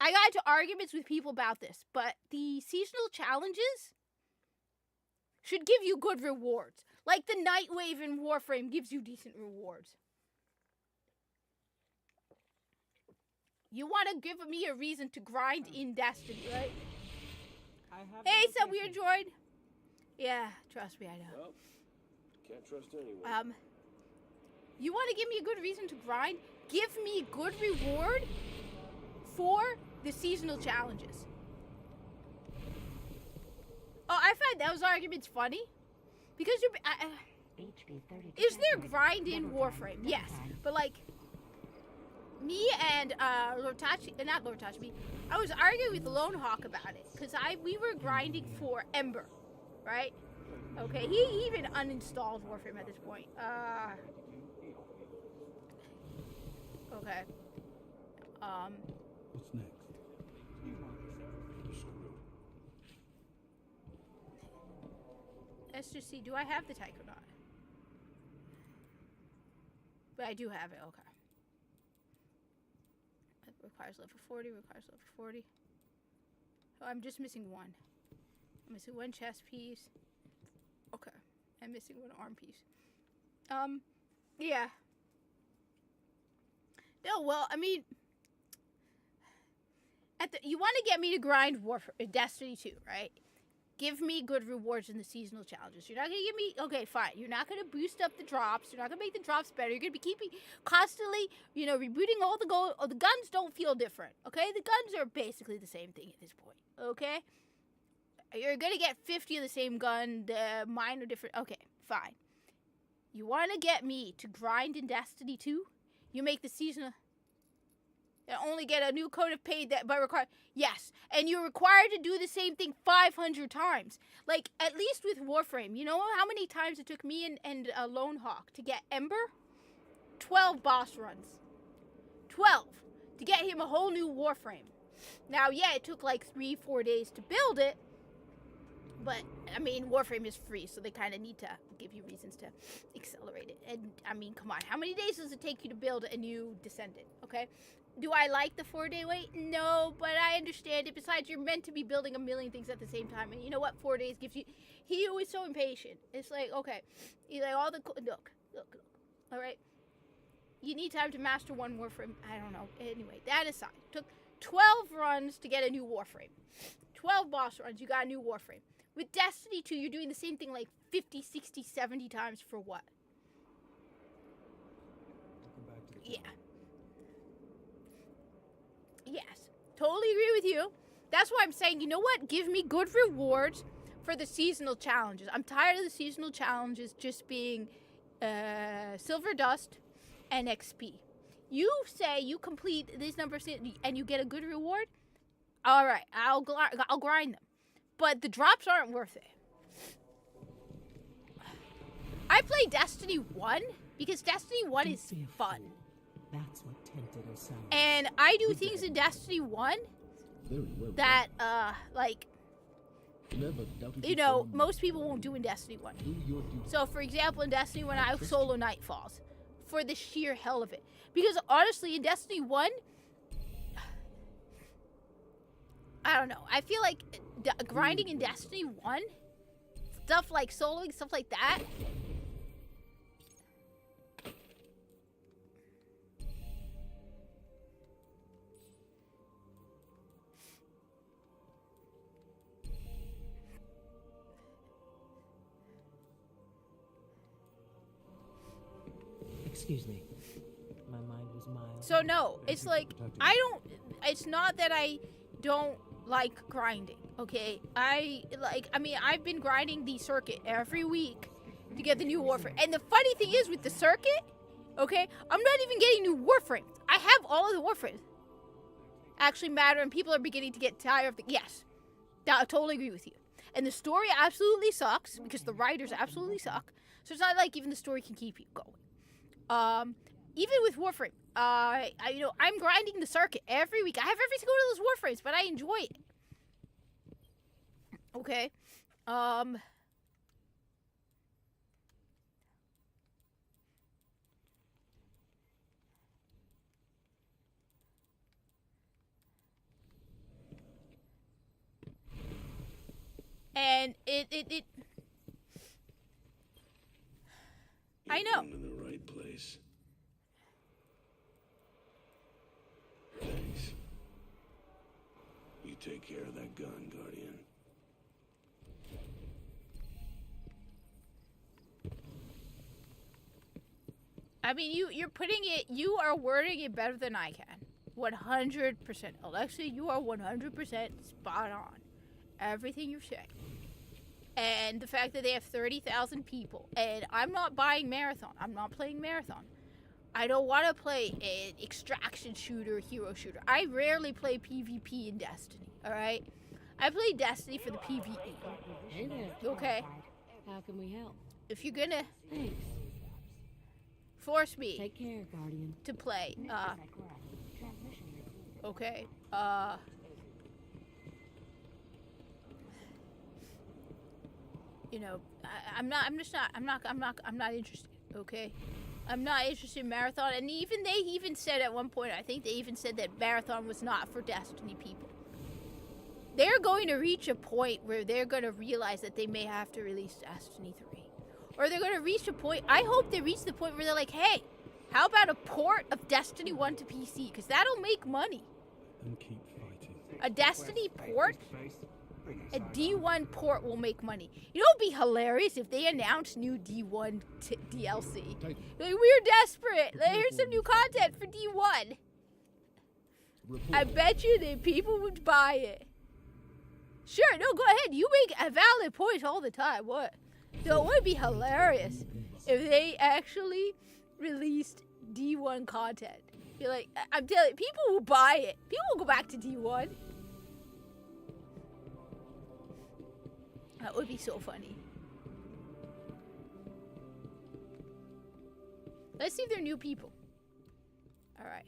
I got into arguments with people about this, but the seasonal challenges should give you good rewards. Like the Nightwave in Warframe gives you decent rewards. You want to give me a reason to grind in Destiny, right? Hey, some weird droid. Yeah, trust me, I know. Well, can't trust anyone. You want to give me a good reason to grind? Give me good reward for the seasonal challenges. Oh, I find those arguments funny because you're. Is there grind in Warframe? Yes, but like me and Lord Tachi, not Lord Tachi, me. I was arguing with Lone Hawk about it because we were grinding for Ember, right? Okay, he even uninstalled Warframe at this point. Okay. What's next? Let's just see. Do I have the Tychonaut? But I do have it. Okay. It requires level 40. Requires level 40. Oh, I'm just missing one. I'm missing one chest piece. Okay. I'm missing one arm piece. Yeah. No, well, I mean, you want to get me to grind Destiny 2, right? Give me good rewards in the seasonal challenges. You're not going to give me... Okay, fine. You're not going to boost up the drops. You're not going to make the drops better. You're going to be keeping... Constantly, rebooting all the gold... Oh, the guns don't feel different, okay? The guns are basically the same thing at this point, okay? You're going to get 50 of the same gun. The mine are different. Okay, fine. You want to get me to grind in Destiny 2? You make the seasonal... And only get a new coat of paint that but require yes, and you're required to do the same thing 500 times. Like at least with Warframe, you know how many times it took me and Lone Hawk to get Ember? 12 boss runs. 12 to get him a whole new Warframe. Now, yeah, it took like 3-4 days to build it, but I mean Warframe is free, so they kind of need to give you reasons to accelerate it. And I mean, come on, how many days does it take you to build a new Descendant? Okay. Do I like the 4-day wait? No, but I understand it. Besides, you're meant to be building a million things at the same time. And you know what 4 days gives you? He was so impatient. It's like, okay. He's like, look. All right. You need time to master one Warframe. I don't know. Anyway, that aside. Took 12 runs to get a new Warframe. 12 boss runs, you got a new Warframe. With Destiny 2, you're doing the same thing like 50, 60, 70 times for what? yeah. Yes, totally agree with you. That's why I'm saying, you know what? Give me good rewards for the seasonal challenges. I'm tired of the seasonal challenges just being silver dust and XP. You say you complete these numbers and you get a good reward. All right, I'll grind them, but the drops aren't worth it. I play Destiny 1 because Destiny 1 is fun. That's what tempted us. And I do things in Destiny 1 that, like, you know, most people won't do in Destiny 1. So, for example, in Destiny 1, I solo Nightfalls for the sheer hell of it. Because, honestly, in Destiny 1, I don't know. I feel like grinding in Destiny 1, stuff like soloing, stuff like that, Excuse me. My mind was mild. So no, it's like, it's not that I don't like grinding, okay? I've been grinding the circuit every week to get the new Warframe. And the funny thing is with the circuit, okay, I'm not even getting new Warframes. I have all of the Warframes. Actually matter, and people are beginning to get tired of the, yes, I totally agree with you. And the story absolutely sucks, because the writers absolutely suck. So it's not like even the story can keep you going. Even with Warframe, I'm grinding the circuit every week. I have every single one of those Warframes, but I enjoy it. Okay. And it I know. In the right place. Thanks. You take care of that gun, Guardian. I mean, you are wording it better than I can. 100%. Alexia, you are 100% spot on. Everything you're saying. And the fact that they have 30,000 people. And I'm not buying Marathon. I'm not playing Marathon. I don't want to play an extraction shooter, hero shooter. I rarely play PvP in Destiny, alright? I play Destiny for the PvE. Hey there. Okay? How can we help? If you're gonna Thanks. force me Take care, Guardian. to play, okay, you know, I'm not interested, okay? I'm not interested in Marathon, and they even said at one point, I think they even said that Marathon was not for Destiny people. They're going to reach a point where they're going to realize that they may have to release Destiny 3. Or they're going to reach a point, I hope they reach the point where they're like, hey, how about a port of Destiny 1 to PC? Because that'll make money. And keep fighting. A Destiny port? A D1 port will make money. You know what would be hilarious if they announced new D1 DLC? Like, we're desperate. Here's some new content for D1. I bet you that people would buy it. Sure, no, go ahead. You make a valid point all the time. What? So it would be hilarious if they actually released D1 content. You're like, I'm telling you, people will buy it. People will go back to D1. That would be so funny. Let's see if they're new people. Alright.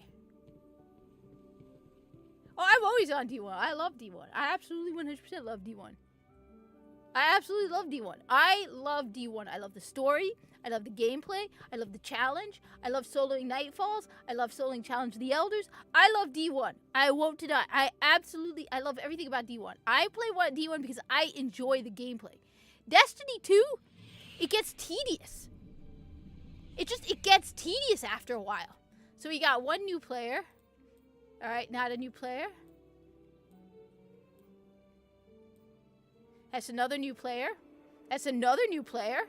Oh, I'm always on D1. I love D1. I absolutely 100% love D1. I absolutely love D1. I love D1. I love the story. I love the gameplay. I love the challenge. I love soloing Nightfalls. I love soloing Challenge of the Elders. I love D1. I won't deny. I love everything about D1. I play D1 because I enjoy the gameplay. Destiny 2, it gets tedious. It gets tedious after a while. So we got one new player. Alright, not a new player. That's another new player. That's another new player.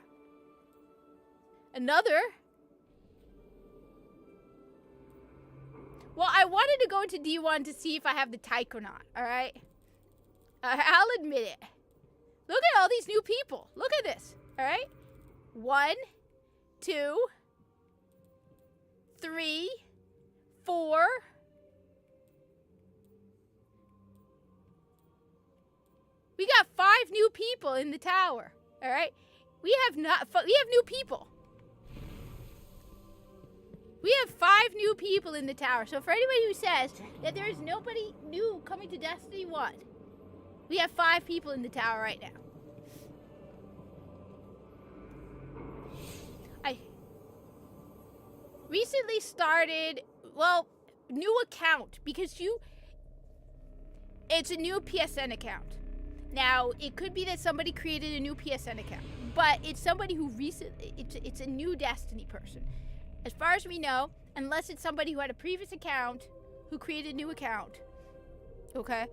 Another. Well, I wanted to go into D1 to see if I have the tyke or not, alright? I'll admit it. Look at all these new people. Look at this, alright? 1, 2, 3, 4. We got 5 new people in the tower, alright? We have new people. We have 5 new people in the tower. So for anybody who says that there is nobody new coming to Destiny 1, we have 5 people in the tower right now. I recently started, well, new account because it's a new PSN account. Now, it could be that somebody created a new PSN account, but it's somebody who it's a new Destiny person. As far as we know, unless it's somebody who had a previous account who created a new account, okay?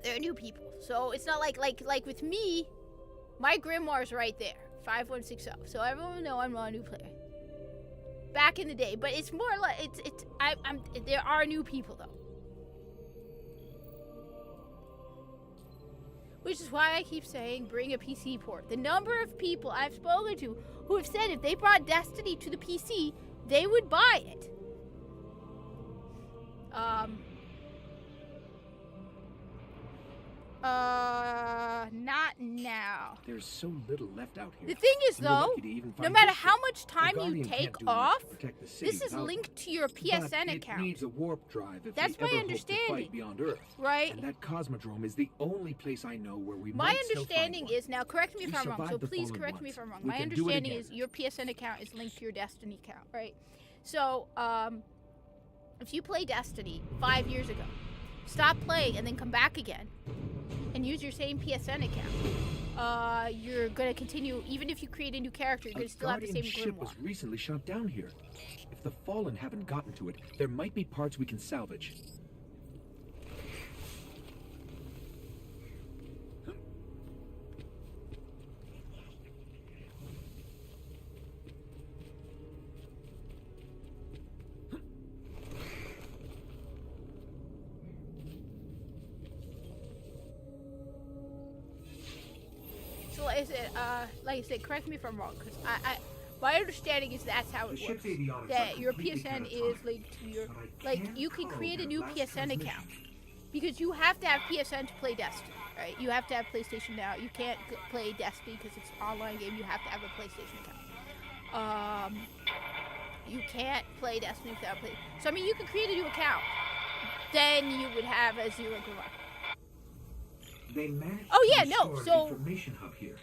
They're new people. So it's not like with me, my grimoire's right there, 5160. So everyone will know I'm not a new player. Back in the day, but it's more like there are new people though. Which is why I keep saying bring a PC port. The number of people I've spoken to who have said if they brought Destiny to the PC, they would buy it. Not now. There's so little left out here. The thing is, though, no matter how much time you take off, this is linked to your PSN account. It needs a warp drive if That's we my ever understanding. hope to fight beyond Earth. Right. And that Cosmodrome is the only place I know where we My might still find understanding one. is, now correct me if We I'm wrong, so survived the please fallen correct me ones. if I'm wrong. We My can do it understanding again. is your PSN account is linked to your Destiny account, right? So, if you play Destiny 5 years ago, stop playing and then come back again and use your same PSN account, you're gonna continue, even if you create a new character, you're gonna still have the same ship grimoire. was recently shot down here. If the Fallen haven't gotten to it, there might be parts we can salvage. So like I said, correct me if I'm wrong, because my understanding is that's how it works. That your PSN is linked to your, like, you can create a new PSN account. Because you have to have PSN to play Destiny, right? You have to have PlayStation Now. You can't play Destiny because it's an online game. You have to have a PlayStation account. You can't play Destiny without play. So I mean, you can create a new account. Then you would have a zero grimoire. They managed Oh yeah, to no. restore So an information hub here.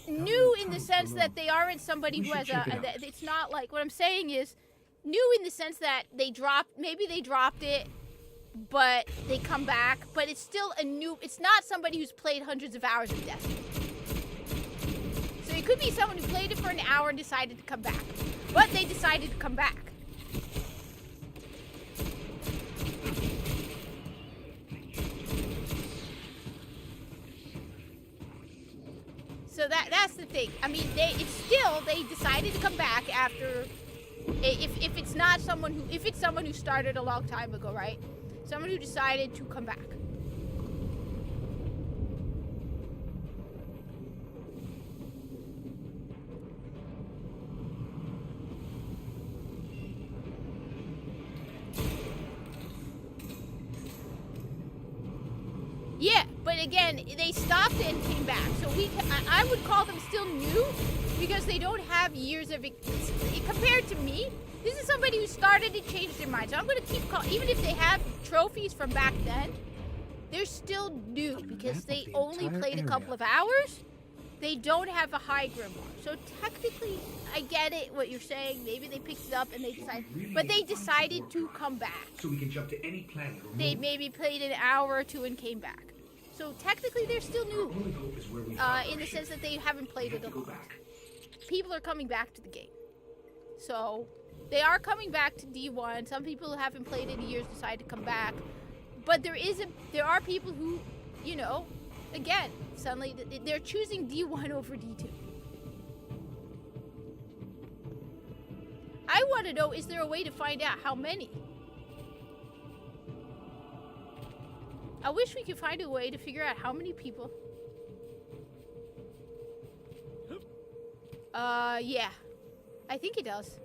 new in the sense that they aren't somebody We who has should check it out. it's not like, what I'm saying is new in the sense that they dropped it, but they come back, but it's still a new, it's not somebody who's played hundreds of hours of Destiny. So it could be someone who played it for an hour and decided to come back, but they decided to come back. So that's the thing. I mean, they decided to come back after, if it's not someone who, if it's someone who started a long time ago, right? Someone who decided to come back. Yeah, but again, they stopped and came back. So I would call them still new because they don't have years of compared to me. This is somebody who started and changed their mind. So I'm going to keep calling, even if they have trophies from back then, they're still new because they only played a couple of hours. They don't have a high grimoire. So technically, I get it, what you're saying. Maybe they picked it up and they decided, but they decided to come back. So we can jump to any planet or They moon. maybe played an hour or two and came back. So technically, they're still new, Only hope is where we in the sense that they haven't played it a lot. People are coming back to the game. So they are coming back to D1. Some people who haven't played it in years decide to come back. But there are people who, you know, again, suddenly they're choosing D1 over D2. I want to know, is there a way to find out how many? I wish we could find a way to figure out how many people. Yeah. I think it does.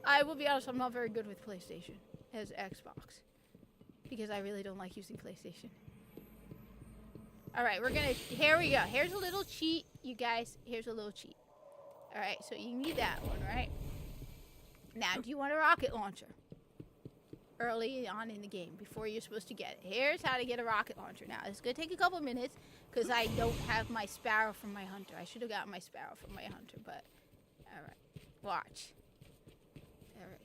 I will be honest, I'm not very good with PlayStation as Xbox. Because I really don't like using PlayStation. Alright, we're gonna, here we go. Here's a little cheat, you guys. Here's a little cheat. Alright, so you need that one, right? Now, do you want a rocket launcher? Early on in the game, before you're supposed to get it. Here's how to get a rocket launcher. Now, it's gonna take a couple minutes, because I don't have my Sparrow from my hunter. I should have gotten my Sparrow from my hunter, but... Alright, watch. Alright.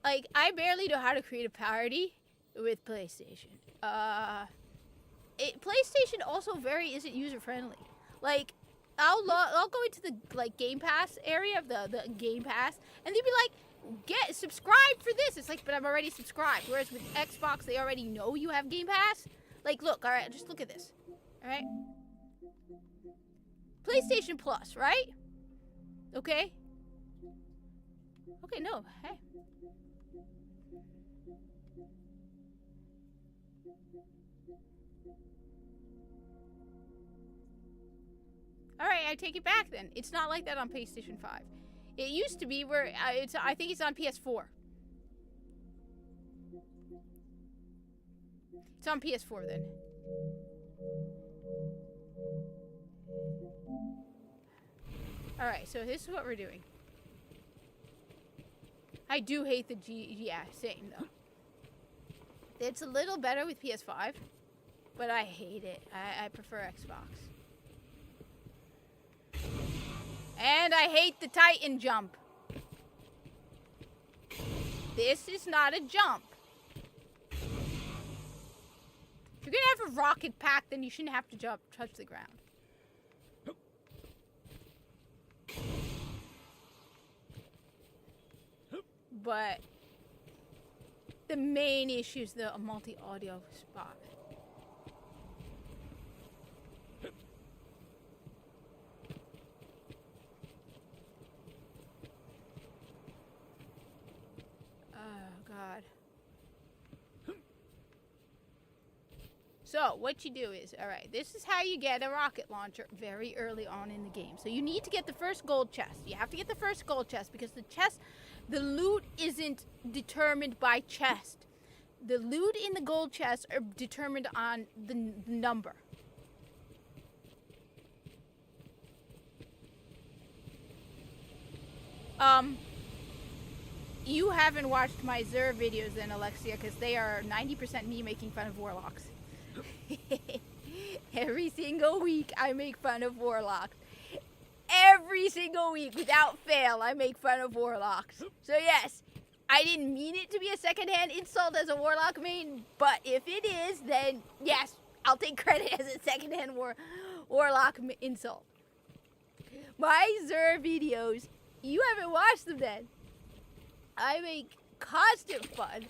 Like, I barely know how to create a party with PlayStation. PlayStation also isn't user-friendly. Like, I'll go into the, like, Game Pass area of the Game Pass, and they'd be like, subscribe for this. It's like, but I'm already subscribed. Whereas with Xbox, they already know you have Game Pass. Like, look, alright, just look at this. Alright? PlayStation Plus, right? Okay? Okay, no, hey. Alright, I take it back then. It's not like that on PlayStation 5. It used to be where, I think it's on PS4. It's on PS4 then. Alright, so this is what we're doing. I do hate the yeah, same though. It's a little better with PS5, but I hate it. I prefer Xbox. And I hate the Titan jump. This is not a jump. If you're gonna have a rocket pack, then you shouldn't have to touch the ground. But the main issue is the multi-audio spot. God. So, what you do is, alright, this is how you get a rocket launcher very early on in the game. So you need to get the first gold chest. You have to get the first gold chest because the loot isn't determined by chest. The loot in the gold chest are determined on the number. You haven't watched my Xur videos then, Alexia, because they are 90% me making fun of warlocks. Every single week I make fun of warlocks. Every single week, without fail, I make fun of warlocks. So yes, I didn't mean it to be a secondhand insult as a warlock main, but if it is, then yes, I'll take credit as a secondhand warlock insult. My Xur videos, you haven't watched them then. I make constant fun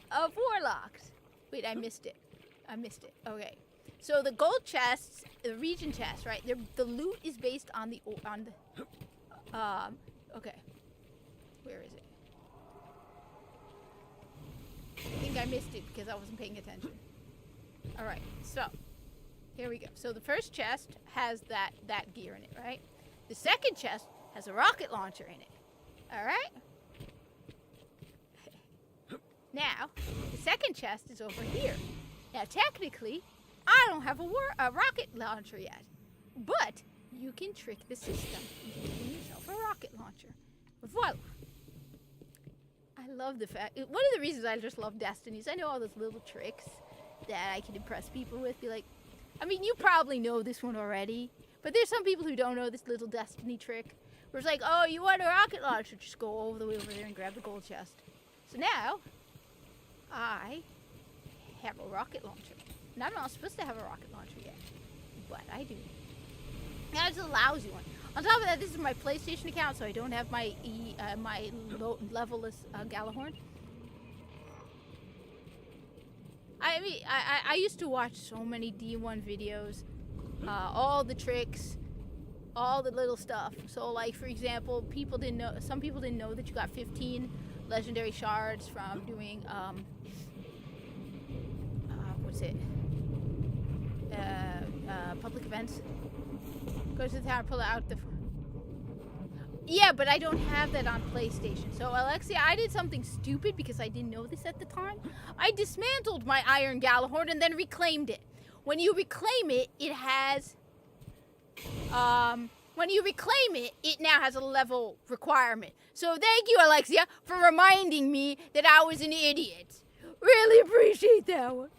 of warlocks. Wait, I missed it. Okay. So the gold chests, the region chests, right? The loot is based on the okay. Where is it? I think I missed it because I wasn't paying attention. All right. So, here we go. So the first chest has that gear in it, right? The second chest has a rocket launcher in it. All right? Now, the second chest is over here. Now, technically, I don't have a rocket launcher yet. But you can trick the system into giving yourself a rocket launcher. Voila. I love the fact... One of the reasons I just love Destiny is I know all those little tricks that I can impress people with. Be like... I mean, you probably know this one already. But there's some people who don't know this little Destiny trick. Where it's like, oh, you want a rocket launcher? Just go all the way over there and grab the gold chest. So now... I have a rocket launcher. And I'm not supposed to have a rocket launcher yet. But I do. Now it's a lousy one. On top of that, this is my PlayStation account, so I don't have my level-less Galahorn. I mean, I used to watch so many D1 videos. All the tricks. All the little stuff. So, like, for example, some people didn't know that you got 15 legendary shards from doing what's it? Public events. Go to the tower, pull out the. Yeah, but I don't have that on PlayStation. So Alexia, I did something stupid because I didn't know this at the time. I dismantled my Iron Galahorn and then reclaimed it. When you reclaim it, it has when you reclaim it, it now has a level requirement. So thank you, Alexia, for reminding me that I was an idiot. Really appreciate that one.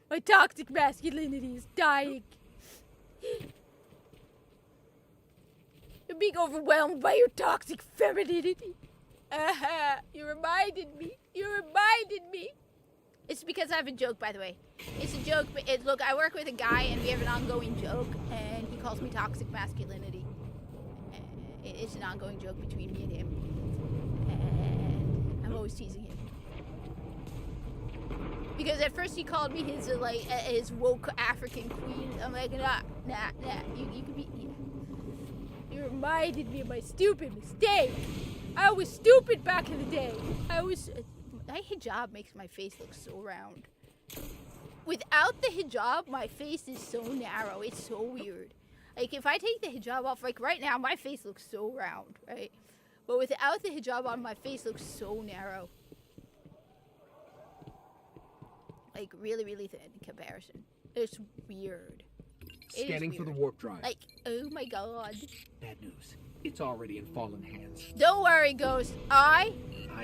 My toxic masculinity is dying. I'm being overwhelmed by your toxic femininity. You reminded me. It's because I have a joke, by the way. It's a joke, but look, I work with a guy and we have an ongoing joke, and he calls me toxic masculinity. It's an ongoing joke between me and him. And I'm always teasing him. Because at first he called me his woke African queen. I'm like, nah. You can be. Yeah. You reminded me of my stupid mistake. I was stupid back in the day. My hijab makes my face look so round. Without the hijab, my face is so narrow. It's so weird. Like, if I take the hijab off, like right now, my face looks so round, right? But without the hijab on, my face looks so narrow. Like, really, really thin in comparison. It's weird. Scanning for the warp drive. Like, oh my god. Bad news. It's already in fallen hands. Don't worry, Ghost. I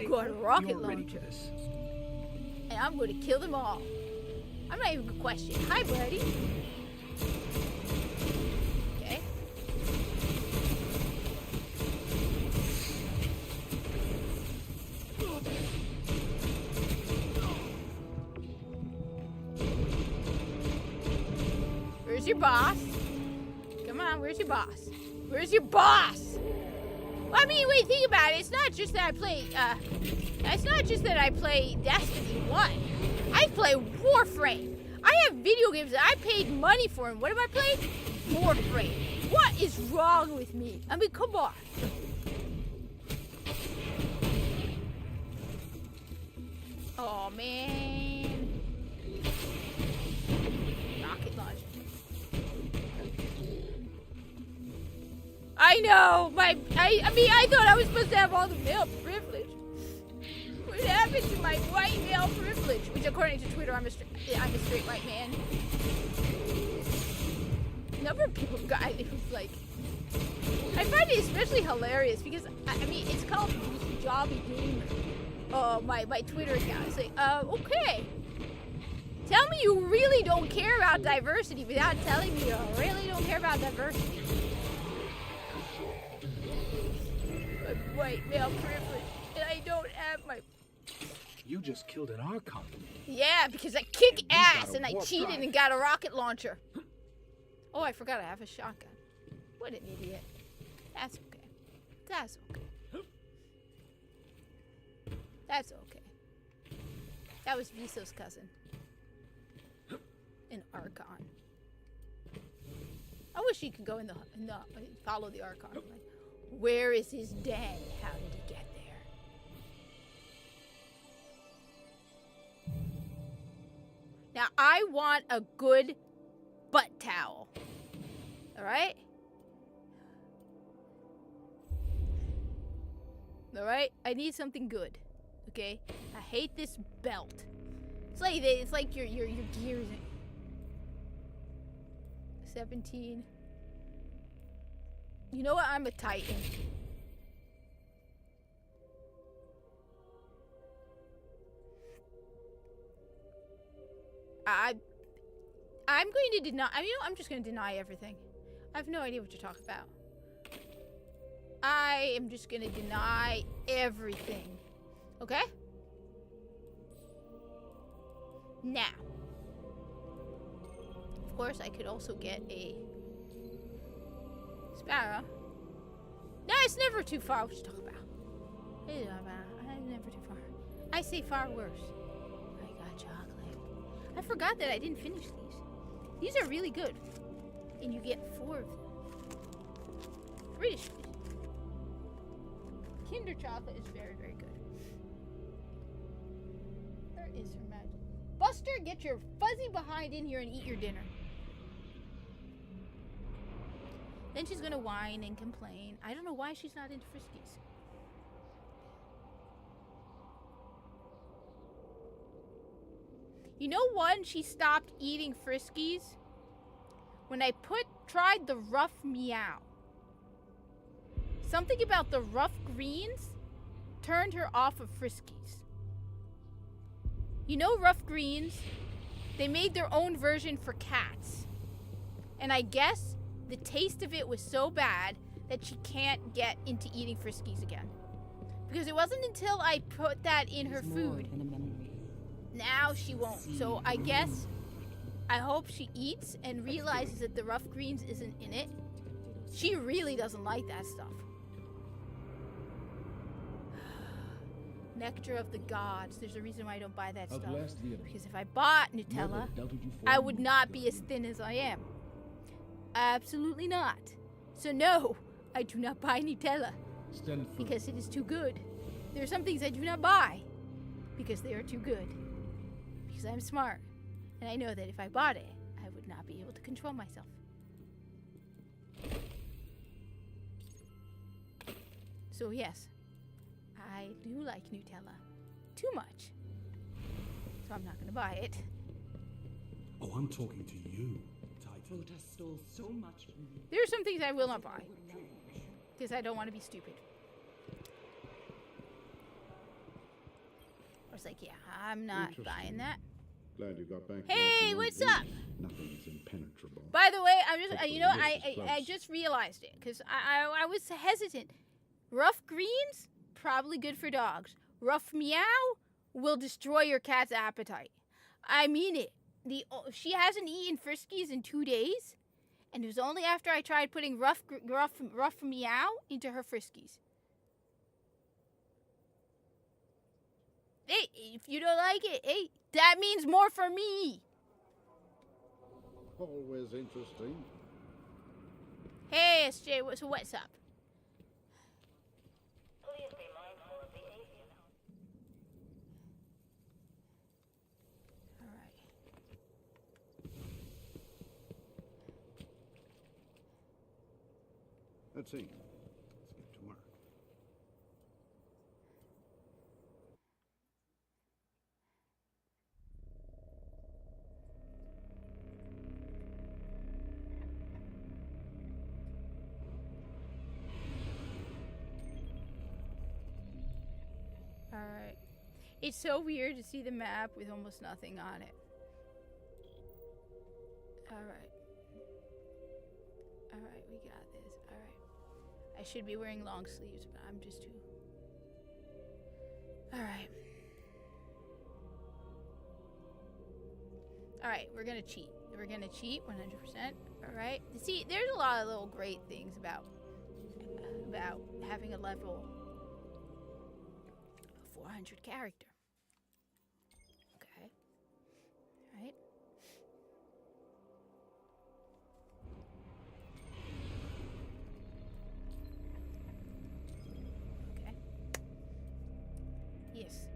got a rocket ready launcher. for this. And I'm going to kill them all. I'm not even going to question. Hi, buddy. Okay. Where's your boss? Come on, where's your boss? Where's your boss? I mean, wait, think about it. It's not just that I play, Destiny 1. I play Warframe. I have video games that I paid money for, and what have I played? Warframe. What is wrong with me? I mean, come on. Oh, man. Rocket launcher. I know. I thought I was supposed to have all the male privilege. What happened to my white male privilege? Which, according to Twitter, I'm a straight white man. A number of people got it was like. I find it especially hilarious because I mean it's called Jobby Gamer. My Twitter account. It's like, okay. Tell me you really don't care about diversity without telling me you really don't care about diversity. White male privilege, and I don't have my. You just killed an Archon. Yeah, because I kick ass and I cheated and got a rocket launcher. Oh, I forgot I have a shotgun. What an idiot. That's okay. That's okay. That's okay. That was Viso's cousin. An Archon. I wish he could go in the follow the Archon. Like, where is his den? How did he get there? Now, I want a good butt towel. Alright? Alright? I need something good. Okay? I hate this belt. It's like your gears. 17. You know what? I'm a Titan. I'm going to deny. I mean, I'm just going to deny everything. I have no idea what you're talking about. I am just going to deny everything. Okay? Now. Of course, I could also get a Sparrow. No, it's never too far. What you talking about? It's never too far. I say far worse. I got chocolate. I forgot that I didn't finish these. These are really good. And you get 4 of them. British. Kinder chocolate is very, very good. Where is her magic? Buster, get your fuzzy behind in here and eat your dinner. Then she's gonna whine and complain. I don't know why she's not into Friskies. You know when she stopped eating Friskies? When I tried the rough meow. Something about the rough greens turned her off of Friskies. You know Rough Greens? They made their own version for cats. And I guess the taste of it was so bad that she can't get into eating Friskies again. Because it wasn't until I put that in her food. Now she won't. So I guess, I hope she eats and realizes that the Rough Greens isn't in it. She really doesn't like that stuff. Nectar of the gods. There's a reason why I don't buy that stuff. Because if I bought Nutella, I would not be as thin as I am. Absolutely not. So no, I do not buy Nutella. Because it is too good. There are some things I do not buy. Because they are too good. Because I'm smart. And I know that if I bought it, I would not be able to control myself. So yes. I do like Nutella. Too much. So I'm not gonna buy it. Oh, I'm talking to you, Titan. Stole so much from you. There are some things I will not buy. Because I don't want to be stupid. I was like, yeah, I'm not buying that. Glad you got back. Hey, what's up? Nothing's impenetrable. By the way, I'm just, I just realized it. Because I was hesitant. Rough Greens? Probably good for dogs. Rough Meow will destroy your cat's appetite. I mean it. She hasn't eaten Friskies in 2 days, and it was only after I tried putting rough Meow into her Friskies. Hey, if you don't like it, hey, that means more for me. Always interesting. Hey, SJ, so what's up? Let's see. Let's get to work. Alright. It's so weird to see the map with almost nothing on it. Alright. Alright, we got this. Alright. I should be wearing long sleeves, but I'm just too... Alright. Alright, we're gonna cheat. We're gonna cheat 100%. Alright. See, there's a lot of little great things about having a level 400 character. Okay. Alright. Okay. Yes.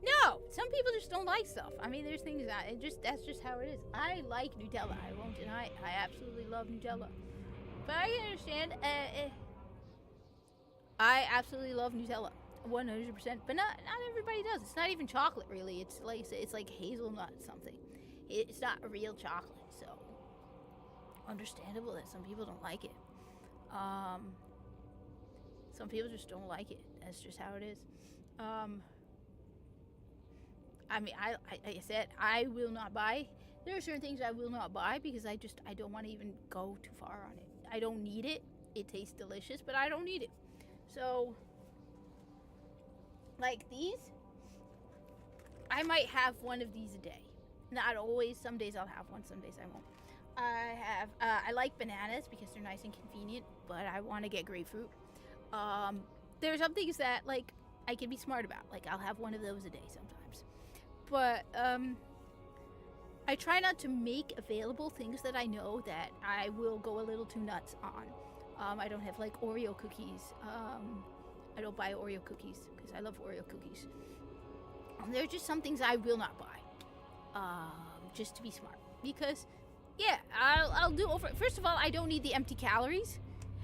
No! Some people just don't like stuff. I mean, there's things that that's just how it is. I like Nutella. I won't deny it. I absolutely love Nutella. But I can understand. I absolutely love Nutella, 100%. But not everybody does. It's not even chocolate, really. It's like hazelnut something. It's not a real chocolate, so understandable that some people don't like it. Some people just don't like it. That's just how it is. I mean, like I said, I will not buy. There are certain things I will not buy because I don't want to even go too far on it. I don't need it. It tastes delicious, but I don't need it. So, like these, I might have one of these a day. Not always. Some days I'll have one. Some days I won't. I like bananas because they're nice and convenient, but I want to get grapefruit. There are some things that, like, I can be smart about. Like, I'll have one of those a day sometimes. But, I I try not to make available things that I know that I will go a little too nuts on. I don't have like Oreo cookies. I don't buy Oreo cookies because I love Oreo cookies. There are just some things I will not buy, just to be smart. Because, yeah, I'll do over. First of all, I don't need the empty calories.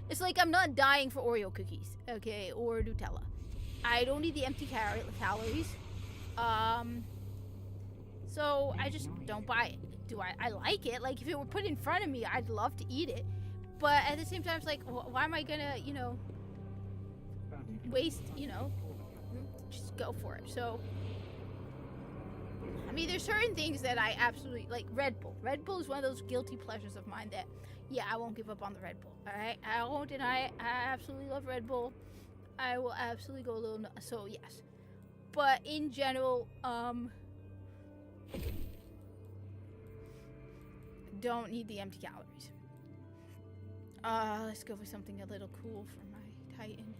It's like I'm not dying for Oreo cookies, okay, or Nutella. I don't need the empty calories. So I just don't buy it. Do I like it? Like, if it were put in front of me, I'd love to eat it. But at the same time, it's like, why am I gonna, you know, waste, you know, just go for it. So, I mean, there's certain things that I absolutely, like Red Bull. Red Bull is one of those guilty pleasures of mine that, yeah, I won't give up on the Red Bull, all right? I won't deny it. I absolutely love Red Bull. I will absolutely go a little nuts, so yes. But in general, don't need the empty calories. Let's go for something a little cool for my Titan.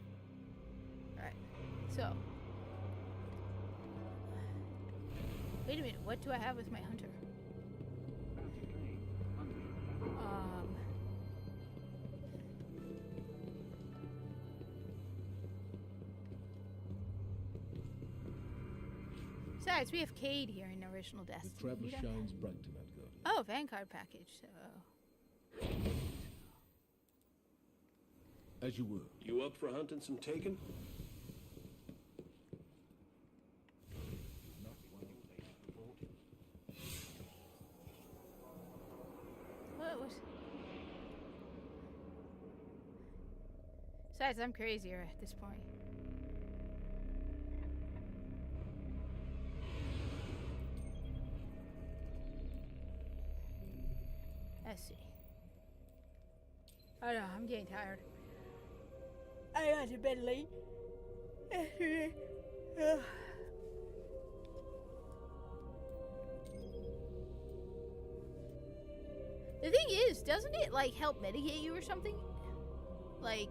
Alright, so. Wait a minute, what do I have with my hunter? Besides, we have Cade here in Original Destiny. The traveler shines bright tonight, Guardian. Oh, Vanguard package, so. As you were. You up for hunting some Taken? What was... Besides, I'm crazier at this point. Let's see. Oh no, I'm getting tired. I got to bed late. The thing is, doesn't it like help medicate you or something? Like,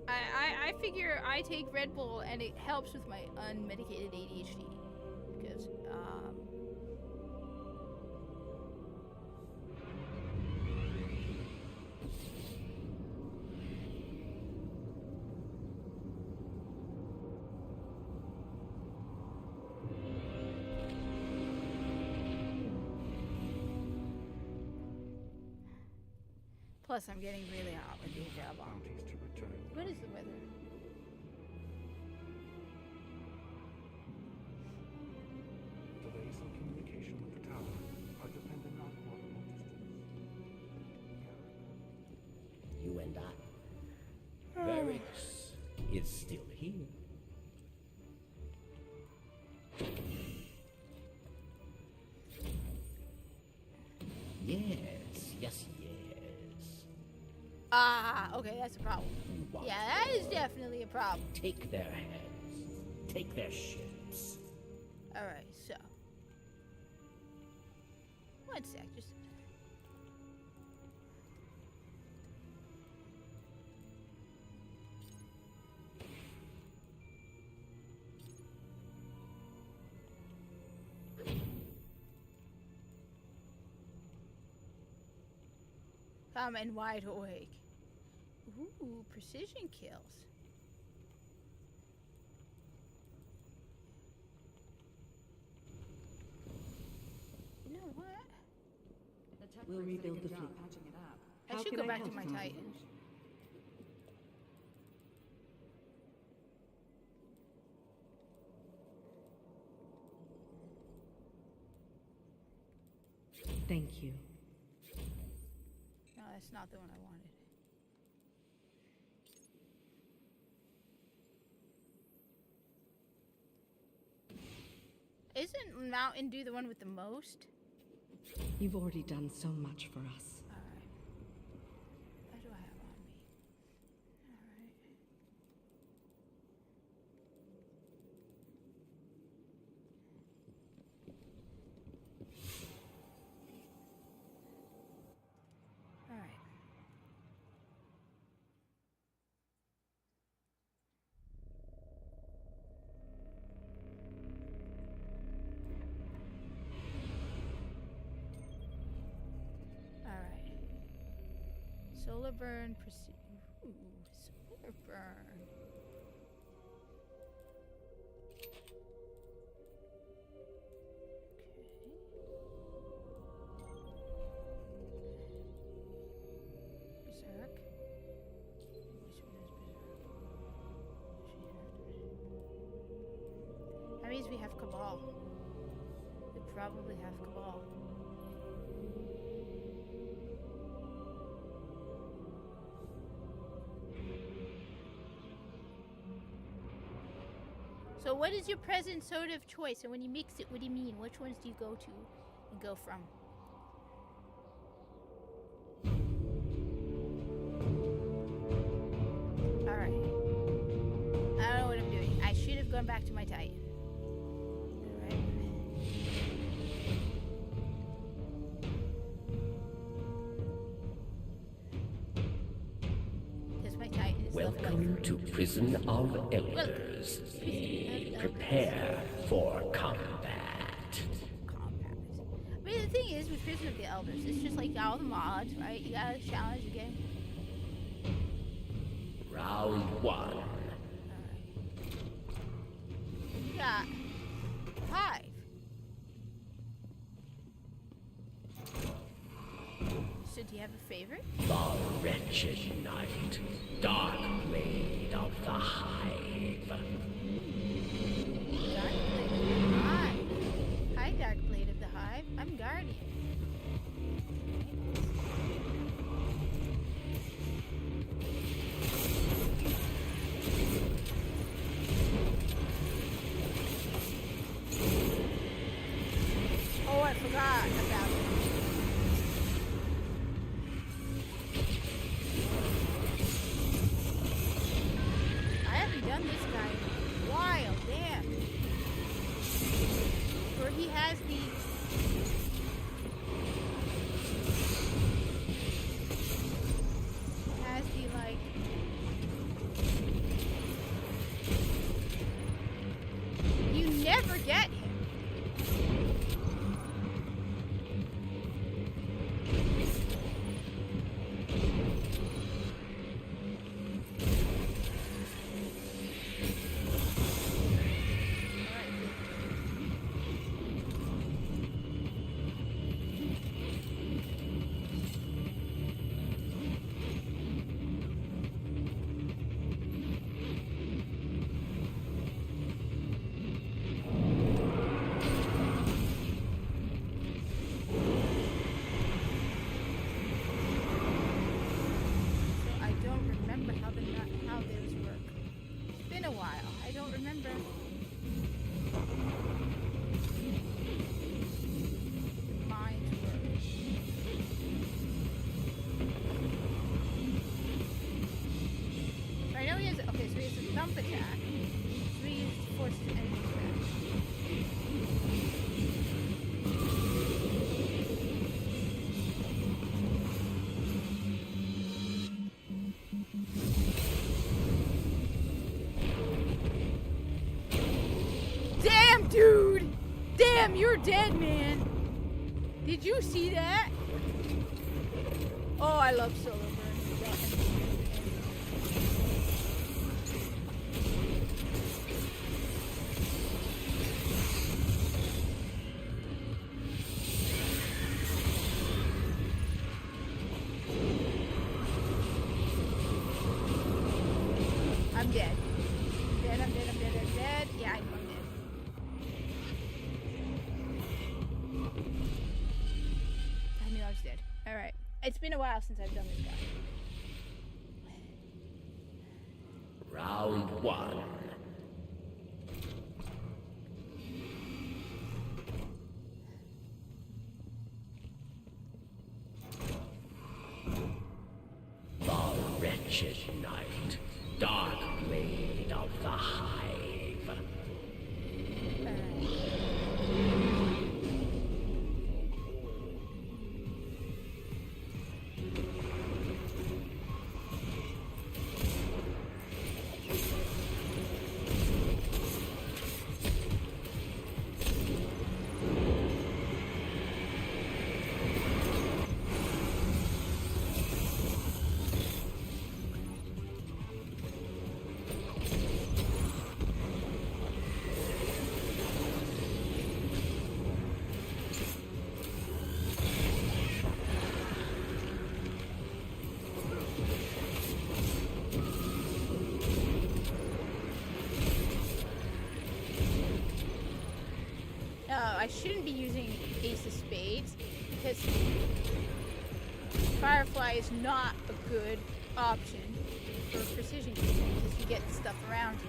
I figure I take Red Bull and it helps with my unmedicated ADHD because plus I'm getting really hot with these job on. What is the weather? Delays in communication with the tower are dependent on orbital distance. You and I. Varix is still here. Yes, yes, yes. Ah, okay, that's a problem. Yeah, that is definitely a problem. Take their heads. Take their ships. Alright, so. One sec, just. Come and wide awake. Ooh, precision kills. You know what? We'll rebuild the fleet. I should go back to my Titan. Thank you. No, that's not the one I wanted. Isn't Mountain Dew the one with the most? You've already done so much for us. Alright. What do I have on me? Alright. Alright. Solar burn. Ooh, solar burn. Berserk. That means we have Cabal. We probably have Cabal. So what is your present soda of choice? And when you mix it, what do you mean? Which ones do you go to and go from? Alright. I don't know what I'm doing. I should have gone back to my Titan. Alright. Because my Titan is Welcome to Prison of Elders. Prepare for combat. I mean, the thing is, with Prison of the Elders, it's just like all the mods, right? You gotta challenge the game. Round 1. We got Hive. So do you have a favorite? The Wretched Knight, Dark Blade of the Hive. Dark Blade of the Hive. Hi, Dark Blade of the Hive. I'm Guardian. Oh, I forgot about it. I haven't done this guy in a while, damn. Where he has the... like... You never get him. Dude! Damn, you're dead, man. Did you see that? Oh, I love Solar Burn. I'm dead. I'm dead. Yeah, I'm dead. I knew I was dead. Alright. It's been a while since I've done this guy. Round 1. The Wretched Knight, Dark Blade of the Hive. I shouldn't be using Ace of Spades because Firefly is not a good option for precision game because you get stuff around you.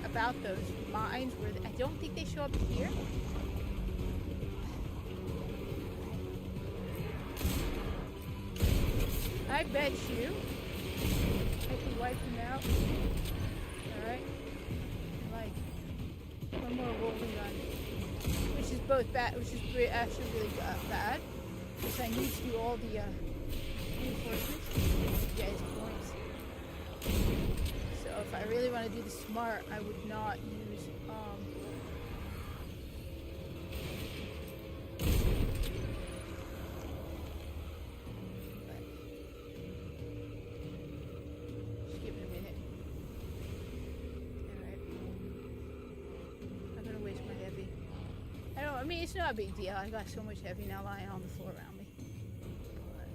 About those mines where I don't think they show up here. I bet you I can wipe them out. Alright. Like one more rolling gun. Which is both bad, which is actually really bad. Because I need to do all the reinforcements. Yeah, it's points. So if I really want to do the smart, I would not use just give it a minute. Alright. I'm gonna waste my heavy. I mean it's not a big deal. I got so much heavy now lying on the floor around me. But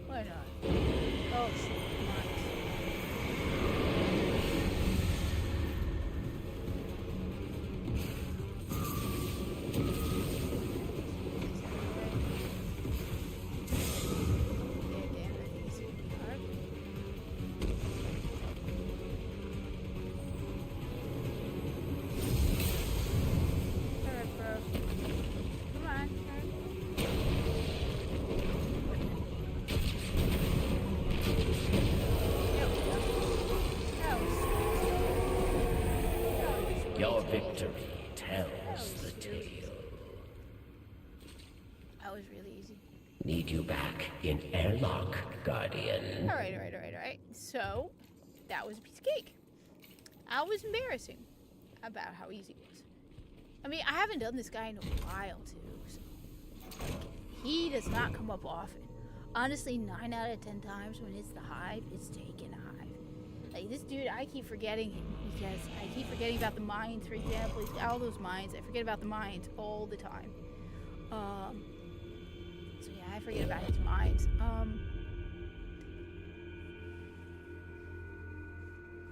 why not? Oh shit, nice. Your victory tells the tale. That was really easy. Need you back in airlock, Guardian. Alright. So, that was a piece of cake. I was embarrassing about how easy it was. I mean, I haven't done this guy in a while, too. So, he does not come up often. Honestly, 9 out of 10 times when it's the hive, it's taken a hive. Like, this dude, I keep forgetting him because I keep forgetting about the mines, for example. He's got all those mines. I forget about the mines all the time. So yeah, I forget about his mines.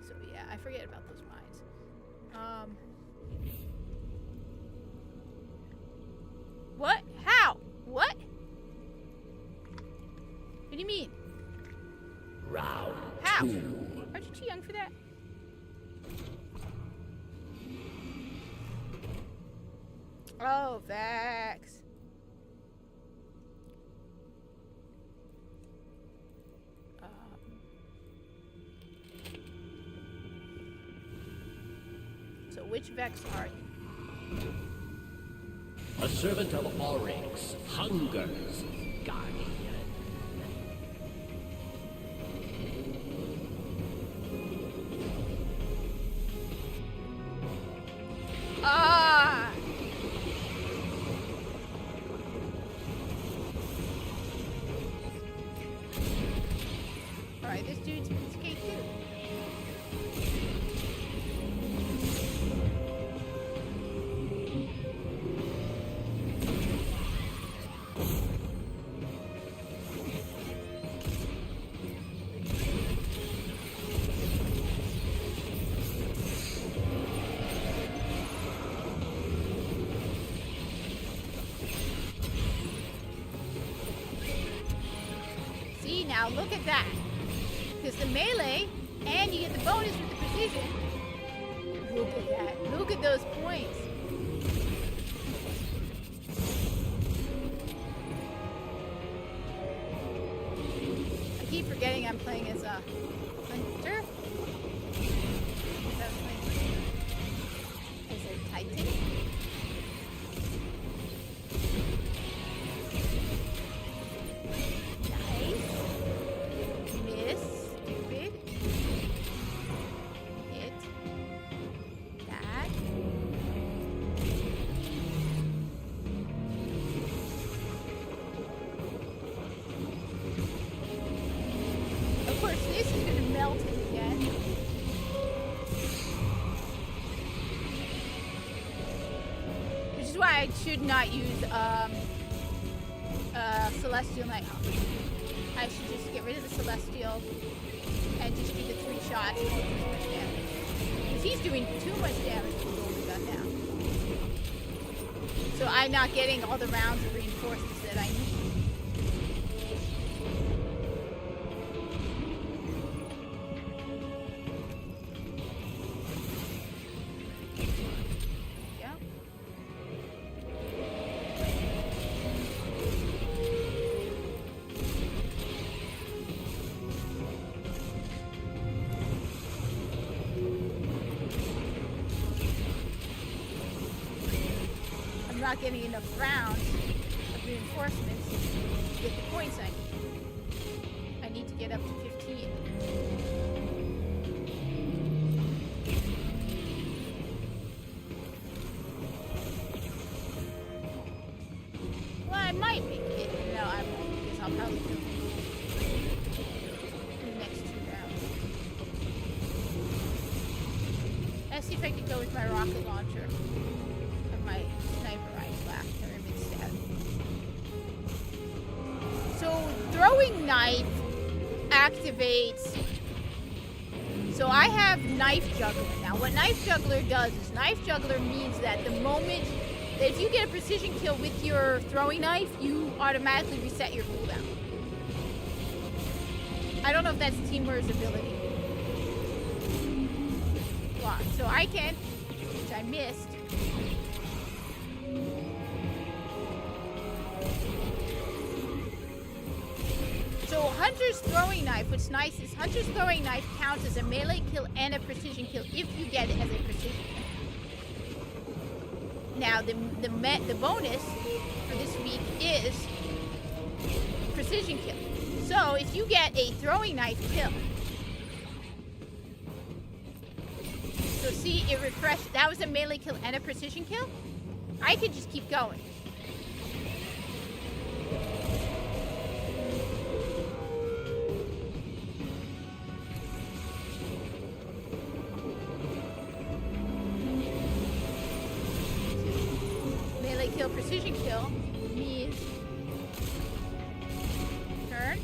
So yeah, I forget about those mines. What? How? What? What do you mean? Round How? 2. Aren't you too young for that? Oh, Vax. So which Vex are you? A servant of Oryx, Hunger's guardian. Ah! Alright, this dude's a piece of cake too. now, look at that. Because the melee, and you get the bonus with the precision. Look at that. Look at those points. I keep forgetting I'm playing as a hunter. As a titan. I should not use Celestial Nighthawk. I should just get rid of the Celestial and just do the 3 shots and do too much damage. Because he's doing too much damage with the golden gun now. So I'm not getting all the rounds of reinforcements that I need. Not getting enough rounds of reinforcements to get the points I need. I need to get up to 15. Well, I might make it. No, I won't, because I'll probably do it in the next 2 rounds. Let's see if I can go with my rocket launcher. My sniper rifle after him instead. So throwing knife activates. So I have knife juggler now. What knife juggler does is knife juggler means that the moment that if you get a precision kill with your throwing knife, you automatically reset your cooldown. I don't know if that's Teamwear's ability. Block. So I can, which I missed. So Hunter's throwing knife, what's nice is Hunter's throwing knife counts as a melee kill and a precision kill if you get it as a precision kill. Now the bonus for this week is precision kill. So if you get a throwing knife kill, so see it refreshed. That was a melee kill and a precision kill. I could just keep going. Kill, precision kill means turn.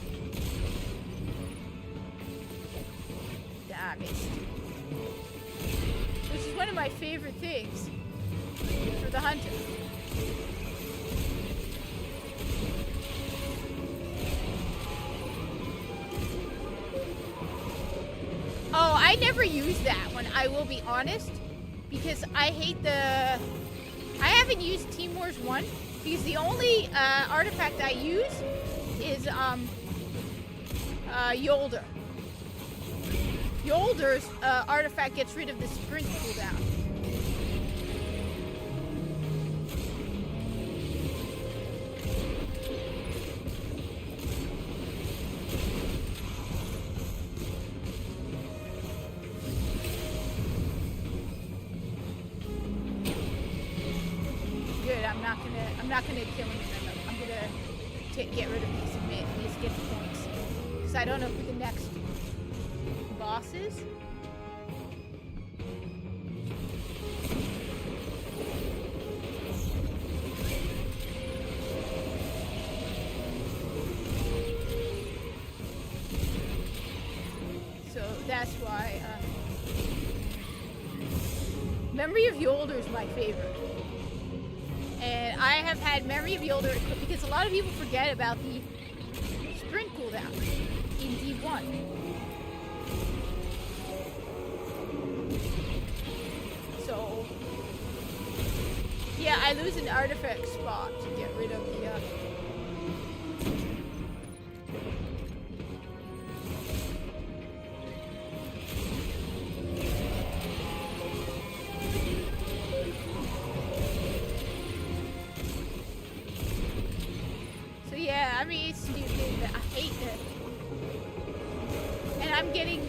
Ah, missed. Which is one of my favorite things for the hunter. Oh, I never use that one, I will be honest, because I hate the... I haven't used Team Wars 1 because the only artifact I use is Yolder. Yolder's artifact gets rid of the sprint cooldown. I'm not gonna kill him. I'm gonna get rid of these and at least get the points. Because I don't know who the next boss is. So that's why Memory of Yolder is my favorite. And I have had Memory of Yolder because a lot of people forget about the sprint cooldown in D1. So, yeah, I lose an artifact spot to get rid of the, So yeah, I mean, it's stupid, but I hate it. And I'm getting...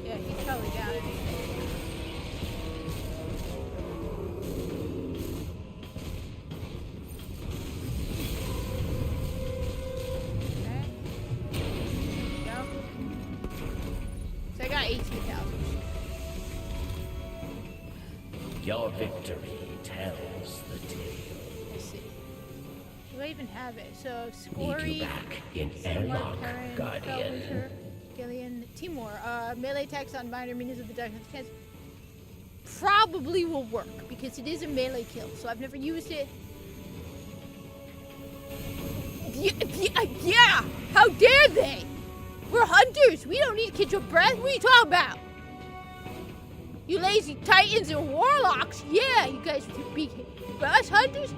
Yeah, he's probably down in it. So I got 18,000. Your victory tells the tale. Let's see. Do I even have it? So, Scory, Need you back in Airlock, Guardian. Gillian, Timor. Melee attacks on minor minions of the darkness probably will work because it is a melee kill. So I've never used it. Yeah! How dare they? We're hunters. We don't need to catch your breath. What are you talking about? You lazy titans and warlocks. Yeah, you guys are too big. But us hunters,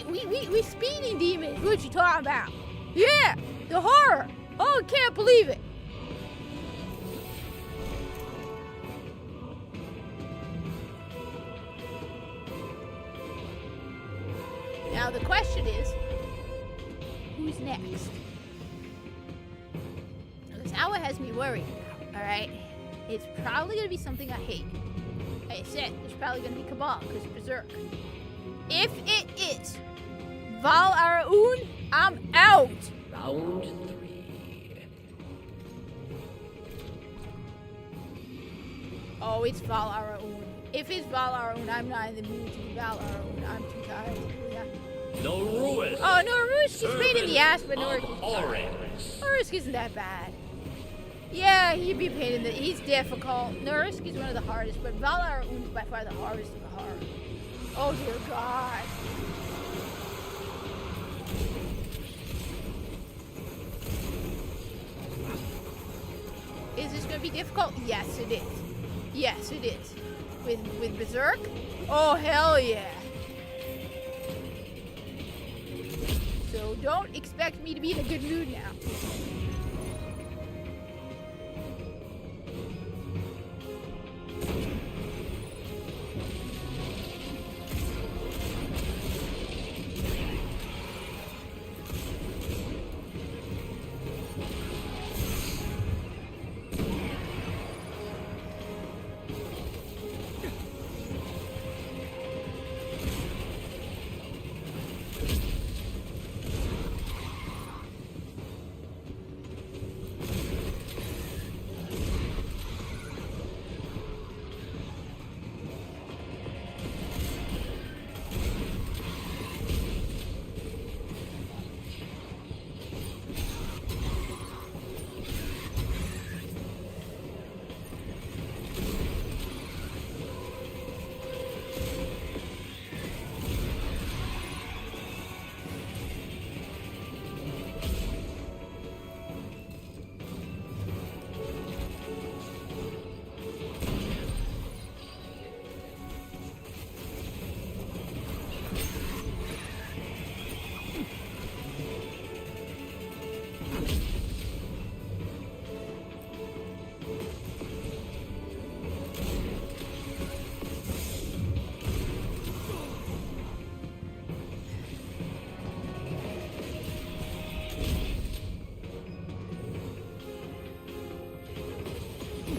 we speeding demons. What you talking about? Yeah, the horror. Oh, I can't believe it. Now the question is, who's next? Because now it has me worried, alright? It's probably going to be something I hate. Like I said, it's probably going to be Cabal, because Berserk. If it is Val Araun, I'm out! Round 3. Oh, it's Val Araun. If it's Val Araun, I'm not in the mood to be Val Araun. I'm too tired to do that. Noruis. Oh, Noruis, she's pain in the ass, but Noruis isn't that bad. Yeah, he'd be a pain in the... He's difficult. Noruis is one of the hardest, but Val Araun is by far the hardest of the hard. Oh, dear God. Is this going to be difficult? Yes, it is. Yes, it is. With Berserk? Oh, hell yeah. So don't expect me to be in a good mood now.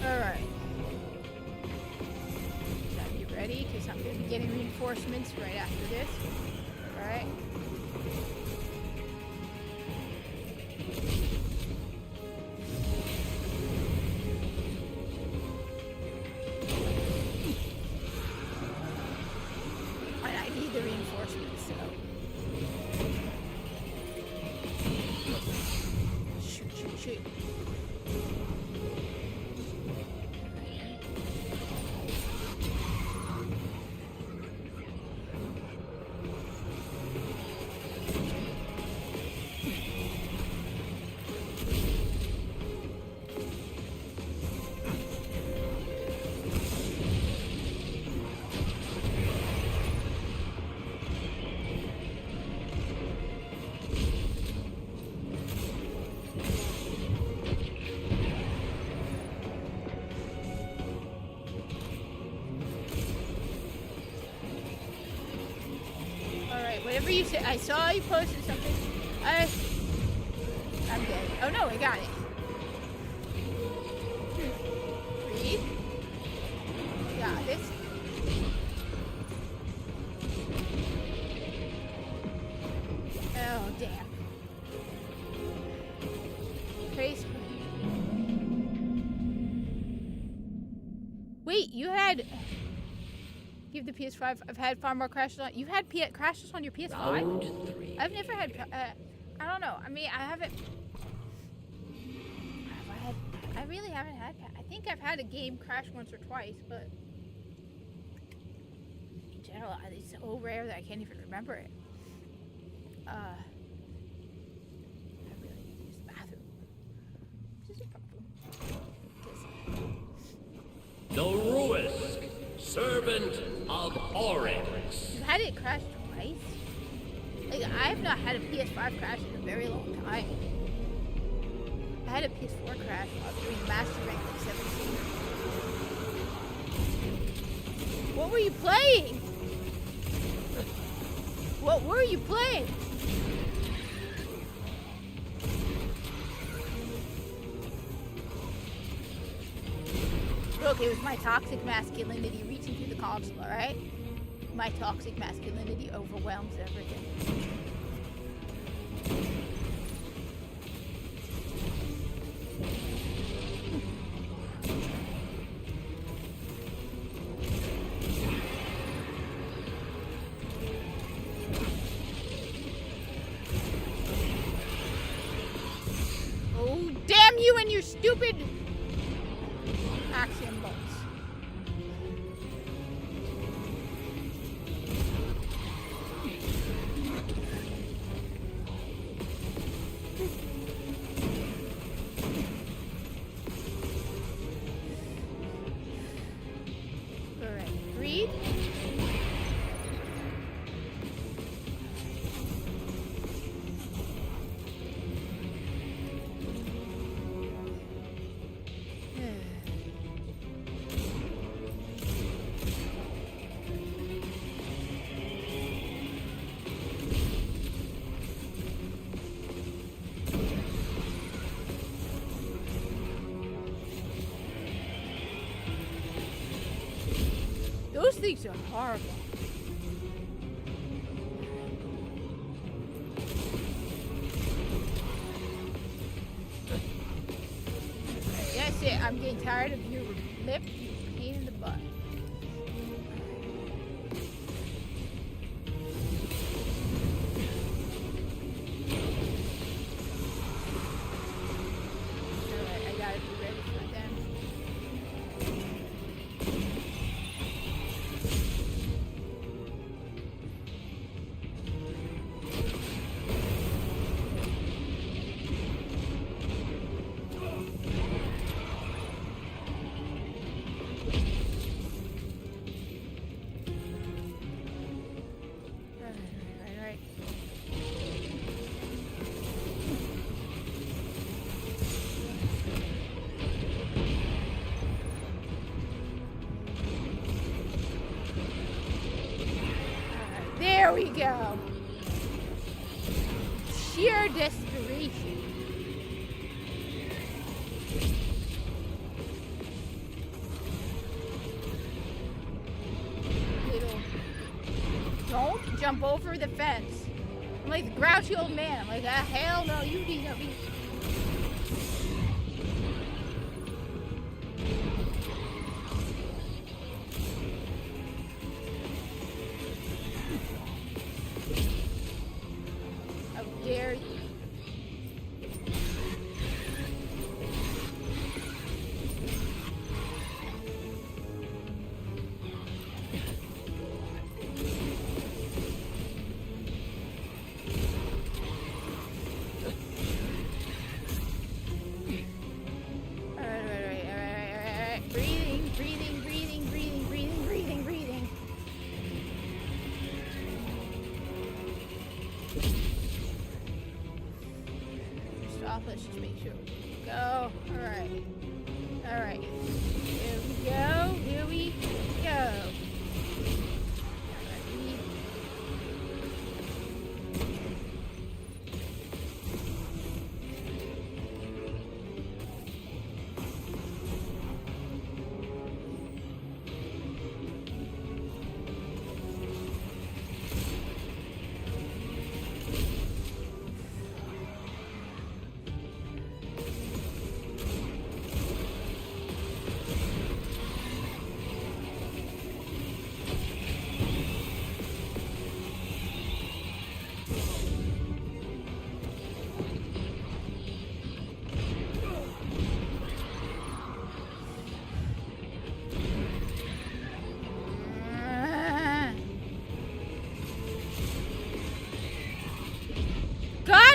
Alright. Gotta be ready, because I'm going to be getting reinforcements right after this. Alright. Whatever you said, I saw you posted something. I'm dead. Oh no, I got it. Breathe. Got this. Oh damn. Trace. Wait, you had. Give the PS5. I've had far more crashes on. You had crashes on your PS5? Round 3. I've never had. I don't know. I mean, I haven't. I really haven't had. I think I've had a game crash once or twice, but in general, it's so rare that I can't even remember it. I really need to use the bathroom. This is a problem. Noruisk, servant of Oryx. You had it crash twice? Like, I've not had a PS5 crash in a very long time. I had a PS4 crash while I was doing Master Rank like 17. What were you playing? What were you playing? Look, it was my toxic masculinity reaching through the console, alright? My toxic masculinity overwhelms everything. Oh, damn you and your stupid axiom bolts. Alright, breathe. Those things are horrible. That's it. I'm getting tired of your lip. You pain in the butt. Alright, I gotta be ready for them. Right. There we go. Sheer desperation. Don't jump over the fence. I'm like the grouchy old man. I'm like, hell no, you need to be. How dare you? Alright. Breathing. Stop, let's just make sure we go. Alright. Here we go.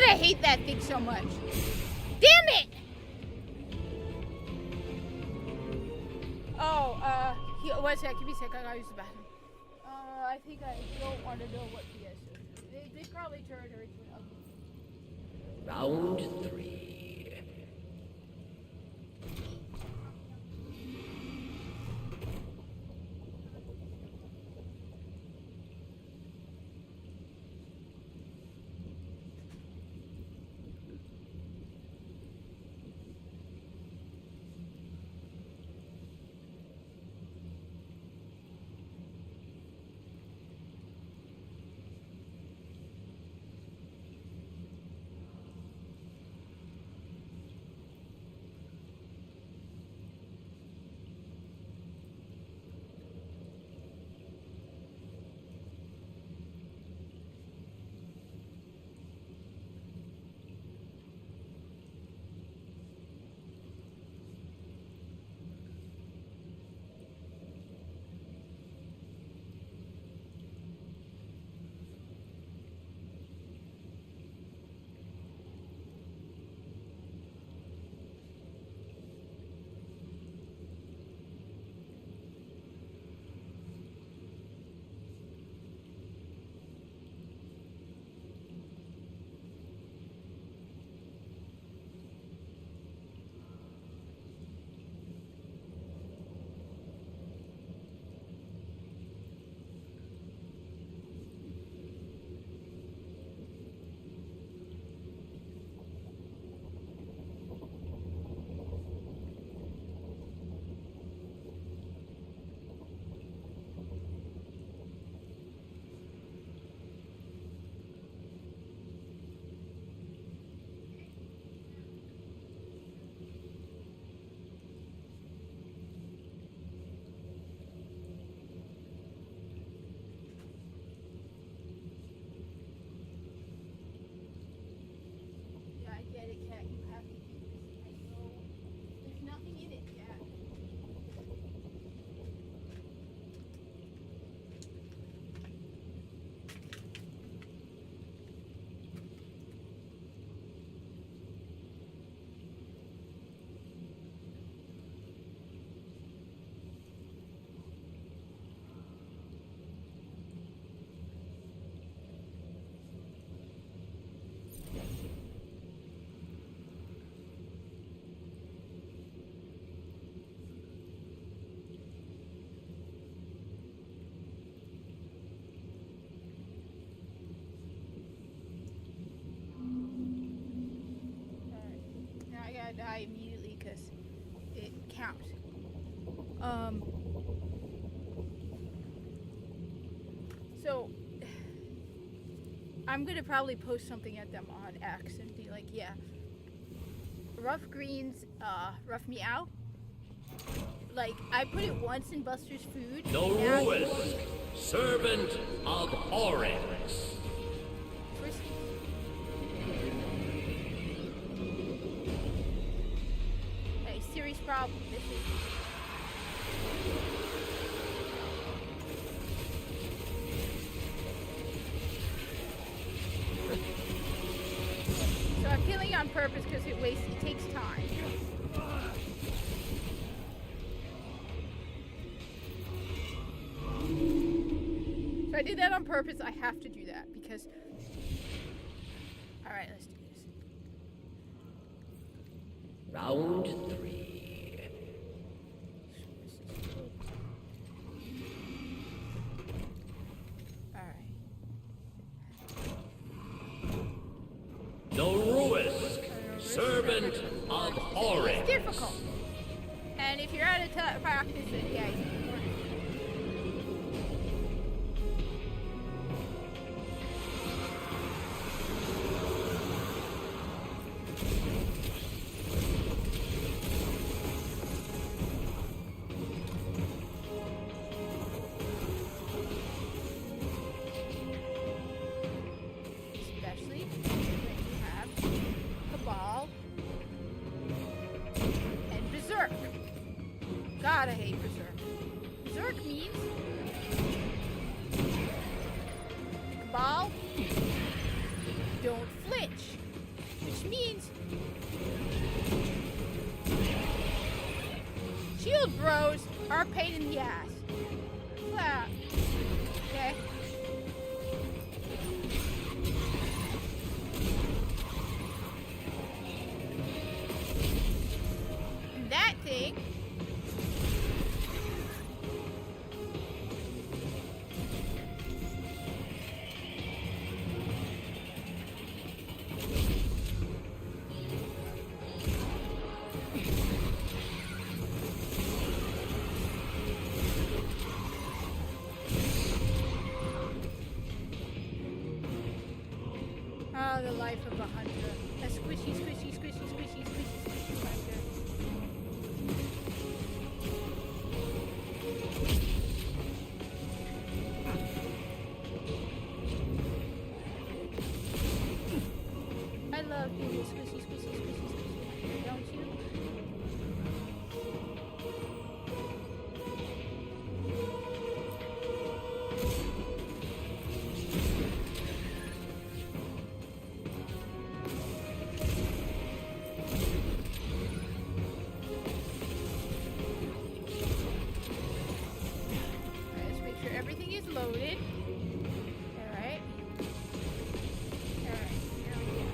I hate that thing so much. Damn it! Oh, one sec, give me a sec, I gotta use the bathroom. I think I don't want to know what PS is. They probably turned her into an ugly. Round 3. Die immediately because it counts. So I'm gonna probably post something at them on X and be like, yeah, Rough Greens, Rough Meow. Like, I put it once in Buster's food. The Ruist, servant of Oryx. Serious problem. This is. So I'm killing on purpose because it takes time. So I did that on purpose. I have to do that because. All right, let's do this. Round 3. The Ruist, servant of Oryx. It's difficult. And if you're out of practice, then yeah, you can learn. God, I hate Berserk. Berserk means Cabal, don't flinch. which means shield bros are a pain in the ass. Flat. Okay. And that thing. Oh, the life of a hunter. A squishy, squishy, squishy, squishy, squishy, squishy hunter. I love being a squishy, squishy, squishy, squishy hunter, don't you? Let's make sure everything is loaded. Alright. Alright, here we go.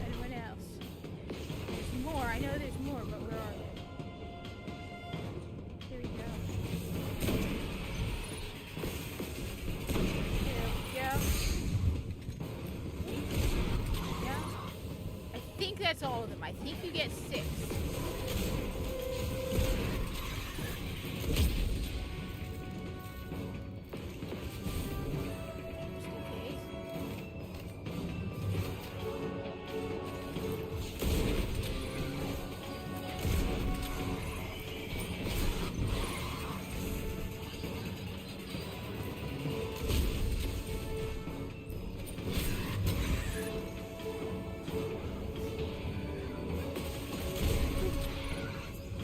Anyone else? There's more. I know there's more, but where are they? Here we go. There we go. Yeah. I think that's all of them. I think you get 6. Just in case.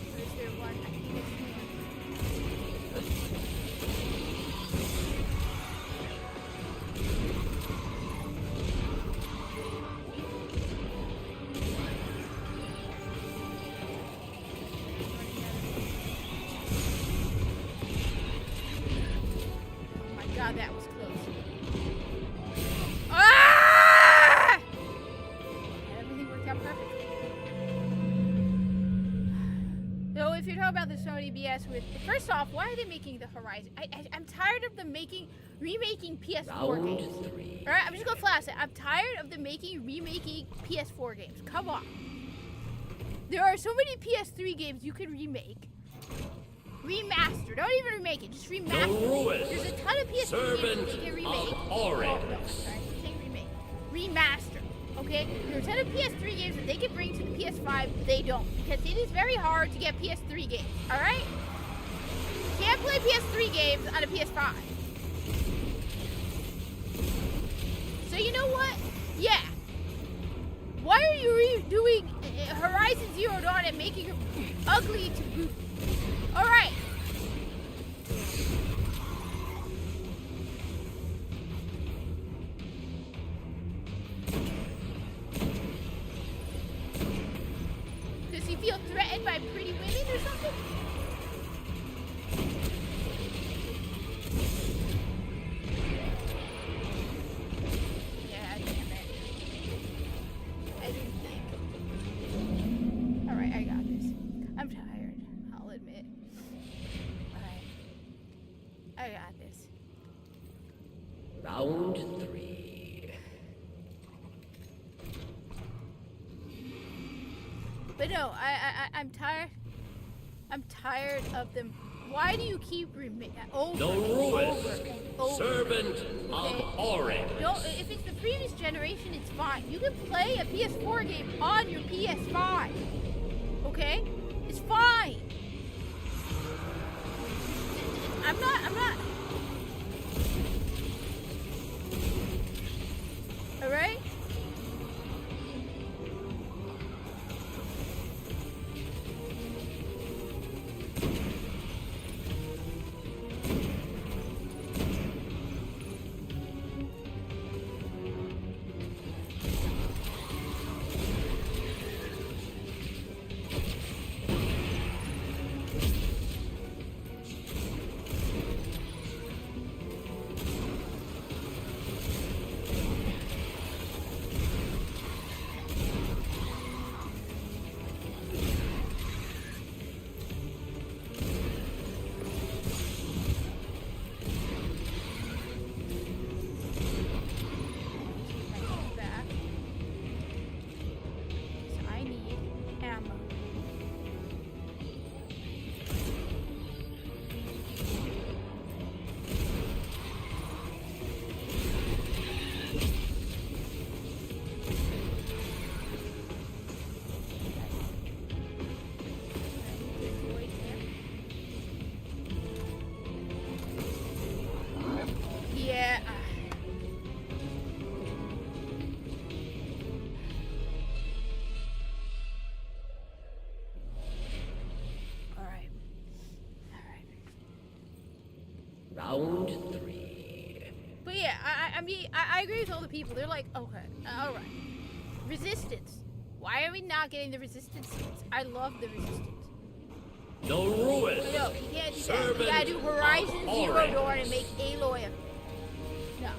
Or is there one? I think it's Oh my god, that was close. Ah! Everything worked out perfectly. So if you're talking about the Sony BS with, first off, why are they making the Horizon? I'm tired of them remaking PS4 games. All right, I'm just gonna flash it. I'm tired of them remaking PS4 games. Come on. There are so many PS3 games you can remake. Remaster. Don't even remake it. Just remaster. There's a ton of PS3 games that they can remake. Sorry, I'm saying remake. Remaster. Okay? There are a ton of PS3 games that they can bring to the PS5, but they don't. Because it is very hard to get PS3 games. Alright? You can't play PS3 games on a PS5. So you know what? Yeah. Why are you redoing Horizon Zero Dawn and making it ugly to boot? Alright. Does he feel threatened by pretty women or something? Yeah, damn it. I didn't think. Alright, I got this. I'm tired, I'll admit. Alright. I got this. Round 3. But no, I'm tired. I'm tired of them. Why do you keep over The and Ruus, over and over? servant Okay? of Oryx. Don't, if it's the previous generation, it's fine. You can play a PS4 game on your PS5. Okay? It's fine. I'm not. Alright? Round 3. But yeah, I mean, I agree with all the people. They're like, okay, all right. Resistance. Why are we not getting the resistance skins? I love the resistance. The Ruin. No, you can't do that. You gotta do Horizon Zero Dawn and make Aloy. No.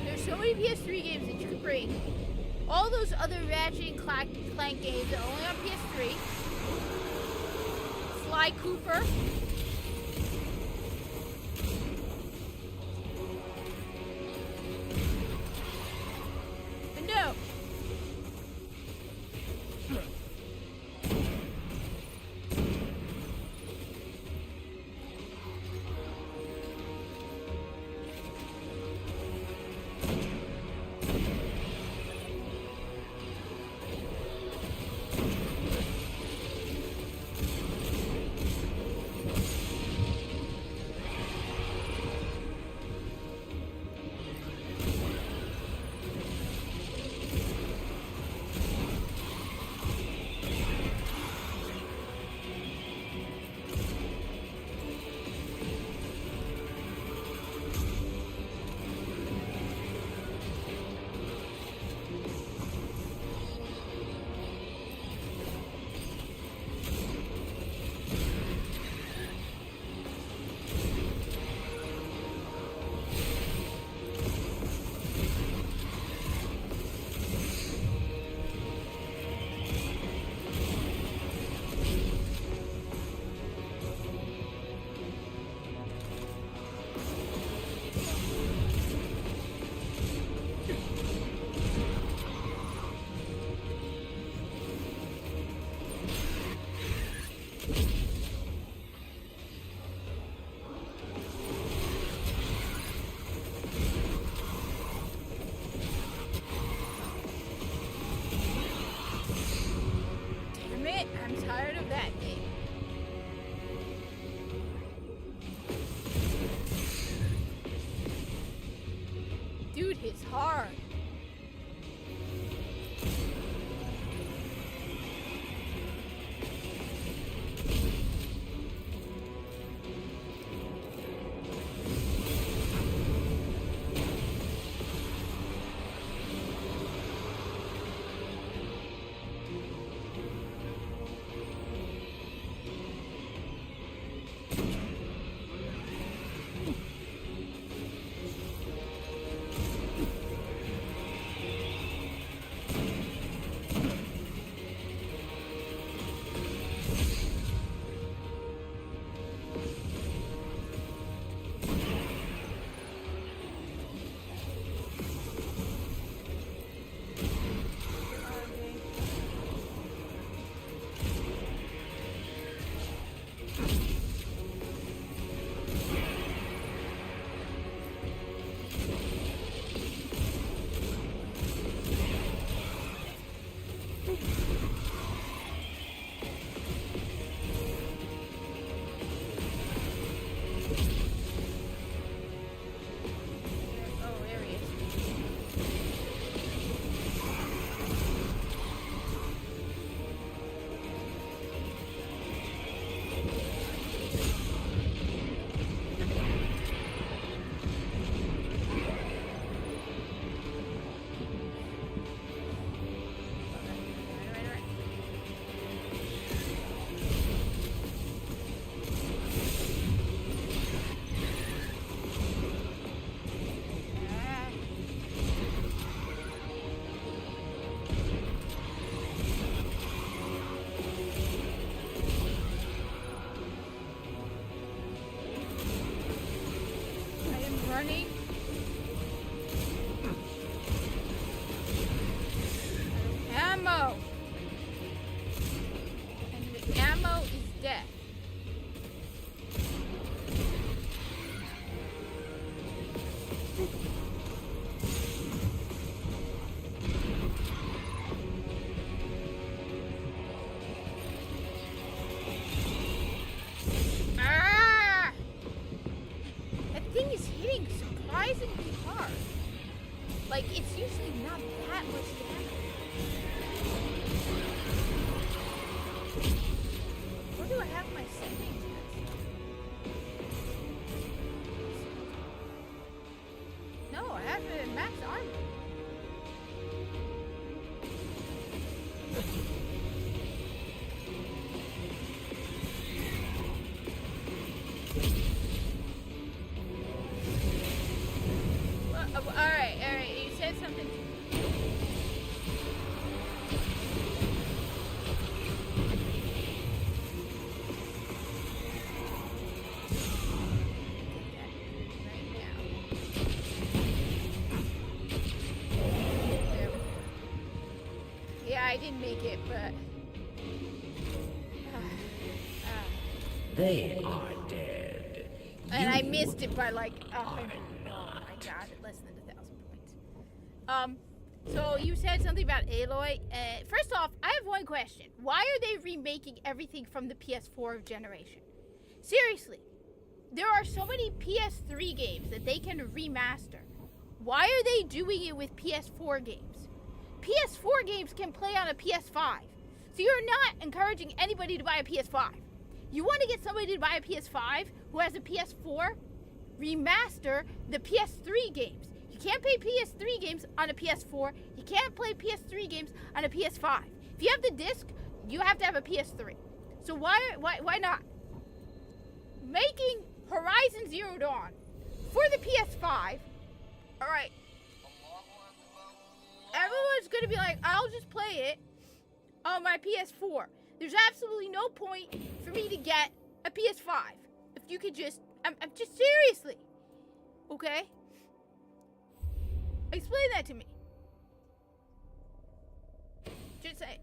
There's so many PS3 games that you could bring. All those other Ratchet and Clank games are only on PS3. Sly Cooper. But no. I'm tired of that game. Dude hits hard. Running. Ammo. And the ammo is death. Surprisingly hard. Like, it's usually not that much damage. Where do I have my settings? didn't make it, but... They are dead. And I missed it by like, oh my god, less than 1,000 points. So you said something about Aloy. First off, I have one question. Why are they remaking everything from the PS4 generation? Seriously, there are so many PS3 games that they can remaster. Why are they doing it with PS4 games? PS4 games can play on a PS5. So you're not encouraging anybody to buy a PS5. You want to get somebody to buy a PS5 who has a PS4? Remaster the PS3 games. You can't play PS3 games on a PS4. You can't play PS3 games on a PS5. If you have the disc, you have to have a PS3. So why not? Making Horizon Zero Dawn for the PS5. All right. Everyone's going to be like, I'll just play it on my PS4. There's absolutely no point for me to get a PS5. If you could just, I'm just seriously. Okay? Explain that to me. Just say.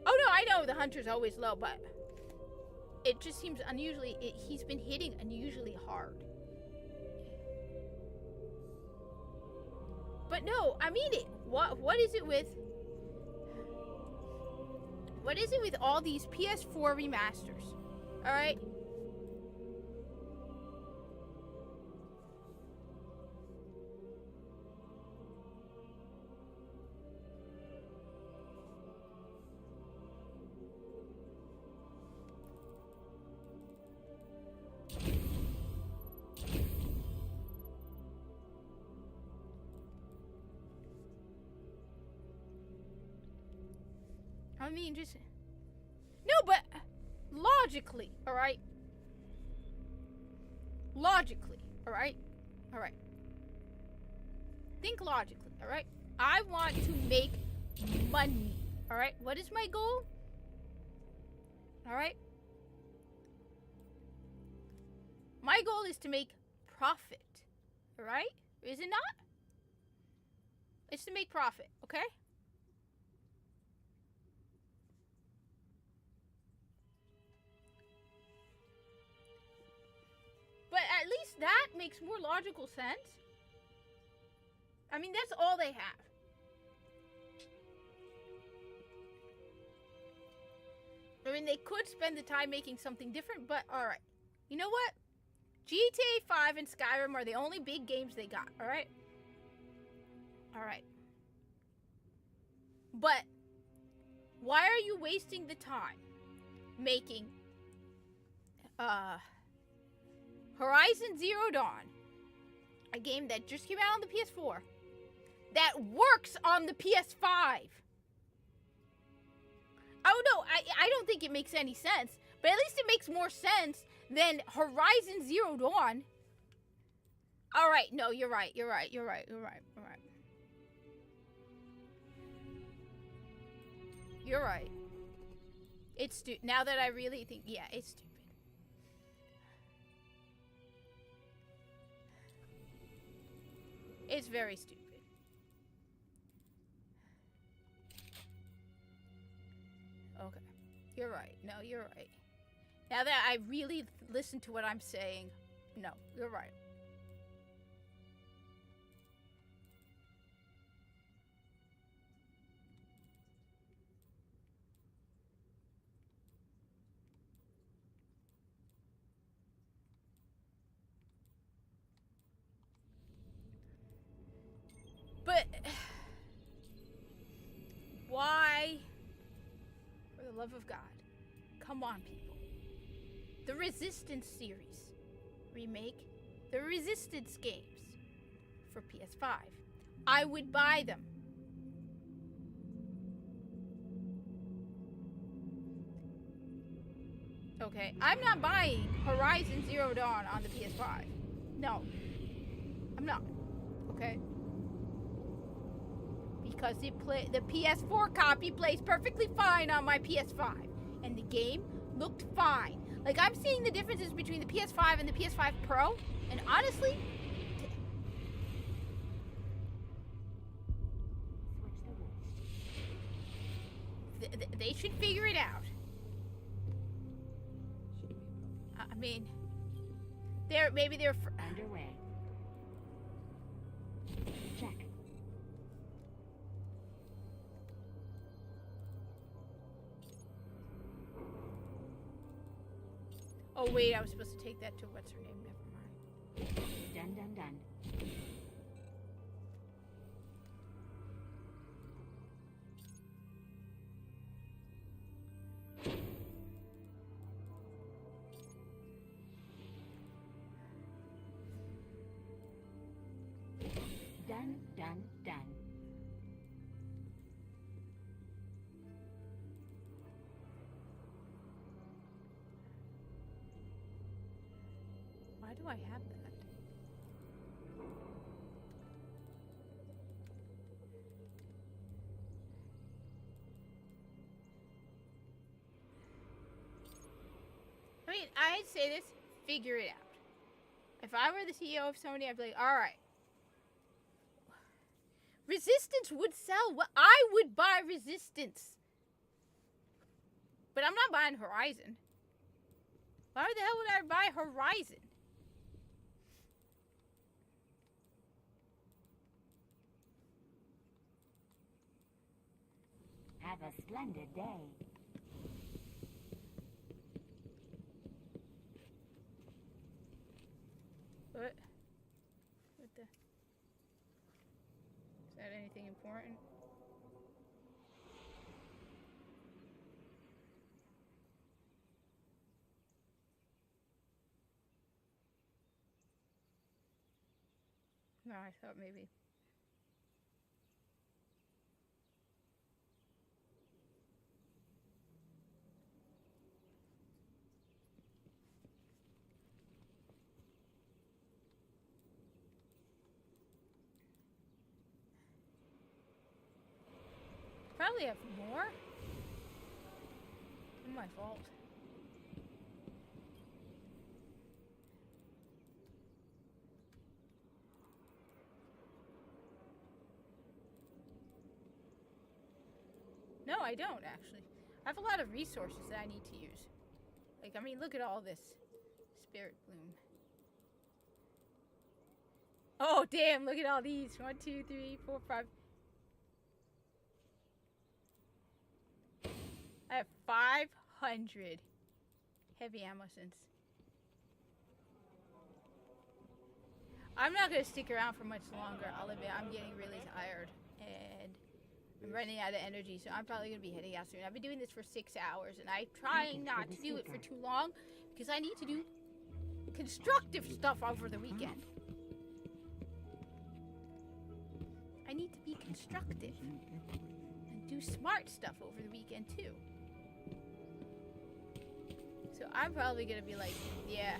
Oh no, I know the hunter's always low, but it just seems unusually, he's been hitting unusually hard. But no, I mean it. What is it with all these PS4 remasters? All right? I mean, just... No, but... Logically, alright? Logically, alright? Alright. Think logically, alright? I want to make money, alright? What is my goal? Alright? My goal is to make profit, alright? Is it not? It's to make profit, okay? But at least that makes more logical sense. I mean, that's all they have. I mean, they could spend the time making something different, but alright. You know what? GTA 5 and Skyrim are the only big games they got, alright? Alright. But, why are you wasting the time making, Horizon Zero Dawn, a game that just came out on the PS4, that works on the PS5? Oh no, I don't think it makes any sense, but at least it makes more sense than Horizon Zero Dawn. Alright, no, you're right. You're right. It's now that I really think, yeah, it's stupid. It's very stupid. Okay. You're right. No, you're right. Now that I really listen to what I'm saying, no, you're right. But why, for the love of God, come on, people. The Resistance series remake the Resistance games for PS5. I would buy them. Okay, I'm not buying Horizon Zero Dawn on the PS5. No, I'm not. Okay. because the PS4 copy plays perfectly fine on my PS5, and the game looked fine. Like, I'm seeing the differences between the PS5 and the PS5 Pro, and honestly, they should figure it out. I mean, maybe they're underway. Check. Oh wait, I was supposed to take that to what's her name? Never mind. Done. Done. Why do I have that? I mean, I'd say this, figure it out. If I were the CEO of Sony, I'd be like, alright. Resistance would sell. Well, I would buy Resistance. But I'm not buying Horizon. Why the hell would I buy Horizon? Have a splendid day. What the? Is that anything important? No, I thought maybe. Probably have more. It's my fault. No, I don't actually. I have a lot of resources that I need to use. Like, I mean, look at all this Spirit Bloom. Oh, damn, look at all these. 1, 2, 3, 4, 5. I have 500 heavy ammo since. I'm not going to stick around for much longer. I'll admit I'm getting really tired and I'm running out of energy, so I'm probably going to be heading out soon. I've been doing this for 6 hours and I'm trying not to do it for too long because I need to do constructive stuff over the weekend. I need to be constructive and do smart stuff over the weekend too. So I'm probably gonna be like, yeah.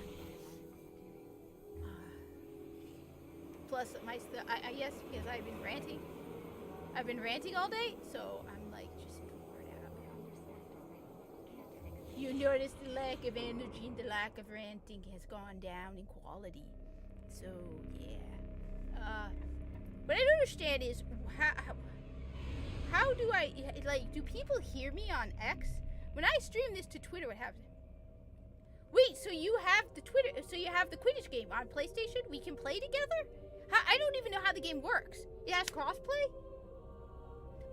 Plus my stuff, I guess because I've been ranting. I've been ranting all day, so I'm like just bored out. You notice the lack of energy and the lack of ranting has gone down in quality. So yeah. What I don't understand is how do I, like, do people hear me on X? When I stream this to Twitter, what happens? Wait, so you have the Quidditch game on PlayStation? We can play together? I don't even know how the game works. It has crossplay?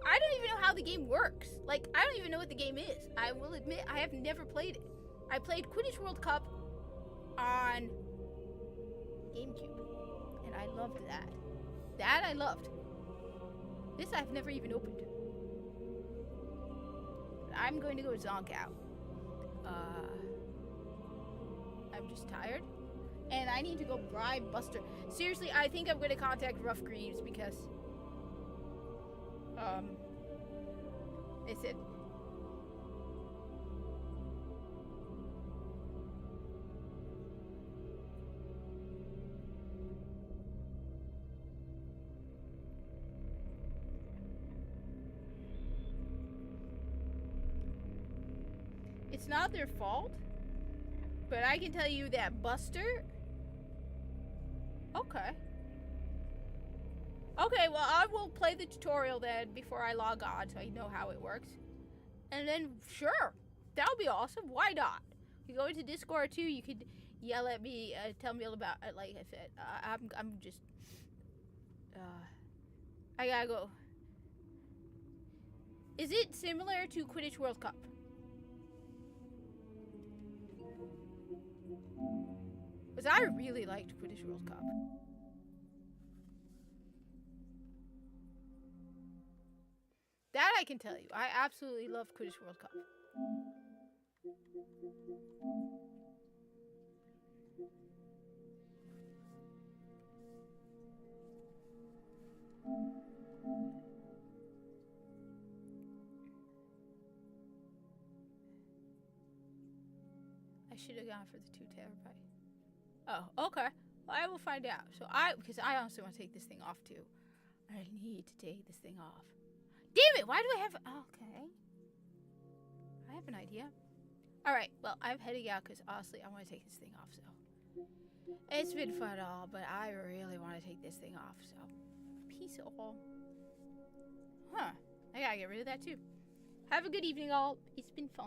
I don't even know how the game works. Like, I don't even know what the game is. I will admit, I have never played it. I played Quidditch World Cup on GameCube, and I loved that. That I loved. This I've never even opened. I'm going to go zonk out. I'm just tired. And I need to go bribe Buster. Seriously, I think I'm going to contact Rough Greaves because they said it's not their fault. But I can tell you that Buster... Okay. Okay, well, I will play the tutorial then before I log on so I know how it works. And then, sure, that would be awesome. Why not? You go into Discord too, you could yell at me, tell me all about, like I said, I'm just, I gotta go. Is it similar to Quidditch World Cup? Because I really liked Quidditch World Cup. That I can tell you. I absolutely love Quidditch World Cup. I should have gone for the 2 terabyte. Oh, okay. Well, I will find out. So because I honestly want to take this thing off too. I need to take this thing off. Damn it! Why do I have... Okay. I have an idea. Alright, well, I'm heading out because honestly, I want to take this thing off, so... It's been fun all, but I really want to take this thing off, so... Peace all. Huh. I gotta get rid of that too. Have a good evening all. It's been fun.